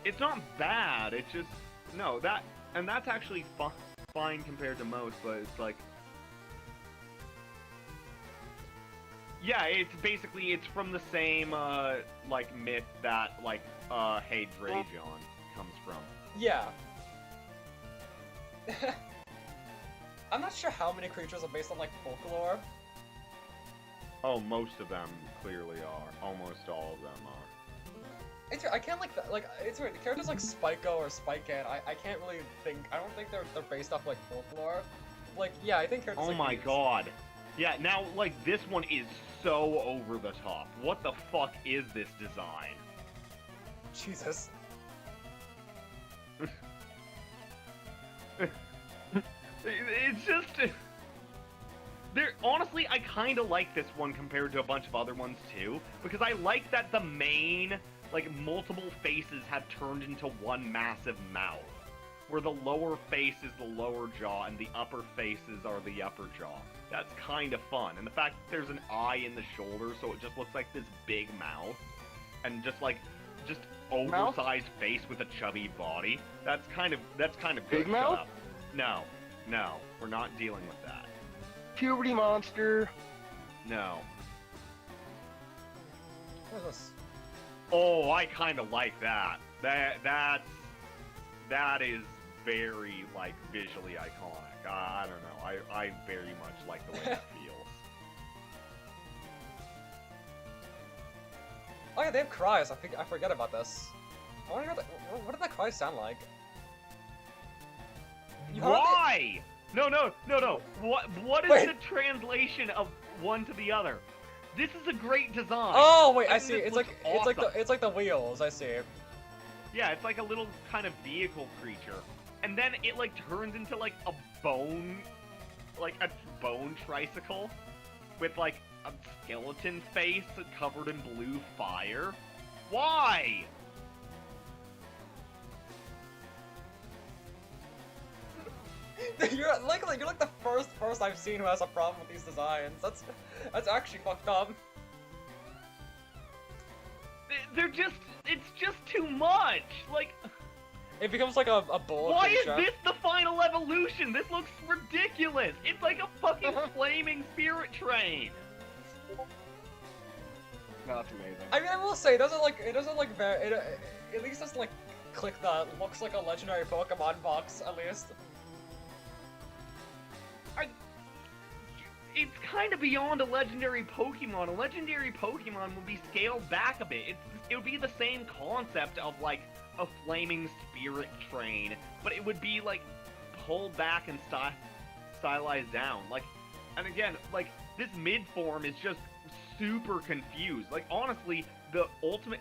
Speaker 1: it's not bad. It's just that's actually fine compared to most, but it's like, yeah, it's from the same like myth that like Hey Drajon comes from.
Speaker 2: Yeah. I'm not sure how many creatures are based on like folklore.
Speaker 1: Oh, most of them clearly are. Almost all of them are.
Speaker 2: It's weird. I can't it's weird. Characters like Spyco or Spycan, I can't really think. I don't think they're based off like folklore. Like, yeah, I think characters.
Speaker 1: Oh
Speaker 2: like
Speaker 1: my
Speaker 2: these.
Speaker 1: god. Yeah, now like this one is so over the top. What the fuck is this design?
Speaker 2: Jesus.
Speaker 1: It's just. Honestly, I kind of like this one compared to a bunch of other ones too, because I like that the main, like, multiple faces have turned into one massive mouth, where the lower face is the lower jaw and the upper faces are the upper jaw. That's kind of fun, and the fact that there's an eye in the shoulder, so it just looks like this big mouth, and just oversized face with a chubby body. That's kind of good.
Speaker 4: Big
Speaker 1: Shut
Speaker 4: mouth?
Speaker 1: up. No, we're not dealing with that.
Speaker 4: Puberty monster.
Speaker 1: No.
Speaker 2: What is this?
Speaker 1: Oh, I kind of like that. That is very, like, visually iconic. I don't know. I very much like the way that feels.
Speaker 2: Oh yeah, they have cries. I forget about this. I wonder what did that cry sound like? You heard
Speaker 1: Why? No. What is
Speaker 2: Wait.
Speaker 1: the translation of one to the other? This is a great design.
Speaker 2: Oh wait, I
Speaker 1: think
Speaker 2: see.
Speaker 1: this
Speaker 2: It's
Speaker 1: looks
Speaker 2: like
Speaker 1: awesome.
Speaker 2: it's like the wheels. I see.
Speaker 1: Yeah, it's like a little kind of vehicle creature. And then it, like, turns into, like, a bone, like a bone tricycle with like a skeleton face covered in blue fire. Why?
Speaker 2: you're like the first person I've seen who has a problem with these designs. That's actually fucked up.
Speaker 1: It's just too much. Like,
Speaker 2: It becomes like a bull.
Speaker 1: why is this the final evolution? This looks ridiculous. It's like a fucking flaming spirit train.
Speaker 4: No, that's amazing.
Speaker 2: I mean, I will say, it doesn't at least doesn't like click that. Looks like a legendary Pokemon box, at least.
Speaker 1: It's kind of beyond a legendary Pokemon. A legendary Pokemon would be scaled back a bit. It would be the same concept of like a flaming spirit train, but it would be like pulled back and stylized down. Like, and again, like this mid form is just super confused. Like honestly, the ultimate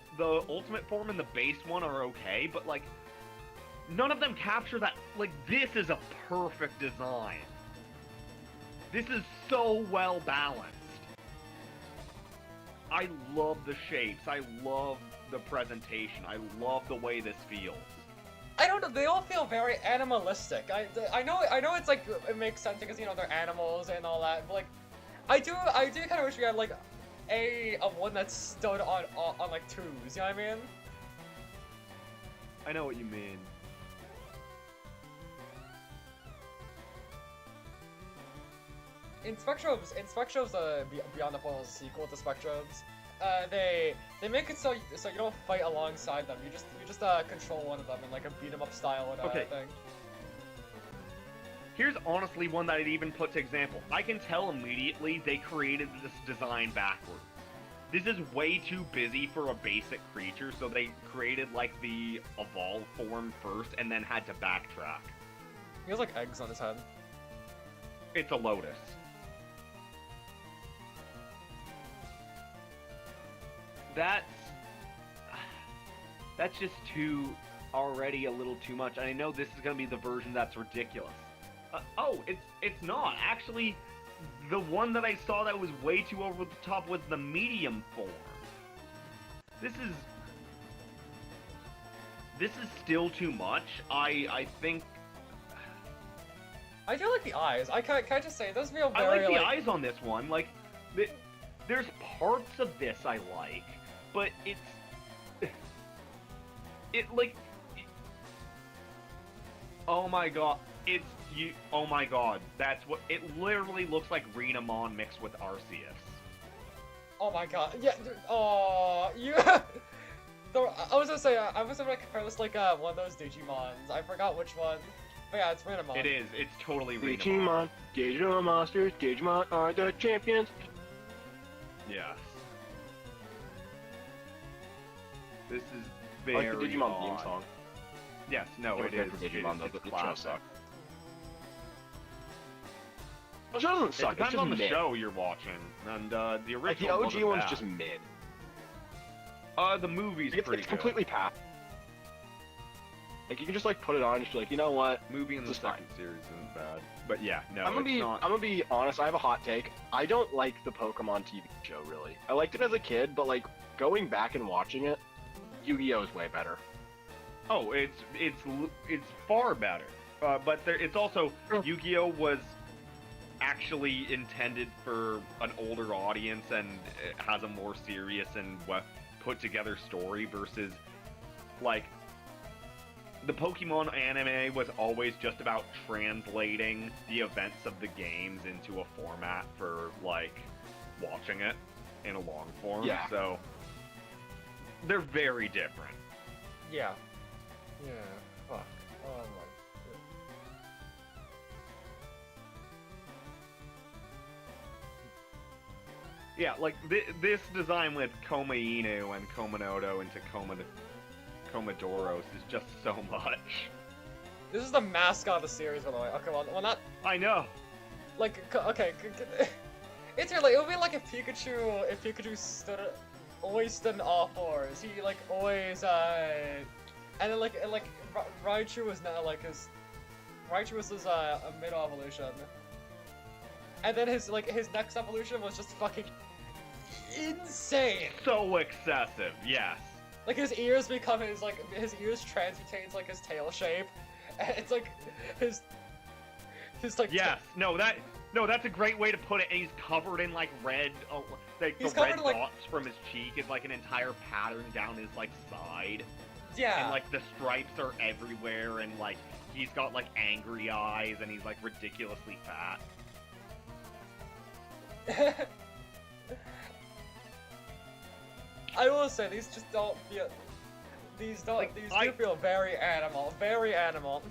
Speaker 1: form and the base one are okay, but like none of them capture that. Like this is a perfect design. This is so well balanced. I love the shapes. I love the presentation. I love the way this feels.
Speaker 2: I don't know. They all feel very animalistic. I know it's like it makes sense because they're animals and all that. But like, I do kind of wish we had like a one that stood on like twos. You know what I mean?
Speaker 1: I know what you mean.
Speaker 2: In Spectrobes, Beyond the Portal's sequel to Spectrobes, they make it so you don't fight alongside them. You just control one of them in like a beat 'em up style thing.
Speaker 1: Here's honestly one that I'd even put to example. I can tell immediately they created this design backwards. This is way too busy for a basic creature, so they created like the evolved form first and then had to backtrack.
Speaker 2: He has like eggs on his head.
Speaker 1: It's a lotus. That's just already a little too much. I know this is gonna be the version that's ridiculous. It's not. Actually, the one that I saw that was way too over the top was the medium form. This is still too much. I think.
Speaker 2: I do like the eyes. Can I just say, those feel
Speaker 1: I
Speaker 2: very
Speaker 1: like the eyes on this one. Like, there's parts of this I like, but oh my god, oh my god, that's what, it literally looks like Renamon mixed with Arceus.
Speaker 2: Oh my god, yeah, you... I was gonna say, I was gonna compare this like one of those Digimons. I forgot which one. But yeah, it's Renamon.
Speaker 1: It is, it's totally Renamon.
Speaker 4: Digimon, Digimon monsters, Digimon are the champions.
Speaker 1: Yes. This is very
Speaker 4: I like the Digimon
Speaker 1: odd.
Speaker 4: theme song.
Speaker 1: Yes, no, it is.
Speaker 4: Digimon,
Speaker 1: It's
Speaker 4: the show
Speaker 1: classic.
Speaker 4: sucks. The show doesn't
Speaker 1: It
Speaker 4: suck. It's
Speaker 1: depends
Speaker 4: just
Speaker 1: on the
Speaker 4: mid.
Speaker 1: show you're watching, and the original
Speaker 4: Like the OG
Speaker 1: wasn't
Speaker 4: one's
Speaker 1: bad.
Speaker 4: just mid.
Speaker 1: The movie's
Speaker 4: It's
Speaker 1: pretty
Speaker 4: completely past. Like you can just like put it on and just be like, you know what?
Speaker 1: good. Movie in the
Speaker 4: This is fine.
Speaker 1: second series isn't bad, but yeah, no,
Speaker 4: I'm
Speaker 1: it's not.
Speaker 4: gonna be honest. I have a hot take. I don't like the Pokemon TV show really. I liked it as a kid, but like going back and watching it, Yu-Gi-Oh is way better.
Speaker 1: Oh, it's far better. But it's also Yu-Gi-Oh was actually intended for an older audience and it has a more serious and put together story versus like the Pokemon anime was always just about translating the events of the games into a format for like watching it in a long form.
Speaker 4: Yeah.
Speaker 1: So they're very different.
Speaker 2: Yeah. Yeah. Fuck. Oh my god.
Speaker 1: Yeah, like this design with Koma Inu and Komododo into Komodoros is just so much.
Speaker 2: This is the mascot of the series, by the way. Okay, well not
Speaker 1: I know.
Speaker 2: like okay. It's really, it would be like if Pikachu always stood in all fours. He like always and then like Raichu was not like his. Raichu was his a mid evolution. and then his next evolution was just fucking insane.
Speaker 1: So excessive, yes.
Speaker 2: Like his ears become his ears transmutates like his tail shape, and it's like his like
Speaker 1: Yes, no, that's a great way to put it. And he's covered in like red, like
Speaker 2: He's
Speaker 1: the red
Speaker 2: covered in, like-
Speaker 1: dots from his cheek is like an entire pattern down his like side,
Speaker 2: yeah.
Speaker 1: and like the stripes are everywhere, and like he's got like angry eyes, and he's like ridiculously fat.
Speaker 2: I will say these just don't feel. These don't.
Speaker 1: Like,
Speaker 2: these
Speaker 1: I-
Speaker 2: do feel very animal. Very animal.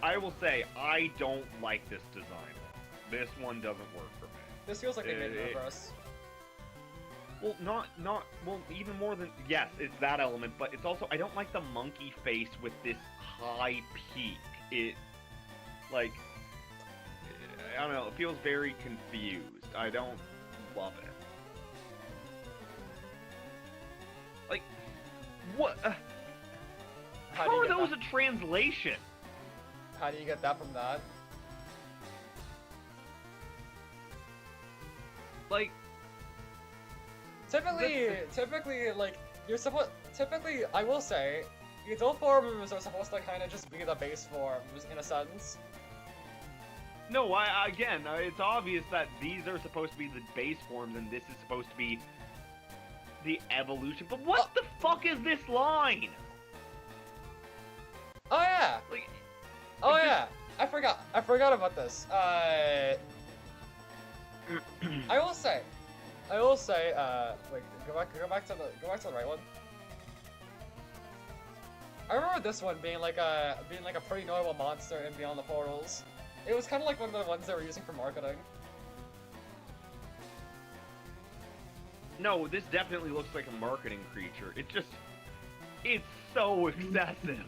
Speaker 1: I will say I don't like this design. This one doesn't work for me.
Speaker 2: This feels like they made it in
Speaker 1: It-
Speaker 2: reverse.
Speaker 1: Well, well, even more than, yes, it's that element, but it's also, I don't like the monkey face with this high peak. It, like, I don't know, it feels very confused. I don't love it. Like, what?
Speaker 2: How
Speaker 1: How
Speaker 2: do you
Speaker 1: are
Speaker 2: get
Speaker 1: those
Speaker 2: that?
Speaker 1: a translation?
Speaker 2: How do you get that from that?
Speaker 1: Like,
Speaker 2: Typically, like you're supposed. Typically, I will say, the adult forms are supposed to kind of just be the base forms in a sense.
Speaker 1: no, again, it's obvious that these are supposed to be the base forms, and this is supposed to be the evolution. But what the fuck is this line?
Speaker 2: Oh yeah.
Speaker 1: Like,
Speaker 2: Oh
Speaker 1: It's
Speaker 2: yeah. I forgot about this. I will say, wait, go back to the right one. I remember this one being like a pretty notable monster in Beyond the Portals. It was kind of like one of the ones they were using for marketing.
Speaker 1: no, this definitely looks like a marketing creature. It's so excessive.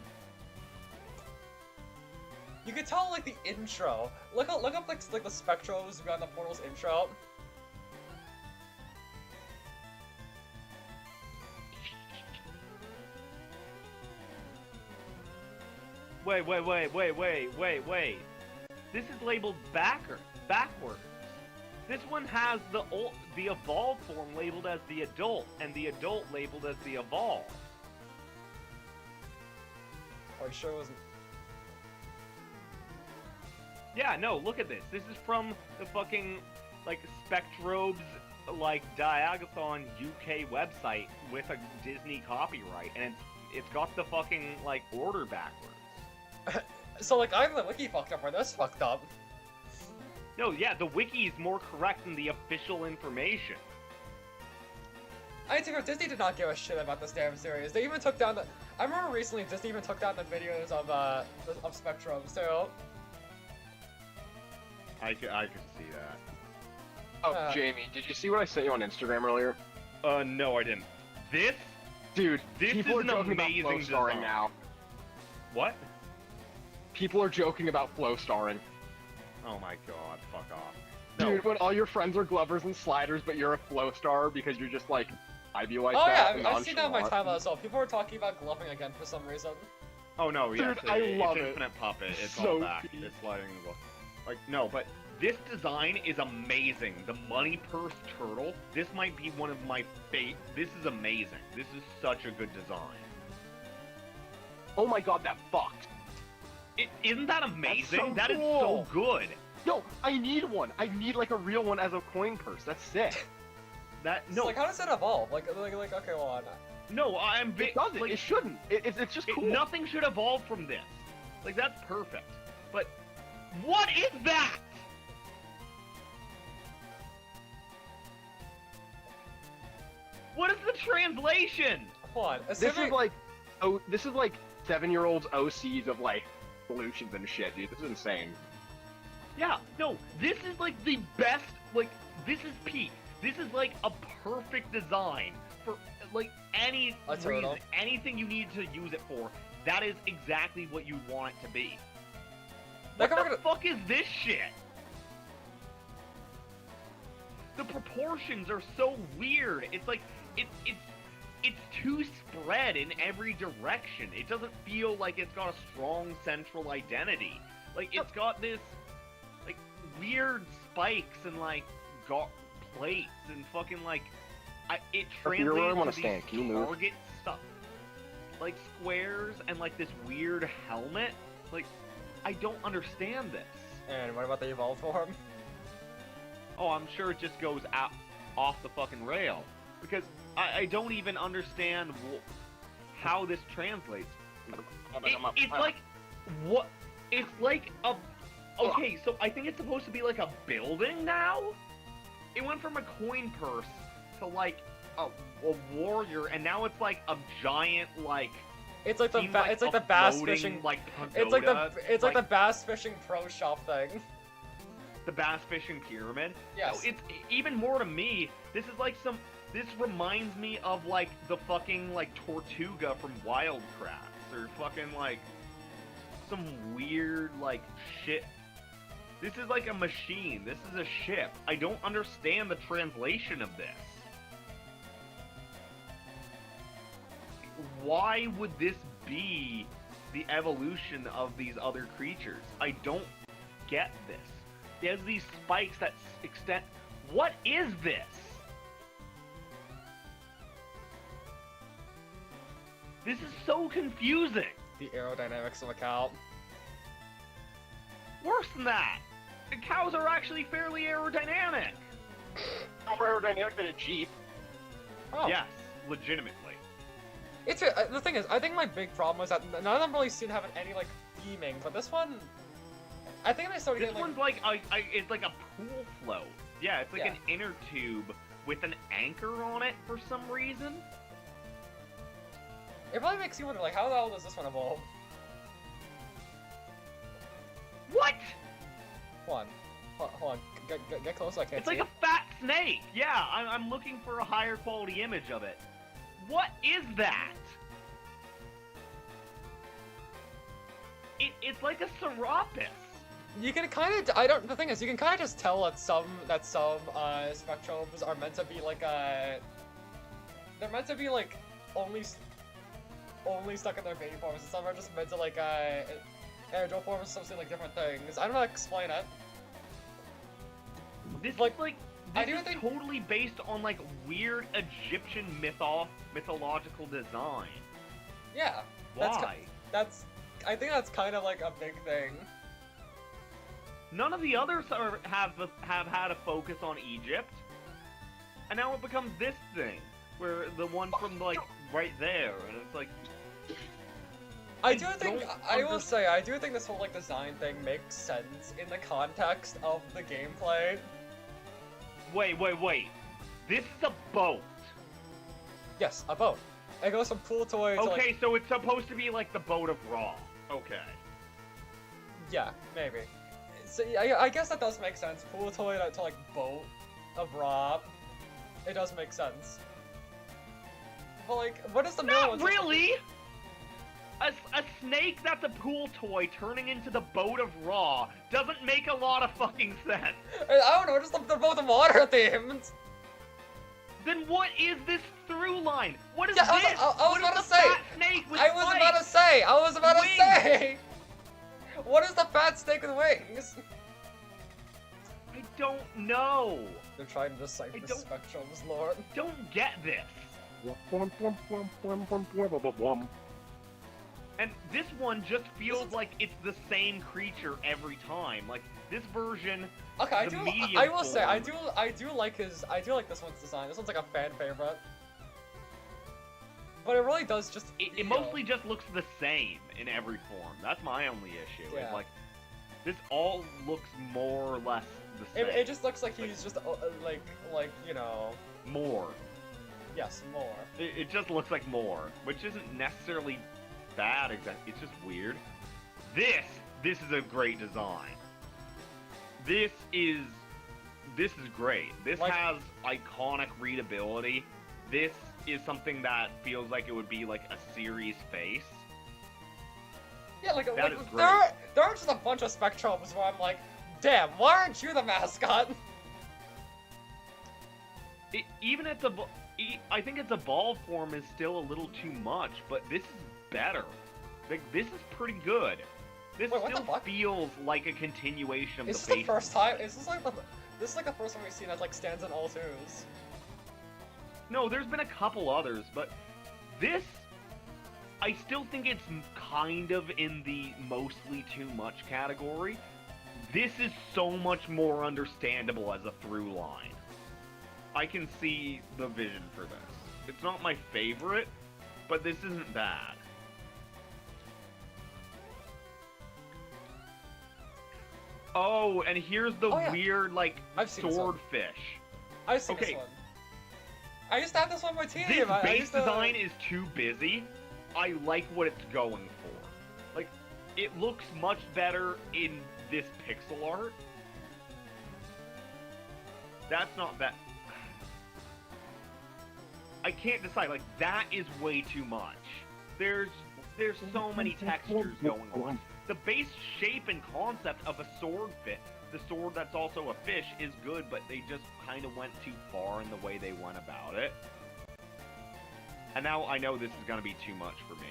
Speaker 2: You could tell like the intro. Look up like the Spectros Beyond the Portals intro.
Speaker 1: Wait. This is labeled backwards. This one has the evolved form labeled as the adult, and the adult labeled as the evolved.
Speaker 2: Are you sure it wasn't?
Speaker 1: Yeah, no, look at this. This is from the fucking, like, Spectrobes, like, Diagathon UK website with a Disney copyright, and it's got the fucking, like, order backwards.
Speaker 2: So like I'm the wiki fucked up or this fucked up.
Speaker 1: No, yeah, the wiki is more correct than the official information.
Speaker 2: I think Disney did not give a shit about this damn series. They even took down the. I remember recently Disney even took down the videos of Spectrums too.
Speaker 1: I could see that.
Speaker 4: Oh, Jamie, did you see what I sent you on Instagram earlier?
Speaker 1: No, I didn't. This?
Speaker 4: Dude,
Speaker 1: This
Speaker 4: people
Speaker 1: is
Speaker 4: are
Speaker 1: an
Speaker 4: joking about
Speaker 1: amazing
Speaker 4: flow starring
Speaker 1: design.
Speaker 4: now.
Speaker 1: What?
Speaker 4: People are joking about flow starring.
Speaker 1: Oh my god, fuck off. No,
Speaker 4: Dude, when all your friends are glovers and sliders, but you're a flow star because you're just like, I be like
Speaker 2: Oh
Speaker 4: that.
Speaker 2: yeah,
Speaker 4: and
Speaker 2: I've seen that on my
Speaker 4: nonchalant.
Speaker 2: timeline as well. People were talking about gloving again for some reason.
Speaker 1: oh no, yes,
Speaker 4: Dude, I love
Speaker 1: it's
Speaker 4: it.
Speaker 1: Infinite Puppet, it's
Speaker 4: So
Speaker 1: all back,
Speaker 4: cute.
Speaker 1: it's sliding in the book. Like, no, but this design is amazing. The Money Purse Turtle, this might be one of my this is amazing. This is such a good design.
Speaker 4: Oh my god, that fucked.
Speaker 1: Isn't that amazing?
Speaker 4: so
Speaker 1: That is
Speaker 4: cool.
Speaker 1: so good.
Speaker 4: Yo, I need one. I need like a real one as a coin purse. That's sick.
Speaker 1: That,
Speaker 2: So
Speaker 1: no,
Speaker 2: like how does it evolve? Like okay, well
Speaker 1: no, I'm
Speaker 4: It doesn't.
Speaker 1: like,
Speaker 4: it shouldn't. It's just cool.
Speaker 1: nothing should evolve from this. Like, that's perfect. But, what is that? What is the translation?
Speaker 2: hold on.
Speaker 4: This is like, this is like 7-year-olds OCs of like solutions and shit, dude. This is insane.
Speaker 1: Yeah, no, this is like the best, like, this is peak. This is like a perfect design for, like, any
Speaker 2: A turtle.
Speaker 1: reason, anything you need to use it for. That is exactly what you want it to be.
Speaker 2: Like,
Speaker 1: What
Speaker 2: I'm
Speaker 1: the
Speaker 2: gonna-
Speaker 1: fuck is this shit? The proportions are so weird. It's like, it's too spread in every direction. It doesn't feel like it's got a strong central identity. Like, it's got this, like, weird spikes and like plates and fucking like it
Speaker 4: If you really
Speaker 1: translates
Speaker 4: wanna
Speaker 1: to
Speaker 4: stand,
Speaker 1: these
Speaker 4: can you move?
Speaker 1: target stuff like squares and like this weird helmet. Like I don't understand this.
Speaker 2: And what about the evolved form?
Speaker 1: Oh, I'm sure it just goes out off the fucking rail because I don't even understand how this translates. It's like what? It's like a. Okay, so I think it's supposed to be like a building now. It went from a coin purse to like a warrior, and now it's like a giant like.
Speaker 2: It's like the
Speaker 1: seems like
Speaker 2: it's like
Speaker 1: a
Speaker 2: the bass
Speaker 1: floating,
Speaker 2: fishing.
Speaker 1: like
Speaker 2: It's like
Speaker 1: pagoda,
Speaker 2: the like the bass fishing pro shop thing.
Speaker 1: the bass fishing pyramid.
Speaker 2: Yes.
Speaker 1: No, it's even more to me. This is like some. This reminds me of like the fucking like Tortuga from Wildcrafts or fucking like some weird like shit. This is like a machine. This is a ship. I don't understand the translation of this. Why would this be the evolution of these other creatures? I don't get this. It has these spikes that extend. What is this? This is so confusing.
Speaker 2: The aerodynamics of a cow.
Speaker 1: Worse than that. The cows are actually fairly aerodynamic.
Speaker 4: More aerodynamic than a Jeep.
Speaker 2: Oh.
Speaker 1: Yes, legitimately.
Speaker 2: It's the thing is, I think my big problem was that none of them really seem to have any like theming, but this one, I think they started
Speaker 1: This
Speaker 2: getting
Speaker 1: one's like it's like a pool float. Yeah, it's like
Speaker 2: Yeah.
Speaker 1: an inner tube with an anchor on it for some reason.
Speaker 2: It probably makes you wonder, like, how the hell does this one evolve?
Speaker 1: What?
Speaker 2: Hold on, get close. I can't
Speaker 1: It's
Speaker 2: see
Speaker 1: like a fat snake. Yeah, I'm looking for a higher quality image of it. What is that? It's like a Serapis.
Speaker 2: You can kind of, the thing is, you can kind of just tell that some spectrums are meant to be like they're meant to be like only stuck in their baby forms, and some are just meant to like aerodrome forms, something like different things. I don't know how to explain it.
Speaker 1: This
Speaker 2: Like,
Speaker 1: is like
Speaker 2: I
Speaker 1: this
Speaker 2: do
Speaker 1: is
Speaker 2: think-
Speaker 1: totally based on like weird Egyptian mythological design.
Speaker 2: Yeah,
Speaker 1: Why?
Speaker 2: I think that's kind of like a big thing.
Speaker 1: None of the others have had a focus on Egypt, and now it becomes this thing, where the one from like right there, and it's like.
Speaker 2: I do think,
Speaker 1: don't
Speaker 2: I will say, I do think this whole like design thing makes sense in the context of the gameplay.
Speaker 1: Wait. This is a boat.
Speaker 2: Yes, a boat. It goes from pool toy to
Speaker 1: Okay,
Speaker 2: like,
Speaker 1: so it's supposed to be like the boat of Ra. Okay.
Speaker 2: yeah, maybe. So yeah, I guess that does make sense. Pool toy to like boat of Rob. It does make sense. But like, what is the middle
Speaker 1: Not
Speaker 2: one supposed to be?
Speaker 1: really! A snake that's a pool toy turning into the boat of Ra doesn't make a lot of fucking sense.
Speaker 2: I don't know, just they're both water themed.
Speaker 1: Then what is this through line? What is
Speaker 2: Yeah,
Speaker 1: this?
Speaker 2: I was
Speaker 1: What is
Speaker 2: about
Speaker 1: the
Speaker 2: to say.
Speaker 1: fat snake with
Speaker 2: I was
Speaker 1: spikes?
Speaker 2: about to
Speaker 1: Wings.
Speaker 2: say. What is the fat snake with wings?
Speaker 1: I don't know.
Speaker 2: They're trying to decipher
Speaker 1: I don't-
Speaker 2: spectrums, Lord.
Speaker 1: Don't get this. And this one just feels like it's the same creature every time. Like this version,
Speaker 2: Okay,
Speaker 1: The medium
Speaker 2: I will say, I
Speaker 1: form.
Speaker 2: do like this one's design. This one's like a fan favorite. But it really does just.
Speaker 1: it mostly just looks the same in every form. That's my only issue.
Speaker 2: Yeah.
Speaker 1: It's like this all looks more or less the same.
Speaker 2: It just looks like he's just like you know.
Speaker 1: more.
Speaker 2: Yes, more.
Speaker 1: It just looks like more, which isn't necessarily bad. It's just weird. This is a great design. This is great. This
Speaker 2: Like-
Speaker 1: has iconic readability. This is something that feels like it would be like a series face.
Speaker 2: Yeah, like
Speaker 1: That is great.
Speaker 2: there are just a bunch of spectrums where I'm like, damn, why aren't you the mascot?
Speaker 1: Even at the, I think its evolved form is still a little too much, but this is better. Like this is pretty good. This
Speaker 2: Wait, what the
Speaker 1: still
Speaker 2: fuck?
Speaker 1: feels like a continuation of
Speaker 2: Is
Speaker 1: the
Speaker 2: this
Speaker 1: face.
Speaker 2: the first time? Is this like This is like the first one we've seen that like stands on all twos.
Speaker 1: No, there's been a couple others, but this, I still think it's kind of in the mostly too much category. This is so much more understandable as a through line. I can see the vision for this. It's not my favorite, but this isn't bad. Oh, and here's the weird, like,
Speaker 2: I've seen this one.
Speaker 1: swordfish.
Speaker 2: I've seen this one. I used to have this on my team.
Speaker 1: This
Speaker 2: I
Speaker 1: base
Speaker 2: used to...
Speaker 1: design is too busy. I like what it's going for. Like, it looks much better in this pixel art. That's not bad. I can't decide. Like, that is way too much. There's so many textures going on. The base shape and concept of a swordfish, the sword that's also a fish, is good, but they just kind of went too far in the way they went about it. And now I know this is going to be too much for me.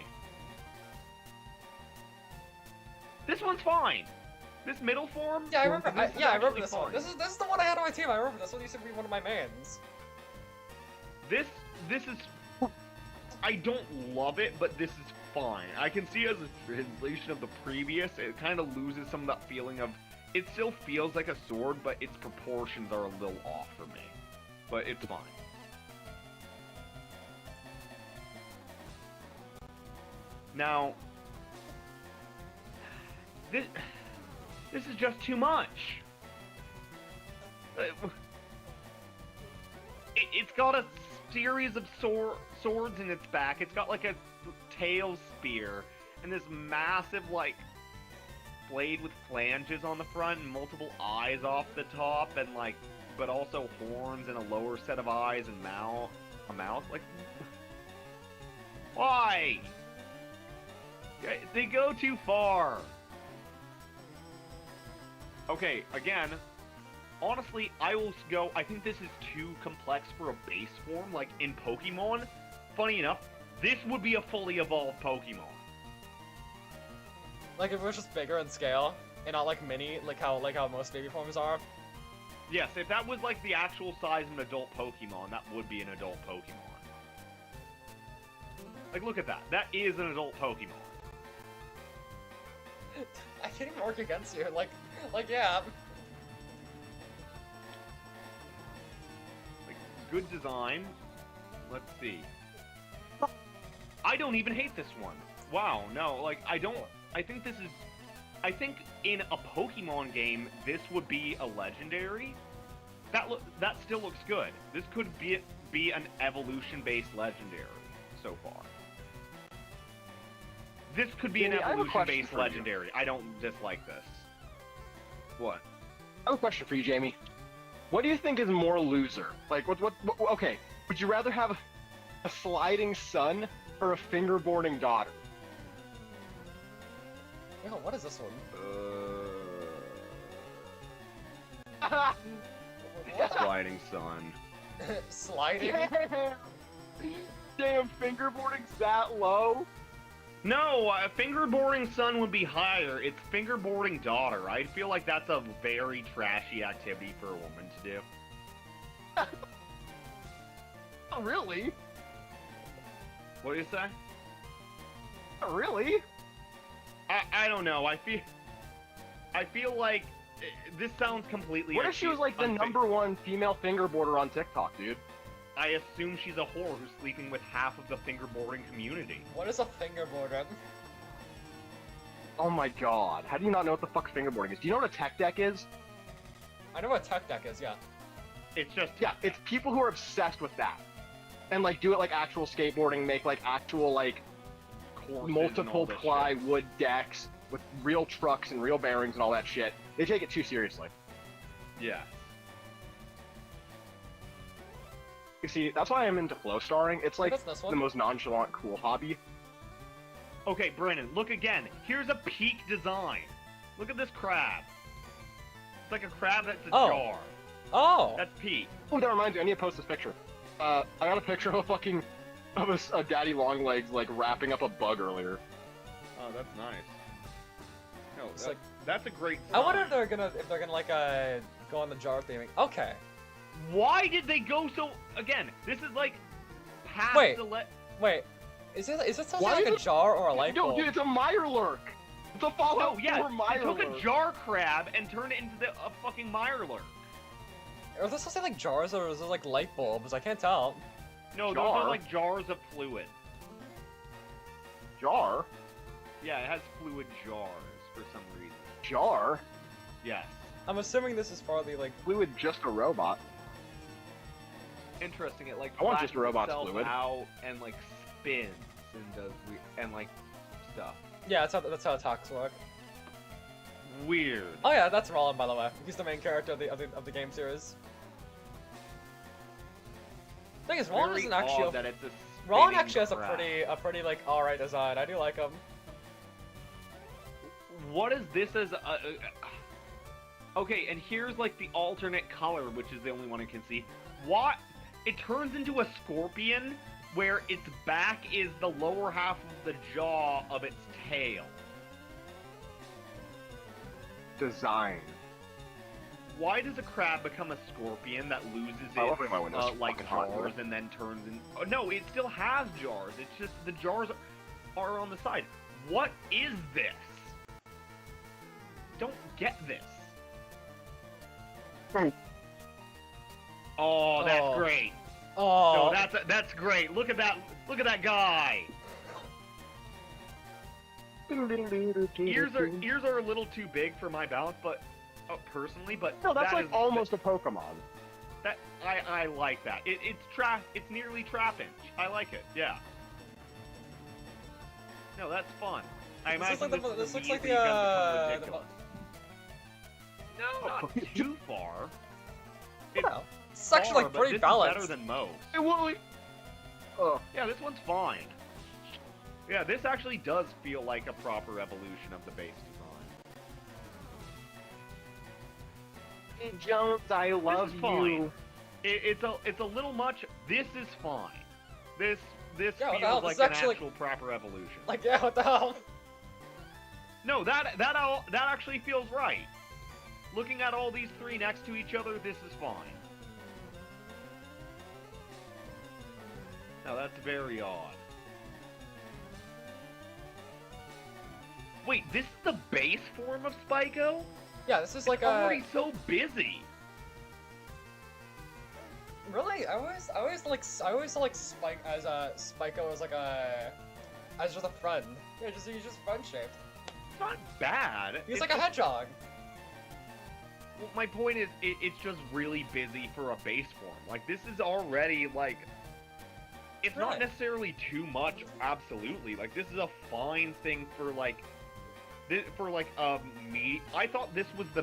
Speaker 1: This one's fine. This middle form.
Speaker 2: Yeah, I remember. I remember this
Speaker 1: fine.
Speaker 2: one. This is the one I had on my team. I remember this one. Used to be one of my mains.
Speaker 1: This is. I don't love it, but this is fine. I can see as a translation of the previous, it kind of loses some of that feeling of. It still feels like a sword, but its proportions are a little off for me. But it's fine. Now, this is just too much. It's got a series of swords in its back. It's got like a tail spear and this massive like blade with flanges on the front and multiple eyes off the top and like, but also horns and a lower set of eyes and a mouth. Like, why? They go too far. Okay, again, honestly, I will go, I think this is too complex for a base form, like in Pokemon. Funny enough, this would be a fully evolved Pokemon.
Speaker 2: Like if it was just bigger in scale and not like mini, like how most baby forms are.
Speaker 1: Yes, if that was like the actual size of an adult Pokemon, that would be an adult Pokemon. Like, look at that. That is an adult Pokemon.
Speaker 2: I can't even work against you. Like yeah.
Speaker 1: Like, good design. Let's see. I don't even hate this one. Wow, no, like, I think this is... I think in a Pokemon game, this would be a legendary. That still looks good. This could be an evolution-based legendary so far. This could be an evolution-based legendary. I don't dislike this. What?
Speaker 4: I have a question for you, Jamie. What do you think is more loser? Like, what okay, would you rather have a sliding son or a fingerboarding daughter?
Speaker 2: Yo, what is this one?
Speaker 1: Sliding sun.
Speaker 2: Sliding?
Speaker 4: Damn, fingerboarding's that low?
Speaker 1: No, fingerboarding son would be higher. It's fingerboarding daughter. I feel like that's a very trashy activity for a woman to do.
Speaker 4: Oh, really?
Speaker 1: What do you say?
Speaker 4: Oh, really?
Speaker 1: I don't know. I feel like this sounds completely.
Speaker 4: What if she was like the #1 female fingerboarder on TikTok, dude?
Speaker 1: I assume she's a whore who's sleeping with half of the fingerboarding community.
Speaker 2: What is a fingerboarder?
Speaker 4: Oh my god. How do you not know what the fuck fingerboarding is? Do you know what a tech deck is?
Speaker 2: I know what a tech deck is, yeah.
Speaker 1: It's just...
Speaker 4: Yeah, it's people who are obsessed with that. And like do it like actual skateboarding, make like actual like multiple plywood decks with real trucks and real bearings and all that shit. They take it too seriously.
Speaker 1: Yeah.
Speaker 4: You see, that's why I'm into flow starring. It's like the most nonchalant, cool hobby.
Speaker 1: Okay, Brennan, look again. Here's a peak design. Look at this crab. It's like a crab that's a jar.
Speaker 2: Oh!
Speaker 1: That's peak.
Speaker 4: Oh, that reminds me, I need to post this picture. I got a picture of a fucking... of a daddy longlegs, like, wrapping up a bug earlier.
Speaker 1: Oh, that's nice. No,
Speaker 2: It's like,
Speaker 1: that's a great design.
Speaker 2: I wonder if they're gonna like go on the jar theming. Okay.
Speaker 1: Why did they go so? Again, this is like past
Speaker 2: Wait.
Speaker 1: the
Speaker 2: Wait, is it something
Speaker 4: Why
Speaker 2: like
Speaker 4: is
Speaker 2: a
Speaker 4: it-
Speaker 2: jar or a light
Speaker 4: No,
Speaker 2: bulb?
Speaker 4: dude, it's a Mirelurk. It's a Fallout
Speaker 1: No, yeah,
Speaker 4: 4
Speaker 1: they took
Speaker 4: Mirelurk.
Speaker 1: a jar crab and turned it into a fucking Mirelurk.
Speaker 2: Are those supposed to be like jars or is this like light bulbs? I can't tell.
Speaker 1: No, those
Speaker 4: Jar?
Speaker 1: are like jars of fluid.
Speaker 4: Jar?
Speaker 1: Yeah, it has fluid jars for some reason.
Speaker 4: Jar?
Speaker 1: Yes.
Speaker 2: I'm assuming this is partly like.
Speaker 4: Fluid just a robot.
Speaker 1: Interesting. It like
Speaker 4: I want just a
Speaker 1: flattens
Speaker 4: robot's
Speaker 1: itself
Speaker 4: fluid.
Speaker 1: out and like spins and does and like stuff.
Speaker 2: Yeah, that's how attacks work.
Speaker 1: Weird.
Speaker 2: Oh yeah, that's Rollin, by the way. He's the main character of the game series. Thing is, Rollin
Speaker 1: Very
Speaker 2: isn't actually.
Speaker 1: odd that it's a
Speaker 2: Rollin
Speaker 1: spinning
Speaker 2: actually has a
Speaker 1: crab.
Speaker 2: pretty like alright design. I do like him.
Speaker 1: What is this as a? Okay, and here's like the alternate color, which is the only one I can see. What? It turns into a scorpion, where its back is the lower half of the jaw of its tail.
Speaker 4: Design.
Speaker 1: Why does a crab become a scorpion that loses
Speaker 4: I'll
Speaker 1: its
Speaker 4: open my windows.
Speaker 1: like
Speaker 4: Fucking hot,
Speaker 1: jars and then turns in? Oh, no, it still has jars. It's just the jars are on the side. What is this? Don't get this. Oh, that's
Speaker 2: Oh.
Speaker 1: great.
Speaker 2: Oh.
Speaker 1: No, that's great. Look at that. Look at that guy. Ears are a little too big for my balance, but personally, but
Speaker 4: No, that's
Speaker 1: that
Speaker 4: like
Speaker 1: is-
Speaker 4: almost a Pokemon.
Speaker 1: That I like that. It's nearly trap inch. I like it. Yeah. No, that's fun. I
Speaker 2: This looks
Speaker 1: imagine
Speaker 2: like
Speaker 1: this
Speaker 2: the
Speaker 1: is
Speaker 2: like
Speaker 1: immediately gonna
Speaker 2: the.
Speaker 1: become ridiculous. No, not too far. It's
Speaker 2: Well, it's actually
Speaker 1: far,
Speaker 2: like
Speaker 1: but
Speaker 2: pretty
Speaker 1: this
Speaker 2: balanced.
Speaker 1: is better than most.
Speaker 4: Hey, Wooly! Oh,
Speaker 1: Yeah, this one's fine. Yeah, this actually does feel like a proper evolution of the base design.
Speaker 4: hey, Jones, I love
Speaker 1: is fine.
Speaker 4: you.
Speaker 1: It's a little much. This is fine. This
Speaker 2: Yeah, what the hell?
Speaker 1: feels like
Speaker 2: This is
Speaker 1: an
Speaker 2: actually-
Speaker 1: actual proper evolution.
Speaker 2: Like, yeah, what the hell?
Speaker 1: No, that actually feels right. Looking at all these three next to each other, this is fine. Now that's very odd. Wait, this is the base form of Spyco?
Speaker 2: Yeah, this is like
Speaker 1: It's
Speaker 2: a.
Speaker 1: already so busy.
Speaker 2: Really? I always like Spike as a Spyco as like a as just a friend. Yeah, he's just friend shaped.
Speaker 1: It's not bad.
Speaker 2: He's
Speaker 1: It's
Speaker 2: like a
Speaker 1: just-
Speaker 2: hedgehog.
Speaker 1: Well, my point is, it's just really busy for a base form. Like, this is already, like... It's not
Speaker 2: Right.
Speaker 1: necessarily too much, absolutely. Like, this is a fine thing for, like... I thought this was the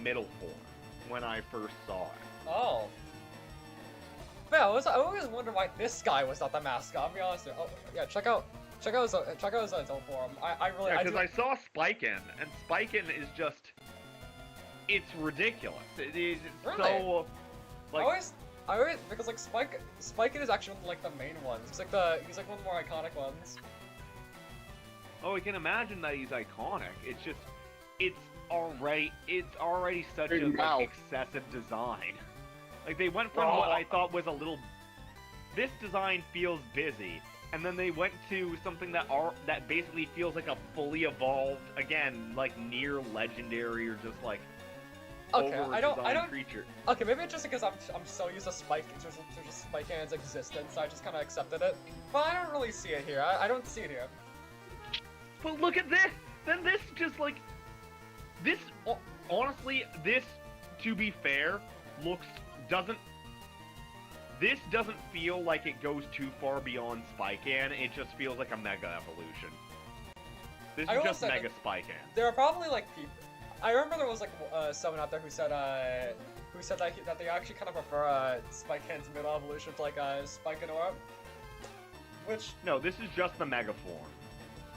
Speaker 1: middle form when I first saw it.
Speaker 2: Oh. But yeah, I always wondered why this guy was not the mascot. I'll be honest. Oh yeah, check out his own form. I really
Speaker 1: Yeah,
Speaker 2: I
Speaker 1: because
Speaker 2: do.
Speaker 1: I saw Spykin, and Spykin is just... It's ridiculous. It is
Speaker 2: Really?
Speaker 1: so...
Speaker 2: I always because like Spike is actually one of like the main ones. He's like one of the more iconic ones.
Speaker 1: Oh, I can imagine that he's iconic. It's just, it's already such a
Speaker 4: Wow.
Speaker 1: like, excessive design. Like they went from what I thought was a little. This design feels busy, and then they went to something that basically feels like a fully evolved, again, like near legendary or just like
Speaker 2: Okay,
Speaker 1: over
Speaker 2: I don't.
Speaker 1: creature.
Speaker 2: Okay, maybe it's just because I'm so used to Spike Hand's existence, I just kind of accepted it. But I don't really see it here. I don't see it here.
Speaker 1: But look at this! Then this just like... This, honestly, this, to be fair, this doesn't feel like it goes too far beyond Spycan, it just feels like a Mega Evolution. This
Speaker 2: I
Speaker 1: is
Speaker 2: will
Speaker 1: just
Speaker 2: say
Speaker 1: Mega
Speaker 2: that
Speaker 1: Spycan.
Speaker 2: There are probably like people. I remember there was like someone out there who said that they actually kind of prefer Spike Hand's middle evolution to like Spike and Orb. Which
Speaker 1: No, this is just the Mega form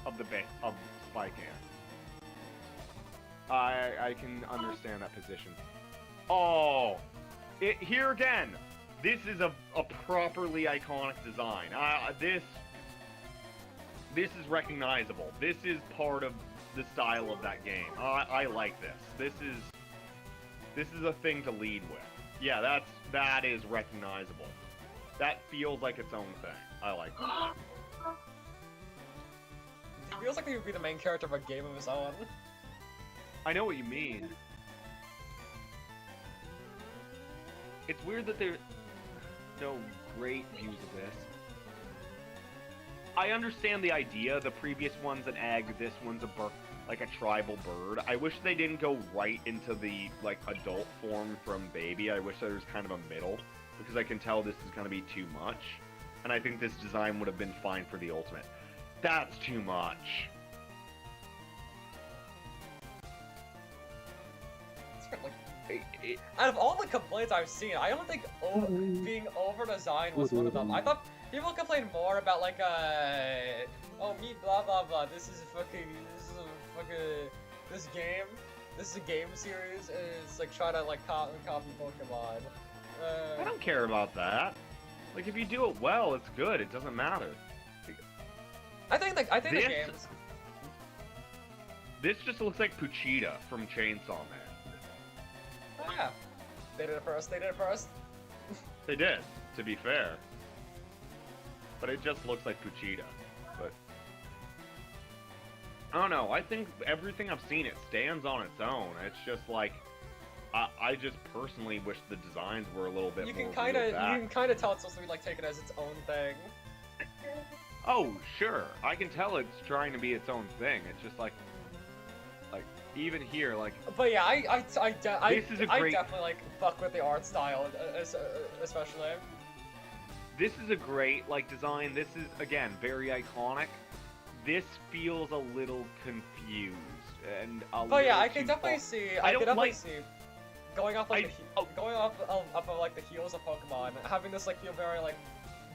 Speaker 1: of Spycan. I can understand that position. Oh! Here again! This is a properly iconic design. This is recognizable. This is part of the style of that game. I like this. This is... This is a thing to lead with. Yeah, that is recognizable. That feels like its own thing. I like that.
Speaker 2: It feels like he would be the main character of a game of his own.
Speaker 1: I know what you mean. It's weird that there's no great views of this. I understand the idea. The previous one's an egg, this one's a bird, like a tribal bird. I wish they didn't go right into the like adult form from baby. I wish there was kind of a middle, because I can tell this is going to be too much. And I think this design would have been fine for the ultimate. That's too much.
Speaker 2: Out of all the complaints I've seen, I don't think being over-designed was one of them. I thought people complained more about like, oh me blah blah blah. This is a game series, and it's like trying to like copy Pokemon.
Speaker 1: I don't care about that. Like, if you do it well, it's good. It doesn't matter.
Speaker 2: I think the games.
Speaker 1: This just looks like Puchita from Chainsaw Man.
Speaker 2: Oh, yeah, they did it first.
Speaker 1: They did, to be fair. But it just looks like Puchita. But I don't know. I think everything I've seen, it stands on its own. It's just like I just personally wish the designs were a little bit
Speaker 2: you
Speaker 1: more.
Speaker 2: can kind of tell it's supposed to be like taken as its own thing.
Speaker 1: Oh sure, I can tell it's trying to be its own thing. It's just like even here, like.
Speaker 2: But yeah, I definitely like fuck with the art style, especially.
Speaker 1: This is a great like design. This is again very iconic. This feels a little confused and a little.
Speaker 2: But yeah, I can
Speaker 1: too
Speaker 2: definitely
Speaker 1: far.
Speaker 2: see.
Speaker 1: I don't like.
Speaker 2: Going off like going off of like the heels of Pokemon, having this like feel very like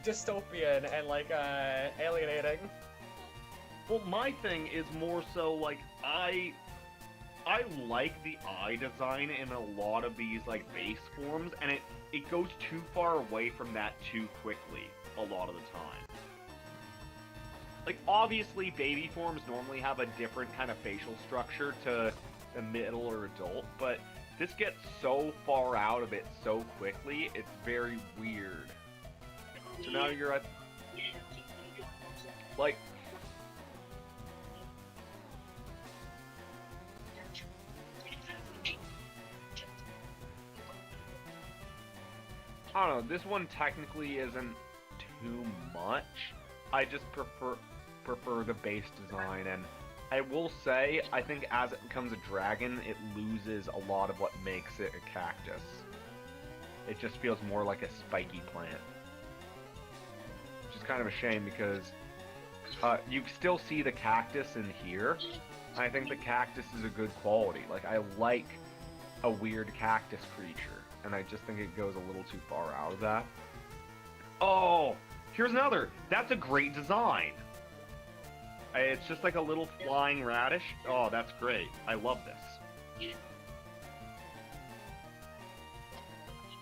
Speaker 2: dystopian and like alienating.
Speaker 1: Well, my thing is more so like I like the eye design in a lot of these like base forms, and it goes too far away from that too quickly a lot of the time. Like obviously baby forms normally have a different kind of facial structure to the middle or adult, but this gets so far out of it so quickly, it's very weird. So now you're at like I don't know, this one technically isn't too much. I just prefer the base design, and I will say, I think as it becomes a dragon, it loses a lot of what makes it a cactus. It just feels more like a spiky plant. Which is kind of a shame because you still see the cactus in here. I think the cactus is a good quality. Like, I like a weird cactus creature, and I just think it goes a little too far out of that. Oh, here's another. That's a great design. It's just like a little flying radish. Oh, that's great. I love this.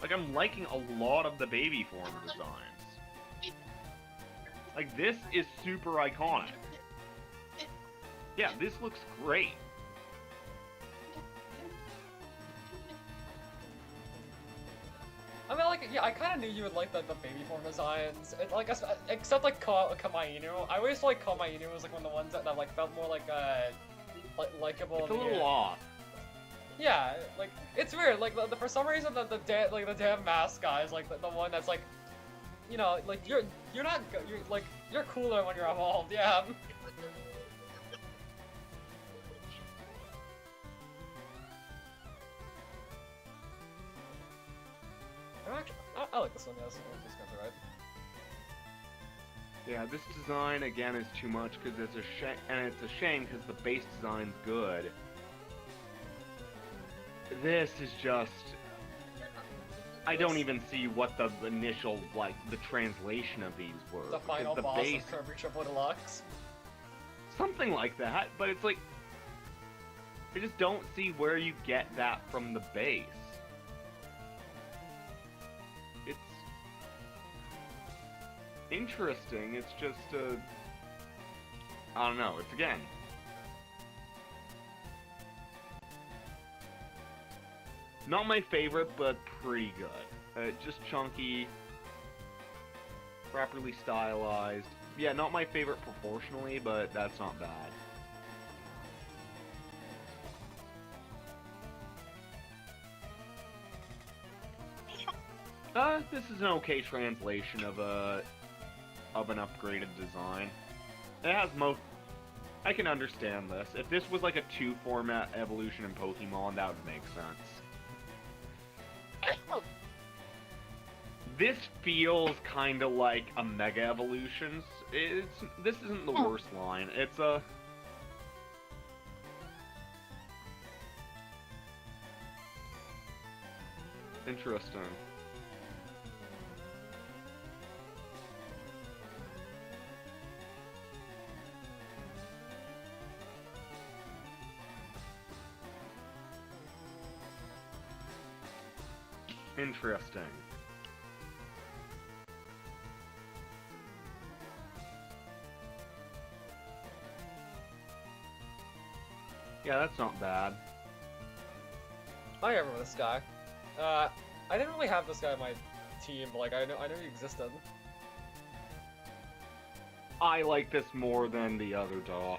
Speaker 1: Like, I'm liking a lot of the baby form designs. Like, this is super iconic. Yeah, this looks great.
Speaker 2: I mean, like, yeah, I kind of knew you would like the baby form designs. Like, except like Kamainu. I always like Kamainu was like one of the ones that like felt more like likable.
Speaker 1: It's a little off.
Speaker 2: Yeah, like it's weird. Like for some reason the damn mascot is like the one that's like, you know, like you're cooler when you're evolved. Yeah. I like this one, yes. This guy's alright.
Speaker 1: Yeah, this design, again, is too much, because it's a shame, and it's a shame, because the base design's good. This is just... I don't even see what the initial, like, the translation of these were.
Speaker 2: The final boss of Kirby Triple Deluxe.
Speaker 1: Something like that, but it's like... I just don't see where you get that from the base. It's interesting, it's just I don't know, it's again. Not my favorite, but pretty good. Just chunky, properly stylized. Yeah, not my favorite proportionally, but that's not bad. This is an okay translation of an upgraded design. It has most. I can understand this. If this was like a 2-format evolution in Pokemon, that would make sense. This feels kind of like a Mega Evolution. This isn't the worst line. It's a. Interesting. Interesting. Yeah, that's not bad.
Speaker 2: I remember this guy. I didn't really have this guy on my team, but like I know he existed.
Speaker 1: I like this more than the other dog,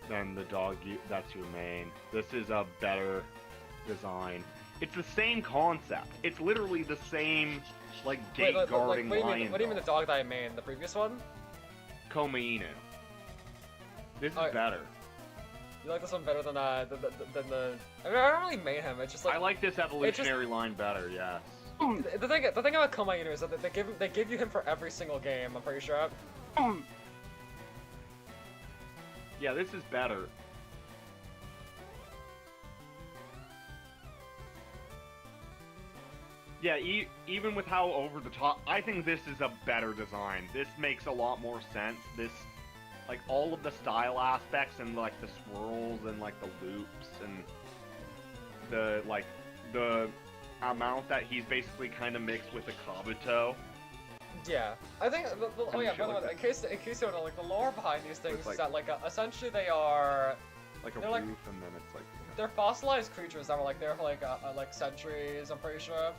Speaker 1: that's your main. This is a better design. It's the same concept. It's literally the same, like, gate guarding lion.
Speaker 2: What do you mean the dog that I made? The previous one?
Speaker 1: Komainu. This is
Speaker 2: Okay.
Speaker 1: better.
Speaker 2: You like this one better than the? I mean, I don't really made him. It's just like
Speaker 1: I like this evolutionary line better. Yes.
Speaker 2: the thing about Komainu is that they give you him for every single game. I'm pretty sure.
Speaker 1: Yeah, this is better. Yeah, even with how over the top, I think this is a better design. This makes a lot more sense. This, like, all of the style aspects and, like, the swirls and, like, the loops and the amount that he's basically kind of mixed with the Kabuto.
Speaker 2: Yeah, I think. Oh yeah, by the way,
Speaker 1: like
Speaker 2: in case you don't know, like the lore behind these things
Speaker 1: like-
Speaker 2: is that like essentially they are
Speaker 1: Like a
Speaker 2: They're
Speaker 1: roof,
Speaker 2: like-
Speaker 1: and then it's like...
Speaker 2: they're fossilized creatures that were like there for like centuries. I'm pretty sure.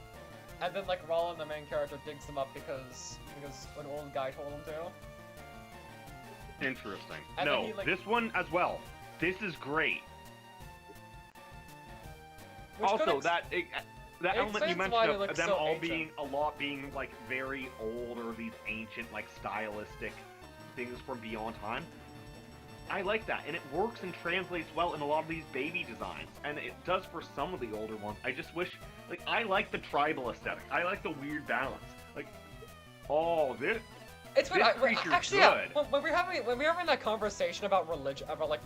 Speaker 2: And then like Roland, the main character, digs them up because an old guy told him to.
Speaker 1: Interesting.
Speaker 2: And then
Speaker 1: No,
Speaker 2: he, like-
Speaker 1: this one as well. This is great.
Speaker 2: Which could
Speaker 1: Also,
Speaker 2: ex-
Speaker 1: that
Speaker 2: it
Speaker 1: element you
Speaker 2: explains
Speaker 1: mentioned
Speaker 2: why they
Speaker 1: of
Speaker 2: look
Speaker 1: them
Speaker 2: so
Speaker 1: all
Speaker 2: ancient.
Speaker 1: being like very old or these ancient like stylistic things from beyond time. I like that, and it works and translates well in a lot of these baby designs, and it does for some of the older ones. I just wish, like, I like the tribal aesthetic. I like the weird balance. Like, oh, this.
Speaker 2: It's weird.
Speaker 1: This creature's
Speaker 2: Actually,
Speaker 1: good.
Speaker 2: yeah. When we're having that conversation about religion, about like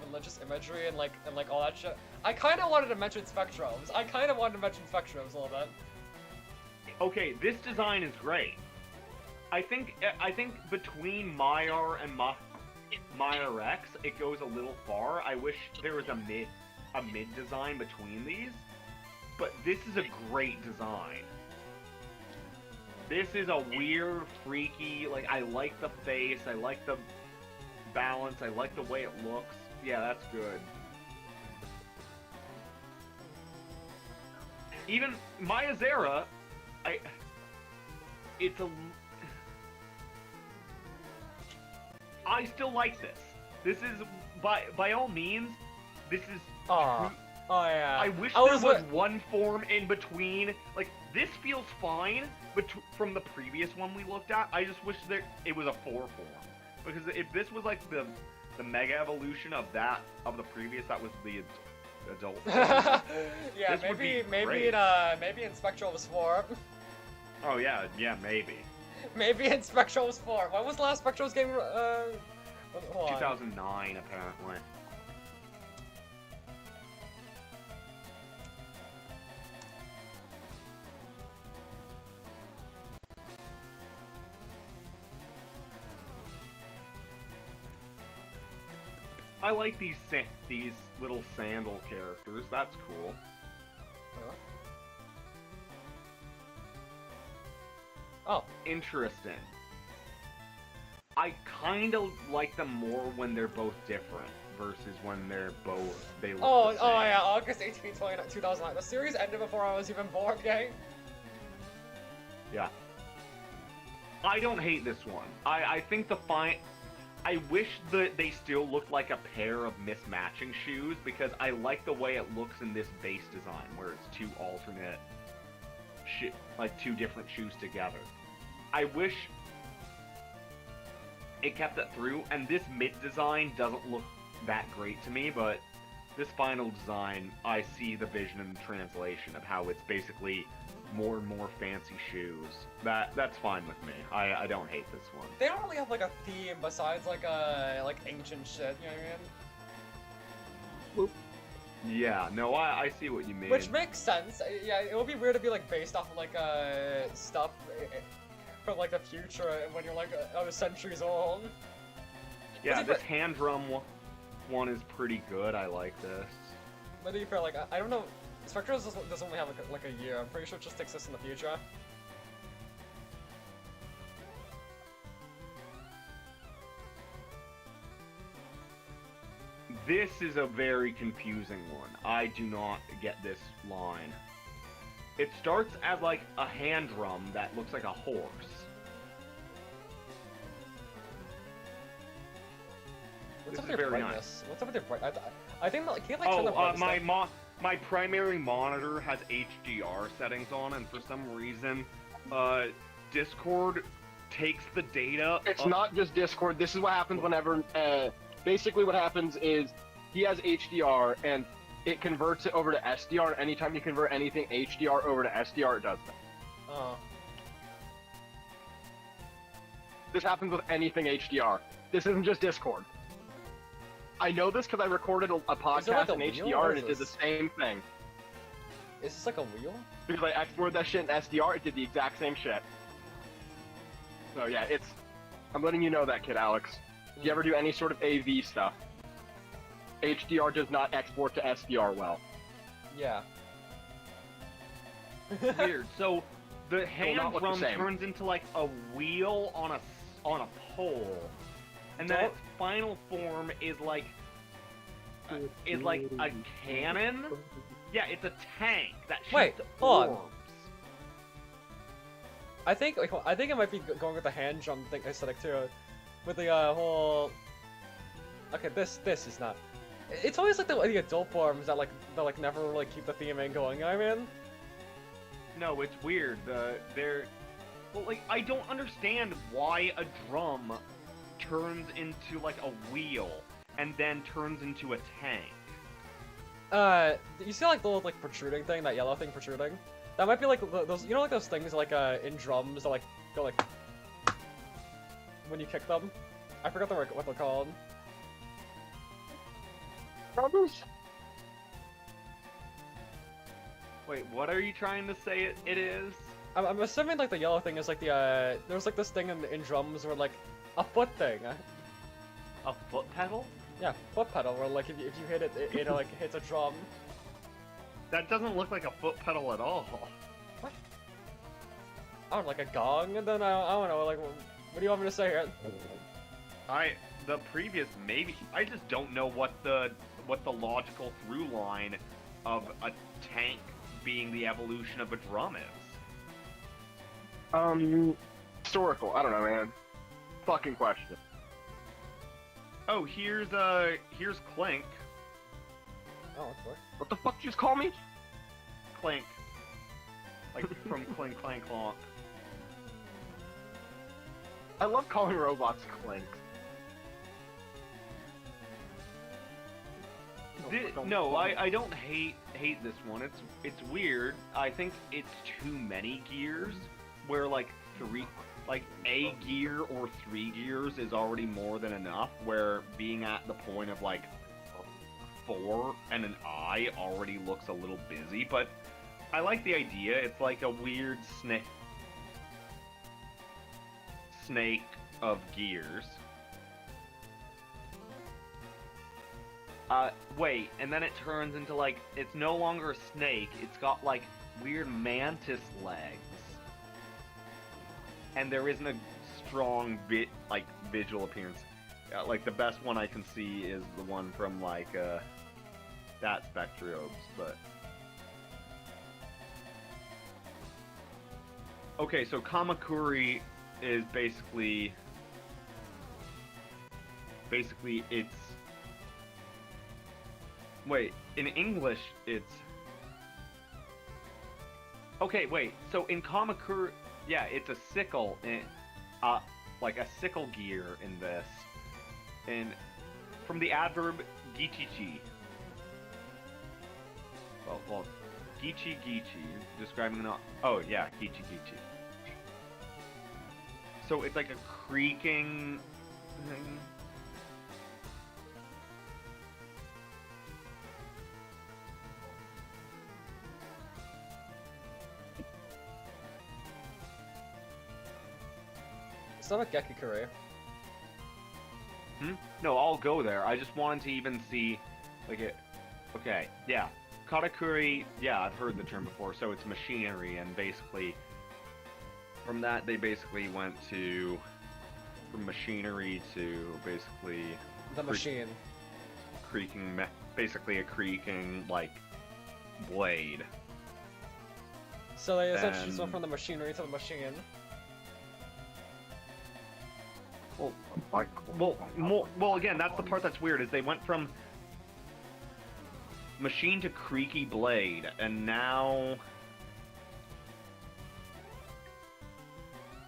Speaker 2: religious imagery and like all that shit, I kind of wanted to mention Spectrums. a little bit.
Speaker 1: Okay, this design is great. I think between Maiar and Maiar X, it goes a little far. I wish there was a mid design between these, but this is a great design. This is a weird, freaky, like, I like the face, I like the balance, I like the way it looks. Yeah, that's good. Even Maya Zera, I still like this. This is, by all means, this is...
Speaker 2: Oh yeah.
Speaker 1: I wish
Speaker 2: I
Speaker 1: there
Speaker 2: was
Speaker 1: was
Speaker 2: wi-
Speaker 1: one form in between. Like, this feels fine, but from the previous one we looked at, I just wish it was a 4 form. Because if this was like the mega evolution of the previous, that was the adult.
Speaker 2: Yeah,
Speaker 1: This would be
Speaker 2: maybe
Speaker 1: great.
Speaker 2: maybe in Spectral was 4.
Speaker 1: Oh yeah, maybe.
Speaker 2: Maybe in Spectral was 4. When was the last Spectral's game? Hold on.
Speaker 1: 2009 apparently. I like these little sandal characters. That's cool.
Speaker 2: Oh,
Speaker 1: Interesting. I kind of like them more when they're both different. versus when they look
Speaker 2: Oh,
Speaker 1: the
Speaker 2: oh
Speaker 1: same.
Speaker 2: yeah, August 18th, 2009. The series ended before I was even born, gang.
Speaker 1: Yeah. I don't hate this one. I think I wish that they still looked like a pair of mismatching shoes because I like the way it looks in this base design where it's two alternate like two different shoes together. I wish it kept it through, and this mid design doesn't look that great to me, but this final design, I see the vision and translation of how it's basically more and more fancy shoes. That's fine with me. I don't hate this one.
Speaker 2: They don't really have like a theme besides like ancient shit, you know what I mean?
Speaker 1: Yeah, no, I see what you mean.
Speaker 2: Which makes sense. Yeah, it would be weird to be like based off of like stuff from like the future when you're like centuries old.
Speaker 1: Yeah,
Speaker 2: But
Speaker 1: this hand drum one is pretty good. I like this.
Speaker 2: to be fair, like I don't know, Spectre doesn't only have like a year. I'm pretty sure it just exists in the future.
Speaker 1: This is a very confusing one. I do not get this line. It starts as like a hand drum that looks like a horse.
Speaker 2: What's
Speaker 1: This
Speaker 2: up
Speaker 1: is
Speaker 2: with their
Speaker 1: very
Speaker 2: brightness? What's up with their brightness? I think like, can you like turn the
Speaker 1: Oh,
Speaker 2: brightness down?
Speaker 1: my primary monitor has HDR settings on, and for some reason, Discord takes the data.
Speaker 4: It's not just Discord. This is what happens whenever. Basically, what happens is he has HDR and it converts it over to SDR. And anytime you convert anything HDR over to SDR, it does that.
Speaker 2: Oh.
Speaker 4: This happens with anything HDR. This isn't just Discord. I know this because I recorded a
Speaker 2: Is it like
Speaker 4: podcast
Speaker 2: a
Speaker 4: in
Speaker 2: wheel,
Speaker 4: HDR
Speaker 2: or
Speaker 4: and
Speaker 2: is
Speaker 4: it did the
Speaker 2: this-
Speaker 4: same thing.
Speaker 2: Is this like a wheel?
Speaker 4: Because I exported that shit in SDR, it did the exact same shit. So yeah, I'm letting you know that, kid Alex. If you ever do any sort of AV stuff, HDR does not export to SDR well.
Speaker 2: Yeah.
Speaker 1: Weird. So the hand
Speaker 4: not look the
Speaker 1: drum
Speaker 4: same.
Speaker 1: turns into like a wheel on a pole, and then
Speaker 2: Don't-
Speaker 1: its final form is like a cannon. Yeah, it's a tank that shoots
Speaker 2: Wait, hold on.
Speaker 1: orbs.
Speaker 2: I think it might be going with the hand drum thing aesthetic too, with the whole. Okay, this is not. It's always like the adult forms that never really keep the theming going. You know what I mean?
Speaker 1: No, it's weird. Well, like I don't understand why a drum turns into like a wheel and then turns into a tank.
Speaker 2: You see like the little like protruding thing, that yellow thing protruding? That might be like those, you know, like those things like in drums that like go like when you kick them. I forgot what they're called.
Speaker 4: Drums?
Speaker 1: Wait, what are you trying to say it is?
Speaker 2: I'm assuming like the yellow thing is like the there's like this thing in drums where like a foot thing.
Speaker 1: A foot pedal?
Speaker 2: Yeah, foot pedal where like if you hit it, it like hits a drum.
Speaker 1: That doesn't look like a foot pedal at all.
Speaker 2: I don't know, like a gong, and then I don't know, like what do you want me to say here?
Speaker 1: The previous maybe I just don't know what the logical through line of a tank being the evolution of a drum is.
Speaker 4: Historical. I don't know, man. Fucking question.
Speaker 1: Oh, here's Clink.
Speaker 2: Oh, that's what?
Speaker 4: What the fuck did you just call me?
Speaker 1: Clink. Like from Clink Clank Clonk.
Speaker 4: I love calling robots Clink.
Speaker 1: No, I don't hate this one. It's weird. I think it's too many gears. Where like a gear or 3 gears is already more than enough. Where being at the point of like 4 and an eye already looks a little busy. But I like the idea. It's like a weird snake of gears. Wait, and then it turns into like, it's no longer a snake, it's got like weird mantis legs. And there isn't a strong visual appearance. Yeah, like the best one I can see is the one from like that Spectrobes, but okay, so Kamakuri is basically it's wait, in English it's okay, wait, so in Kamakuri, yeah, it's a sickle in like a sickle gear in this. And from the adverb gichichi. Well, gichi, describing an... Oh, yeah, gichi. So it's like a creaking thing.
Speaker 2: It's not a Gekikure.
Speaker 1: No, I'll go there. I just wanted to even see, like it. Okay, yeah, katakuri. Yeah, I've heard the term before. So it's machinery, and basically, from that they basically went to from machinery to basically
Speaker 2: The machine.
Speaker 1: creaking, basically a creaking like blade.
Speaker 2: So they essentially just went
Speaker 1: And-
Speaker 2: from the machinery to the machine.
Speaker 1: Well, again, that's the part that's weird. Is they went from machine to creaky blade, and now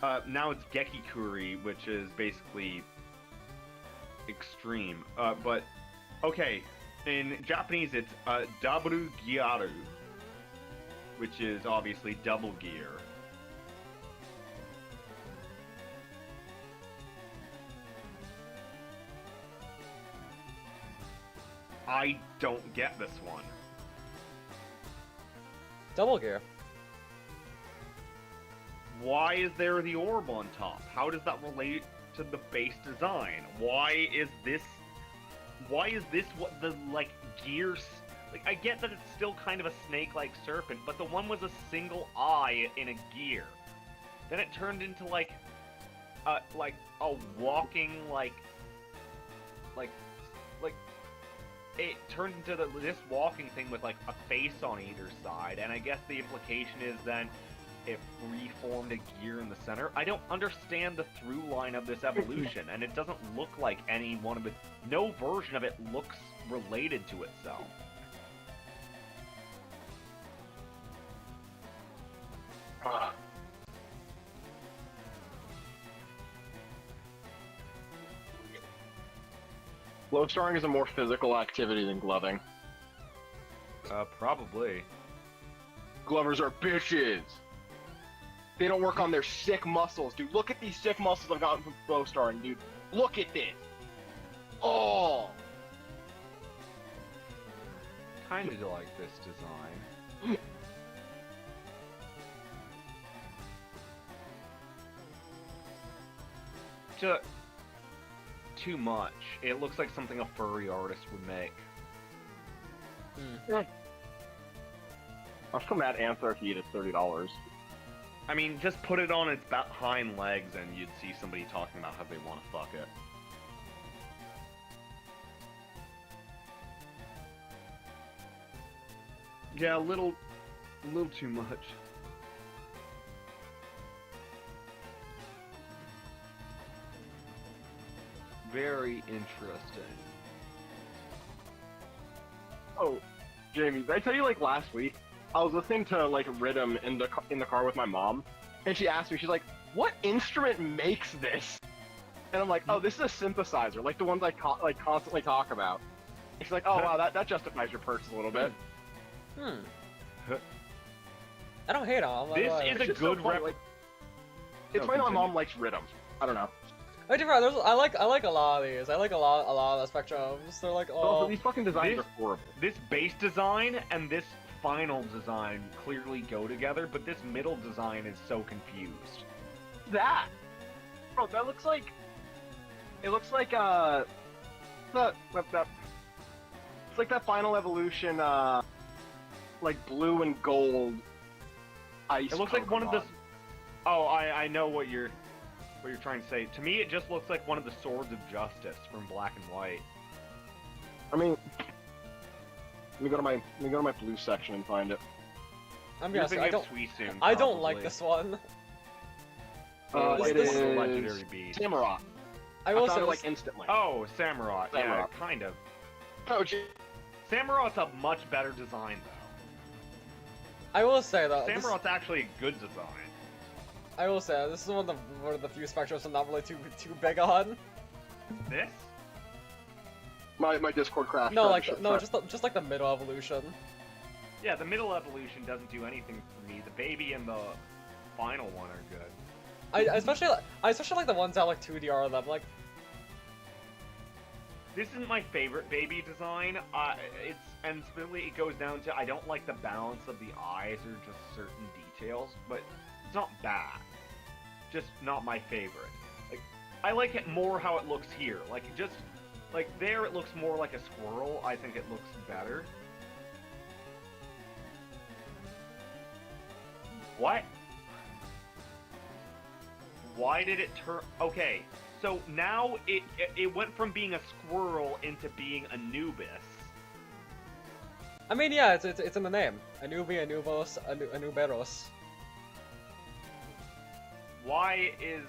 Speaker 1: it's Gekikuri, which is basically extreme. But okay, in Japanese it's Dabaru Gyaru, which is obviously double gear. I don't get this one.
Speaker 2: Double gear.
Speaker 1: Why is there the orb on top? How does that relate to the base design? Why is this what the like gears? Like I get that it's still kind of a snake-like serpent, but the one was a single eye in a gear. Then it turned into like a walking like it turned into this walking thing with like a face on either side, and I guess the implication is then it reformed a gear in the center. I don't understand the through line of this evolution, and it doesn't look like any one of it. No version of it looks related to itself.
Speaker 4: Low starring is a more physical activity than gloving.
Speaker 1: Probably.
Speaker 4: Glovers are bitches. They don't work on their sick muscles, dude. Look at these sick muscles I've gotten from low starring, dude. Look at this. Oh.
Speaker 1: Kind of like this design. Too much. It looks like something a furry artist would make.
Speaker 4: I'm still mad Anthrarchy at $30.
Speaker 1: I mean, just put it on its hind legs and you'd see somebody talking about how they want to fuck it. Yeah, a little too much. Very interesting.
Speaker 4: Oh, Jamie, did I tell you like last week? I was listening to like Rhythm in the car with my mom, and she asked me, she's like, "What instrument makes this?" And I'm like, "Oh, this is a synthesizer, like the ones I constantly talk about." And she's like, "Oh wow, that justifies your purchase a little bit."
Speaker 2: I don't hate on.
Speaker 1: This is
Speaker 4: It's
Speaker 1: a
Speaker 4: just so
Speaker 1: good
Speaker 4: funny,
Speaker 1: rep.
Speaker 4: like, it's funny that my mom likes Rhythm. I don't know.
Speaker 2: I like a lot of these. I like a lot of the spectrums. They're like,
Speaker 4: Also,
Speaker 2: oh,
Speaker 4: these fucking designs
Speaker 1: this-
Speaker 4: are horrible.
Speaker 1: This base design and this final design clearly go together, but this middle design is so confused.
Speaker 4: That, bro, that looks like. It looks like that. It's like that final evolution, like blue and gold. Ice.
Speaker 1: It looks like one of
Speaker 4: Pokemon.
Speaker 1: the. Oh, I know what you're. what you're trying to say. To me, it just looks like one of the Swords of Justice from Black and White.
Speaker 4: I mean, let me go to my blue section and find it.
Speaker 2: I'm
Speaker 1: You're
Speaker 2: guessing I
Speaker 1: thinking
Speaker 2: don't.
Speaker 1: of Suicune,
Speaker 2: I don't like
Speaker 1: probably.
Speaker 2: this one.
Speaker 4: It
Speaker 2: this
Speaker 4: is
Speaker 2: is
Speaker 1: a legendary beast.
Speaker 4: Samurott.
Speaker 2: I
Speaker 4: I
Speaker 2: will
Speaker 4: found
Speaker 2: say
Speaker 4: it like
Speaker 2: this-
Speaker 4: instantly.
Speaker 1: Oh, Samurott. Yeah,
Speaker 4: Samurott.
Speaker 1: kind of.
Speaker 4: Oh, gee.
Speaker 1: Samurot's a much better design, though.
Speaker 2: I will say though.
Speaker 1: Samurott's actually a good design.
Speaker 2: I will say this is one of the few spectrums I'm not really too big on.
Speaker 1: This?
Speaker 4: My Discord crashed.
Speaker 2: No,
Speaker 4: Tried to shut-
Speaker 2: just like the middle evolution.
Speaker 1: Yeah, the middle evolution doesn't do anything for me. The baby and the final one are good.
Speaker 2: I especially like the ones that like 2DR them. Like
Speaker 1: This isn't my favorite baby design. And specifically it goes down to I don't like the balance of the eyes or just certain details, but it's not bad. Just not my favorite. Like I like it more how it looks here. Like just like there it looks more like a squirrel. I think it looks better. What? Why did it turn? Okay, so now it went from being a squirrel into being Anubis.
Speaker 2: I mean, yeah, it's in the name. Anubi, Anubos, Anuberos.
Speaker 1: Why is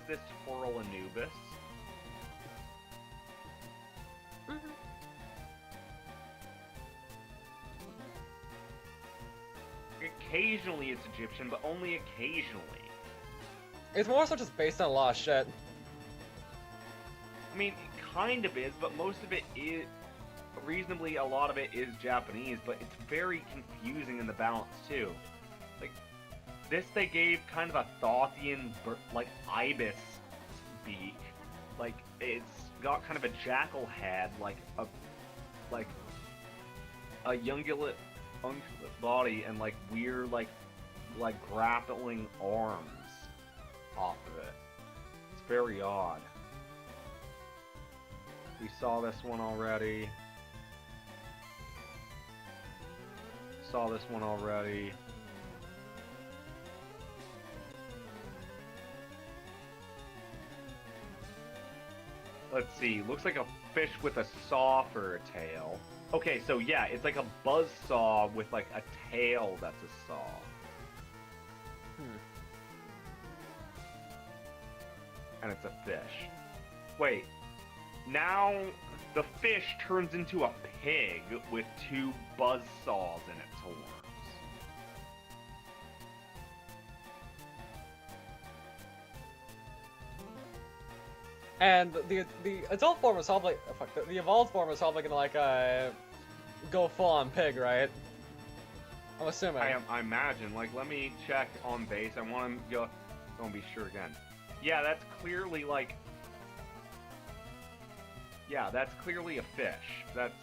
Speaker 1: this squirrel Anubis? Occasionally it's Egyptian, but only occasionally.
Speaker 2: It's more so just based on a lot of shit.
Speaker 1: I mean, it kind of is, but most of it is reasonably. A lot of it is Japanese, but it's very confusing in the balance too. Like this, they gave kind of a Thothian, like ibis beak. Like it's got kind of a jackal head, like a ungulate body, and like weird, like grappling arms off of it. It's very odd. We saw this one already. Saw this one already. Let's see. Looks like a fish with a saw for a tail. Okay, so yeah, it's like a buzzsaw with like a tail that's a saw. And it's a fish. Wait. Now the fish turns into a pig with two buzzsaws in its horns.
Speaker 2: And the adult form is probably the evolved form is probably gonna like go full on pig, right? I'm assuming.
Speaker 1: I imagine. Like, let me check on base. I want to go. Don't be sure again. Yeah, that's clearly like. Yeah, that's clearly a fish. That's.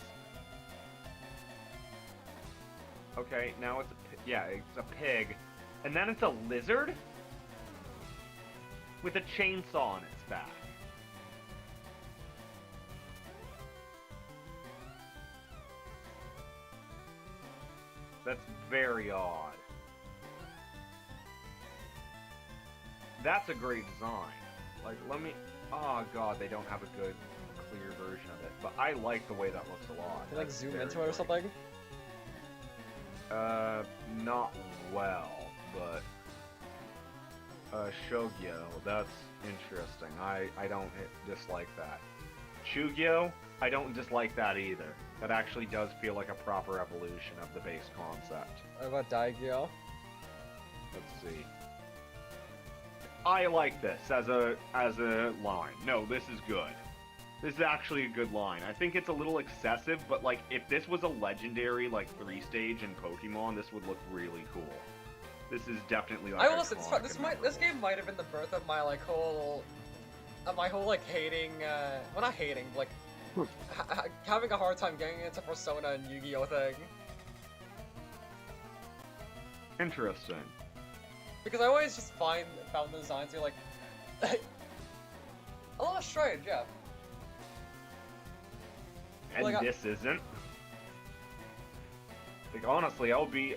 Speaker 1: Okay, now it's it's a pig, and then it's a lizard with a chainsaw on its back. That's very odd. That's a great design. Like, let me... Oh god, they don't have a good, clear version of it. But I like the way that looks a lot.
Speaker 2: Can you, like
Speaker 1: That's
Speaker 2: zoom
Speaker 1: very
Speaker 2: into it or
Speaker 1: great.
Speaker 2: something?
Speaker 1: Not well, but... Shogyo, that's interesting. I don't dislike that. Shugyo, I don't dislike that either. That actually does feel like a proper evolution of the base concept.
Speaker 2: What about Daigyo?
Speaker 1: Let's see. I like this as a line. No, this is good. This is actually a good line. I think it's a little excessive, but like if this was a legendary like 3-stage in Pokemon, this would look really cool. This is definitely like
Speaker 2: I will say
Speaker 1: iconic
Speaker 2: this
Speaker 1: and
Speaker 2: game might have been the birth of my whole like hating well, not hating, but like having a hard time getting into Persona and Yu-Gi-Oh thing.
Speaker 1: interesting.
Speaker 2: Because I always just found the designs you're like a little strange, yeah.
Speaker 1: And
Speaker 2: Like,
Speaker 1: this isn't. Like honestly, I'll be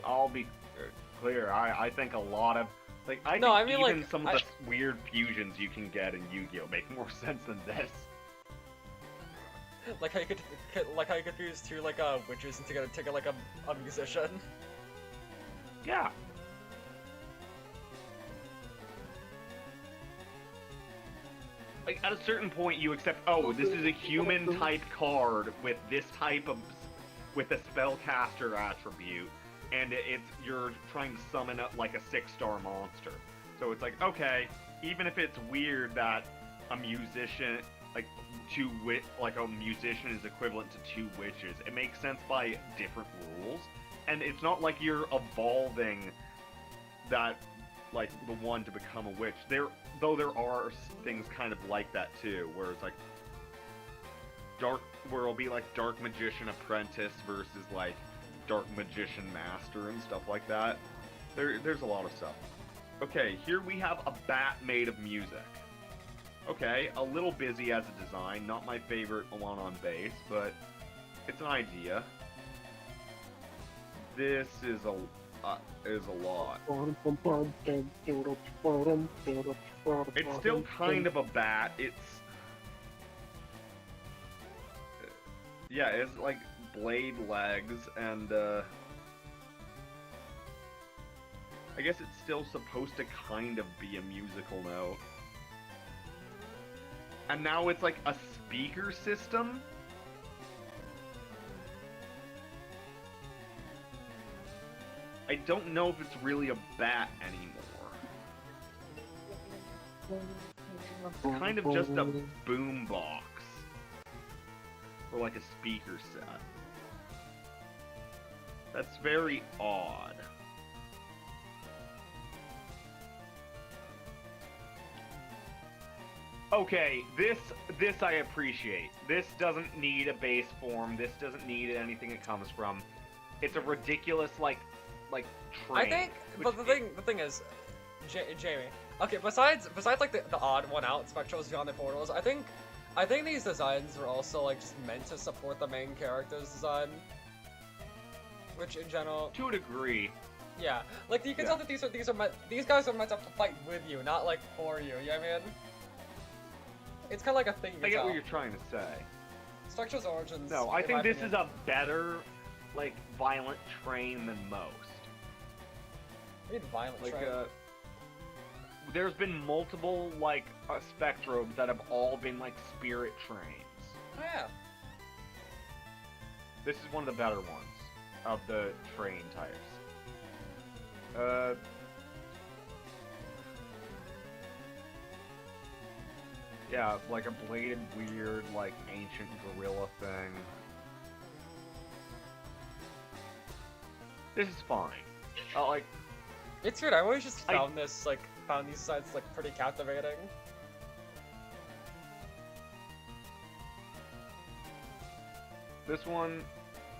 Speaker 1: clear. I think a lot of Like, I
Speaker 2: No,
Speaker 1: think
Speaker 2: I mean,
Speaker 1: even
Speaker 2: like,
Speaker 1: some of the weird fusions you can get in Yu-Gi-Oh! Make more sense than this.
Speaker 2: like how you could fuse two like witches and to get like a musician.
Speaker 1: Yeah. Like, at a certain point, you accept, oh, this is a human-type card with this type of... with a spellcaster attribute, and you're trying to summon up, like, a 6-star monster. So it's like, okay, even if it's weird that a musician, like, a musician is equivalent to 2 witches, it makes sense by different rules, and it's not like you're evolving that, like, the one to become a witch. Though there are things kind of like that too, where it's like where it'll be like Dark Magician Apprentice versus like Dark Magician Master and stuff like that. There's a lot of stuff. Okay, here we have a bat made of music. Okay, a little busy as a design, not my favorite one on base, but it's an idea. This is a lot. It's still kind of a bat. Yeah, it's like blade legs, and I guess it's still supposed to kind of be a musical note. And now it's like a speaker system? I don't know if it's really a bat anymore. It's kind of just a boom box. Or like a speaker set. That's very odd. Okay, this I appreciate. This doesn't need a base form. This doesn't need anything it comes from. It's a ridiculous like train.
Speaker 2: I think, but the thing is, Jamie. Okay, besides like the odd one out, Spectrals Beyond the Portals, I think these designs are also like just meant to support the main character's design, which in general.
Speaker 1: To a degree.
Speaker 2: Yeah, like you can tell that these guys are meant to fight with you, not like for you. You know what I mean? It's kind of like a thing.
Speaker 1: I get what you're trying to say.
Speaker 2: Spectral's Origins.
Speaker 1: No, I think this is a better, like, violent train than most.
Speaker 2: I mean violent
Speaker 1: like,
Speaker 2: train.
Speaker 1: There's been multiple, like, Spectrobes that have all been, like, spirit trains.
Speaker 2: Oh, yeah.
Speaker 1: This is one of the better ones of the train types. Yeah, like a bladed, weird, like, ancient gorilla thing. This is fine. Like...
Speaker 2: It's weird, I always just found these sites, like, pretty captivating.
Speaker 1: This one,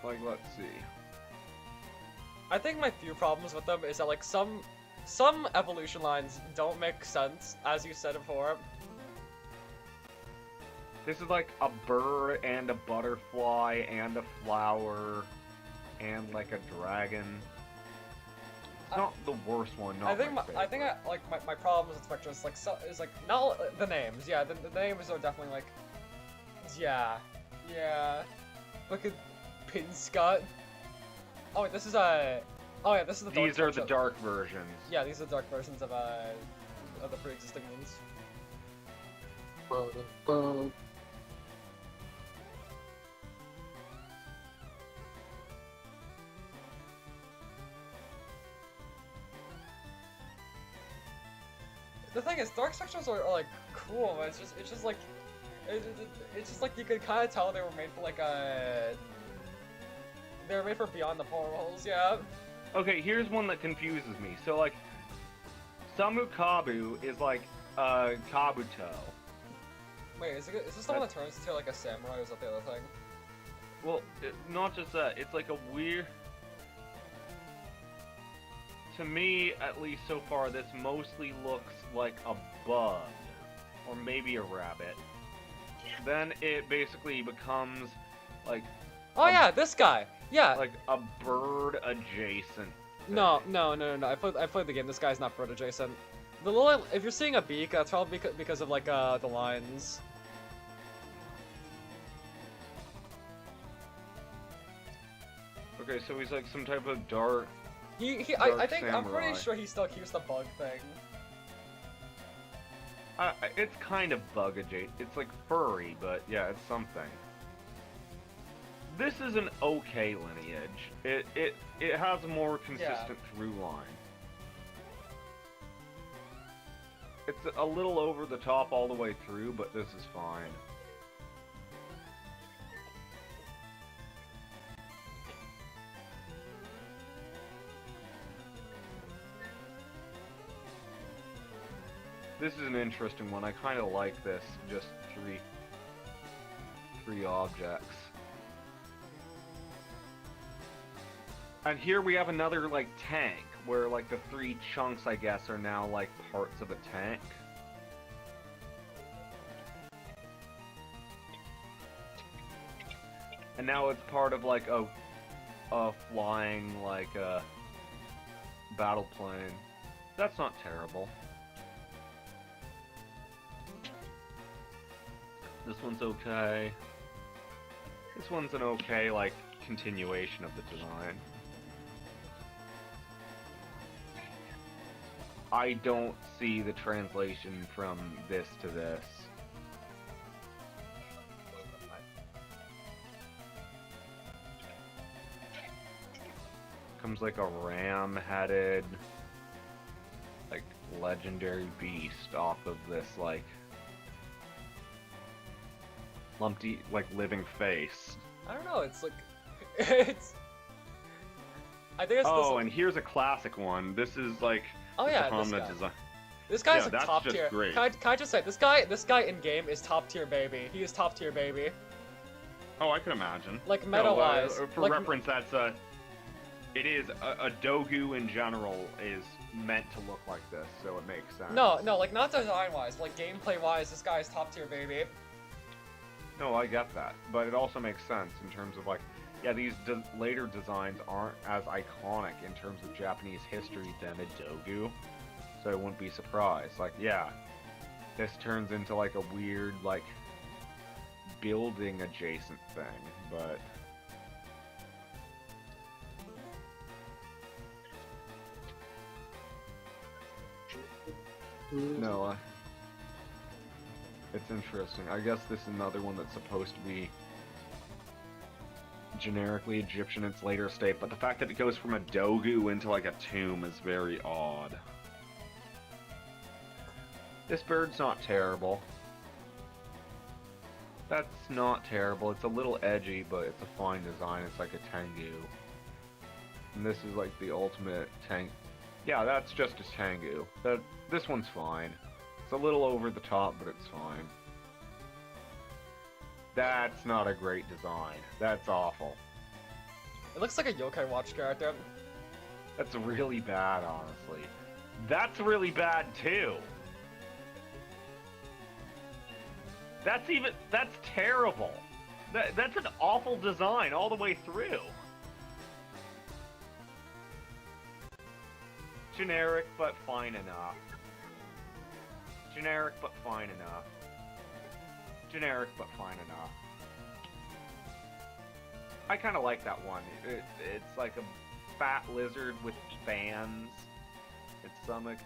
Speaker 1: like, let's see.
Speaker 2: I think my few problems with them is that, like, some evolution lines don't make sense, as you said before.
Speaker 1: This is like a bird and a butterfly and a flower and like a dragon. It's not the worst one. Not
Speaker 2: my problems with Spectra is like not the names. Yeah, the names are definitely like yeah. Look at Pinscott. Oh wait, this is a. Oh yeah, this is the.
Speaker 1: These are the dark versions.
Speaker 2: Yeah, these are the dark versions of the pre-existing ones. The thing is, dark sections are like cool, but it's just like you could kind of tell they were made for like they were made for Beyond the Portals, yeah.
Speaker 1: Okay, here's one that confuses me. So like, Samukabu is like Kabuto.
Speaker 2: Wait, is this the one that turns into like a samurai, or is that the other thing?
Speaker 1: Well, not just that. It's like a weird. To me, at least so far, this mostly looks like a bug, or maybe a rabbit. Then it basically becomes like.
Speaker 2: Oh yeah, this guy. Yeah.
Speaker 1: Like a bird adjacent
Speaker 2: No. I played the game. This guy's not bird adjacent. The little, if you're seeing a beak, that's probably because of like the lines.
Speaker 1: Okay, so he's like some type of dark.
Speaker 2: I
Speaker 1: Dark
Speaker 2: think I'm
Speaker 1: samurai.
Speaker 2: pretty sure he still keeps the bug thing.
Speaker 1: It's kind of bug adjacent. It's like furry, but yeah, it's something. This is an okay lineage. It has a more consistent through line. It's a little over the top all the way through, but this is fine. This is an interesting one. I kind of like this. Just three objects. And here we have another, like, tank, where, like, the 3 chunks, I guess, are now, like, parts of a tank. And now it's part of, like, a flying, like, a battle plane. That's not terrible. This one's okay. This one's an okay, like, continuation of the design. I don't see the translation from this to this. Comes like a ram-headed, like, legendary beast off of this, like, lumpy, like, living face.
Speaker 2: I don't know. It's like, it's. I think it's.
Speaker 1: Oh, and here's a classic one. This is like.
Speaker 2: Oh yeah,
Speaker 1: the
Speaker 2: this guy.
Speaker 1: design.
Speaker 2: This guy's
Speaker 1: Yeah,
Speaker 2: like
Speaker 1: that's
Speaker 2: top
Speaker 1: just
Speaker 2: tier.
Speaker 1: great.
Speaker 2: Can I just say this guy in game is top tier baby. He is top tier baby.
Speaker 1: Oh, I can imagine.
Speaker 2: Like meta-wise.
Speaker 1: For
Speaker 2: like,
Speaker 1: reference, that's it is a dogu in general is meant to look like this, so it makes sense.
Speaker 2: No, like not design-wise, like gameplay-wise, this guy is top tier baby.
Speaker 1: No, I get that, but it also makes sense in terms of like, yeah, these later designs aren't as iconic in terms of Japanese history than a dogu, so I wouldn't be surprised. Like, yeah, this turns into like a weird like building adjacent thing, but. No, it's interesting. I guess this is another one that's supposed to be generically Egyptian in its later state, but the fact that it goes from a dogu into like a tomb is very odd. This bird's not terrible. That's not terrible. It's a little edgy, but it's a fine design. It's like a tengu. And this is like the ultimate tank. Yeah, that's just a tengu. This one's fine. It's a little over the top, but it's fine. That's not a great design. That's awful.
Speaker 2: It looks like a Yokai Watch character.
Speaker 1: That's really bad, honestly. That's really bad, too. That's terrible. That's an awful design all the way through. Generic, but fine enough. Generic, but fine enough. Generic, but fine enough. I kind of like that one. It's like a fat lizard with fans. Its stomach.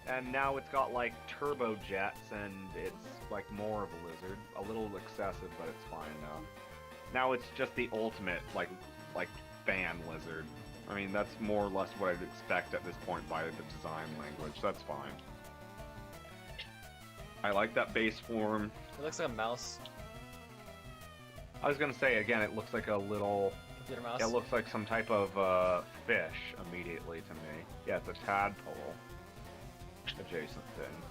Speaker 1: And now it's got like turbo jets and it's like more of a lizard. A little excessive, but it's fine enough. Now it's just the ultimate like fan lizard. I mean, that's more or less what I'd expect at this point by the design language. That's fine. I like that base form.
Speaker 2: It looks like a mouse.
Speaker 1: I was gonna say, again, it looks like a little...
Speaker 2: Computer mouse.
Speaker 1: It looks like some type of fish immediately to me. Yeah, it's a tadpole. Adjacent thing.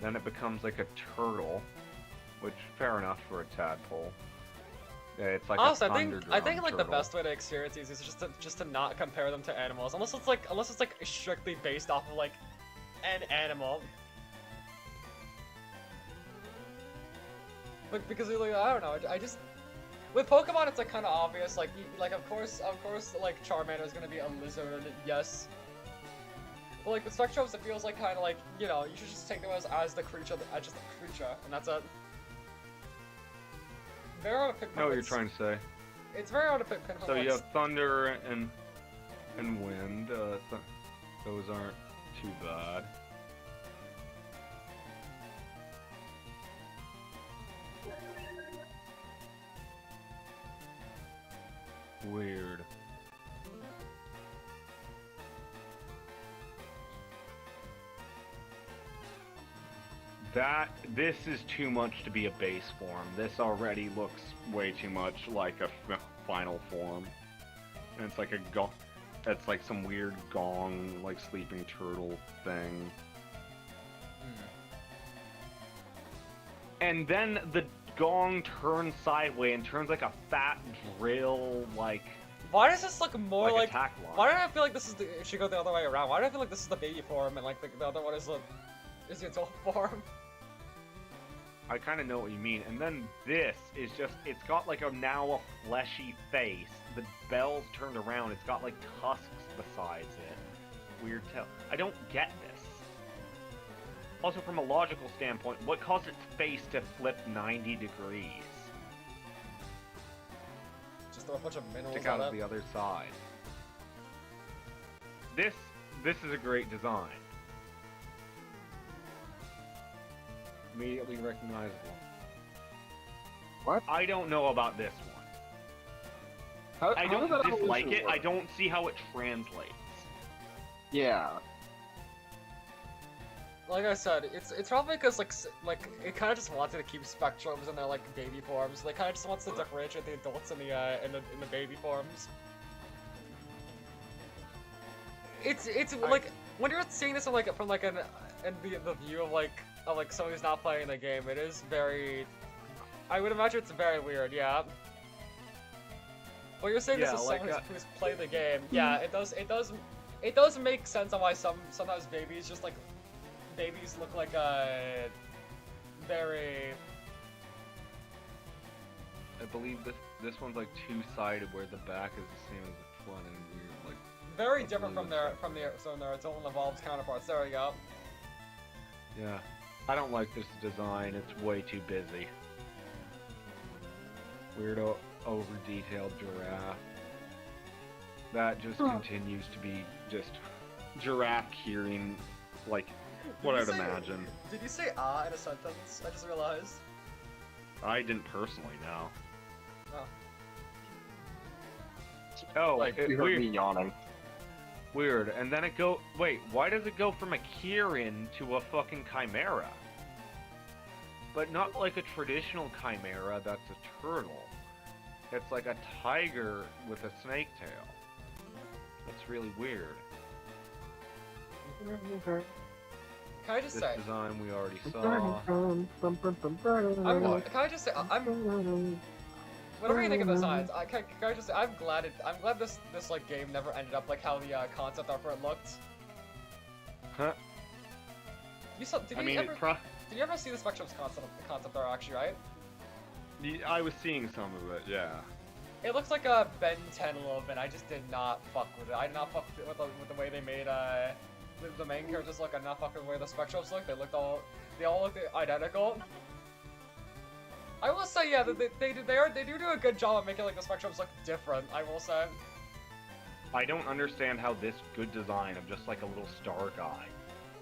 Speaker 1: Then it becomes like a turtle, which, fair enough for a tadpole. Yeah, it's like
Speaker 2: Honestly,
Speaker 1: a
Speaker 2: I think like
Speaker 1: turtle.
Speaker 2: the best way to experience these is just to not compare them to animals, unless it's like strictly based off of like an animal. But because like I don't know, with Pokemon, it's like kind of obvious. Like, like of course, like Charmander is gonna be a lizard. Yes. But like with Spectrums, it feels like kind of like, you know, you should just take them as the creature, as just a creature, and that's it. Very hard to pinpoint.
Speaker 1: I know what you're trying to say.
Speaker 2: It's very hard to pinpoint.
Speaker 1: So you have thunder and wind. Those aren't too bad. Weird. This is too much to be a base form. This already looks way too much like a final form. And it's like a it's like some weird gong, like sleeping turtle thing. And then the gong turns sideways and turns like a fat drill, like.
Speaker 2: Why does this look more like?
Speaker 1: Attack line.
Speaker 2: Why do I feel like this is the? It should go the other way around. Why do I feel like this is the baby form and like the other one is the adult form?
Speaker 1: I kind of know what you mean. And then this is just, it's got like now a fleshy face. The bell's turned around. It's got like tusks besides it. Weird tail. I don't get this. Also, from a logical standpoint, what caused its face to flip 90 degrees?
Speaker 2: Just throw a bunch of minerals
Speaker 1: Stick out
Speaker 2: on
Speaker 1: of
Speaker 2: it.
Speaker 1: the other side. This is a great design. Immediately recognizable.
Speaker 4: What?
Speaker 1: I don't know about this one. I don't dislike it. I don't see how it translates.
Speaker 4: Yeah.
Speaker 2: Like I said, it's probably because like it kind of just wanted to keep Spectrums in their like baby forms. Like kind of just wants to differentiate the adults and in the baby forms. It's like when you're seeing this from like the view of like someone who's not playing the game, it is very. I would imagine it's very weird, yeah. Well, you're saying this is
Speaker 1: like,
Speaker 2: someone who's played the game. Yeah, it does make sense on why sometimes babies just like. Babies look like a very.
Speaker 1: I believe this one's like two-sided, where the back is the same as the front, and weird like.
Speaker 2: Very different from their adult evolved counterparts. There we go.
Speaker 1: Yeah, I don't like this design. It's way too busy. Weird over-detailed giraffe. That just continues to be just giraffe hearing, like. What I'd imagine.
Speaker 2: Did you say in a sentence? I just realized.
Speaker 1: I didn't personally know.
Speaker 2: Oh.
Speaker 1: Oh,
Speaker 4: Like, you heard me yawning.
Speaker 1: Weird. And then it go. Wait, why does it go from a Kirin to a fucking Chimera? But not like a traditional Chimera that's a turtle. It's like a tiger with a snake tail. That's really weird.
Speaker 2: Can I just
Speaker 1: This
Speaker 2: say?
Speaker 1: design we already saw.
Speaker 2: Can I just say? Whatever you think of the designs, can I just say? I'm glad this like game never ended up like how the concept art for it looked.
Speaker 1: Huh?
Speaker 2: Did you ever see the Spectrum's concept art actually, right?
Speaker 1: I was seeing some of it, yeah.
Speaker 2: It looks like a Ben 10 a little bit. I just did not fuck with it. I did not fuck with the way they made the main characters look. I did not fuck with the way the Spectrums look. They all look identical. I will say, yeah, they do a good job of making like the Spectrums look different. I will say.
Speaker 1: I don't understand how this good design of just like a little star guy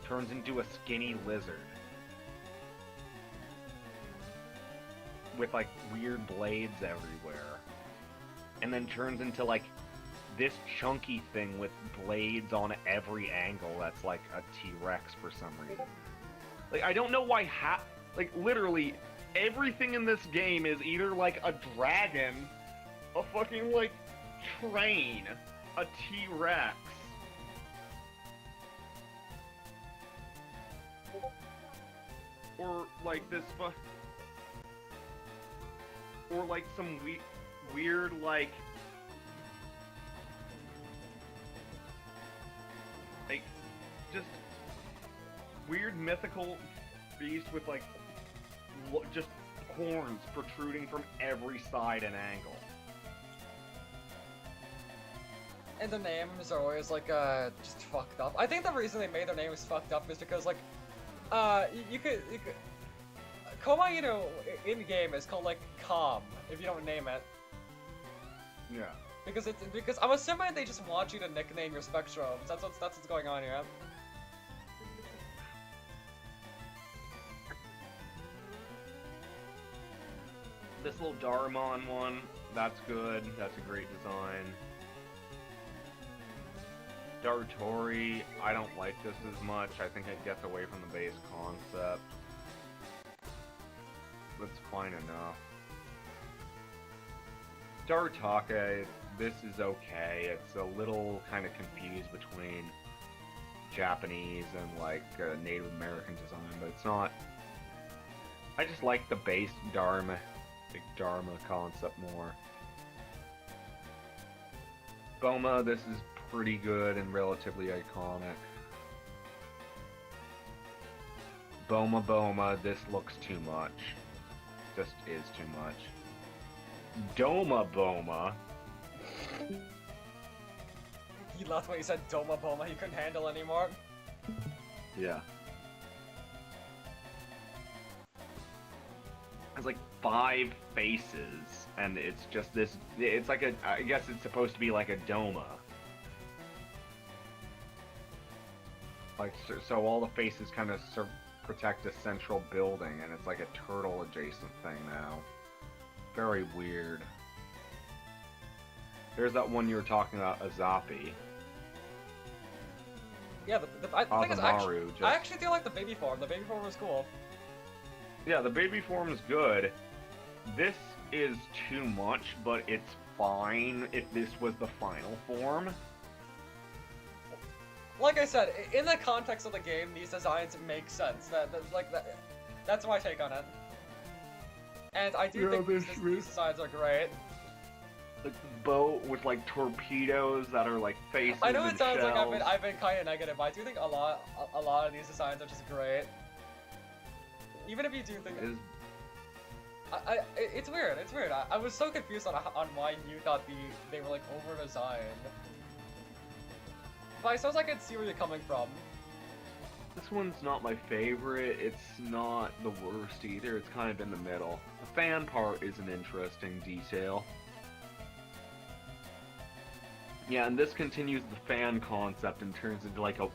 Speaker 1: turns into a skinny lizard with like weird blades everywhere, and then turns into like this chunky thing with blades on every angle that's like a T-Rex for some reason. Like, I don't know why like, literally, everything in this game is either like a dragon, a fucking, like, train, a T-Rex. Or, like, this or, like, some weird, like, just weird mythical beast with like just horns protruding from every side and angle.
Speaker 2: And the names are always like just fucked up. I think the reason they made their names fucked up is because like you could Koma, you know, in game is called like Calm if you don't name it.
Speaker 1: Yeah.
Speaker 2: Because I'm assuming they just want you to nickname your spectrums. That's what's going on here.
Speaker 1: This little Darmon one, that's good. That's a great design. Dartori, I don't like this as much. I think it gets away from the base concept. That's fine enough. Darutaka, this is okay. It's a little kind of confused between Japanese and like Native American design, but it's not. I just like the base Dharma concept more. Boma, this is pretty good and relatively iconic. Boma, this looks too much. Just is too much. Boma.
Speaker 2: He laughed when he said Doma Boma, he couldn't handle anymore.
Speaker 1: Yeah. Has like 5 faces, and it's just this. It's like I guess it's supposed to be like a Doma. Like so all the faces kind of protect a central building, and it's like a turtle adjacent thing now. Very weird. There's that one you were talking about, Azapi.
Speaker 2: Yeah, I think it's actually, I actually do like the baby form. The baby form was cool.
Speaker 1: Yeah, the baby form is good. This is too much, but it's fine if this was the final form.
Speaker 2: Like I said, in the context of the game, these designs make sense. That's my take on it. And I do think these designs are great.
Speaker 1: Like the boat with like torpedoes that are like faces.
Speaker 2: I know it sounds
Speaker 1: shells.
Speaker 2: like I've been kind of negative, but I do think a lot of these designs are just great. Even if you do think it's weird. It's weird. I was so confused on why you thought they were like over designed. But I suppose I can see where you're coming from.
Speaker 1: This one's not my favorite. It's not the worst either. It's kind of in the middle. The fan part is an interesting detail. Yeah, and this continues the fan concept and turns into like a...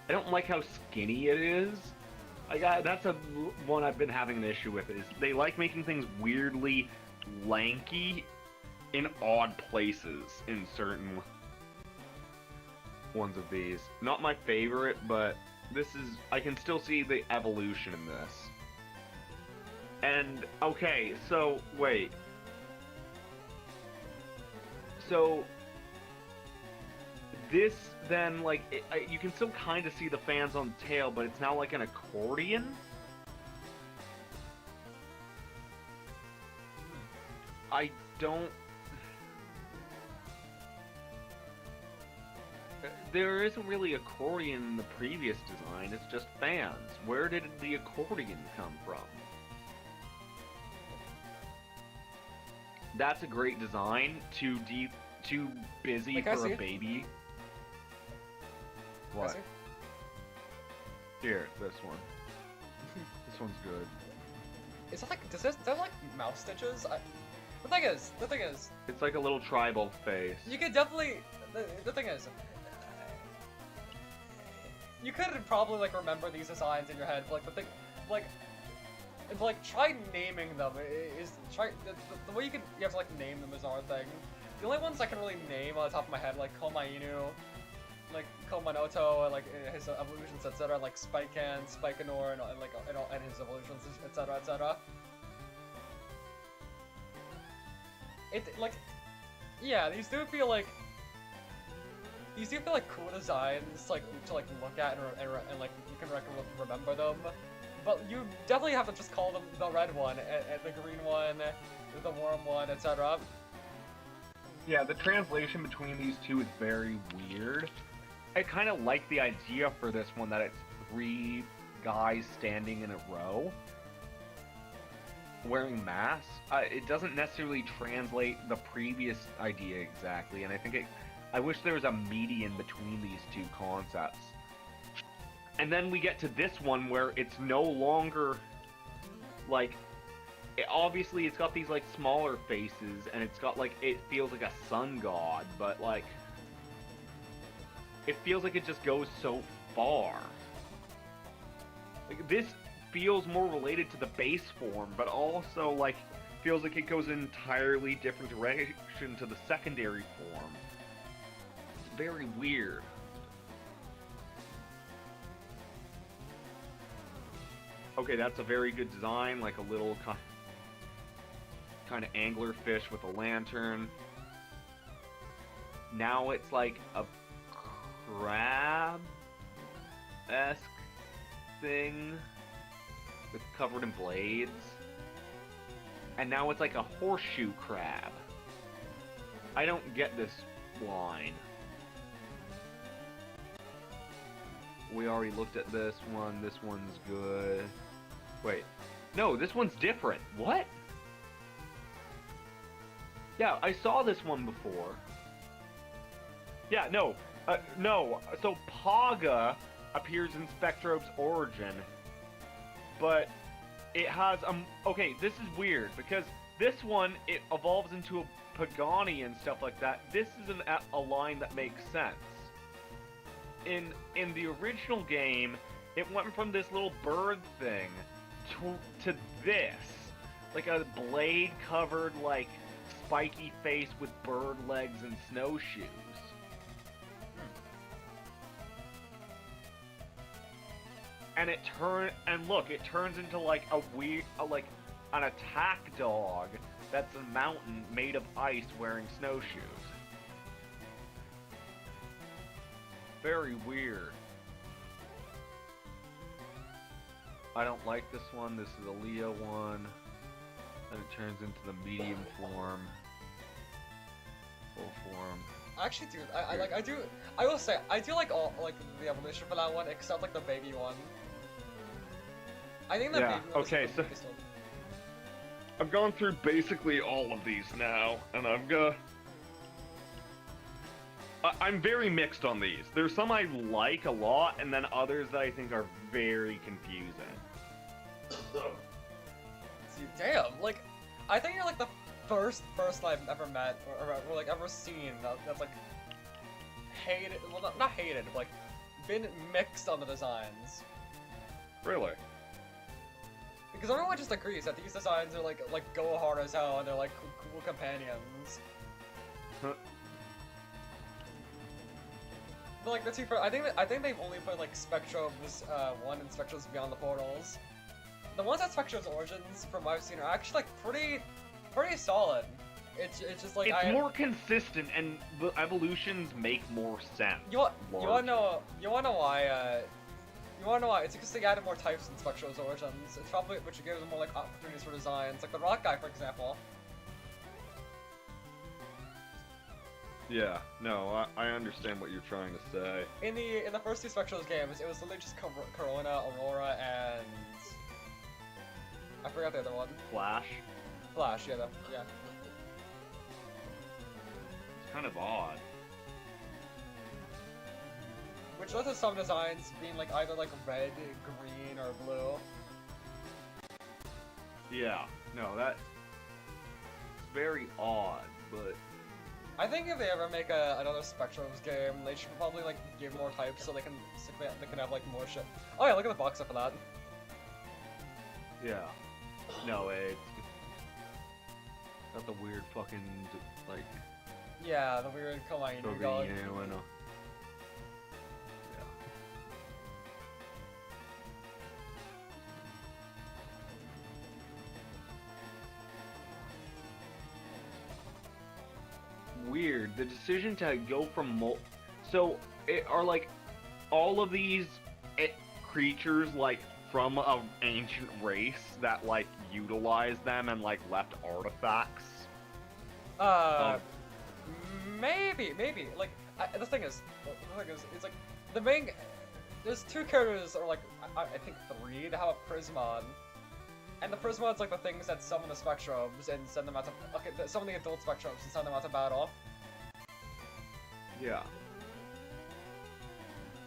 Speaker 1: I don't like how skinny it is. That's one I've been having an issue with, is they like making things weirdly lanky in odd places in certain ones of these. Not my favorite, but this is... I can still see the evolution in this. And, okay, so, wait. So... This, then, like, you can still kind of see the fans on the tail, but it's now like an accordion? I don't... There isn't really accordion in the previous design, it's just fans. Where did the accordion come from? That's a great design, too busy for a baby. What? Here, this one. This one's good.
Speaker 2: Is that like, does that like mouse stitches? The thing is...
Speaker 1: It's like a little tribal face.
Speaker 2: You could definitely... The thing is... You could probably like remember these designs in your head, but like the thing... Like, try naming them. The way you have to like name them is our thing. The only ones I can really name on the top of my head, like Komainu, like Komanoto, and like his evolutions, etc., like Spikehan, Spikenor, and his evolutions, etc., etc. Yeah, these do feel like cool designs, like to like look at and like you can remember them. But you definitely have to just call them the red one, and the green one, the worm one, etc.
Speaker 1: Yeah, the translation between these two is very weird. I kind of like the idea for this one that it's 3 guys standing in a row. wearing masks, it doesn't necessarily translate the previous idea exactly, and I wish there was a median between these two concepts. And then we get to this one where it's no longer, like, obviously it's got these, like, smaller faces, and it's got, like, it feels like a sun god, but, like, it feels like it just goes so far. Like, this feels more related to the base form, but also, like, feels like it goes an entirely different direction to the secondary form. It's very weird. Okay, that's a very good design, like a little kind of anglerfish with a lantern. Now it's like a crab-esque thing with covered in blades. And now it's like a horseshoe crab. I don't get this line. We already looked at this one. This one's good. Wait. No, this one's different. What? Yeah, I saw this one before. Yeah, no. No. So Paga appears in Spectrobe's Origin. But it has okay, this is weird because this one it evolves into a Pagani and stuff like that. This is a line that makes sense. In the original game, it went from this little bird thing to this, like a blade covered like spiky face with bird legs and snowshoes. And it turns into like a weird, like an attack dog that's a mountain made of ice wearing snowshoes. Very weird. I don't like this one. This is a Leo one. Then it turns into the medium form. Full form.
Speaker 2: Actually, dude, I will say, I do like all, like, the evolution for that one, except, like, the baby one. I think the
Speaker 1: Yeah,
Speaker 2: baby one
Speaker 1: okay,
Speaker 2: is the
Speaker 1: so-
Speaker 2: biggest one.
Speaker 1: I've gone through basically all of these now, and I'm very mixed on these. There's some I like a lot, and then others that I think are very confusing.
Speaker 2: See, damn, like, I think you're, like, the first person I've ever met, or like, ever seen that's, like, hated, well, not hated, but, like, been mixed on the designs.
Speaker 1: Really?
Speaker 2: Because everyone just agrees that these designs are, like go hard as hell, and they're, like, cool companions.
Speaker 1: Huh.
Speaker 2: But, like, the two I think they've only put, like, Spectrobe's 1 and Spectrobe's Beyond the Portals. The ones at Spectrobe's Origins, from what I've seen, are actually, like, pretty solid. It's just like
Speaker 1: It's more consistent, and the evolutions make more sense.
Speaker 2: You wanna know why? It's because they added more types in Spectrobe's Origins. It's probably which gives them more like opportunities for designs, like the rock guy, for example.
Speaker 1: Yeah, no, I understand what you're trying to say.
Speaker 2: In the first two Spectrobe's games, it was literally just Corona, Aurora, and I forgot the other one.
Speaker 1: Flash?
Speaker 2: Flash, yeah, yeah.
Speaker 1: It's kind of odd.
Speaker 2: Which led to some designs being like either like red, green, or blue.
Speaker 1: Yeah, no, that's very odd, but
Speaker 2: I think if they ever make another Spectrobe's game, they should probably like give more types so they can have like more shit. Oh yeah, look at the box up for that.
Speaker 1: yeah. No, it's got the weird fucking, like,
Speaker 2: Yeah, the weird kawaii
Speaker 1: Toby,
Speaker 2: god.
Speaker 1: you know, and, weird. The decision to go from so are like all of these creatures like from an ancient race that like utilize them and like left artifacts.
Speaker 2: Maybe. Like the thing is, it's like the main. There's two characters, or like I think three, that have a Prismon. And the Prisma is like the things that summon the Spectrobes and send them out to summon the adult Spectrobes and send them out to battle.
Speaker 1: Yeah.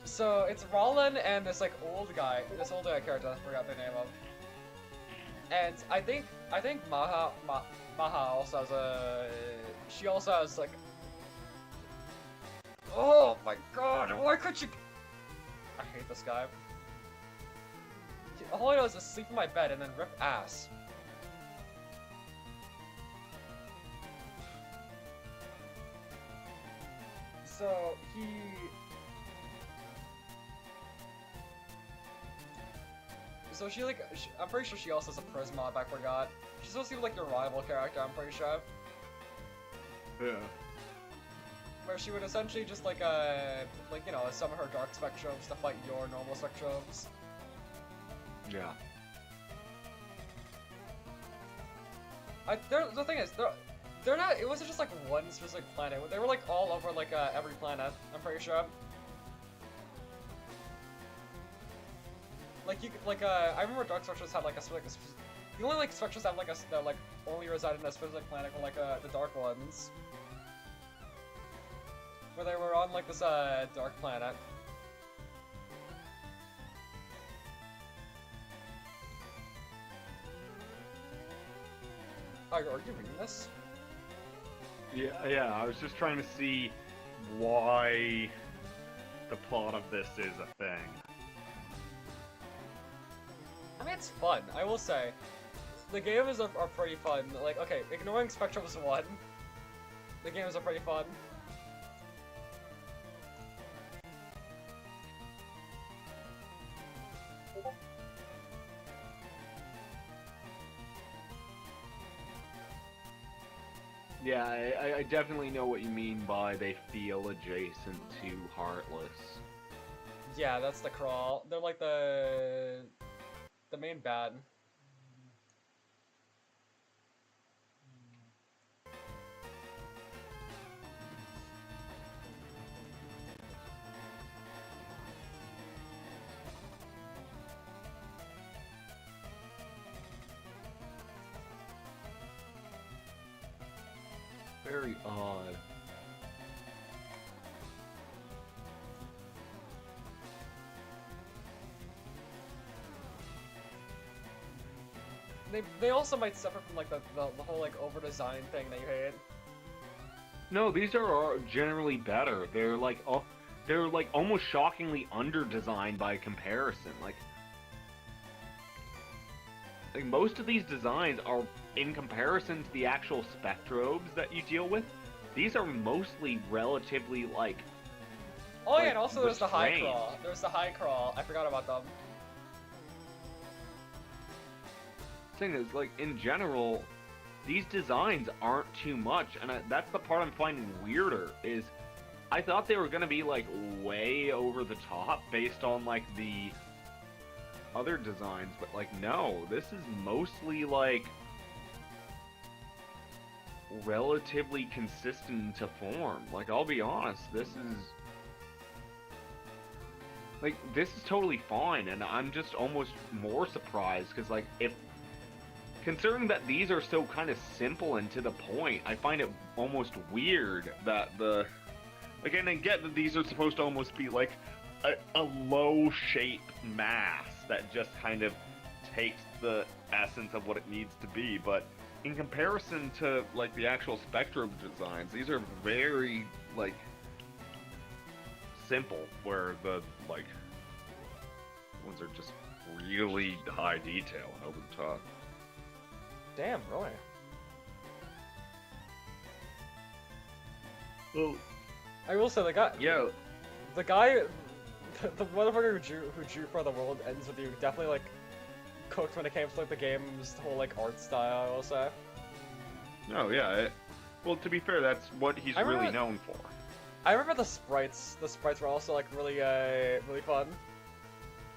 Speaker 2: So it's Rollin and this like old guy character, I forgot the name of. And I think Maha also has she also has like, oh my god, why could you? I hate this guy. All I know is to sleep in my bed and then rip ass. So she like, I'm pretty sure she also has a Prisma, I forgot. She's supposed to be like your rival character, I'm pretty sure.
Speaker 1: Yeah.
Speaker 2: Where she would essentially just like you know, summon her Dark Spectrobes to fight your normal Spectrobes.
Speaker 1: Yeah.
Speaker 2: The thing is, they're not, it wasn't just like one specific planet, they were like all over like every planet, I'm pretty sure. Like I remember Dark Spectrobes had like the only like Spectrobes that have like that like only reside in a specific planet were like the Dark ones. Where they were on like this dark planet. Are you reading this?
Speaker 1: Yeah, I was just trying to see why the plot of this is a thing.
Speaker 2: I mean, it's fun, I will say. The games are pretty fun. Like, okay, ignoring Spectrobes 1, the games are pretty fun.
Speaker 1: Yeah, I definitely know what you mean by they feel adjacent to Heartless.
Speaker 2: Yeah, that's the crawl. They're like the main bad.
Speaker 1: Very odd.
Speaker 2: They also might suffer from like the whole like over design thing that you hate.
Speaker 1: No, these are generally better. They're like almost shockingly under-designed by comparison. Like most of these designs are, in comparison to the actual Spectrobes that you deal with, these are mostly relatively like.
Speaker 2: Oh yeah, and also there's the high
Speaker 1: restrained.
Speaker 2: crawl. There's the high crawl. I forgot about them.
Speaker 1: Thing is, like, in general, these designs aren't too much, and that's the part I'm finding weirder, is I thought they were gonna be, like, way over the top based on, like, the other designs, but, like, no, this is mostly, like, relatively consistent to form. Like, I'll be honest, this is totally fine, and I'm just almost more surprised, because, like, considering that these are so kind of simple and to the point, I find it almost weird that again, I get that these are supposed to almost be like a low shape mass that just kind of takes the essence of what it needs to be, but in comparison to like the actual Spectrum designs, these are very like simple, where the like ones are just really high detail and over the top.
Speaker 2: Damn, really?
Speaker 1: Well,
Speaker 2: I will say the guy.
Speaker 1: yeah.
Speaker 2: The guy, the motherfucker who drew for the world ends with you definitely like cooked when it came to like the game's whole like art style. I will say.
Speaker 1: No, yeah. Well, to be fair, that's what he's really known for.
Speaker 2: I remember the sprites. The sprites were also like really really fun.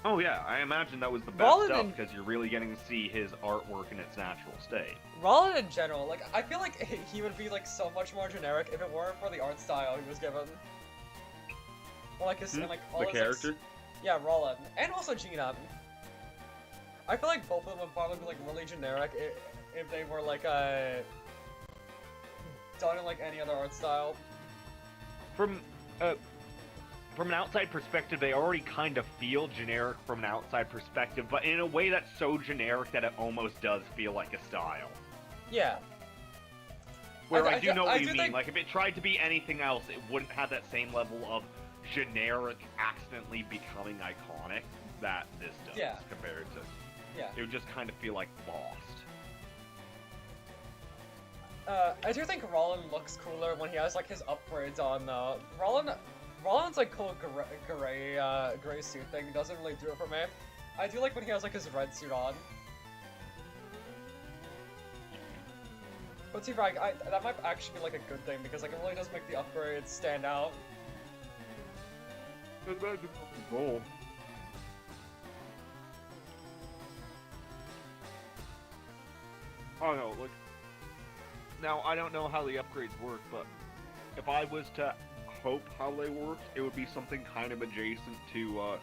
Speaker 1: Oh yeah, I imagine that was the best
Speaker 2: Rollin
Speaker 1: stuff
Speaker 2: and-
Speaker 1: because you're really getting to see his artwork in its natural state.
Speaker 2: Rollin in general, like I feel like he would be like so much more generic if it weren't for the art style he was given. Or like his and, like all
Speaker 1: The
Speaker 2: his,
Speaker 1: character?
Speaker 2: Like, yeah, Rollin, and also Gina. I feel like both of them would probably be like really generic if they were like done in like any other art style.
Speaker 1: From an outside perspective, they already kind of feel generic from an outside perspective, but in a way that's so generic that it almost does feel like a style.
Speaker 2: Yeah.
Speaker 1: Where I do know what you mean.
Speaker 2: think...
Speaker 1: Like, if it tried to be anything else, it wouldn't have that same level of generic accidentally becoming iconic that this does,
Speaker 2: Yeah.
Speaker 1: compared to...
Speaker 2: Yeah.
Speaker 1: It would just kind of feel like lost.
Speaker 2: I do think Rollin looks cooler when he has like his upgrades on though. Rollin's like cool gray suit thing doesn't really do it for me. I do like when he has like his red suit on. But see, Frank, that might actually be like a good thing because like it really does make the upgrades stand out.
Speaker 1: Cool. Oh no, like, now I don't know how the upgrades work, but if I was to hope how they worked, it would be something kind of adjacent to,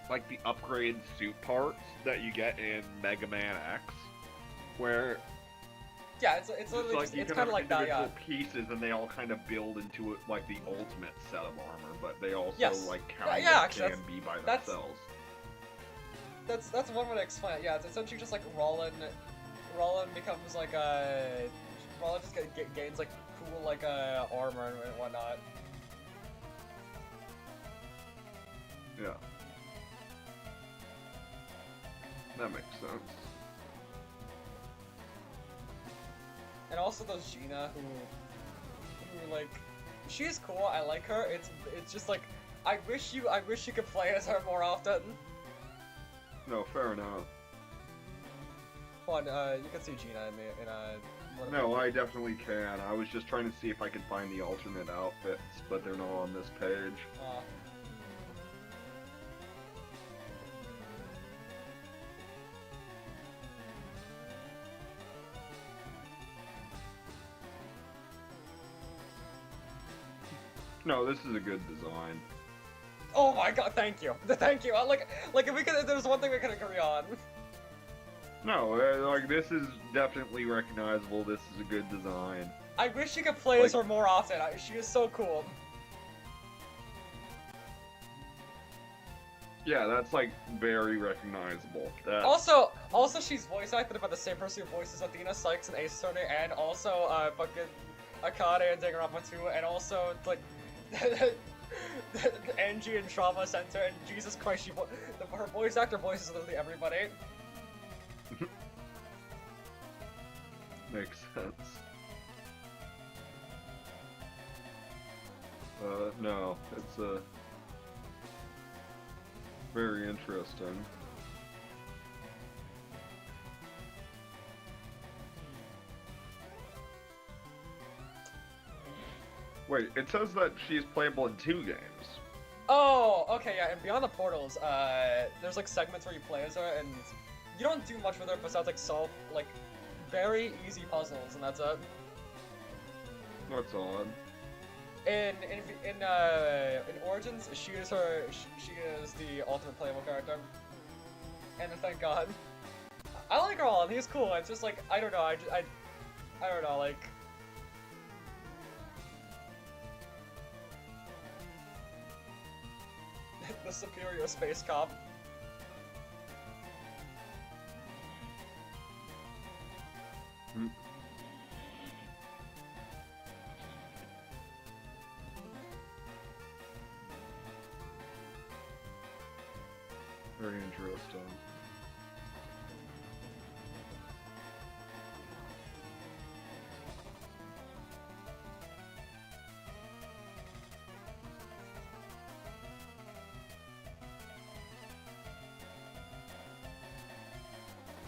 Speaker 1: like the upgrade suit parts that you get in Mega Man X, where
Speaker 2: yeah, it's literally
Speaker 1: like
Speaker 2: just,
Speaker 1: you
Speaker 2: it's
Speaker 1: can
Speaker 2: kind
Speaker 1: have
Speaker 2: of like that, yeah.
Speaker 1: individual pieces, and they all kind of build into it like the ultimate set of armor, but they also
Speaker 2: Yes.
Speaker 1: like
Speaker 2: Yeah,
Speaker 1: kind
Speaker 2: yeah,
Speaker 1: of
Speaker 2: actually,
Speaker 1: can be by
Speaker 2: that's-
Speaker 1: themselves.
Speaker 2: That's one way to explain it. Yeah, it's essentially just like Rollin becomes like Rollin just gains like cool like armor and whatnot.
Speaker 1: Yeah. That makes sense.
Speaker 2: And also there's Gina who like she's cool. I like her. It's just like I wish you could play as her more often.
Speaker 1: No, fair enough.
Speaker 2: But you can see Gina in
Speaker 1: No, I definitely can. I was just trying to see if I could find the alternate outfits, but they're not on this page. No, this is a good design.
Speaker 2: Oh my god, thank you. Thank you. Like if there's one thing we can agree on.
Speaker 1: No, like, this is definitely recognizable. This is a good design.
Speaker 2: I wish you could play as her more often. She is so cool.
Speaker 1: Yeah, that's, like, very recognizable. That...
Speaker 2: Also, she's voice acted by the same person who voices Athena, Sykes, and Ace Attorney, and also fucking Akane and Danganronpa 2, and also like Angie in Trauma Center. And Jesus Christ, her voice actor voices literally everybody.
Speaker 1: Makes sense. No, it's, very interesting. Wait, it says that she's playable in 2 games.
Speaker 2: Oh, okay, yeah, and Beyond the Portals, there's like segments where you play as her, and you don't do much with her besides like solve like very easy puzzles, and that's it.
Speaker 1: That's odd.
Speaker 2: In Origins, she is the ultimate playable character, and thank God. I like her all, and he's cool. It's just like I don't know, I don't know, like. The superior space cop.
Speaker 1: Very interesting.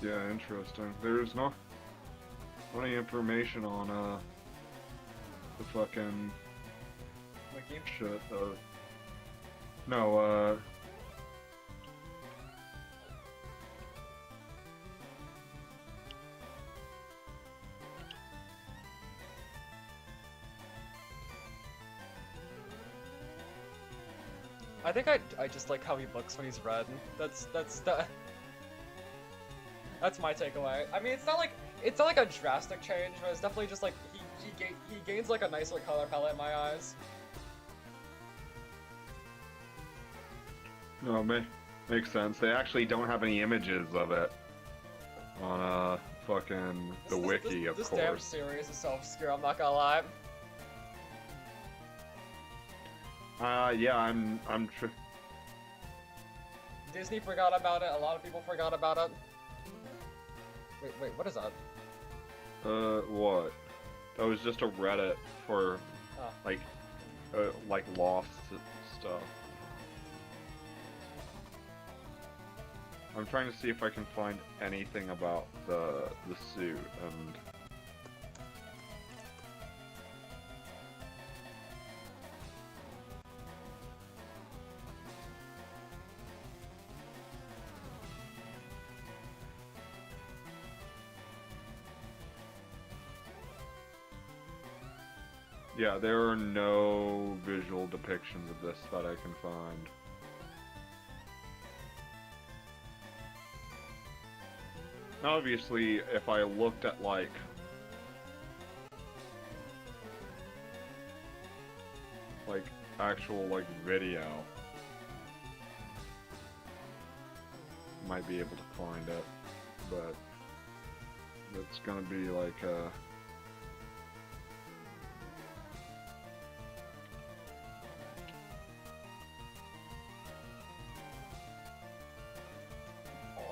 Speaker 1: Yeah, interesting. There's not any information on the fucking
Speaker 2: Wiki.
Speaker 1: shit. No,
Speaker 2: I think I just like how he looks when he's red. That's the. That's my takeaway. I mean, it's not like a drastic change, but it's definitely just like he gains like a nicer color palette in my eyes.
Speaker 1: No, makes sense. They actually don't have any images of it on fucking the wiki, of
Speaker 2: this
Speaker 1: course.
Speaker 2: This damn series is so obscure. I'm not gonna lie.
Speaker 1: Yeah, I'm
Speaker 2: Disney forgot about it. A lot of people forgot about it. Wait, what is that?
Speaker 1: What? That was just a Reddit for,
Speaker 2: Oh.
Speaker 1: like lost stuff. I'm trying to see if I can find anything about the suit and. Yeah, there are no visual depictions of this that I can find. Obviously, if I looked at like actual like video, might be able to find it, but it's gonna be like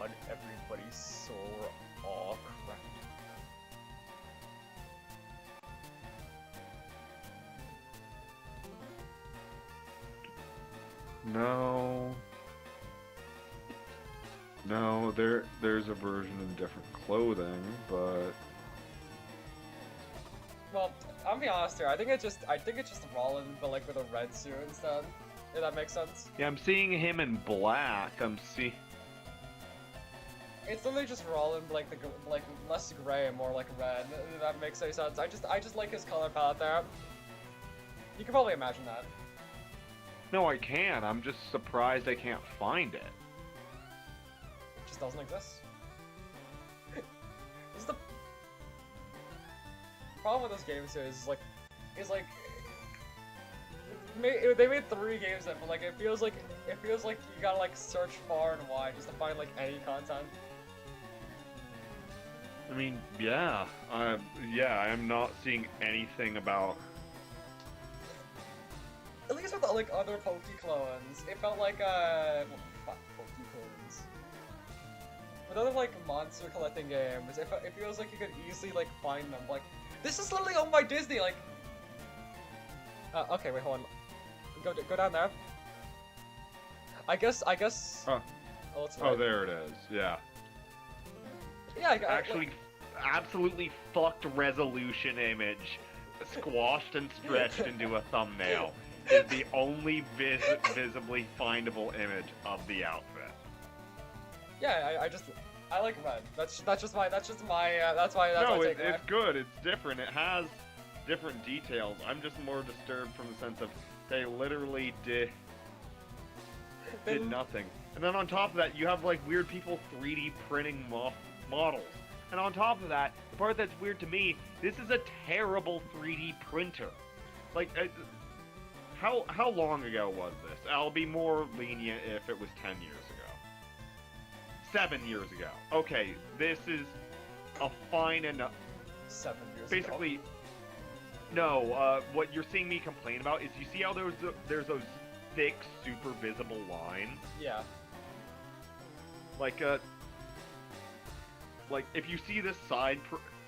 Speaker 2: On everybody's sore. Aw, crap.
Speaker 1: no. No, there's a version in different clothing, but
Speaker 2: Well, I'll be honest here. I think it's just Rollin, but like with a red suit instead. If that makes sense.
Speaker 1: yeah, I'm seeing him in black.
Speaker 2: It's literally just Rollin, but like less gray and more like red. If that makes any sense. I just like his color palette there. You can probably imagine that.
Speaker 1: No, I can. I'm just surprised I can't find it.
Speaker 2: It just doesn't exist. This is the problem with this game series. They made 3 games of it, but like it feels like you gotta like search far and wide just to find like any content.
Speaker 1: I mean, yeah, I'm not seeing anything about.
Speaker 2: At least with like other Poke clones, it felt like fuck, Poke clones. With other like monster collecting games, it feels like you could easily like find them. Like this is literally owned by Disney. Like, okay, wait, hold on. Go down there. I guess.
Speaker 1: Oh,
Speaker 2: Oh, it's
Speaker 1: oh, there it is. Yeah.
Speaker 2: Yeah,
Speaker 1: Actually, absolutely fucked resolution image, squashed and stretched into a thumbnail, is the only visibly findable image of the outfit.
Speaker 2: Yeah, I like red. That's why that's my
Speaker 1: No,
Speaker 2: takeaway.
Speaker 1: it's good. It's different. It has different details. I'm just more disturbed from the sense of they literally did nothing. And then on top of that, you have like weird people 3D printing models. And on top of that, the part that's weird to me, this is a terrible 3D printer. Like, how long ago was this? I'll be more lenient if it was 10 years ago. 7 years ago. Okay, this is a fine enough.
Speaker 2: 7 years
Speaker 1: Basically,
Speaker 2: ago.
Speaker 1: no, what you're seeing me complain about is you see how there's those thick, super visible lines?
Speaker 2: Yeah.
Speaker 1: Like if you see this side,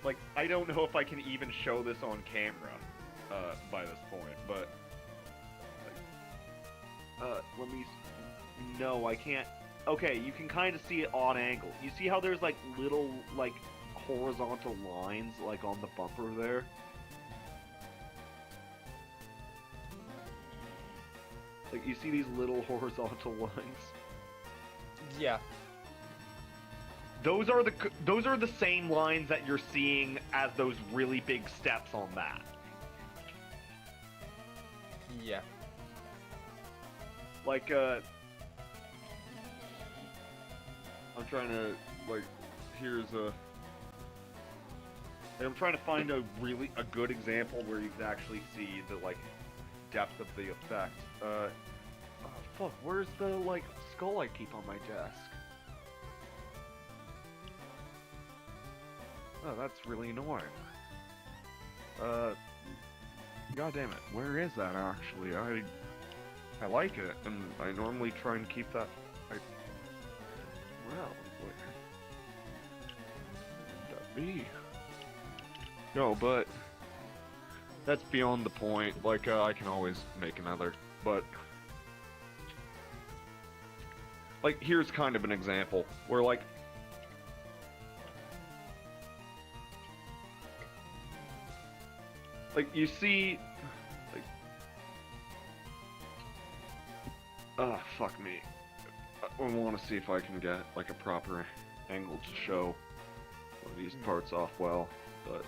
Speaker 1: like, I don't know if I can even show this on camera, by this point, but, like, let me, no, I can't, okay, you can kind of see it on angle. You see how there's, like, little, like, horizontal lines, like, on the bumper there? Like, you see these little horizontal lines?
Speaker 2: Yeah.
Speaker 1: Those are the same lines that you're seeing as those really big steps on that.
Speaker 2: Yeah.
Speaker 1: Like, I'm trying to, like, here's a. I'm trying to find a good example where you can actually see the like depth of the effect. Oh fuck, where's the like skull I keep on my desk? Oh, that's really annoying. God damn it, where is that actually? I like it, and I normally try and keep that. Well, where would that be? No, but that's beyond the point. Like, I can always make another, but like, here's kind of an example where like you see, like, fuck me. I want to see if I can get like a proper angle to show these parts off well, but.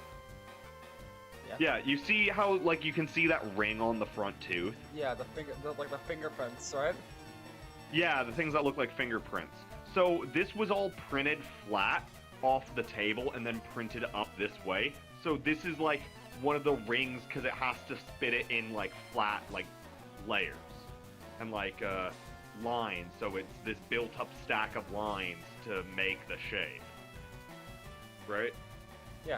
Speaker 1: Yeah, you see how, like, you can see that ring on the front tooth?
Speaker 2: Yeah, like the fingerprints, right?
Speaker 1: Yeah, the things that look like fingerprints. So this was all printed flat off the table and then printed up this way. So this is like one of the rings because it has to spit it in like flat, like, layers and like lines. So it's this built-up stack of lines to make the shape, right?
Speaker 2: Yeah.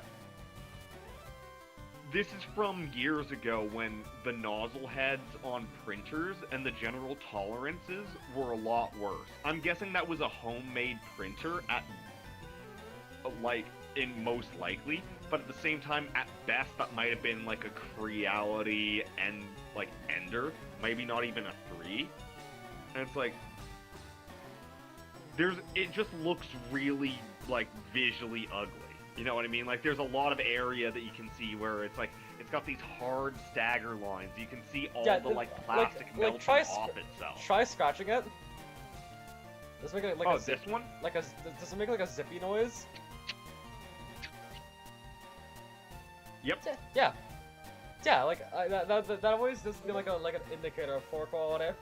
Speaker 1: This is from years ago when the nozzle heads on printers and the general tolerances were a lot worse. I'm guessing that was a homemade printer at, like, in most likely, but at the same time, at best, that might have been like a Creality and, like, Ender, maybe not even a 3. And it's like, it just looks really, like, visually ugly. You know what I mean? Like, there's a lot of area that you can see where it's like, it's got these hard stagger lines. You can see all the, like, plastic melting off itself.
Speaker 2: Try scratching it. Does it make like
Speaker 1: this one?
Speaker 2: Does it make like a zippy noise?
Speaker 1: Yep.
Speaker 2: Yeah. Yeah, like, that always does feel like an indicator of poor quality.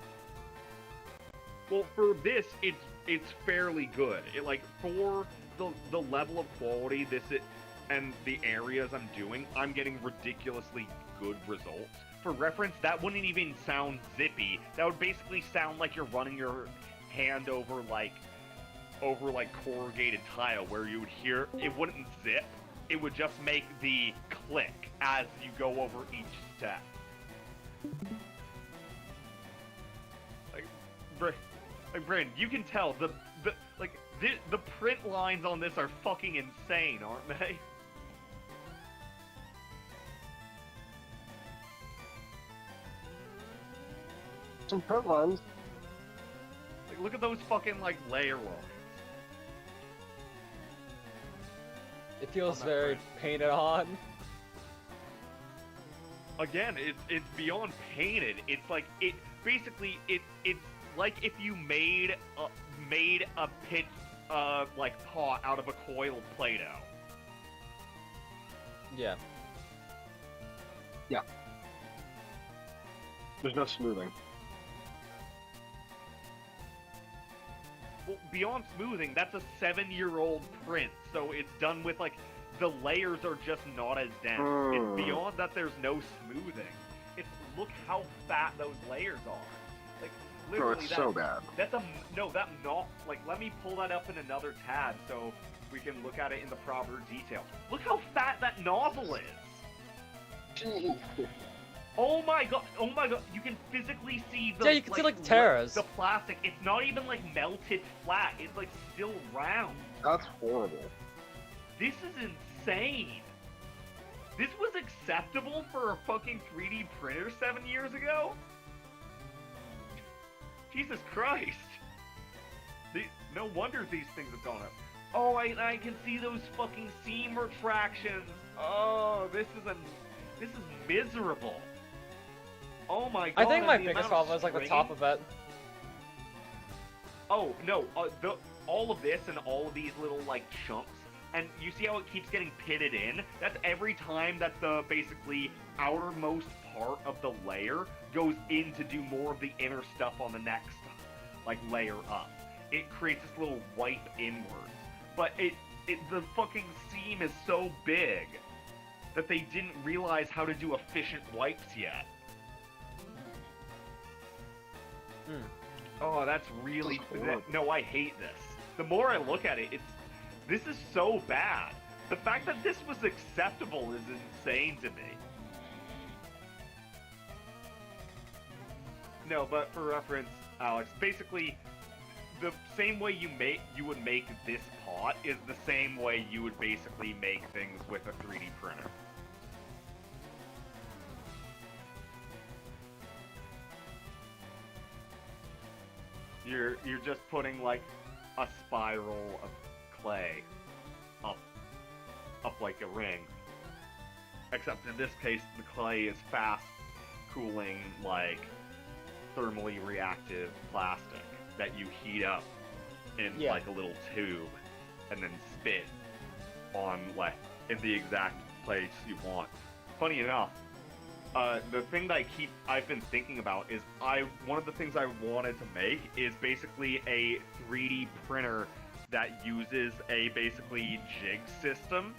Speaker 1: Well, for this, it's fairly good. It, like, for the level of quality and the areas I'm doing, I'm getting ridiculously good results. For reference, that wouldn't even sound zippy. That would basically sound like you're running your hand over corrugated tile, where you would hear it wouldn't zip. It would just make the click as you go over each step. Like Brandon, you can tell the print lines on this are fucking insane, aren't they?
Speaker 4: Some print lines.
Speaker 1: Like, look at those fucking, like, layer lines.
Speaker 2: It feels very painted on.
Speaker 1: Again, it's beyond painted. It's like, it's like if you made a pitch like pot out of a coiled Play-Doh.
Speaker 2: Yeah.
Speaker 4: Yeah. There's no smoothing.
Speaker 1: Well, beyond smoothing, that's a 7-year-old print, so it's done with, like, the layers are just not as dense. It's beyond that there's no smoothing. It's, look how fat those layers are. Like, literally,
Speaker 4: it's so bad.
Speaker 1: Let me pull that up in another tab so we can look at it in the proper detail. Look how fat that nozzle is! Oh my god, you can physically see the,
Speaker 2: yeah, you can see, like, tears.
Speaker 1: The plastic, it's not even, like, melted flat, it's, like, still round.
Speaker 4: That's horrible.
Speaker 1: This is insane! This was acceptable for a fucking 3D printer 7 years ago? Jesus Christ! No wonder these things have gone up. Oh, I can see those fucking seam retractions! Oh, this is miserable. Oh my god.
Speaker 2: I think my biggest problem is like the top of it.
Speaker 1: Oh, no, all of this and all of these little, like, chunks, and you see how it keeps getting pitted in? That's every time that the, basically, outermost part of the layer goes in to do more of the inner stuff on the next, like, layer up. It creates this little wipe inwards. But the fucking seam is so big that they didn't realize how to do efficient wipes yet. Oh, that's really... no, I hate this. The more I look at it, this is so bad. The fact that this was acceptable is insane to me. No, but for reference, Alex, basically, the same way you would make this pot is the same way you would basically make things with a 3D printer. You're just putting like a spiral of clay up like a ring. Except in this case, the clay is fast cooling, like thermally reactive plastic that you heat up in like a little tube and then spit on like in the exact place you want. Funny enough, the thing that I've been thinking about is one of the things I wanted to make is basically a 3D printer that uses a basically jig system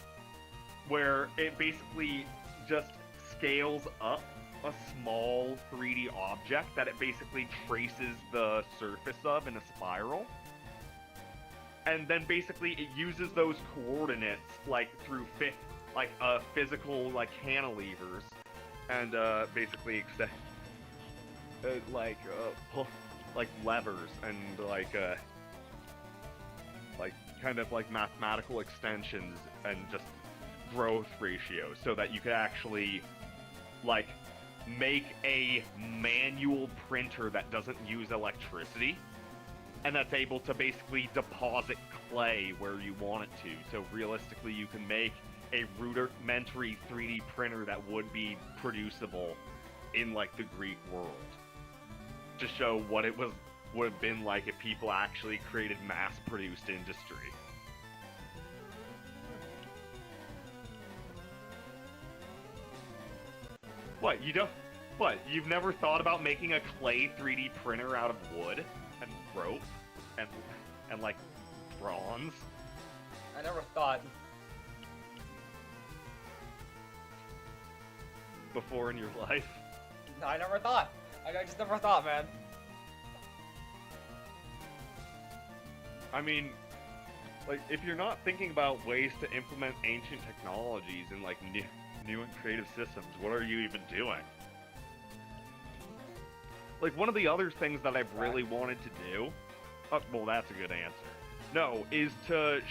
Speaker 1: where it basically just scales up a small 3D object that it basically traces the surface of in a spiral. And then basically it uses those coordinates like through physical like cantilevers and basically like levers and like kind of like mathematical extensions and just growth ratios so that you could actually like make a manual printer that doesn't use electricity and that's able to basically deposit clay where you want it to. So realistically you can make a rudimentary 3D printer that would be producible in like the Greek world to show what it would have been like if people actually created mass-produced industry. You've never thought about making a clay 3D printer out of wood and rope and like bronze?
Speaker 2: I never thought.
Speaker 1: Before in your life?
Speaker 2: No, I never thought. I just never thought, man.
Speaker 1: I mean, like, if you're not thinking about ways to implement ancient technologies in, like, new and creative systems, what are you even doing? Like, one of the other things that I've really wanted to do... Oh, well, that's a good answer. No, is to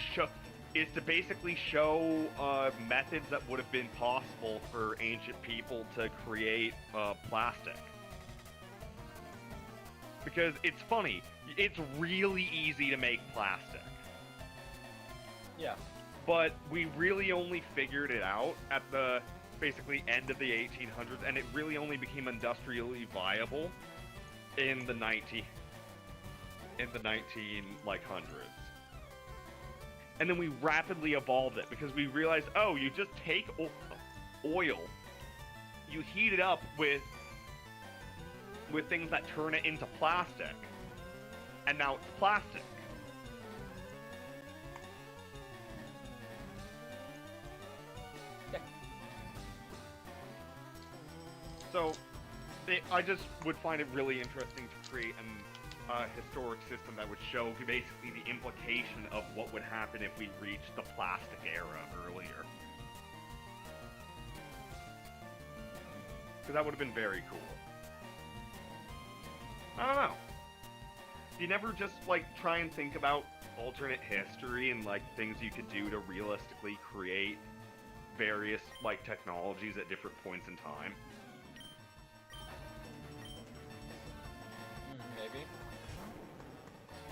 Speaker 1: basically show methods that would have been possible for ancient people to create plastic. Because it's funny, it's really easy to make plastic.
Speaker 2: Yeah.
Speaker 1: But we really only figured it out at the basically end of the 1800s, and it really only became industrially viable in the 1900s. And then we rapidly evolved it because we realized, oh, you just take oil, you heat it up with things that turn it into plastic, and now it's plastic.
Speaker 2: Yeah.
Speaker 1: So, I just would find it really interesting to create a historic system that would show basically the implication of what would happen if we reached the plastic era earlier. Because that would have been very cool. I don't know. You never just, like, try and think about alternate history and, like, things you could do to realistically create various, like, technologies at different points in time?
Speaker 2: Maybe.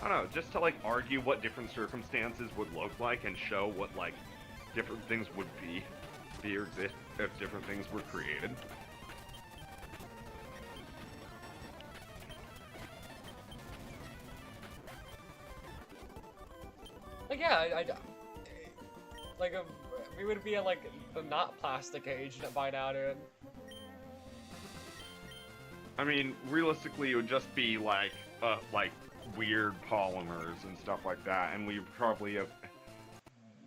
Speaker 1: I don't know, just to, like, argue what different circumstances would look like and show what, like, different things would be or exist if different things were created.
Speaker 2: Like, yeah, like, we would be in, like, the not plastic age by now, dude.
Speaker 1: I mean, realistically, it would just be, like, weird polymers and stuff like that, and we probably have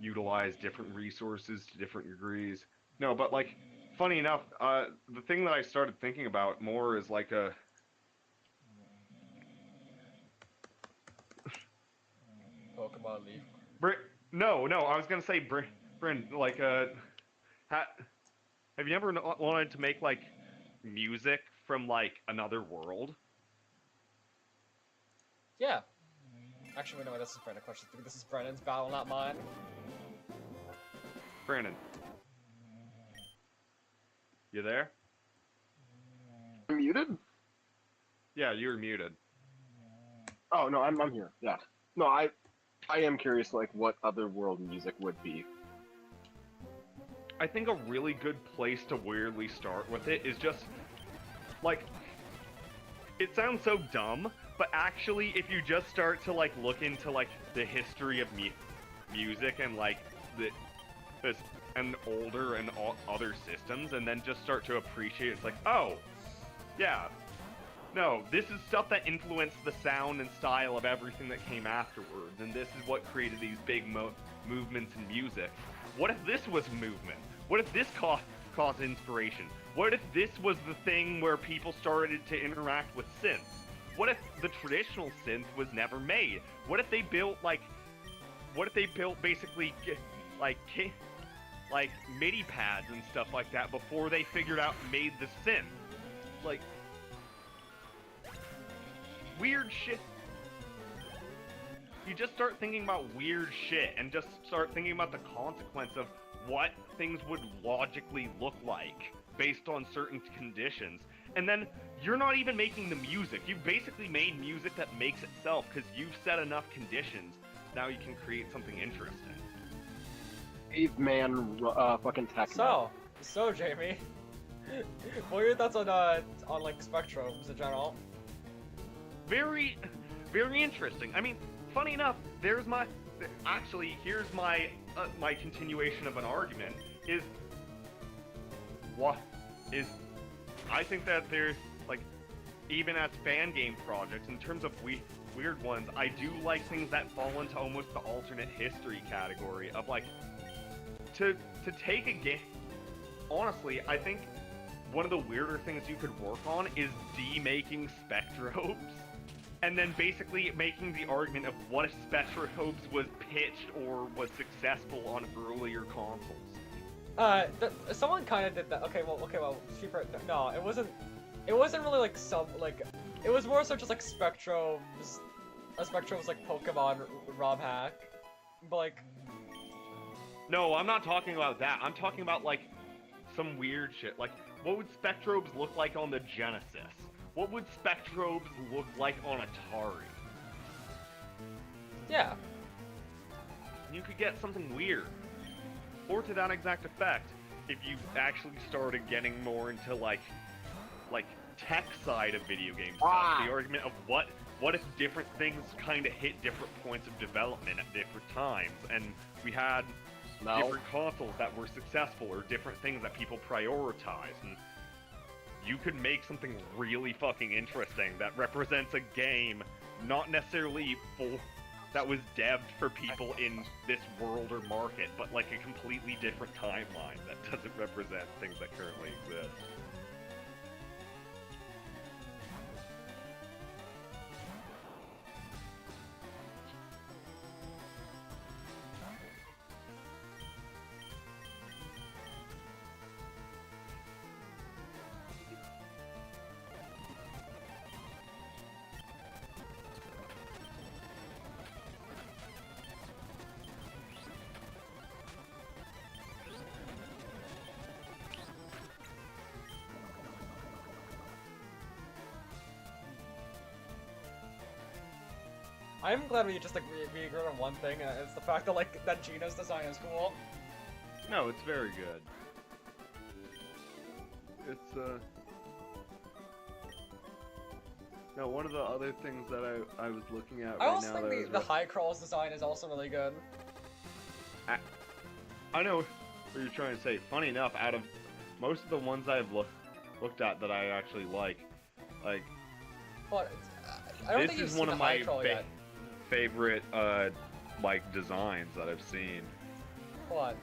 Speaker 1: utilize different resources to different degrees. No, but like, funny enough, the thing that I started thinking about more is like a.
Speaker 2: Pokemon Leaf.
Speaker 1: No, I was gonna say, Bryn, like, have you ever wanted to make like music from like another world?
Speaker 2: Yeah. Actually, wait, no, this is Brandon's question. This is Brandon's battle, not mine.
Speaker 1: Brandon, you there?
Speaker 4: Muted?
Speaker 1: Yeah, you were muted.
Speaker 4: Oh no, I'm here. Yeah. No, I am curious like what other world music would be.
Speaker 1: I think a really good place to weirdly start with it is just like, it sounds so dumb, but actually if you just start to like look into like the history of music and like this and older and other systems, and then just start to appreciate it's like, oh yeah, no, this is stuff that influenced the sound and style of everything that came afterwards, and this is what created these big movements in music. What if this was movement? What if this caused inspiration? What if this was the thing where people started to interact with synths? What if the traditional synth was never made? What if they built basically like MIDI pads and stuff like that before they figured out and made the synth? Like, weird shit. You just start thinking about weird shit and just start thinking about the consequence of what things would logically look like based on certain conditions. And then you're not even making the music. You've basically made music that makes itself because you've set enough conditions. Now you can create something interesting.
Speaker 4: Caveman fucking techno.
Speaker 2: So Jamie, what are your thoughts on like spectrums in general?
Speaker 1: Very, very interesting. I mean, funny enough, here's my my continuation of an argument is I think that there's like, even as fan game projects, in terms of weird ones, I do like things that fall into almost the alternate history category of like, to take a game. Honestly, I think one of the weirder things you could work on is demaking spectrobes, and then basically making the argument of what if spectrobes was pitched or was successful on earlier consoles.
Speaker 2: Someone kind of did that. Okay, well, cheaper. No, it wasn't really like it was more so just like spectrobes, spectrobes like Pokemon ROM hack, but like.
Speaker 1: No, I'm not talking about that. I'm talking about like some weird shit. Like, what would spectrobes look like on the Genesis? What would spectrobes look like on Atari?
Speaker 2: Yeah.
Speaker 1: You could get something weird. Or to that exact effect, if you actually started getting more into like tech side of video game stuff, the argument of what if different things kind of hit different points of development at different times, and we had different consoles that were successful, or different things that people prioritize, and you could make something really fucking interesting that represents a game not necessarily that was debbed for people in this world or market, but like a completely different timeline that doesn't represent things that currently exist.
Speaker 2: I'm glad we just like we agreed on one thing, and it's the fact that like that Gina's design is cool.
Speaker 1: No, it's very good. It's no, one of the other things that I was looking at
Speaker 2: I
Speaker 1: right
Speaker 2: also
Speaker 1: now.
Speaker 2: think the high crawls design is also really good.
Speaker 1: I know what you're trying to say. Funny enough, out of most of the ones I've looked at that I actually like,
Speaker 2: But I don't think
Speaker 1: this
Speaker 2: you've
Speaker 1: is
Speaker 2: seen
Speaker 1: one
Speaker 2: the
Speaker 1: of
Speaker 2: high
Speaker 1: my
Speaker 2: crawl yet.
Speaker 1: favorite like designs that I've seen.
Speaker 2: Hold on.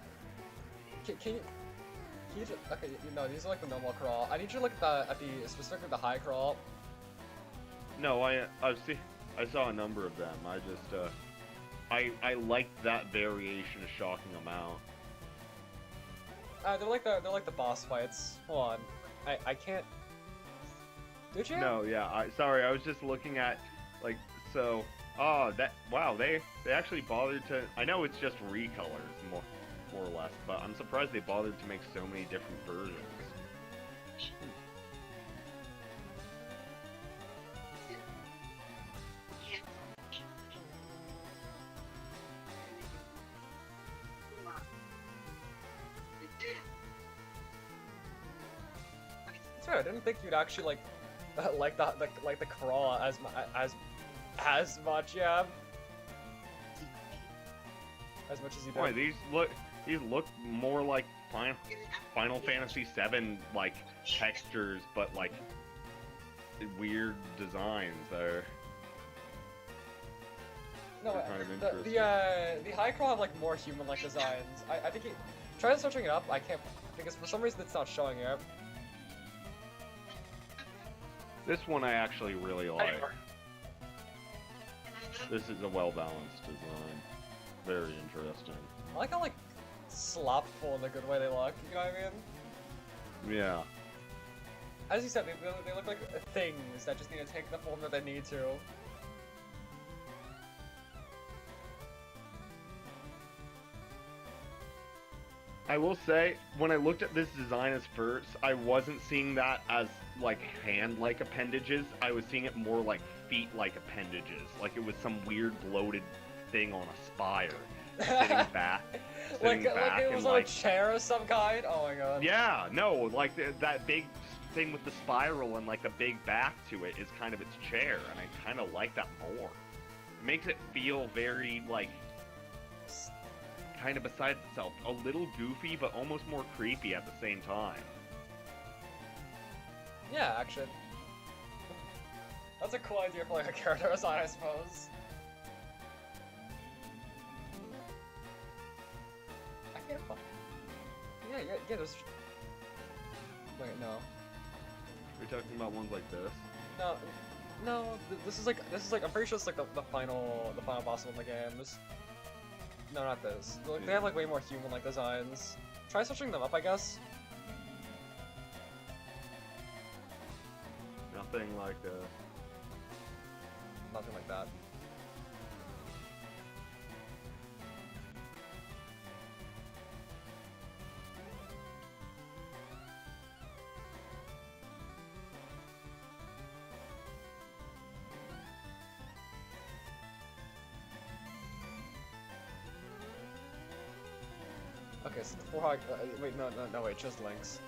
Speaker 2: Can you just, okay, no, these are like the normal crawl. I need you to look at the specifically the high crawl.
Speaker 1: No, I saw a number of them. I just I liked that variation a shocking amount.
Speaker 2: They're like the boss fights. Hold on. I can't. Did you?
Speaker 1: No, yeah. Sorry, I was just looking at like so. Oh, wow. They actually bothered to. I know it's just recolors more or less, but I'm surprised they bothered to make so many different versions.
Speaker 2: That's right. I didn't think you'd actually like the crawl as much, yeah. As much as you do.
Speaker 1: Boy, these look more like Final Fantasy VII like textures, but like weird designs there.
Speaker 2: No,
Speaker 1: They're kind of interesting.
Speaker 2: the high crawl have like more human-like designs. I think try searching it up. I can't because for some reason it's not showing it.
Speaker 1: This one I actually really like. This is a well-balanced design. Very interesting.
Speaker 2: I like how like slothful in the good way they look. You know what I mean?
Speaker 1: Yeah.
Speaker 2: As you said, they look like things that just need to take the form that they need to.
Speaker 1: I will say, when I looked at this design as first, I wasn't seeing that as, like, hand-like appendages. I was seeing it more like feet-like appendages. Like it was some weird bloated thing on a spire. Sitting back.
Speaker 2: Like it was on a chair of some kind? Oh my god.
Speaker 1: Yeah, no, like that big thing with the spiral and like a big back to it is kind of its chair, and I kind of like that more. It makes it feel very, like, kind of beside itself. A little goofy, but almost more creepy at the same time.
Speaker 2: Yeah, actually. That's a cool idea for like a character design, I suppose. I can't find. Yeah, there's. Wait, no.
Speaker 1: Are you talking about ones like this?
Speaker 2: No. This is like I'm pretty sure it's like the final boss of the game. No, not this. Like, they have like way more human-like designs. Try searching them up, I guess.
Speaker 1: Nothing like
Speaker 2: Nothing like that. Okay, so the 4 wait, no, wait, just links.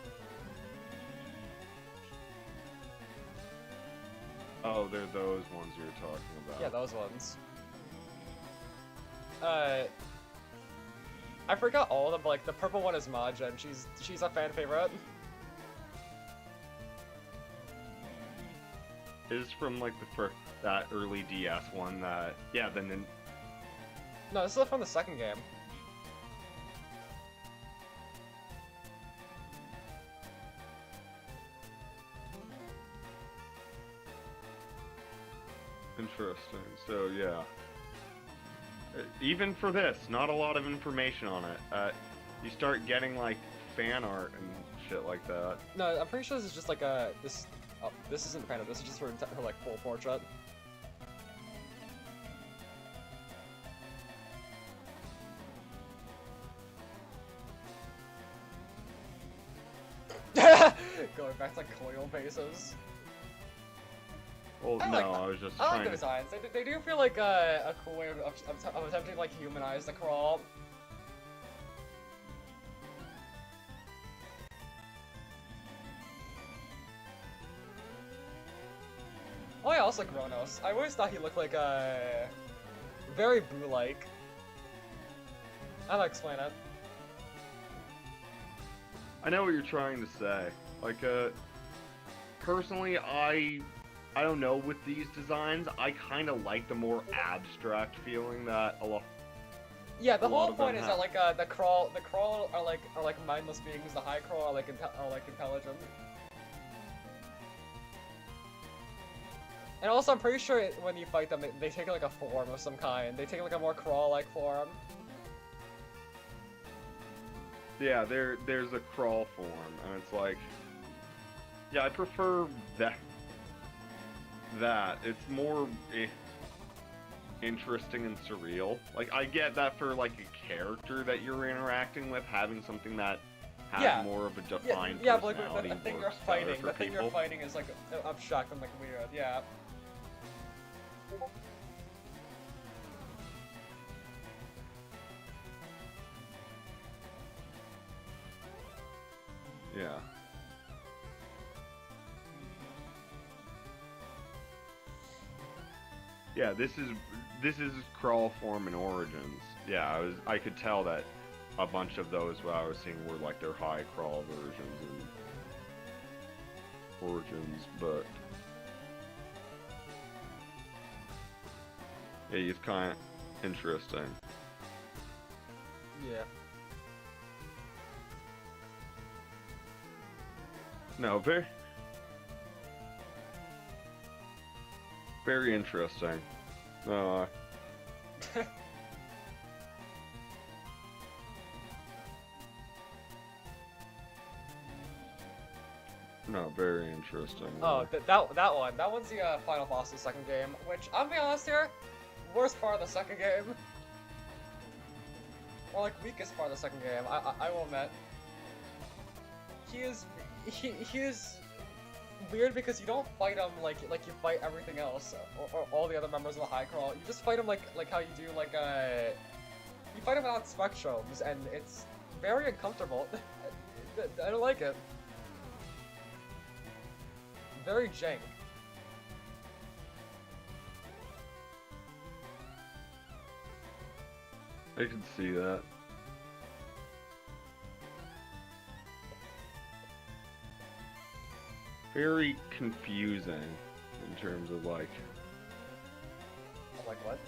Speaker 1: Oh, they're those ones you're talking about.
Speaker 2: Yeah, those ones. I forgot all of them, but like the purple one is Maja, and she's a fan favorite.
Speaker 1: It is from like that early DS one that
Speaker 2: No, this is from the second game.
Speaker 1: Interesting. So yeah, even for this, not a lot of information on it. You start getting like fan art and shit like that.
Speaker 2: No, I'm pretty sure this is just like this. Oh, this isn't fan art. This is just her like full portrait. Going back to like coil bases.
Speaker 1: Well,
Speaker 2: I
Speaker 1: no,
Speaker 2: like
Speaker 1: I was just
Speaker 2: I like
Speaker 1: trying
Speaker 2: the
Speaker 1: to.
Speaker 2: designs. They do feel like a cool way of attempting to like humanize the crawl. Oh yeah, also Kronos. I always thought he looked like very Boo-like. I'll explain it.
Speaker 1: I know what you're trying to say. Like, personally, I don't know, with these designs, I kind of like the more abstract feeling that
Speaker 2: Yeah, the
Speaker 1: A lot
Speaker 2: whole
Speaker 1: of them
Speaker 2: point is that
Speaker 1: have.
Speaker 2: like the crawl are like mindless beings. The high crawl are like intelligent. And also, I'm pretty sure when you fight them, they take like a form of some kind. They take like a more crawl-like form.
Speaker 1: Yeah, there's a crawl form, and it's like, yeah, I prefer that. It's more interesting and surreal. Like, I get that for like a character that you're interacting with, having something that has
Speaker 2: Yeah.
Speaker 1: more of a defined
Speaker 2: Yeah, but like
Speaker 1: personality.
Speaker 2: the thing you're
Speaker 1: works better
Speaker 2: fighting,
Speaker 1: for
Speaker 2: the thing you're
Speaker 1: people.
Speaker 2: fighting is like abstract and like weird. Yeah.
Speaker 1: Yeah. Yeah, this is crawl form and origins. Yeah, I could tell that a bunch of those what I was seeing were like their high crawl versions and origins, but yeah, he's kind of interesting.
Speaker 2: Yeah.
Speaker 1: No, very interesting. No, no, very interesting.
Speaker 2: Oh, that one's the final boss of the second game. Which I'm be honest here, worst part of the second game, or like weakest part of the second game. I will admit. He is weird because you don't fight him like you fight everything else or all the other members of the high crawl. You just fight him like how you do like you fight him without spectrums, and it's very uncomfortable. I don't like it. Very jank.
Speaker 1: I can see that. Very confusing in terms of like,
Speaker 2: Like what?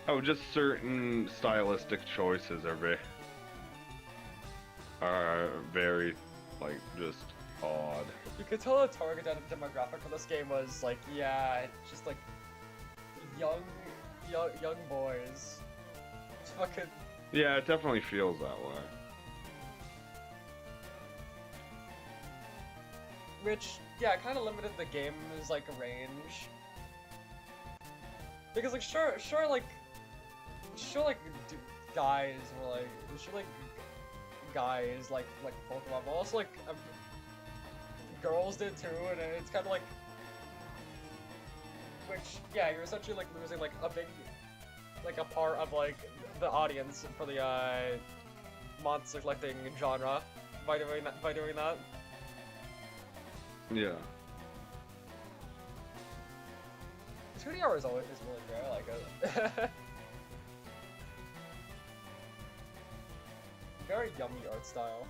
Speaker 1: oh, just certain stylistic choices are very like just odd.
Speaker 2: You could tell the target demographic for this game was like, yeah, just like young boys. Fucking.
Speaker 1: Yeah, it definitely feels that way.
Speaker 2: Which, yeah, kind of limited the game's like range. Because like, sure, guys were like, guys like Pokemon, but also like girls did too, and it's kind of like, which, yeah, you're essentially like losing like a big, like a part of like the audience for the monster collecting genre by doing that.
Speaker 1: Yeah.
Speaker 2: 2DR is always really great. I like it. Very yummy art style.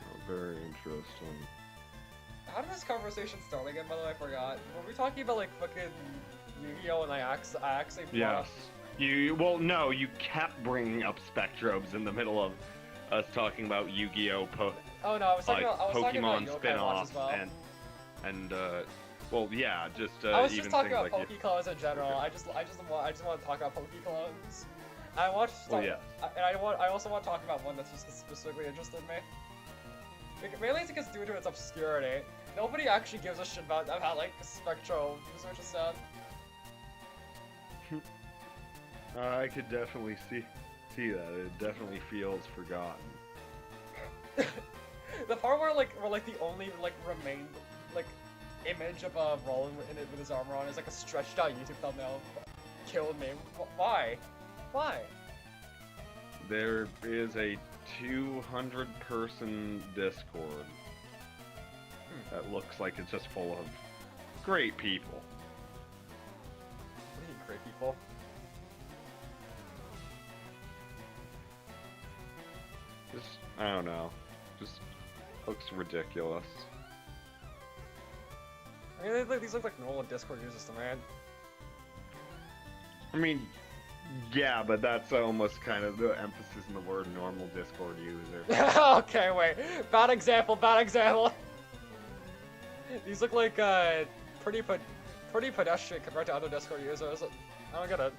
Speaker 1: Oh, very interesting.
Speaker 2: How did this conversation start again, by the way? I forgot. Were we talking about like fucking Yu-Gi-Oh! And I actually brought
Speaker 1: Yes. Well, no, you kept bringing up spectrobes in the middle of us talking about Yu-Gi-Oh!
Speaker 2: Oh no, I was talking about
Speaker 1: Pokemon
Speaker 2: yokai watch
Speaker 1: spin-offs
Speaker 2: as well.
Speaker 1: and well, yeah, just
Speaker 2: I was
Speaker 1: even
Speaker 2: just talking
Speaker 1: things
Speaker 2: about
Speaker 1: like
Speaker 2: Poke Clones in general.
Speaker 1: Okay.
Speaker 2: I just want to talk about Poke Clones. I watched.
Speaker 1: Well, yeah.
Speaker 2: And I also want to talk about one that's just specifically interested in me. Mainly it's because due to its obscurity, nobody actually gives a shit about like Spectro, which is sad.
Speaker 1: I could definitely see that. It definitely feels forgotten.
Speaker 2: The part where the only like remained like image of Roland in it with his armor on is like a stretched out YouTube thumbnail killed me. Why? Why?
Speaker 1: There is a 200-person Discord that looks like it's just full of great people.
Speaker 2: What do you mean, great people?
Speaker 1: Just, I don't know. Just looks ridiculous.
Speaker 2: I These look like normal Discord users to me.
Speaker 1: I mean, yeah, but that's almost kind of the emphasis in the word normal Discord user.
Speaker 2: Okay, wait. Bad example, bad example. These look like, pretty pedestrian compared to other Discord users. I don't get it.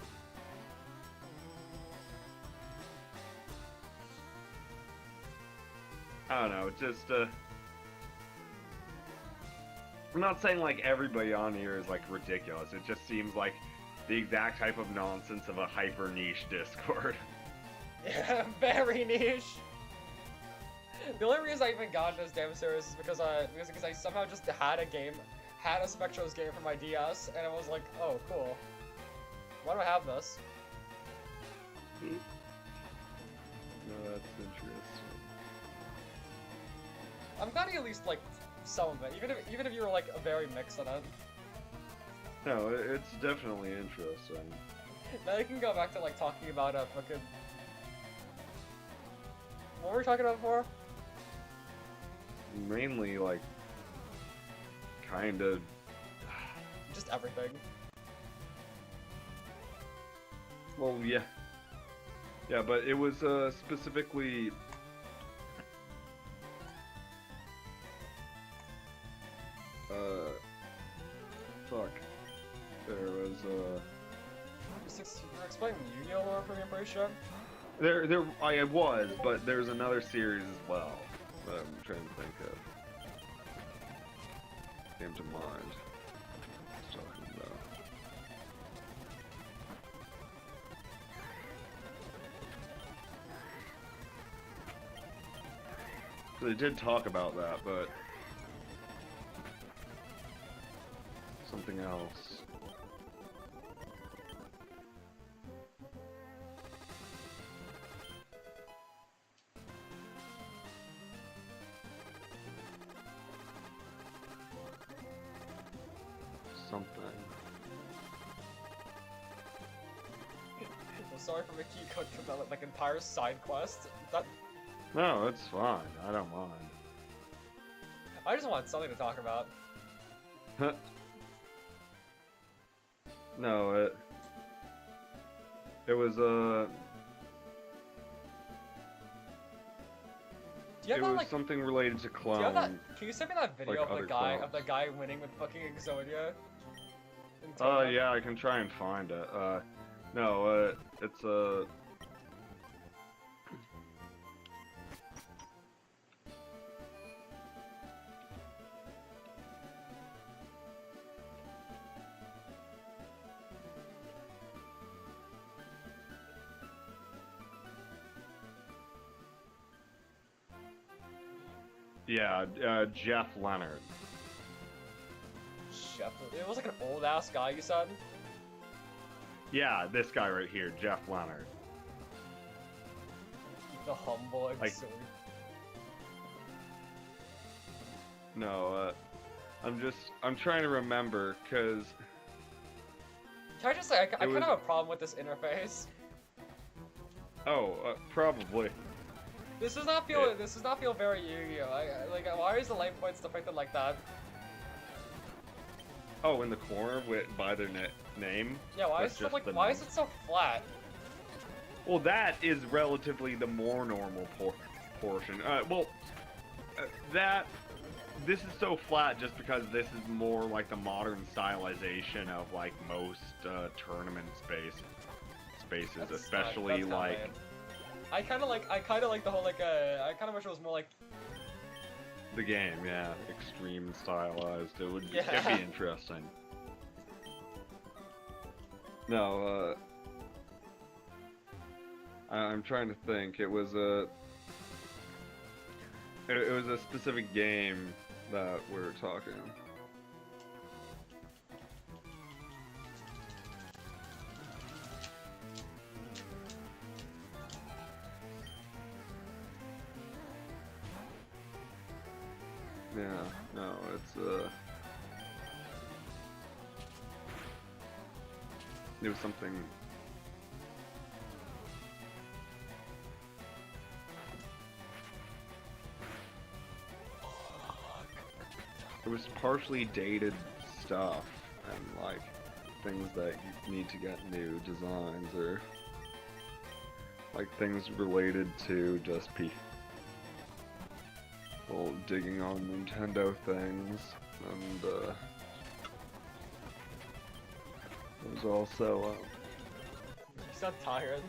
Speaker 1: I don't know, just, I'm not saying, like, everybody on here is, like, ridiculous. It just seems like the exact type of nonsense of a hyper-niche Discord.
Speaker 2: Yeah, very niche. The only reason I even got into this damn series is because I somehow just had a Spectros game for my DS, and I was like, oh, cool. Why do I have this?
Speaker 1: No, that's interesting.
Speaker 2: I'm glad you at least like some of it, even if you were like very mixed in it.
Speaker 1: No, it's definitely interesting.
Speaker 2: Now you can go back to like talking about fucking. What were we talking about before?
Speaker 1: Mainly, like, kind of.
Speaker 2: Just everything.
Speaker 1: Well, yeah. Yeah, but it was specifically. Fuck. There was
Speaker 2: You're explaining Yu-Gi-Oh lore for me, I'm pretty sure.
Speaker 1: I was, but there's another series as well that I'm trying to think of. Came to mind. I was talking about. They did talk about that, but something else. Something.
Speaker 2: I'm sorry for making you go through that like entire side quest.
Speaker 1: No, it's fine. I don't mind.
Speaker 2: I just want something to talk about.
Speaker 1: No, it was
Speaker 2: Do you have
Speaker 1: it
Speaker 2: that,
Speaker 1: was
Speaker 2: like,
Speaker 1: something related to
Speaker 2: do you have that?
Speaker 1: clone.
Speaker 2: Can you send me that video
Speaker 1: like
Speaker 2: of
Speaker 1: other
Speaker 2: the guy winning with fucking Exodia?
Speaker 1: Yeah, I can try and find it. No, it's yeah, Jeff Leonard.
Speaker 2: Chef. It was like an old ass guy, you said?
Speaker 1: Yeah, this guy right here, Jeff Leonard.
Speaker 2: The humble
Speaker 1: Like-
Speaker 2: Exodia.
Speaker 1: No, I'm trying to remember, cause
Speaker 2: Can I just say, I kind
Speaker 1: was-
Speaker 2: of have a problem with this interface.
Speaker 1: probably.
Speaker 2: This does not feel very Yu-Gi-Oh! Like, why is the lane points depicted like that?
Speaker 1: Oh, in the corner by their name.
Speaker 2: Yeah, why
Speaker 1: That's
Speaker 2: is it
Speaker 1: just
Speaker 2: like,
Speaker 1: the
Speaker 2: why
Speaker 1: name.
Speaker 2: is it so flat?
Speaker 1: Well, that is relatively the more normal portion. This is so flat just because this is more like the modern stylization of like most tournament spaces,
Speaker 2: That's
Speaker 1: especially
Speaker 2: kinda
Speaker 1: like.
Speaker 2: lame. I kind of like the whole like I kind of wish it was more like.
Speaker 1: The game, yeah, extreme stylized. It'd
Speaker 2: Yeah.
Speaker 1: be interesting. No, I'm trying to think. It was a specific game that we were talking. Yeah, no, it's it was something. It was partially dated
Speaker 5: stuff and like things that you need to get new designs or like things related to just people digging on Nintendo things, and there's also
Speaker 2: You sound tired.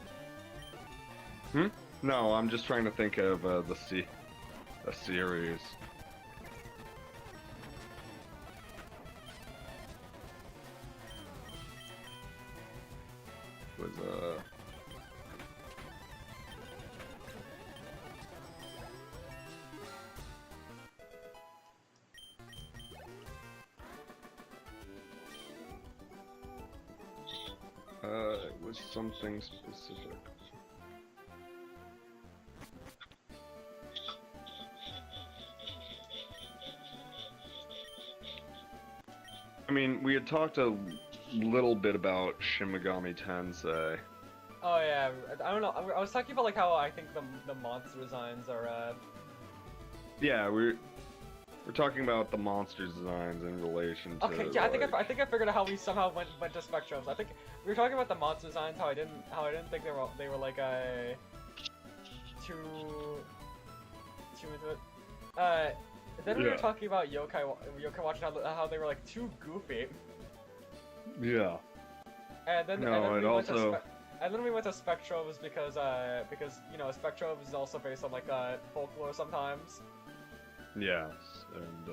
Speaker 5: no, I'm just trying to think of a series. Was it was something specific. I mean, we had talked a little bit about Shin Megami Tensei.
Speaker 2: Oh yeah, I don't know. I was talking about like how I think the monster designs are.
Speaker 5: Yeah, we're talking about the monster designs in relation to.
Speaker 2: Okay, yeah,
Speaker 5: like,
Speaker 2: I think I figured out how we somehow went to spectrums. I think we were talking about the monster designs. How I didn't think they were like too into it. Then we were
Speaker 5: Yeah.
Speaker 2: talking about yokai watching how they were like too goofy.
Speaker 5: Yeah.
Speaker 2: And then
Speaker 5: No,
Speaker 2: and then
Speaker 5: it
Speaker 2: we
Speaker 5: also-
Speaker 2: went to spectrums because you know spectrums is also based on like folklore sometimes.
Speaker 5: Yes, and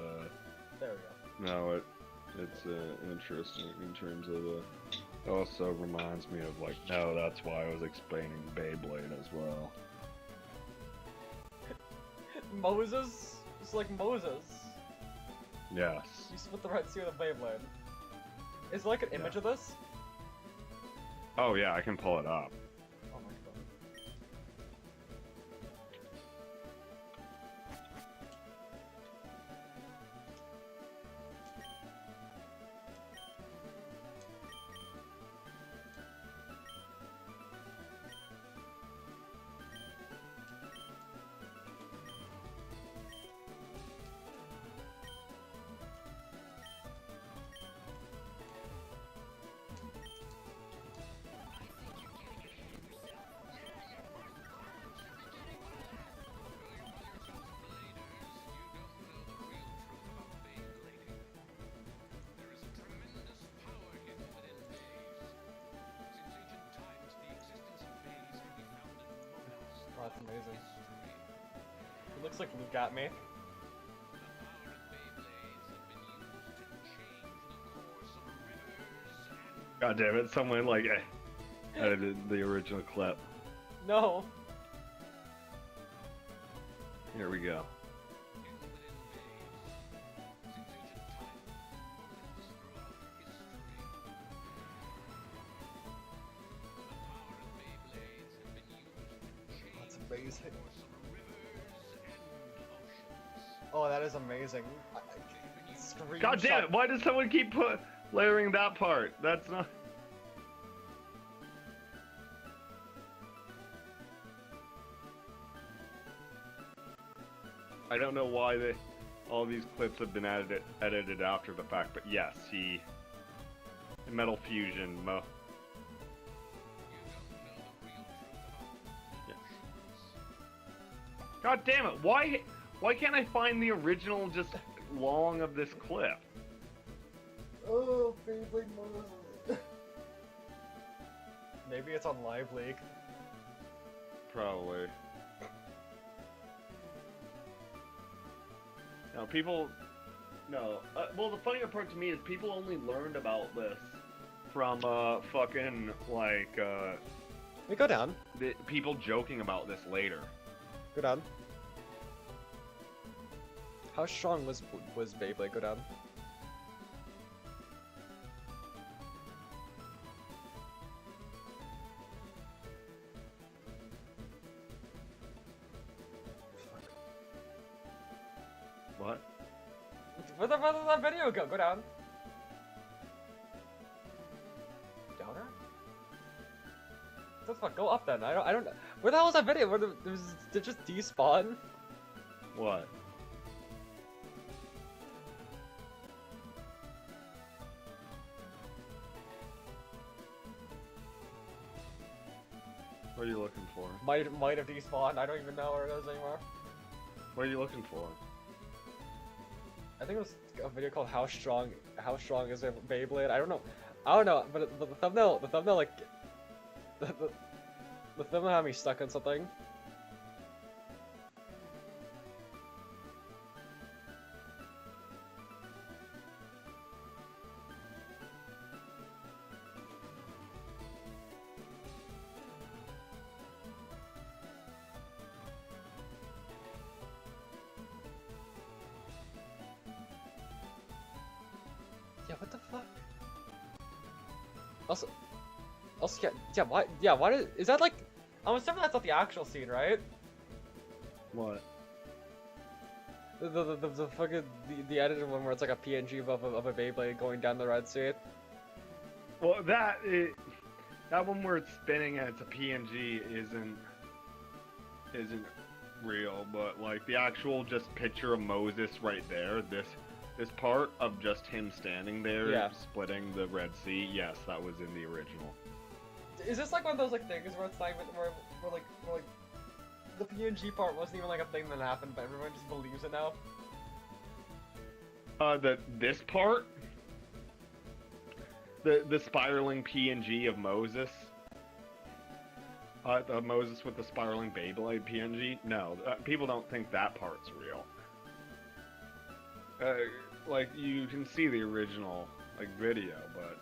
Speaker 2: There we go.
Speaker 5: no, it's interesting in terms of it also reminds me of like, no, that's why I was explaining Beyblade as well.
Speaker 2: Moses? It's like Moses.
Speaker 5: Yes.
Speaker 2: You split the Red Sea with a Beyblade. Is there like an image of this?
Speaker 5: Oh yeah, I can pull it up.
Speaker 2: Oh my god. Oh, that's amazing. It looks like Luke got me.
Speaker 5: God damn it, someone like edited the original clip.
Speaker 2: No.
Speaker 5: Here we go.
Speaker 2: That's amazing. Oh, that is amazing.
Speaker 5: God damn it, why does someone keep layering that part? That's not... I don't know why all these clips have been edited after the fact, but yes, Metal Fusion, Yes. God damn it, why can't I find the original just long of this clip?
Speaker 2: Oh, Beyblade Moses. Maybe it's on Live Leak.
Speaker 5: Probably. No, people... No. Well, the funnier part to me is people only learned about this from, fucking, like,
Speaker 2: We go down.
Speaker 5: the people joking about this later.
Speaker 2: Go down. How strong was Beyblade? Go down.
Speaker 5: What?
Speaker 2: Where the fuck did that video go? Go down. Downer? What the fuck? Go up then. I don't know. Where the hell was that video? Did it just despawn?
Speaker 5: What? What are you looking for?
Speaker 2: Might have despawned. I don't even know where it is anymore.
Speaker 5: What are you looking for?
Speaker 2: I think it was a video called How Strong is a Beyblade? I don't know, but the thumbnail like the thumbnail had me stuck on something. Yeah, what the fuck? Also, why is that like? I'm assuming that's not the actual scene, right?
Speaker 5: What?
Speaker 2: The fucking the edited one where it's like a PNG of a Beyblade going down the Red Sea.
Speaker 1: Well, that one where it's spinning and it's a PNG isn't real, but like the actual just picture of Moses right there, this part of just him standing there,
Speaker 2: Yeah.
Speaker 1: splitting the Red Sea, yes, that was in the original.
Speaker 2: Is this like one of those like things where it's not even where like the PNG part wasn't even like a thing that happened, but everyone just believes it now?
Speaker 1: This part, the spiraling PNG of Moses, the Moses with the spiraling Beyblade PNG. No, people don't think that part's real. Like you can see the original like video, but.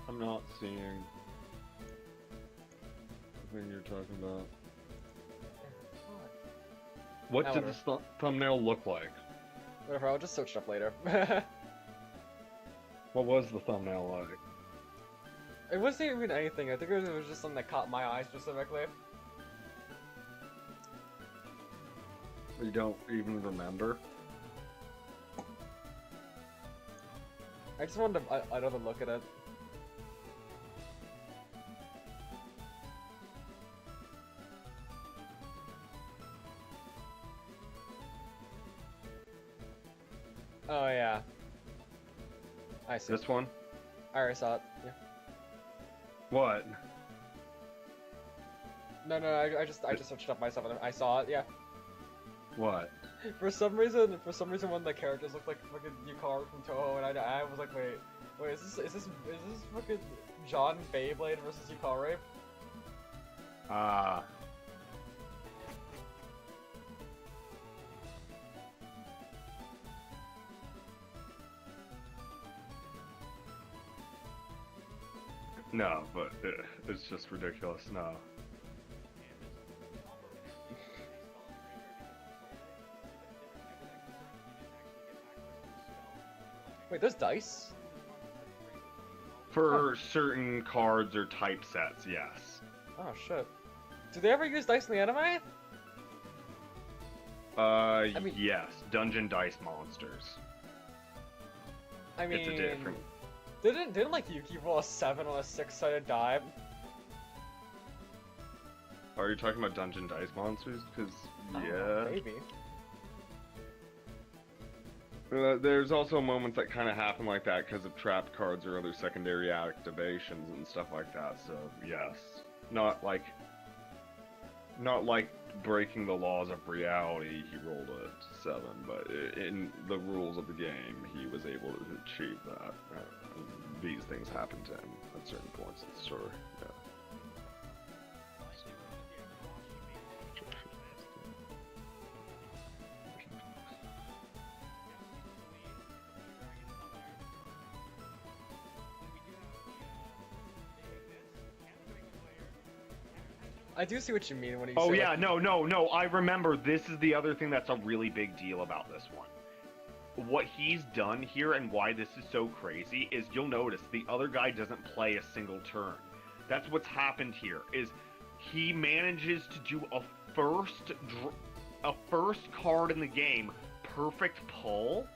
Speaker 5: I'm not seeing the thing you're talking about.
Speaker 1: What
Speaker 2: Now
Speaker 1: did this thumbnail look like?
Speaker 2: Whatever, I'll just search it up later.
Speaker 5: What was the thumbnail like?
Speaker 2: It wasn't even anything. I think it was just something that caught my eye specifically.
Speaker 5: You don't even remember?
Speaker 2: I just wanted another look at it. Oh yeah. I see.
Speaker 1: This one?
Speaker 2: I already saw it. Yeah.
Speaker 1: What?
Speaker 2: No, I just searched up myself and I saw it. Yeah.
Speaker 1: What?
Speaker 2: For some reason, when the characters look like fucking Yukari from Toho, and I was like, wait, is this fucking John Beyblade versus Yukari?
Speaker 1: Ah. No, but it's just ridiculous. No.
Speaker 2: Wait, there's dice?
Speaker 1: For certain cards or type sets, yes.
Speaker 2: Oh shit. Do they ever use dice in the anime?
Speaker 1: Mean, yes. Dungeon Dice Monsters.
Speaker 2: I mean,
Speaker 1: It's a different.
Speaker 2: Didn't like Yuki roll a 7 on a 6-sided die?
Speaker 1: Are you talking about Dungeon Dice Monsters? Because,
Speaker 2: I don't
Speaker 1: yeah.
Speaker 2: know, maybe.
Speaker 1: There's also moments that kind of happen like that because of trapped cards or other secondary activations and stuff like that. So yes, not like breaking the laws of reality. He rolled a 7, but in the rules of the game, he was able to achieve that. These things happen to him at certain points in the story. Yeah.
Speaker 2: I do see what you mean when you
Speaker 1: Oh
Speaker 2: say,
Speaker 1: yeah,
Speaker 2: like,
Speaker 1: no, I remember. This is the other thing that's a really big deal about this one. What he's done here and why this is so crazy is you'll notice the other guy doesn't play a single turn. That's what's happened here, is he manages to do a first card in the game perfect pull,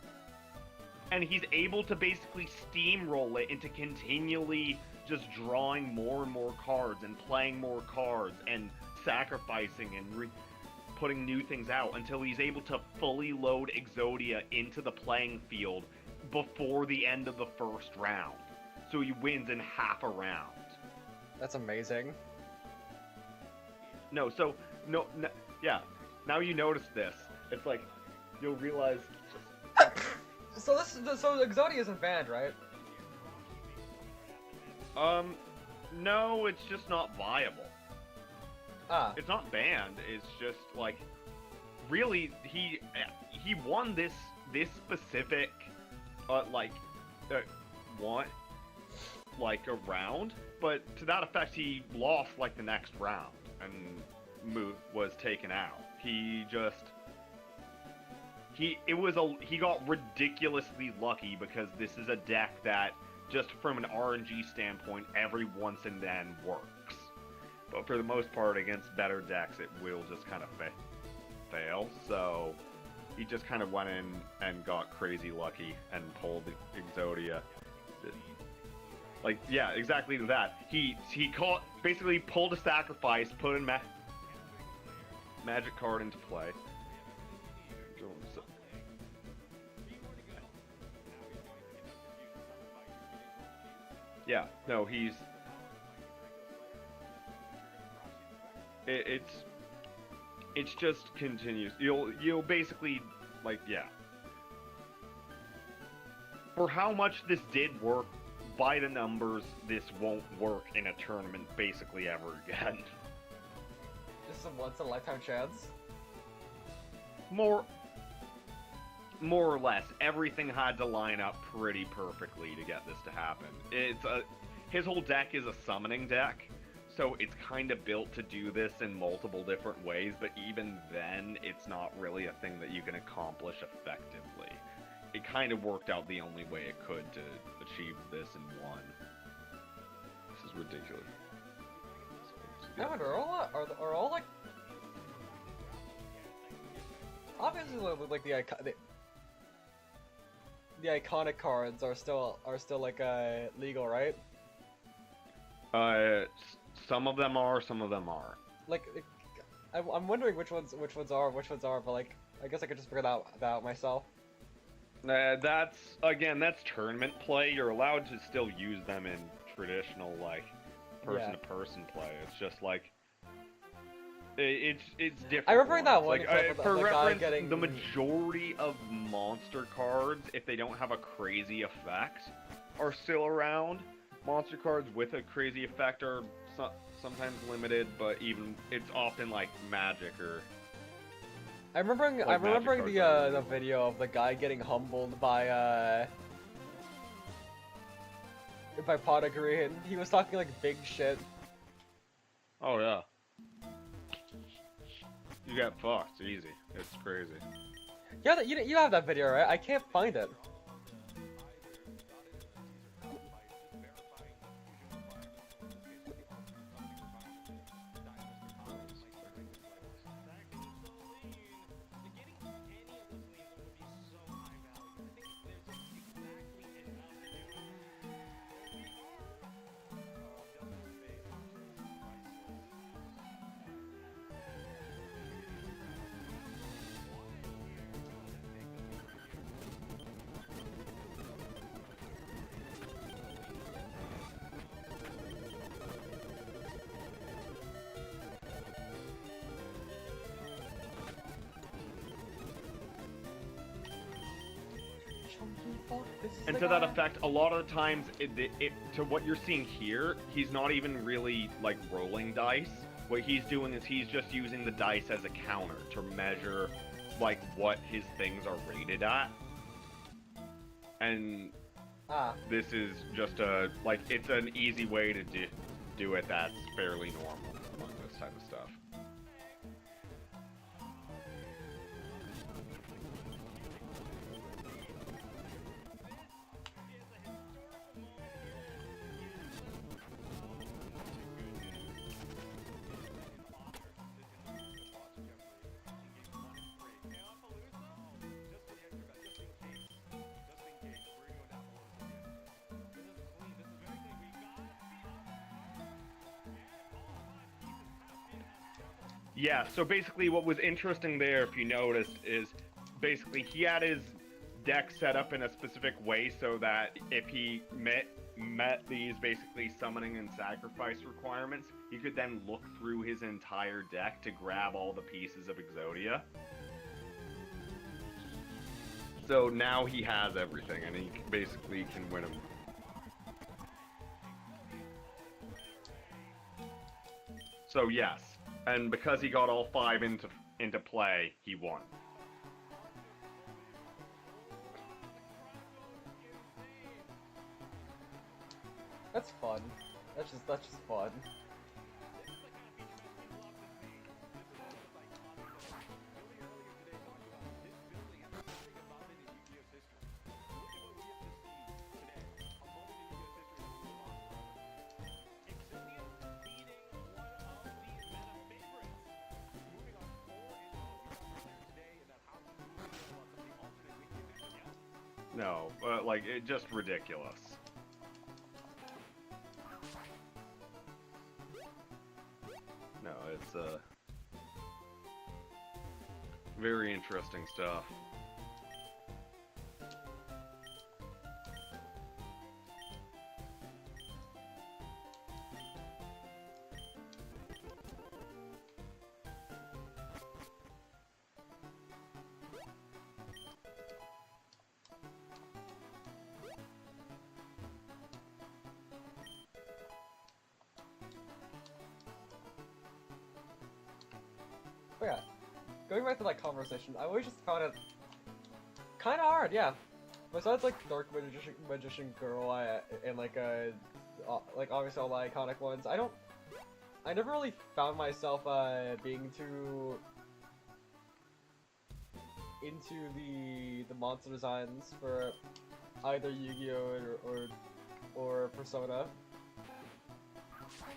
Speaker 1: and he's able to basically steamroll it into continually just drawing more and more cards and playing more cards and sacrificing and putting new things out until he's able to fully load Exodia into the playing field before the end of the first round. So he wins in half a round.
Speaker 2: that's amazing.
Speaker 1: No, yeah. Now you notice this. It's like, you'll realize...
Speaker 2: So Exodia isn't banned, right?
Speaker 1: No, it's just not viable.
Speaker 2: Ah.
Speaker 1: It's not banned. It's just like, really, he won this specific, a round, but to that effect, he lost like the next round and was taken out. He got ridiculously lucky because this is a deck that, just from an RNG standpoint, every once and then works. But for the most part, against better decks, it will just kind of fail. So he just kind of went in and got crazy lucky and pulled the Exodia. Like, yeah, exactly that. He basically pulled a sacrifice, put in magic card into play. Yeah, no, it's just continues. You'll basically, like, yeah. For how much this did work, by the numbers, this won't work in a tournament basically ever again.
Speaker 2: This is a once-in-a-lifetime chance?
Speaker 1: More or less, everything had to line up pretty perfectly to get this to happen. His whole deck is a summoning deck, so it's kind of built to do this in multiple different ways, but even then, it's not really a thing that you can accomplish effectively. It kind of worked out the only way it could to achieve this in one. This is ridiculous.
Speaker 2: I wonder, are all like... Obviously, like the iconic cards are still like legal, right?
Speaker 1: Some of them are, some of them aren't.
Speaker 2: Like, I'm wondering which ones are, but like, I guess I could just figure that out myself.
Speaker 1: That's tournament play. You're allowed to still use them in traditional, like, person-to-person play. It's just like, it's different.
Speaker 2: I remember that one
Speaker 1: like,
Speaker 2: example,
Speaker 1: for
Speaker 2: the
Speaker 1: reference,
Speaker 2: guy getting...
Speaker 1: the majority of monster cards, if they don't have a crazy effect, are still around. Monster cards with a crazy effect are sometimes limited, but it's often like magic or...
Speaker 2: I'm remembering the video of the guy getting humbled by Pot of Green. He was talking like big shit.
Speaker 1: Oh yeah. You got fucked easy. It's crazy.
Speaker 2: Yeah, you have that video, right? I can't find it.
Speaker 1: And to that effect, a lot of the times, to what you're seeing here, he's not even really, like, rolling dice. What he's doing is he's just using the dice as a counter to measure, like, what his things are rated at. And this is just it's an easy way to do it that's fairly normal among this
Speaker 5: type of stuff.
Speaker 1: Yeah, so basically what was interesting there, if you noticed, is basically he had his deck set up in a specific way so that if he met these basically summoning and sacrifice requirements, he could then look through his entire deck to grab all the pieces of Exodia. So now he has everything, and he basically can win them. So yes, and because he got all 5 into play, he won.
Speaker 2: That's fun. That's just fun.
Speaker 1: No, like, it just ridiculous. No, it's, very interesting stuff.
Speaker 2: But yeah, going back to that conversation, I always just found it kind of hard, yeah. Besides like Dark Magician Girl, and like obviously all the iconic ones, I never really found myself being too into the monster designs for either Yu-Gi-Oh or Persona.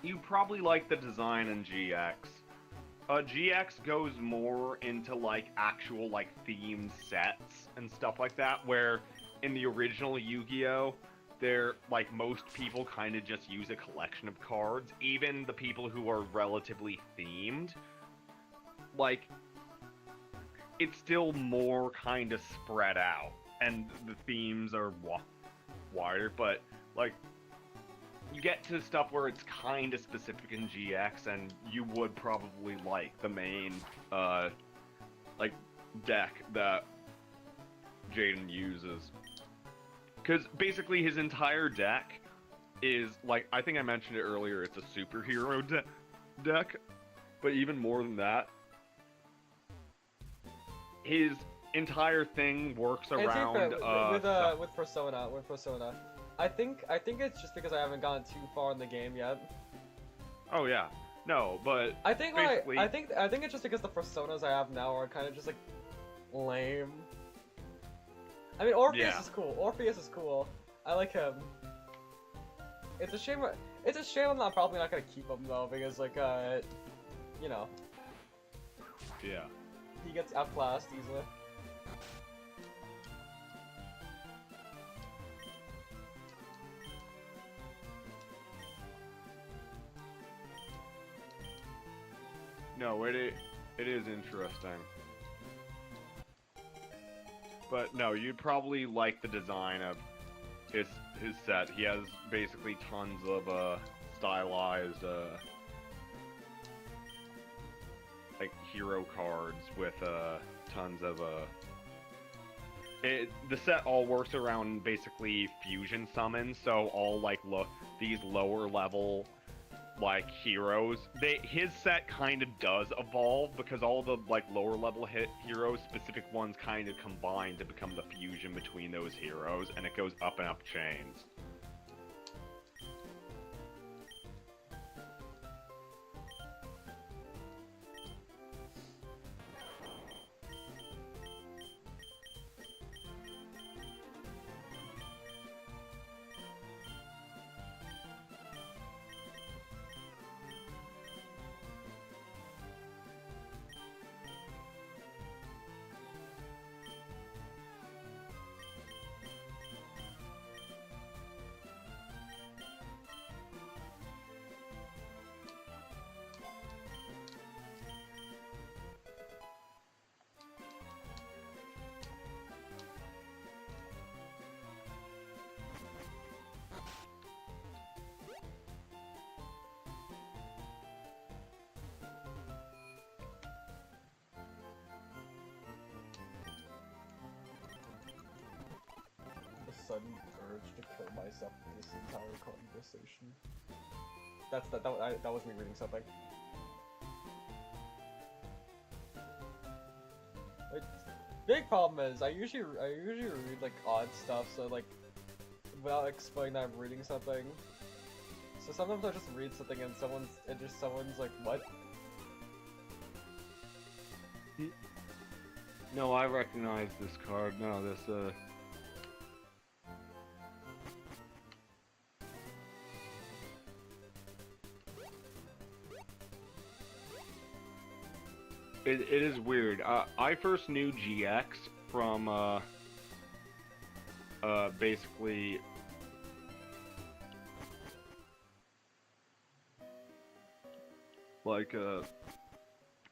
Speaker 1: You probably like the design in GX. GX goes more into like actual like themed sets and stuff like that, where in the original Yu-Gi-Oh, they're like most people kind of just use a collection of cards. Even the people who are relatively themed, like it's still more kind of spread out, and the themes are wider. But like, you get to stuff where it's kind of specific in GX, and you would probably like the main, like, deck that Jaden uses. Because basically his entire deck is, like, I think I mentioned it earlier, it's a superhero deck, but even more than that, his entire thing works around,
Speaker 2: with Persona, I think it's just because I haven't gotten too far in the game yet.
Speaker 1: Oh yeah, no, but
Speaker 2: I think
Speaker 1: basically,
Speaker 2: I think it's just because the personas I have now are kind of just like lame. I mean, Orpheus is cool. Orpheus is cool. I like him. It's a shame. It's a shame I'm probably not gonna keep him though, because like you know,
Speaker 1: yeah.
Speaker 2: he gets outclassed easily.
Speaker 1: No, it is interesting. But no, you'd probably like the design of his set. He has basically tons of stylized like hero cards with tons of the set all works around basically fusion summons, so all like these lower level like heroes, his set kind of does evolve because all the like lower level heroes, specific ones, kind of combine to become the fusion between those heroes, and it goes up and up chains.
Speaker 2: sudden urge to kill myself in this entire conversation. That was me reading something. Like, big problem is I usually read like odd stuff, so like without explaining that I'm reading something. So sometimes I just read something and someone's like, what?
Speaker 5: No, I recognize this card. No, this It is weird. I first knew GX from basically like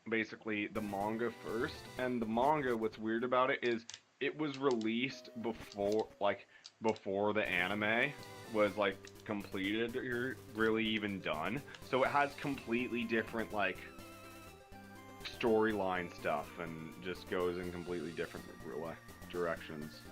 Speaker 5: basically the manga first, and the manga, what's weird about it is it was released before the anime was like completed or really even done, so it has completely different like storyline stuff and just goes in completely different directions.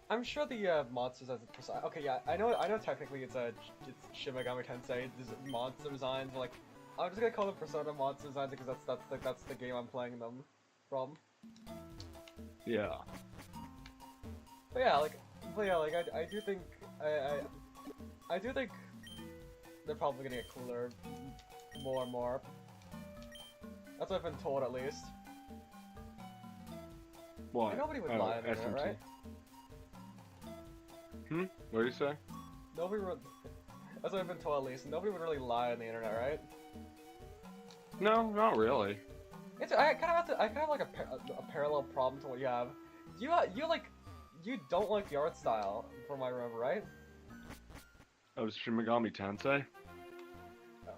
Speaker 2: I'm sure the monsters as a persona. Okay, yeah, I know technically it's Shin Megami Tensei monster designs, but like I'm just gonna call them Persona monster designs because that's the game I'm playing them from.
Speaker 5: Yeah.
Speaker 2: But yeah, I do think I do think they're probably gonna get cooler more and more. That's what I've been told, at least.
Speaker 5: What?
Speaker 2: And nobody would lie on the internet, right?
Speaker 5: What do you say?
Speaker 2: Nobody would. That's what I've been told, at least. Nobody would really lie on the internet, right?
Speaker 5: No, not really.
Speaker 2: I kind of have like a parallel problem to what you have. You don't like the art style, from what I remember, right?
Speaker 5: Of Shin Megami Tensei?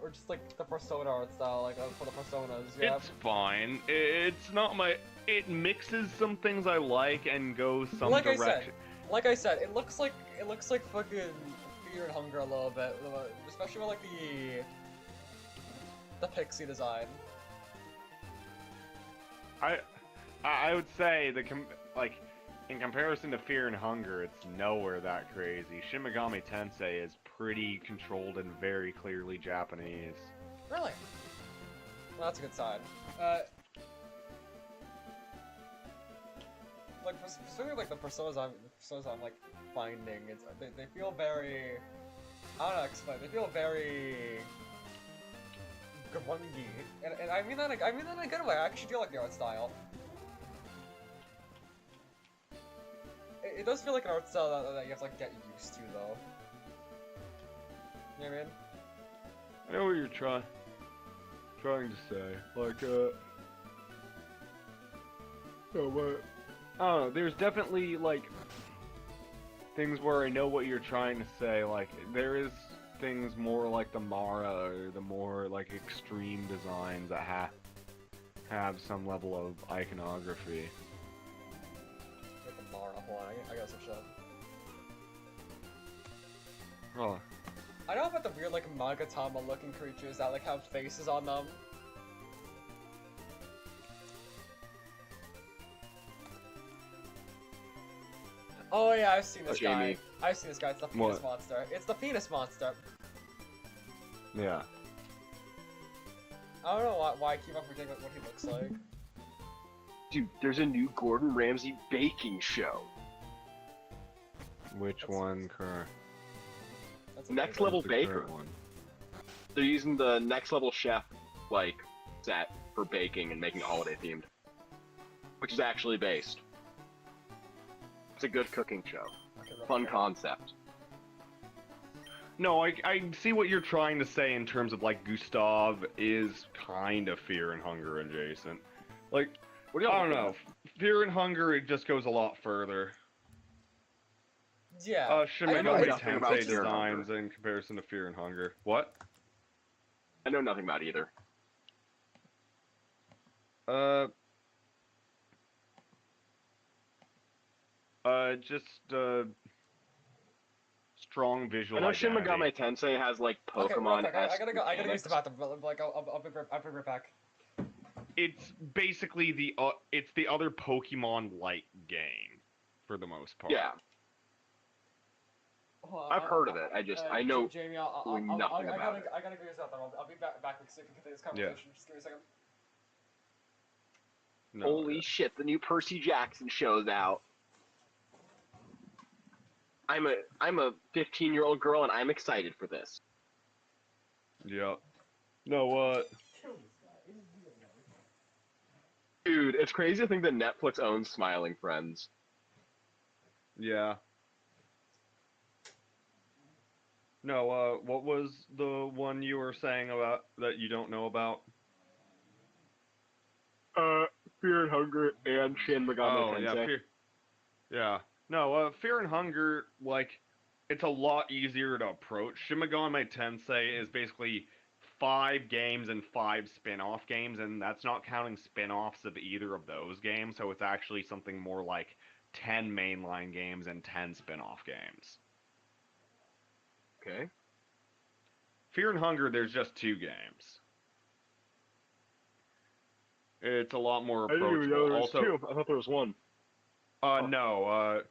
Speaker 2: Or just like the Persona art style, like for the Personas. Yeah.
Speaker 5: It's fine. It's not my. It mixes some things I like and goes some
Speaker 2: Like
Speaker 5: direction.
Speaker 2: Like I said, it looks like fucking Fear and Hunger a little bit, especially with like the pixie design.
Speaker 5: I would say in comparison to Fear and Hunger, it's nowhere that crazy. Shin Megami Tensei is pretty controlled and very clearly Japanese.
Speaker 2: Really? Well, that's a good sign. Like specifically like the personas I'm like finding, they feel very, I don't know how to explain. They feel very grungy, and I mean that in a good way. I actually do like the art style. It does feel like an art style that you have to like get used to, though. You know what I mean?
Speaker 5: I know what you're trying to say. Like, oh, what? I don't know, there's definitely, like, things where I know what you're trying to say. Like, there is things more like the Mara, or the more, like, extreme designs that have some level of iconography.
Speaker 2: Like the Mara, hold on, I gotta switch up.
Speaker 5: Oh.
Speaker 2: I know about the weird, like, Magatama-looking creatures that, like, have faces on them. Oh yeah, I've seen this guy. I've seen this guy. It's the Penis Monster. It's the Penis Monster.
Speaker 5: Yeah.
Speaker 2: I don't know why I keep on forgetting what he looks like.
Speaker 4: Dude, there's a new Gordon Ramsay baking show.
Speaker 5: Which one, current?
Speaker 4: Next Level Baker.
Speaker 5: One.
Speaker 4: They're using the Next Level Chef, like, set for baking and making it holiday themed. Which is actually based. It's a good cooking show. Fun concept.
Speaker 5: No, I see what you're trying to say in terms of, like, Gustav is kind of Fear and Hunger adjacent. Like, I don't know. Fear and Hunger, it just goes a lot further.
Speaker 2: Yeah.
Speaker 5: Shin
Speaker 2: I don't know,
Speaker 5: Megami
Speaker 4: nothing about
Speaker 5: Tensei
Speaker 4: Fear and Hunger.
Speaker 5: designs in comparison to Fear and Hunger. What?
Speaker 4: I know nothing about either.
Speaker 5: Uh, just strong
Speaker 4: I
Speaker 5: visual
Speaker 4: know Shin
Speaker 5: identity.
Speaker 4: Megami Tensei has like
Speaker 2: Okay, real
Speaker 4: Pokemon.
Speaker 2: quick. I gotta go. I gotta use the bathroom. But like, I'll be right back.
Speaker 5: It's basically it's the other Pokemon-like game for the most part.
Speaker 4: Yeah,
Speaker 2: Hold on,
Speaker 4: I've heard of it. I know
Speaker 2: Jamie,
Speaker 4: nothing about it.
Speaker 2: I gotta go use the bathroom. I'll be back so we can continue this conversation. Just give me a second.
Speaker 5: No,
Speaker 4: Holy shit! The new Percy Jackson show's out. I'm a 15-year-old girl and I'm excited for this.
Speaker 5: yeah. No, what?
Speaker 4: Dude, it's crazy to think that Netflix owns Smiling Friends.
Speaker 5: Yeah. No, what was the one you were saying about that you don't know about?
Speaker 4: Fear and Hunger and Shin Megami
Speaker 5: Oh,
Speaker 4: Tensei.
Speaker 5: yeah, Fear. Yeah. No, Fear and Hunger, like, it's a lot easier to approach. Shin Megami Tensei is basically 5 games and 5 spin-off games, and that's not counting spin-offs of either of those games, so it's actually something more like 10 mainline games and 10 spin-off games.
Speaker 4: Okay.
Speaker 5: Fear and Hunger, there's just 2 games. It's a lot more
Speaker 4: I didn't even know
Speaker 5: approachable.
Speaker 4: there was
Speaker 5: Also,
Speaker 4: two. I thought there was one.
Speaker 5: no,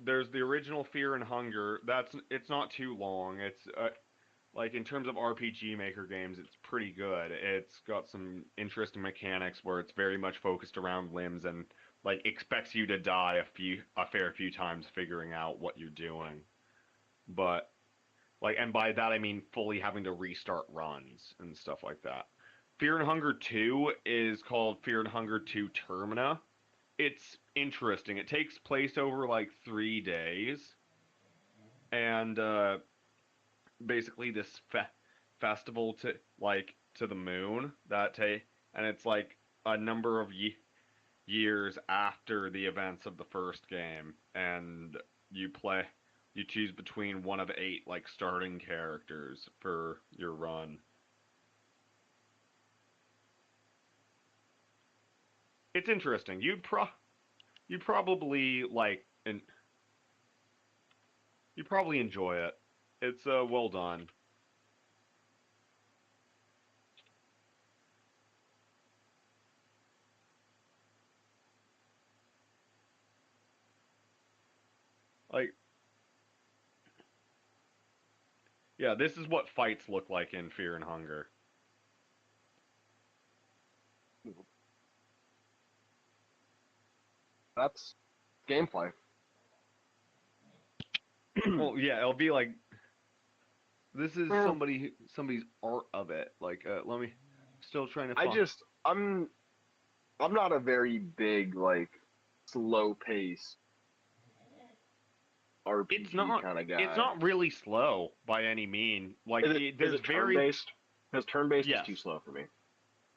Speaker 5: there's the original Fear and Hunger. It's not too long. It's like in terms of RPG Maker games, it's pretty good. It's got some interesting mechanics where it's very much focused around limbs and like expects you to die a fair few times figuring out what you're doing. But like, and by that I mean fully having to restart runs and stuff like that. Fear and Hunger 2 is called Fear and Hunger 2 Termina. It's interesting. It takes place over like 3 days, and basically this festival to the moon and it's like a number of years after the events of the first game, and you choose between one of 8 like starting characters for your run. It's interesting. You'd probably like and you probably enjoy it. It's well done. Like, yeah, this is what fights look like in Fear and Hunger.
Speaker 4: That's gameplay.
Speaker 5: Well, yeah, it'll be like this is
Speaker 4: Well-
Speaker 5: somebody's art of it. Like, let me still trying to find.
Speaker 4: I'm not a very big like slow pace RPG kind of guy.
Speaker 5: It's not really slow by any mean. Like,
Speaker 4: Is
Speaker 5: there's
Speaker 4: it
Speaker 5: very
Speaker 4: turn-based? Because turn-based
Speaker 5: Yes.
Speaker 4: is too slow for me.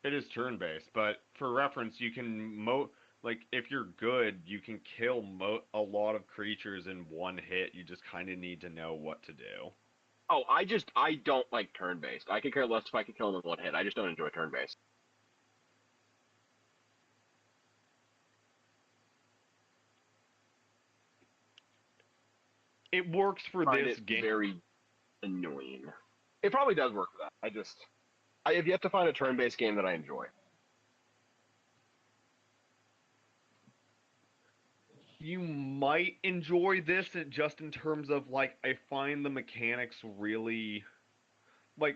Speaker 5: It is turn-based, but for reference, you can like if you're good, you can kill a lot of creatures in one hit. You just kind of need to know what to do.
Speaker 4: Oh, I don't like turn-based. I could care less if I could kill them in one hit. I just don't enjoy turn-based.
Speaker 5: It works for
Speaker 4: Find
Speaker 5: this
Speaker 4: it
Speaker 5: game.
Speaker 4: very annoying. It probably does work for that. I have yet to find a turn-based game that I enjoy.
Speaker 5: You might enjoy this just in terms of like I find the mechanics really like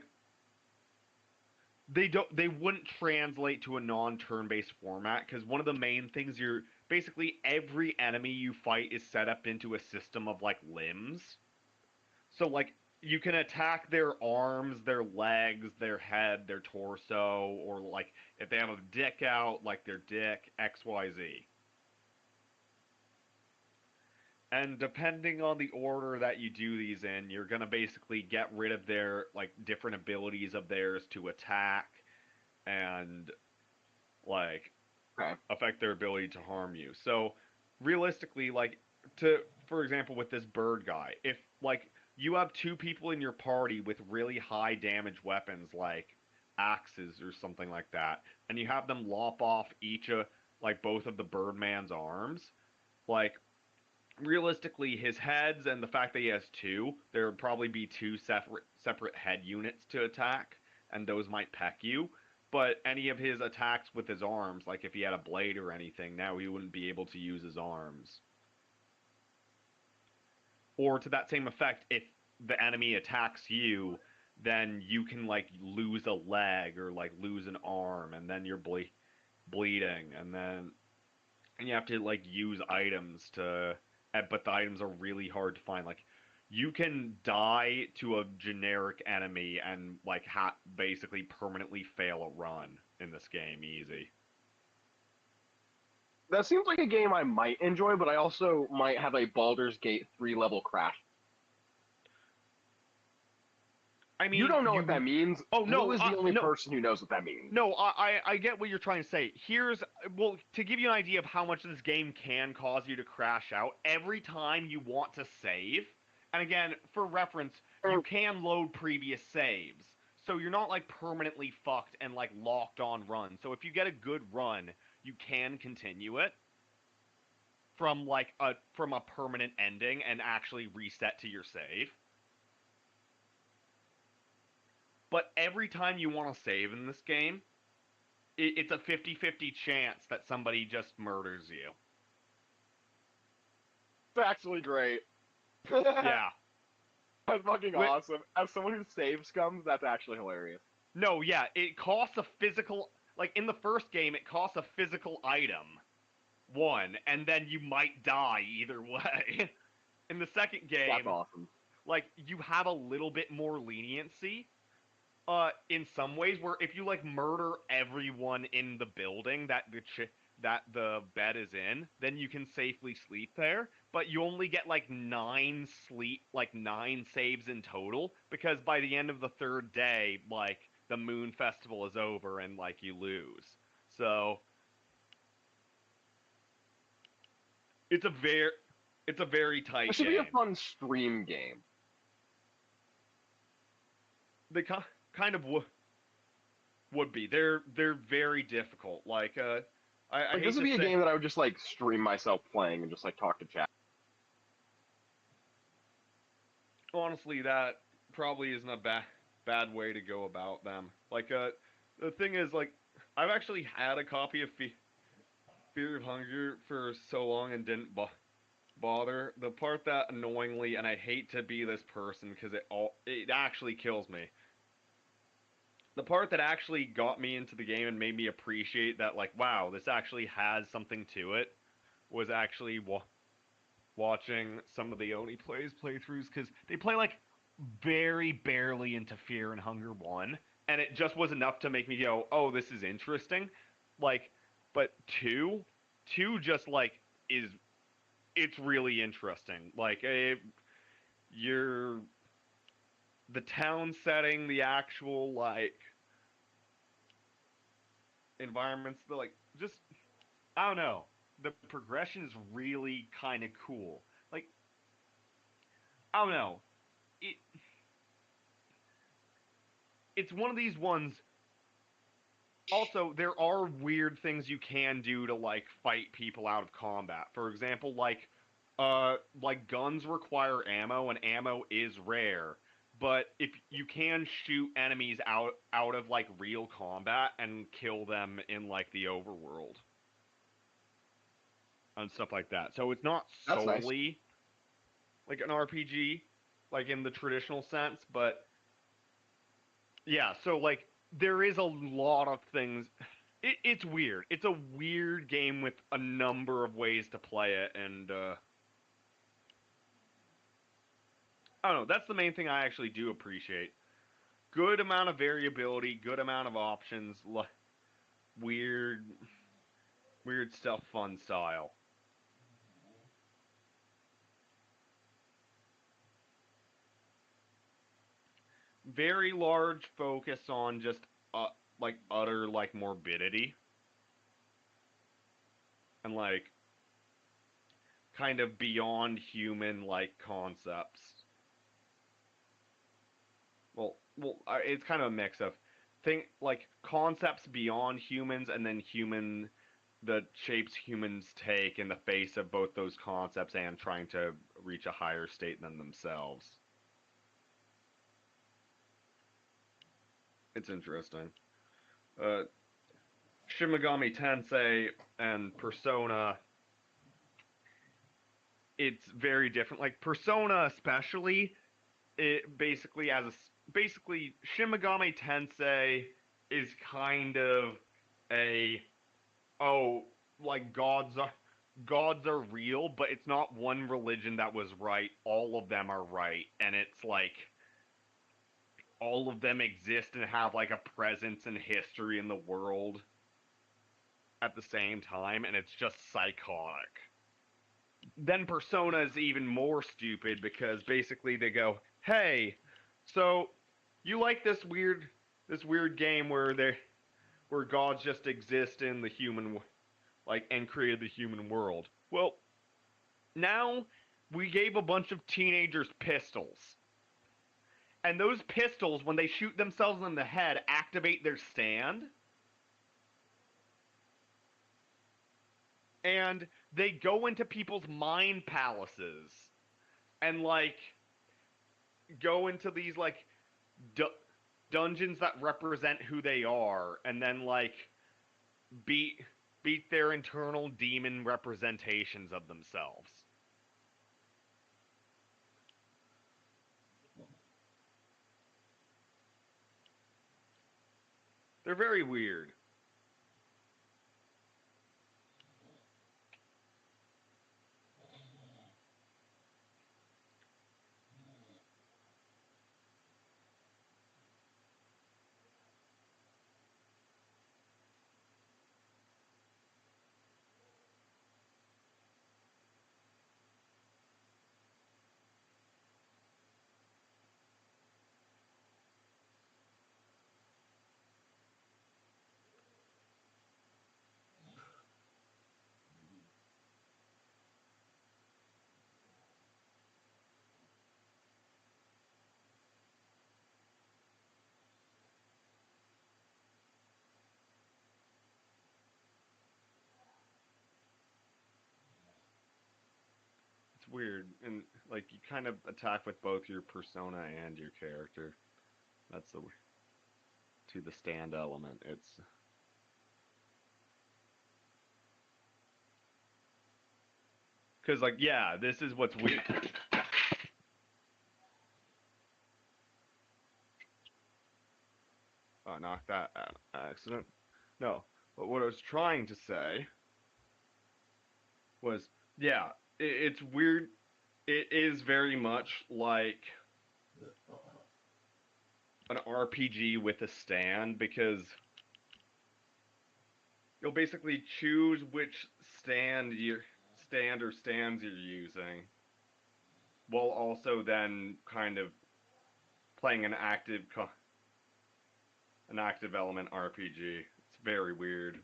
Speaker 5: they wouldn't translate to a non-turn-based format because one of the main things you're basically every enemy you fight is set up into a system of like limbs. So like you can attack their arms, their legs, their head, their torso, or like if they have a dick out, like their dick, XYZ. And depending on the order that you do these in, you're gonna basically get rid of their like different abilities of theirs to attack and like
Speaker 4: Okay.
Speaker 5: affect their ability to harm you. So realistically, like
Speaker 1: for example, with this bird guy, if like you have two people in your party with really high damage weapons like axes or something like that, and you have them lop off each like both of the Birdman's arms, like realistically his heads and the fact that he has two, there would probably be two separate head units to attack, and those might peck you. But any of his attacks with his arms, like if he had a blade or anything, now he wouldn't be able to use his arms. Or to that same effect, if the enemy attacks you, then you can like lose a leg or like lose an arm, and then you're bleeding, and you have to like use items to, but the items are really hard to find. Like you can die to a generic enemy and like basically permanently fail a run in this game easy.
Speaker 4: That seems like a game I might enjoy, but I also might have a Baldur's Gate 3 level crash.
Speaker 1: I mean,
Speaker 4: you don't know what that means.
Speaker 1: Oh no,
Speaker 4: Lou is the only
Speaker 1: no.
Speaker 4: person who knows what that means.
Speaker 1: No, I get what you're trying to say. Well, to give you an idea of how much this game can cause you to crash out, every time you want to save, and again, for reference, you can load previous saves. So you're not like permanently fucked and like locked on run. So if you get a good run, you can continue it from a permanent ending and actually reset to your save. But every time you want to save in this game, it's a 50-50 chance that somebody just murders you.
Speaker 4: It's actually great.
Speaker 1: Yeah.
Speaker 4: That's fucking awesome. As someone who saves scums, that's actually hilarious.
Speaker 1: No, yeah, it costs a physical... Like, in the first game, it costs a physical item. One, and then you might die either way. In the second game...
Speaker 4: That's awesome.
Speaker 1: Like, you have a little bit more leniency. In some ways, where if you, like, murder everyone in the building that the bed is in, then you can safely sleep there, but you only get, like, 9 saves in total, because by the end of the third day, like, the Moon Festival is over and, like, you lose. So, it's a very tight game.
Speaker 4: This should be a fun stream game.
Speaker 1: They kind of would be. They're very difficult. Like, I hate
Speaker 4: This would
Speaker 1: to
Speaker 4: be a
Speaker 1: say,
Speaker 4: game that I would just, like, stream myself playing and just, like, talk to chat.
Speaker 1: honestly, that probably isn't a bad way to go about them. Like, the thing is, like, I've actually had a copy of Fear of Hunger for so long and didn't bother. The part that annoyingly, and I hate to be this person because it actually kills me. The part that actually got me into the game and made me appreciate that, like, wow, this actually has something to it, was actually watching some of the Oni playthroughs, because they play, like, very barely into Fear and Hunger 1, and it just was enough to make me go, oh, this is interesting. Like, but 2 just, like, it's really interesting. Like, the town setting, the actual, like, environments, the, like, just, I don't know. The progression is really kind of cool. Like, I don't know. It's one of these ones. Also, there are weird things you can do to, like, fight people out of combat. For example, like guns require ammo, and ammo is rare. But if you can shoot enemies out of, like, real combat and kill them in, like, the overworld. And stuff like that. So it's not solely like an RPG, like in the traditional sense, but yeah, so, like, there is a lot of things. It's weird. It's a weird game with a number of ways to play it, and I don't know, that's the main thing I actually do appreciate. Good amount of variability, good amount of options, weird stuff, fun style. Very large focus on just, like, utter, like, morbidity. And, like, kind of beyond human like concepts. It's kind of a mix of think like concepts beyond humans and then the shapes humans take in the face of both those concepts and trying to reach a higher state than themselves. It's interesting. Shin Megami Tensei and Persona, it's very different. Like Persona especially, it basically Shin Megami Tensei is kind of a oh, like gods are real, but it's not one religion that was right. All of them are right, and it's like all of them exist and have like a presence and history in the world at the same time, and it's just psychotic. Then Persona is even more stupid because basically they go, "Hey, so you like this weird game where gods just exist in the human like and created the human world. Well, now we gave a bunch of teenagers pistols. And those pistols, when they shoot themselves in the head, activate their stand. And they go into people's mind palaces and like go into these like dungeons that represent who they are, and then like beat their internal demon representations of themselves. They're very weird. It's weird, and like you kind of attack with both your persona and your character. That's to the stand element. It's because like yeah, this is what's weird. Oh, knock that out. Accident. No, but what I was trying to say was yeah, it's weird. It is very much like an RPG with a stand because you'll basically choose which stand or stands you're using, while also then kind of playing an active element RPG. It's very weird.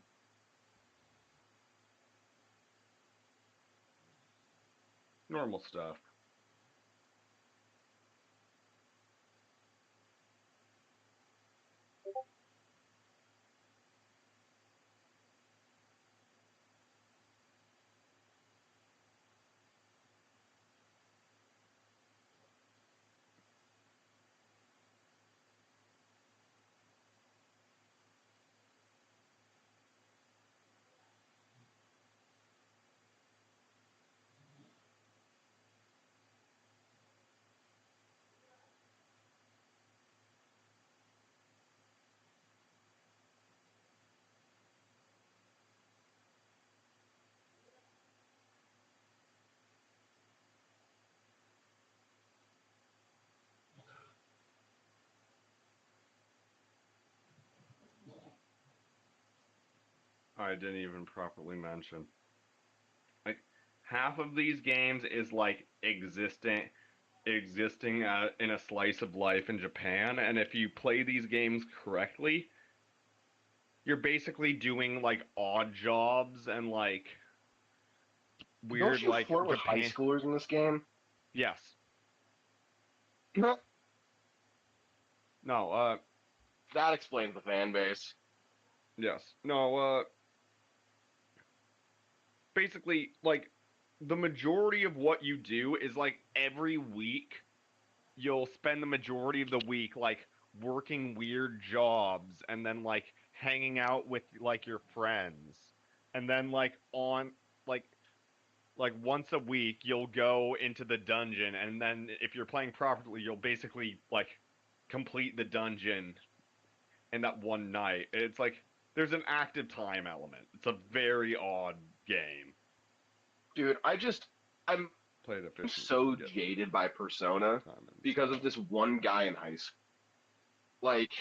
Speaker 1: Normal stuff. I didn't even properly mention. Like half of these games is like existing in a slice of life in Japan, and if you play these games correctly, you're basically doing like odd jobs and like weird
Speaker 4: you
Speaker 1: like
Speaker 4: flirt with high
Speaker 1: Japan.
Speaker 4: schoolers in this game?
Speaker 1: Yes.
Speaker 4: No.
Speaker 1: No.
Speaker 4: That explains the fan base.
Speaker 1: Yes. No. Basically, like the majority of what you do is like every week you'll spend the majority of the week like working weird jobs and then like hanging out with like your friends and then like like once a week you'll go into the dungeon and then if you're playing properly you'll basically like complete the dungeon in that one night. It's like there's an active time element. It's a very odd game.
Speaker 4: Dude, I'm
Speaker 1: Played efficiently.
Speaker 4: so jaded by Persona because of this one guy in high school. Like,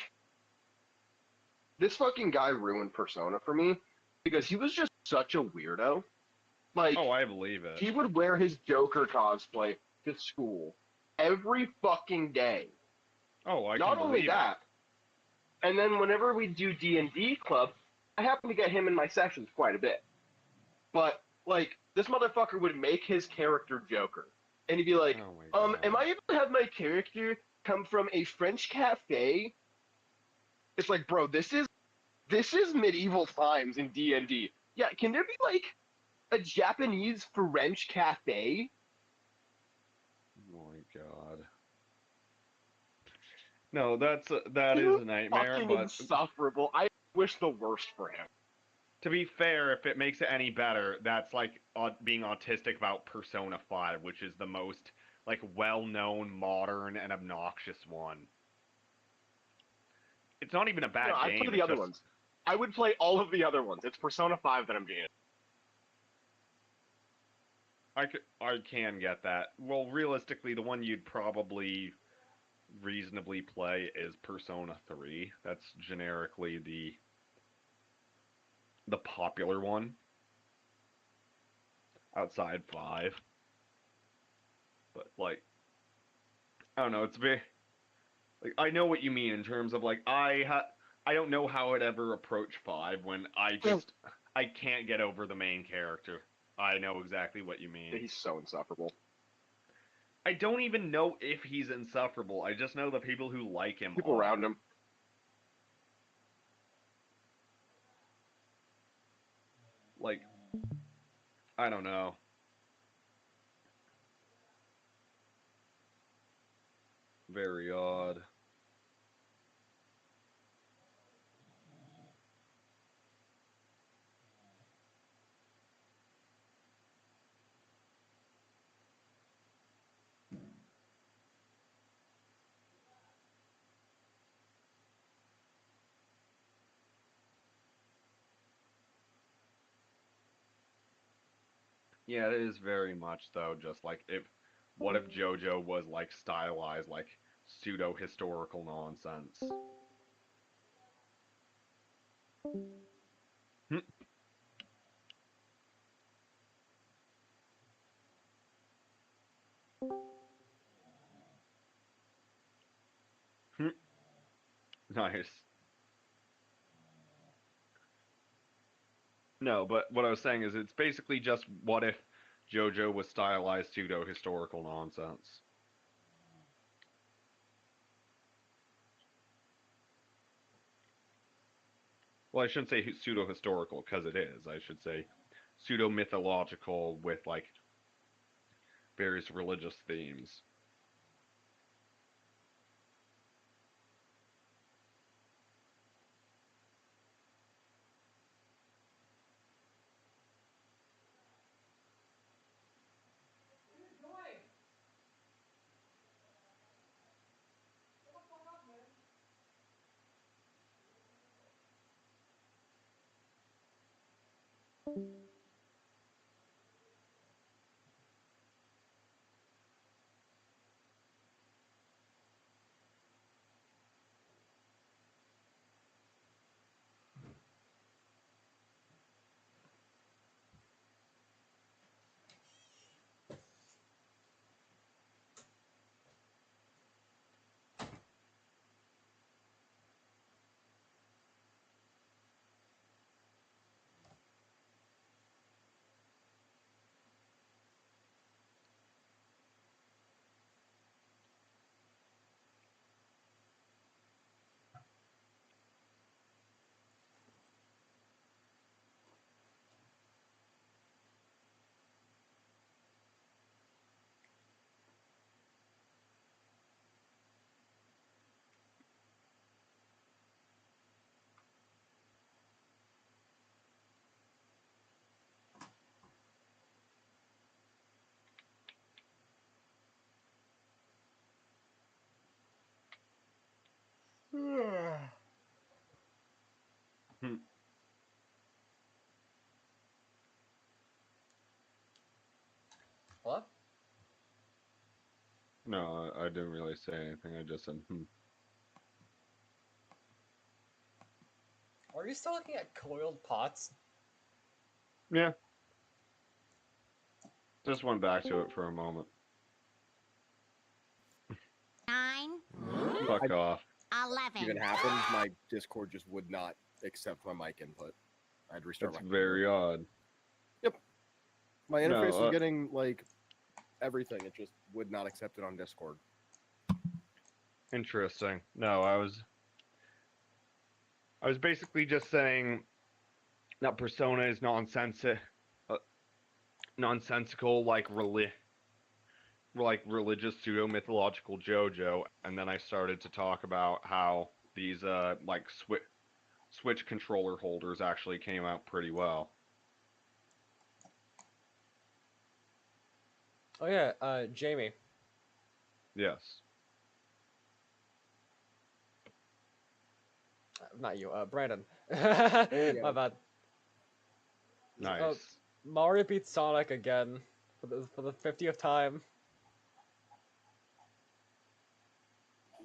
Speaker 4: this fucking guy ruined Persona for me because he was just such a weirdo. Like,
Speaker 1: Oh, I believe it.
Speaker 4: he would wear his Joker cosplay to school every fucking day.
Speaker 1: Oh, I
Speaker 4: Not
Speaker 1: can
Speaker 4: only
Speaker 1: believe
Speaker 4: that, and then whenever we do D&D club, I happen to get him in my sessions quite a bit. But like this motherfucker would make his character Joker, and he'd be like,
Speaker 1: it. Oh my God.
Speaker 4: am I able to have my character come from a French cafe? It's like, bro, this is medieval times in D&D. Yeah, can there be like a Japanese French cafe?
Speaker 1: Oh my God. No, that
Speaker 4: He
Speaker 1: is
Speaker 4: was
Speaker 1: a nightmare,
Speaker 4: fucking
Speaker 1: but
Speaker 4: insufferable. I wish the worst for him.
Speaker 1: to be fair, if it makes it any better, that's like being autistic about Persona 5, which is the most like well-known, modern, and obnoxious one. It's not even a bad
Speaker 4: No, I
Speaker 1: game.
Speaker 4: play the
Speaker 1: It's
Speaker 4: other
Speaker 1: just,
Speaker 4: ones. I would play all of the other ones. It's Persona 5 that I'm doing.
Speaker 1: I can get that. Well, realistically, the one you'd probably reasonably play is Persona 3. That's generically the popular one outside 5. But like I don't know, it's very like I know what you mean in terms of like I don't know how I'd ever approach 5 when I can't get over the main character. I know exactly what you mean.
Speaker 4: He's so insufferable.
Speaker 1: I don't even know if he's insufferable. I just know the people who like him
Speaker 4: People
Speaker 1: are.
Speaker 4: around him.
Speaker 1: Like I don't know. Very odd. Yeah, it is very much though. Just like what if JoJo was like stylized like pseudo historical nonsense? Hmm. Hmm. Nice. No, but what I was saying is it's basically just what if JoJo was stylized pseudo historical nonsense? Well, I shouldn't say pseudo historical because it is. I should say pseudo mythological with like various religious themes.
Speaker 2: What?
Speaker 5: No, I didn't really say anything. I just said,
Speaker 2: Are you still looking at coiled pots?
Speaker 5: Yeah. Just went back to it for a moment.
Speaker 6: 9,
Speaker 5: Fuck off.
Speaker 6: 11.
Speaker 7: Even happened, my Discord just would not accept my mic input. I had to restart
Speaker 5: That's
Speaker 7: my
Speaker 5: very
Speaker 7: computer.
Speaker 5: odd.
Speaker 7: My
Speaker 5: No,
Speaker 7: interface was getting like everything. It just would not accept it on Discord.
Speaker 5: Interesting. No, I was basically just saying that Persona is nonsensical like religious pseudo mythological JoJo, and then I started to talk about how these like Switch controller holders actually came out pretty well.
Speaker 2: Oh yeah, Jamie.
Speaker 5: Yes.
Speaker 2: Not you, Brandon. My bad.
Speaker 5: Nice.
Speaker 2: Mario beats Sonic again for the 50th time.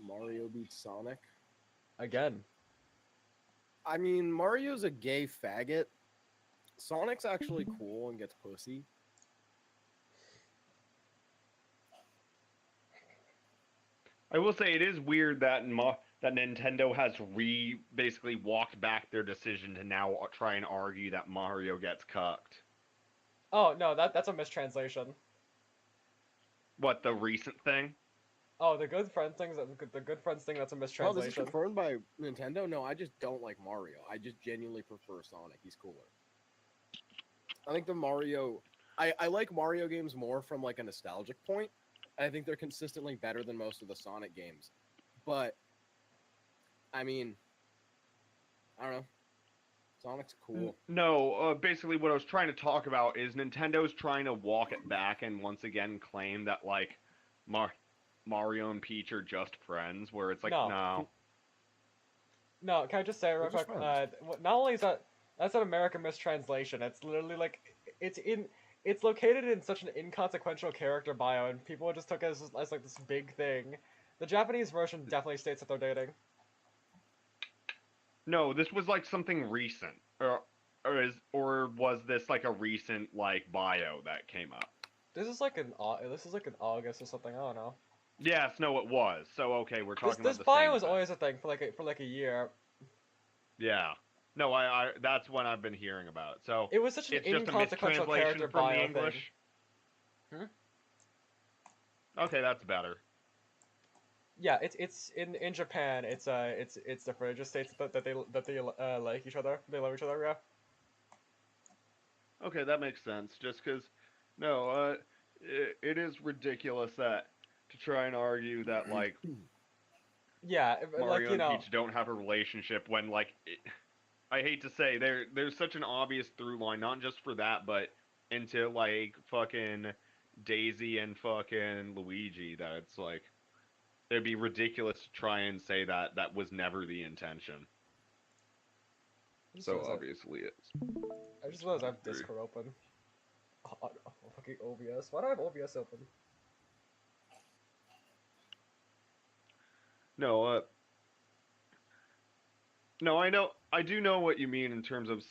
Speaker 7: Mario beats Sonic.
Speaker 2: Again.
Speaker 7: I mean, Mario's a gay faggot. Sonic's actually cool and gets pussy.
Speaker 5: I will say it is weird that that Nintendo has basically walked back their decision to now try and argue that Mario gets cucked.
Speaker 2: Oh no, that's a mistranslation.
Speaker 5: What, the recent thing?
Speaker 2: Oh, the good friends thing. The good friends thing. That's a
Speaker 7: Oh, this is
Speaker 2: mistranslation.
Speaker 7: confirmed by Nintendo? No, I just don't like Mario. I just genuinely prefer Sonic. He's cooler. I think the Mario... I like Mario games more from like a nostalgic point. I think they're consistently better than most of the Sonic games. But, I mean, I don't know. Sonic's cool.
Speaker 5: No, basically what I was trying to talk about is Nintendo's trying to walk it back and once again claim that, like, Mario and Peach are just friends, where it's like, no.
Speaker 2: No, can I just say real
Speaker 7: They're just
Speaker 2: quick?
Speaker 7: friends.
Speaker 2: Not only is that's an American mistranslation. It's literally like it's located in such an inconsequential character bio, and people just took it as like this big thing. The Japanese version definitely states that they're dating.
Speaker 5: No, this was like something recent. Or was this like a recent, like, bio that came up?
Speaker 2: This is like in August or something. I don't know.
Speaker 5: Yes, no, it was. So, okay, we're talking
Speaker 2: This
Speaker 5: about the
Speaker 2: bio
Speaker 5: same
Speaker 2: was
Speaker 5: thing.
Speaker 2: always a thing for like a year.
Speaker 5: Yeah. No, I that's when I've been hearing about it. So
Speaker 2: It was such an
Speaker 5: it's just a
Speaker 2: inconsequential
Speaker 5: mistranslation
Speaker 2: character
Speaker 5: from the
Speaker 2: bio
Speaker 5: English.
Speaker 2: thing.
Speaker 5: Okay, that's better.
Speaker 2: Yeah, it's in Japan. It's different. It just states that they like each other. They love each other. Yeah.
Speaker 5: Okay, that makes sense. Just because, no, it is ridiculous that to try and argue that like
Speaker 2: Yeah,
Speaker 5: Mario
Speaker 2: like you
Speaker 5: and
Speaker 2: know.
Speaker 5: Peach don't have a relationship when like I hate to say there's such an obvious through line, not just for that, but into like fucking Daisy and fucking Luigi, that it's like it'd be ridiculous to try and say that that was never the intention. So obviously it's.
Speaker 2: I just realized I have
Speaker 5: Very-
Speaker 2: Discord open. Oh, fucking OBS. Why do I have OBS open?
Speaker 5: No, no, I do know what you mean in terms of